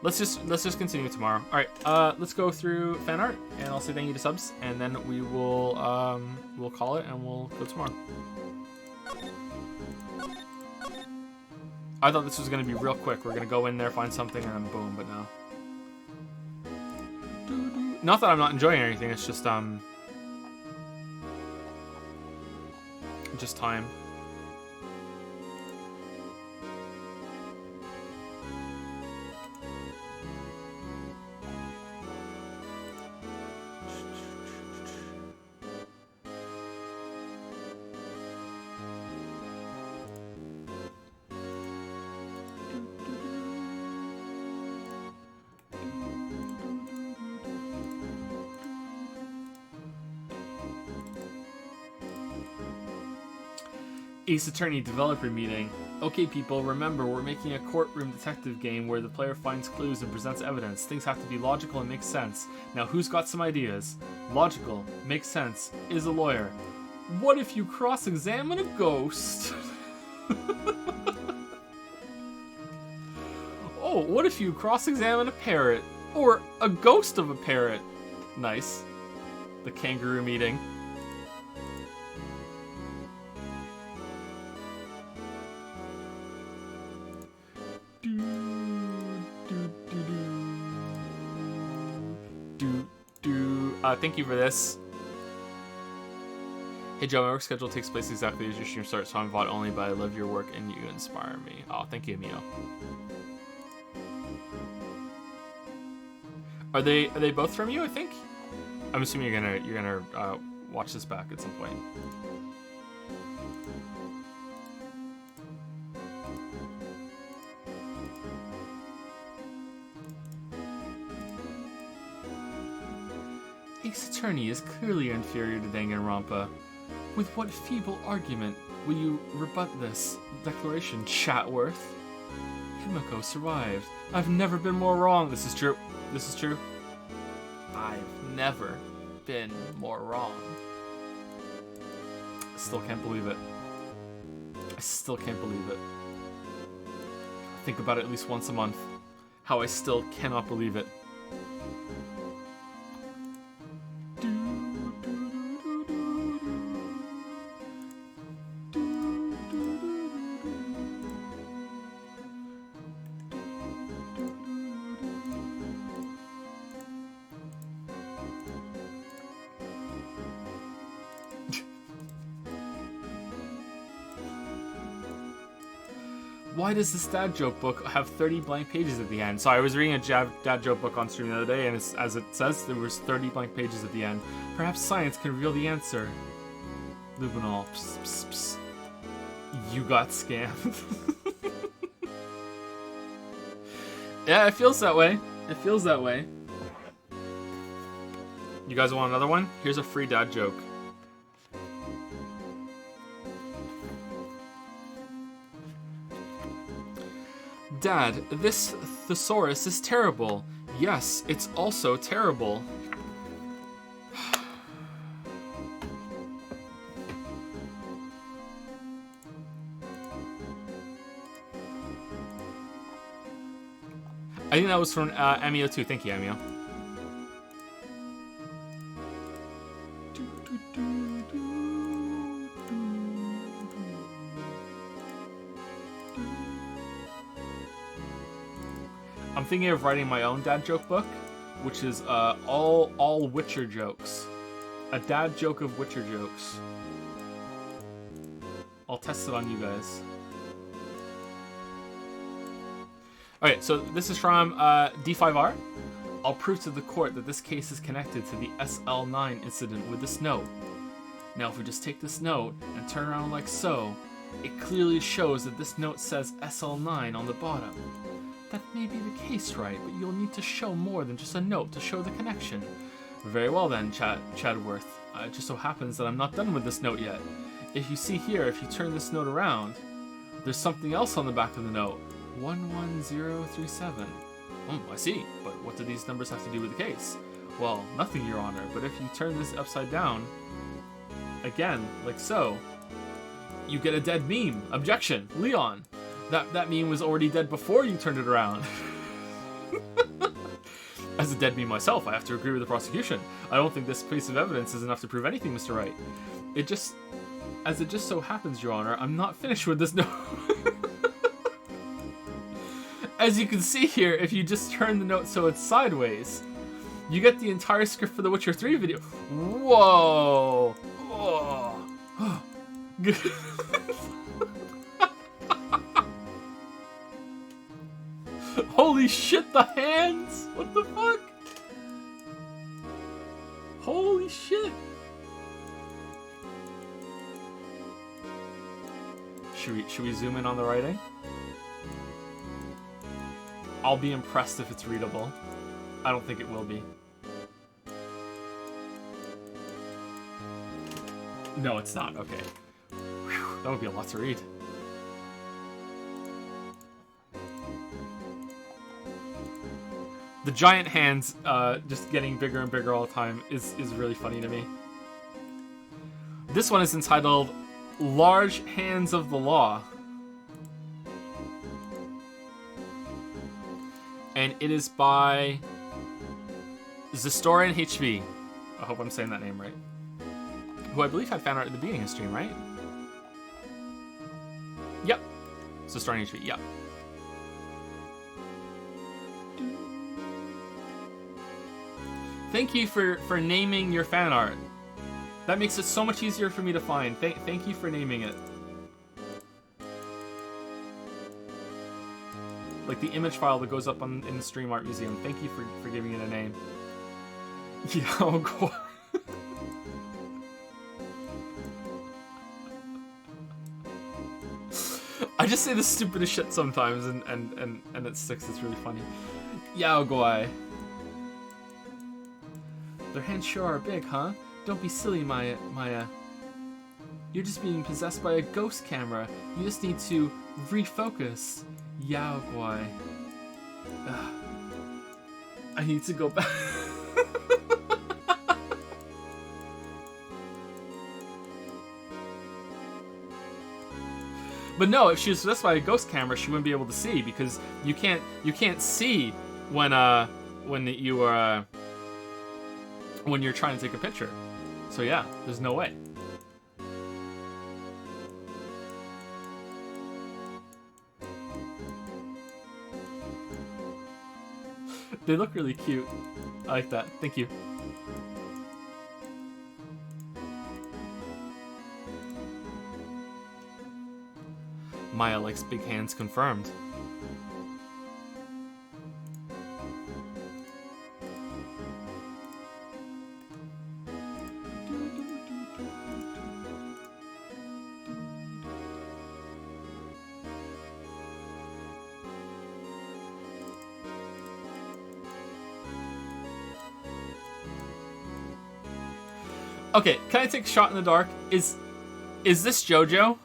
Let's just continue tomorrow. Alright, let's go through fan art, and I'll say thank you to subs, and then we will we'll call it and we'll go tomorrow. I thought this was gonna be real quick. We're gonna go in there, find something, and then boom, but no. Not that I'm not enjoying anything, it's just time. Ace Attorney developer meeting. Okay, people, remember, we're making a courtroom detective game where the player finds clues and presents evidence. Things have to be logical and make sense. Now, who's got some ideas? Logical, makes sense, is a lawyer. What if you cross-examine a ghost? Oh, what if you cross-examine a parrot? Or a ghost of a parrot? Nice. The kangaroo meeting. Thank you for this. Hey Joe, my work schedule takes place exactly as your stream starts, so I'm VOD only, but I love your work and you inspire me. Oh, thank you, Mio. Are they both from you, I think? I'm assuming you're gonna watch this back at some point. Ace Attorney is clearly inferior to Danganronpa. With what feeble argument will you rebut this declaration, Chatworth? Himiko survived. I've never been more wrong. This is true. This is true. I've never been more wrong. I still can't believe it. I still can't believe it. I think about it at least once a month. How I still cannot believe it. Why does this dad joke book have 30 blank pages at the end? So I was reading a dad joke book on stream the other day, and as it says, there was 30 blank pages at the end. Perhaps science can reveal the answer. Lubinol, psst, psst, psst. You got scammed. Yeah, it feels that way. It feels that way. You guys want another one? Here's a free dad joke. Dad, this thesaurus is terrible. Yes, it's also terrible. I think that was from Amio too. Thank you, Amio. I'm thinking of writing my own dad joke book, which is all Witcher jokes. A dad joke of Witcher jokes. I'll test it on you guys. Alright, so this is from D5R. I'll prove to the court that this case is connected to the SL9 incident with this note. Now if we just take this note and turn around like so, it clearly shows that this note says SL9 on the bottom. That may be the case, right? But you'll need to show more than just a note to show the connection. Very well then, Chadworth. It just so happens that I'm not done with this note yet. If you see here, if you turn this note around, there's something else on the back of the note. 11037. I see. But what do these numbers have to do with the case? Well, nothing, Your Honor. But if you turn this upside down, again, like so, you get a dead meme. Objection, Leon. That meme was already dead before you turned it around. As a dead meme myself, I have to agree with the prosecution. I don't think this piece of evidence is enough to prove anything, Mr. Wright. As it just so happens, Your Honor, I'm not finished with this note. As you can see here, if you just turn the note so it's sideways, you get the entire script for the Witcher 3 video. Whoa! Oh. Holy shit, the hands! What the fuck? Holy shit! Should we zoom in on the writing? I'll be impressed if it's readable. I don't think it will be. No, it's not. Okay. Whew, that would be a lot to read. The giant hands just getting bigger and bigger all the time is really funny to me. This one is entitled Large Hands of the Law. And it is by Zestorin HV. I hope I'm saying that name right. Who I believe had fan art at the beginning of the stream, right? Yep. Zestorin HV, yep. Thank you for naming your fan art. That makes it so much easier for me to find. Thank you for naming it. Like the image file that goes up in the Stream Art Museum. Thank you for giving it a name. Yeah, oh god. I just say the stupidest shit sometimes and it sticks. It's really funny. Yao Guai. Their hands sure are big, huh? Don't be silly, Maya. You're just being possessed by a ghost camera. You just need to refocus. Yao Guai. I need to go back. But no, if she was possessed by a ghost camera, she wouldn't be able to see because you can't see when you're trying to take a picture. So yeah, there's no way. They look really cute. I like that. Thank you. Maya likes big hands confirmed. Okay, can I take a shot in the dark? Is this JoJo?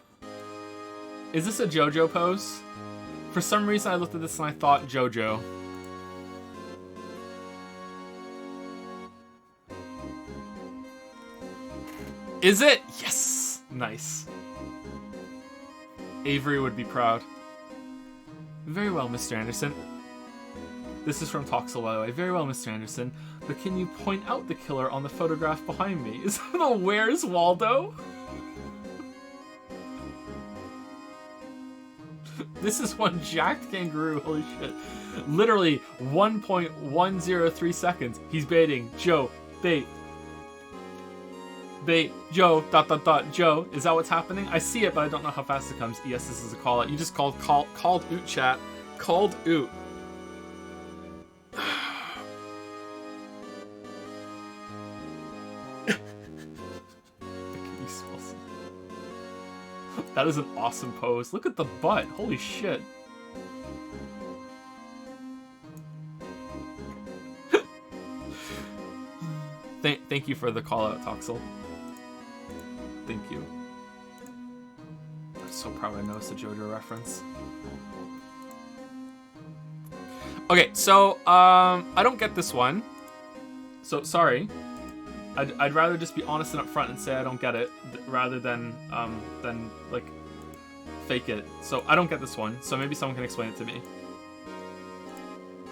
Is this a JoJo pose? For some reason I looked at this and I thought JoJo. Is it? Yes! Nice. Avery would be proud. Very well, Mr. Anderson. This is from Toxel, by the way. Very well, Mr. Anderson. But can you point out the killer on the photograph behind me? Is that a Where's Waldo? This is one jacked kangaroo. Holy shit. Literally 1.103 seconds. He's baiting. Joe. Bait. Bait. Joe. ... Joe. Is that what's happening? I see it, but I don't know how fast it comes. Yes, this is a call out. You just called oot, chat. Called oot. That is an awesome pose. Look at the butt. Holy shit. Thank you for the call out, Toxel. Thank you. I'm so proud I noticed a JoJo reference. Okay, so I don't get this one. So sorry. I'd rather just be honest and upfront and say I don't get it, rather than like fake it. So I don't get this one. So maybe someone can explain it to me.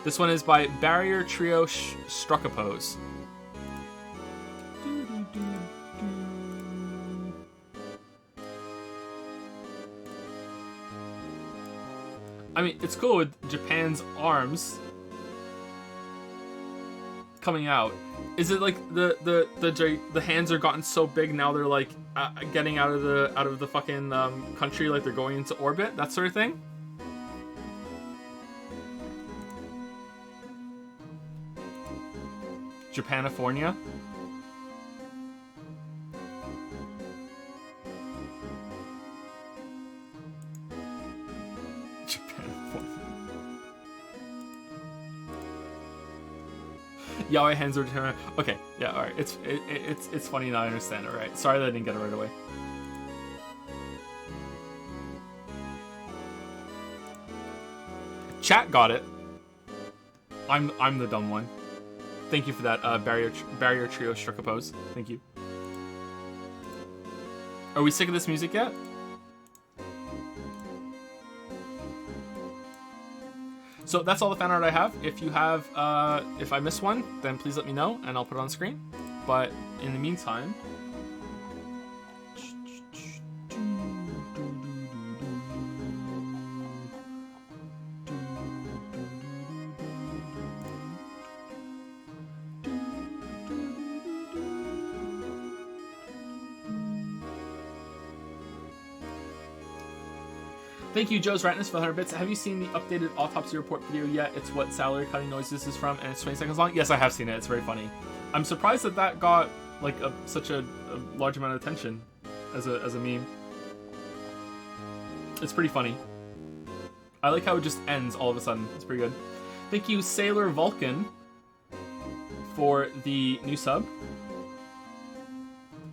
This one is by Barrier Trio Struck a Pose. I mean, it's cool with Japan's arms coming out. Is it like the hands are gotten so big now they're like getting out of the fucking country, like they're going into orbit, that sort of thing? Japanifornia? Yaoi hands are determined. Okay, yeah, all right. It's funny now I understand it, right? Sorry that I didn't get it right away. Chat got it. I'm the dumb one. Thank you for that, barrier trio struck a pose. Thank you. Are we sick of this music yet? So that's all the fan art I have. If you have, if I miss one, then please let me know and I'll put it on screen. But in the meantime, thank you, Joe's Ratness, for 100 bits. Have you seen the updated autopsy report video yet? It's what salary cutting noises is from, and it's 20 seconds long. Yes, I have seen it. It's very funny. I'm surprised that that got like such a large amount of attention as a meme. It's pretty funny. I like how it just ends all of a sudden. It's pretty good. Thank you, Sailor Vulcan, for the new sub.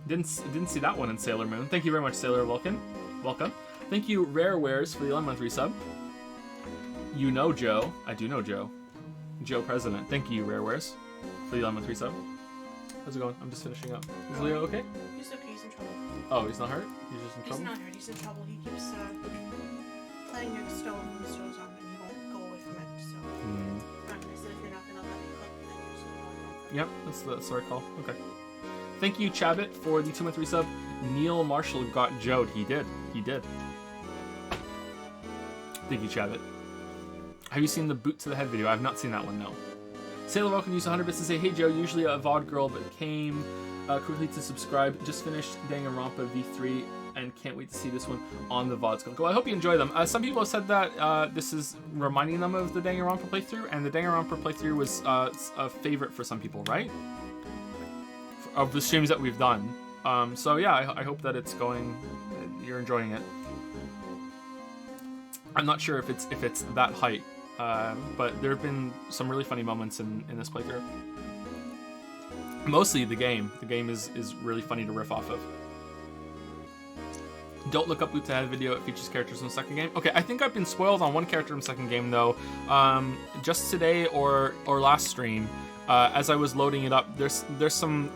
Didn't see that one in Sailor Moon. Thank you very much, Sailor Vulcan. Welcome. Thank you, Rare Wares, for the 11-month resub. You know Joe. I do know Joe. Joe President. Thank you, Rare Wares, for the 11-month resub. How's it going? I'm just finishing up. Is Leo okay? He's okay. He's in trouble. Oh, he's not hurt? He's just in trouble? He's not hurt. He's in trouble. He keeps playing near the stove when the stove's on, and he won't go away from it. So I'm not gonna say if you're not gonna let me cook, then you're still on. Yep, that's the right call. Okay. Thank you, Chabot, for the 2-month resub. Neil Marshall got Joed. He did. He did. Thank you, Chabot. Have you seen the boot to the head video? I have not seen that one, no. Sailor Welcome used 100 bits to say, hey Joe, usually a VOD girl, but came quickly to subscribe. Just finished Danganronpa V3 and can't wait to see this one on the VODs. Well, I hope you enjoy them. Some people have said that this is reminding them of the Danganronpa playthrough, and the Danganronpa playthrough was a favorite for some people, right? Of the streams that we've done. So yeah, I hope that it's going, you're enjoying it. I'm not sure if it's that height, but there have been some really funny moments in this playthrough. Mostly the game. The game is really funny to riff off of. Don't look up Boot to Head video. It features characters from the second game. Okay, I think I've been spoiled on one character from the second game though. Just today or last stream, as I was loading it up, there's some.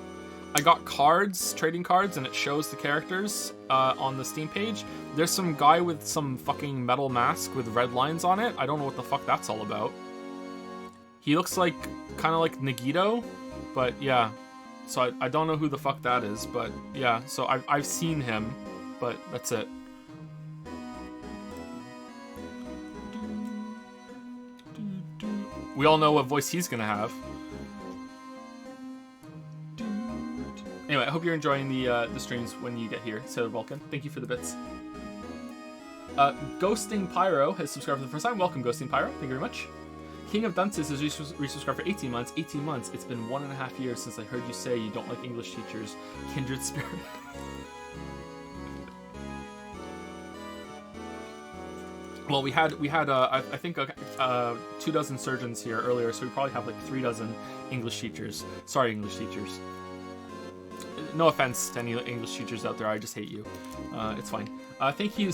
I got cards, trading cards, and it shows the characters on the Steam page. There's some guy with some fucking metal mask with red lines on it. I don't know what the fuck that's all about. He looks like, kind of like Nagito, but yeah. So I don't know who the fuck that is, but yeah. So I've seen him, but that's it. We all know what voice he's gonna have. Anyway, I hope you're enjoying the streams when you get here, Sailor Vulcan. Thank you for the bits. Ghosting Pyro has subscribed for the first time. Welcome, Ghosting Pyro. Thank you very much. King of Dunces has resubscribed for 18 months. 18 months. It's been 1.5 years since I heard you say you don't like English teachers. Kindred spirit. Well, we had I think 24 surgeons here earlier, so we probably have like 36 English teachers. Sorry, English teachers. No offense to any English teachers out there, I just hate you. It's fine. Thank you.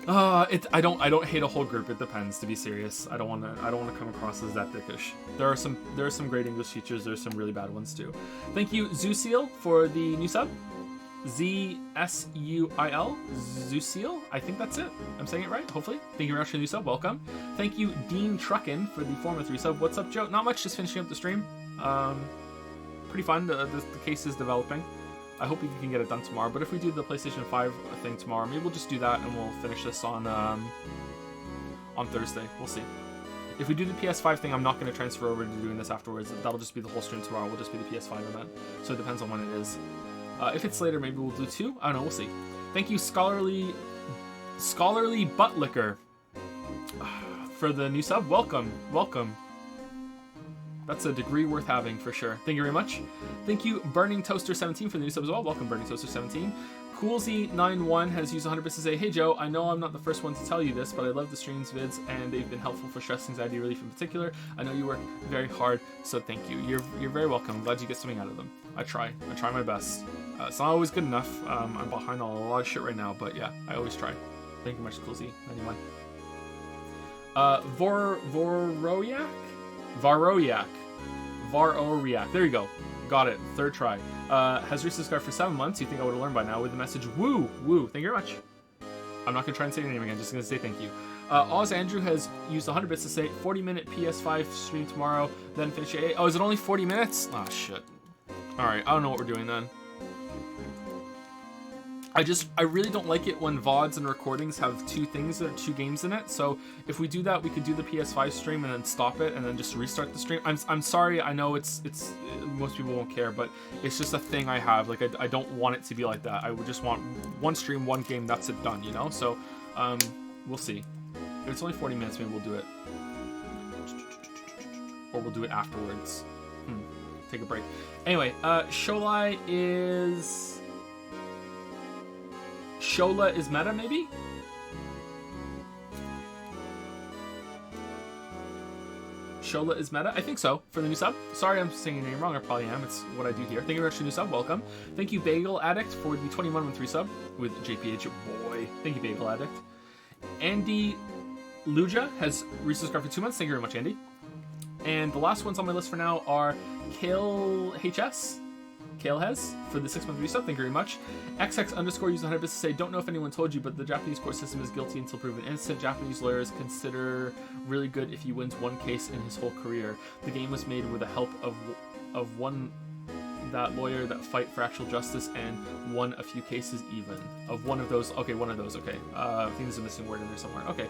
I don't hate a whole group. It depends. To be serious, I don't want to come across as that dickish. There are some great English teachers. There's some really bad ones too. Thank you, Zusil, for the new sub. ZSUIL, Zusil. I think that's it. I'm saying it right, hopefully. Thank you very much for the new sub. Welcome. Thank you, Dean Truckin, for the 4-month resub. What's up, Joe? Not much. Just finishing up the stream. Pretty fun. The case is developing. I hope we can get it done tomorrow. But if we do the PlayStation 5 thing tomorrow, maybe we'll just do that and we'll finish this on Thursday. We'll see. If we do the PS5 thing, I'm not going to transfer over to doing this afterwards. That'll just be the whole stream tomorrow. We'll just be the PS5 event. So it depends on when it is. If it's later, maybe we'll do 2. I don't know. We'll see. Thank you, Scholarly Butt Liquor, for the new sub. Welcome. Welcome. That's a degree worth having for sure. Thank you very much. Thank you, Burning Toaster 17, for the new sub as well. Welcome, Burning Toaster 17. Coolsy91 has used 100 bits to say, hey Joe, I know I'm not the first one to tell you this, but I love the streams vids and they've been helpful for stress anxiety relief in particular. I know you work very hard, so thank you. You're very welcome. I'm glad you get something out of them. I try my best. It's not always good enough. I'm behind on a lot of shit right now, but yeah, I always try. Thank you much, Coolsy91. Varroyak? Varroyak. There you go. Got it. Third try. Has reached this card for 7 months. You think I would have learned by now with the message, woo, woo. Thank you very much. I'm not going to try and say your name again. Just going to say thank you. Oz Andrew has used 100 bits to say 40-minute PS5 stream tomorrow, then finish at 8. Oh, is it only 40 minutes? Oh, shit. Alright, I don't know what we're doing then. I really don't like it when VODs and recordings have two games in it. So if we do that, we could do the PS5 stream and then stop it and then just restart the stream. I'm sorry, I know it's most people won't care, but it's just a thing I have. Like I don't want it to be like that. I would just want one stream, one game, that's it, done, you know? So we'll see. If it's only 40 minutes, maybe we'll do it. Or we'll do it afterwards. Take a break. Anyway, Shola is meta, maybe? Shola is meta? I think so, for the new sub. Sorry I'm saying your name wrong, I probably am. It's what I do here. Thank you very much for the new sub, welcome. Thank you, Bagel Addict, for the 2113 sub with JPH, boy. Thank you, Bagel Addict. Andy Luja has reached this card for 2 months. Thank you very much, Andy. And the last ones on my list for now are Kale HS. Kalehez for the 6-month resub, thank you very much. XX underscore used 100 bits to say, don't know if anyone told you, but the Japanese court system is guilty until proven innocent. Japanese lawyers consider really good if he wins one case in his whole career. The game was made with the help of one that lawyer that fight for actual justice and won a few cases even. Of one of those, okay, one of those, okay. I think there's a missing word in there somewhere. Okay,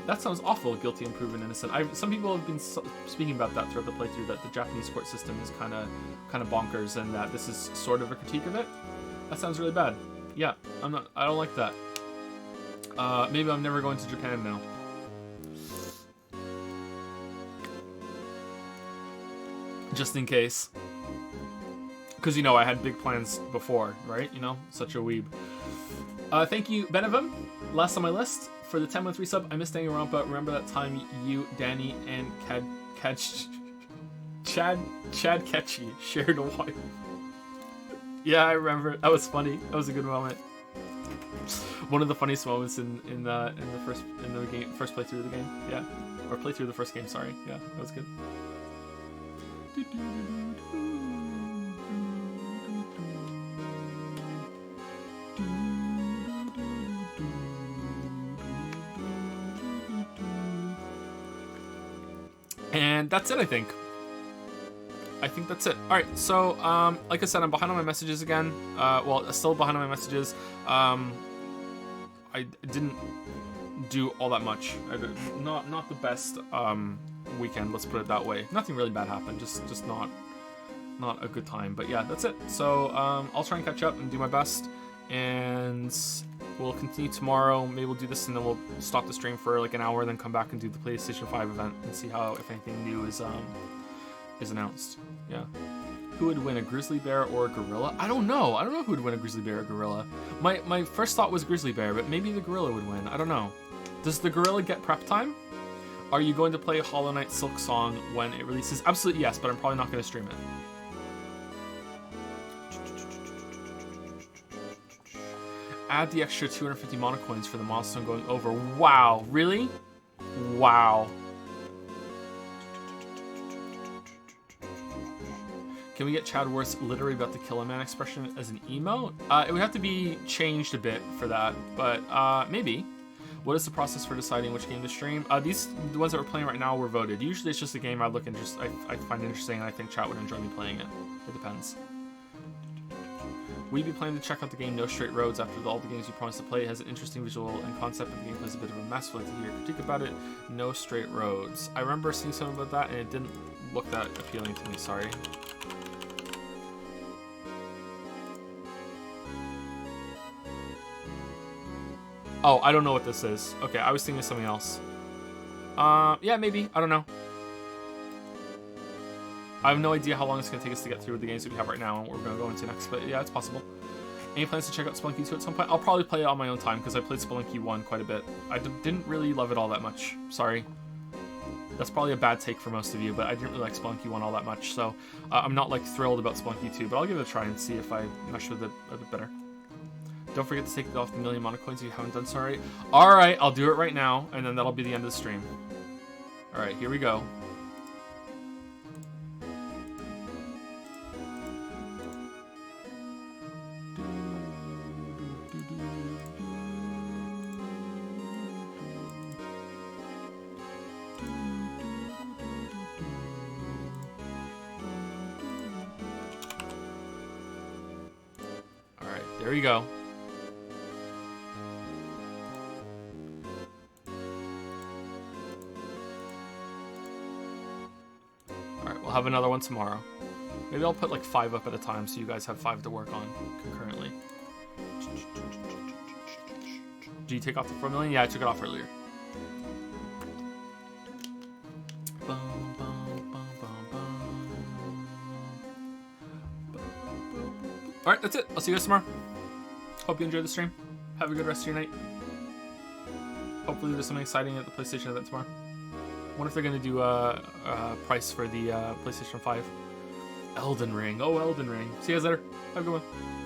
that sounds awful, guilty and proven innocent. Some people have been speaking about that throughout the playthrough, that the Japanese court system is kind of bonkers, and that this is sort of a critique of it. That sounds really bad. Yeah, I don't like that. Maybe I'm never going to Japan now. Just in case. Because, you know, I had big plans before, right? You know, such a weeb. Thank you, Benevim. Last on my list, for the 10-month resub, I missed Danganronpa. Remember that time you, Danny, and Chad Ketchy shared a wife? Yeah, I remember. That was funny. That was a good moment. One of the funniest moments in the first playthrough of the game. Yeah, or playthrough of the first game. Sorry. Yeah, that was good. And that's it, I think. I think that's it. All right, so like I said, I'm behind on my messages again. Well, still behind on my messages. I didn't do all that much. Not the best weekend. Let's put it that way. Nothing really bad happened. Just not a good time. But yeah, that's it. So I'll try and catch up and do my best. And we'll continue tomorrow. Maybe we'll do this and then we'll stop the stream for like an hour, then come back and do the PlayStation 5 event and see how, if anything new is announced. Yeah. Who would win, a grizzly bear or a gorilla? I don't know. I don't know who would win, a grizzly bear or gorilla. My first thought was grizzly bear, but maybe the gorilla would win. I don't know. Does the gorilla get prep time? Are you going to play Hollow Knight Silk Song when it releases? Absolutely yes, but I'm probably not going to stream it. Add the extra 250 mono coins for the milestone going over. Wow, really? Wow. Can we get Chad Worth's literally about to kill a man expression as an emote? It would have to be changed a bit for that, but maybe. What is the process for deciding which game to stream? The ones that we're playing right now were voted. Usually it's just a game I look and I find interesting, and I think chat would enjoy me playing it. It depends. Will you be planning to check out the game No Straight Roads after all the games you promised to play? It has an interesting visual and concept, but the gameplay is a bit of a mess. I'd like to hear a critique about it. No Straight Roads. I remember seeing something about that, and it didn't look that appealing to me. Sorry. Oh, I don't know what this is. Okay, I was thinking of something else. Yeah, maybe. I don't know. I have no idea how long it's going to take us to get through the games that we have right now and what we're going to go into next, but yeah, it's possible. Any plans to check out Spelunky 2 at some point? I'll probably play it on my own time, because I played Spelunky 1 quite a bit. I didn't really love it all that much. Sorry. That's probably a bad take for most of you, but I didn't really like Spelunky 1 all that much, so I'm not, like, thrilled about Spelunky 2, but I'll give it a try and see if I mesh with it a bit better. Don't forget to take off the 1,000,000 mono coins if you haven't done so already. Alright, I'll do it right now, and then that'll be the end of the stream. Alright, here we go. Alright, there we go. I'll have another one tomorrow. Maybe I'll put like 5 up at a time so you guys have 5 to work on concurrently. Did you take off the 4 million? Yeah, I took it off earlier. Alright, that's it. I'll see you guys tomorrow. Hope you enjoyed the stream. Have a good rest of your night. Hopefully there's something exciting at the PlayStation event tomorrow. I wonder if they're going to do a price for the PlayStation 5. Elden Ring. Oh, Elden Ring. See you guys later. Have a good one.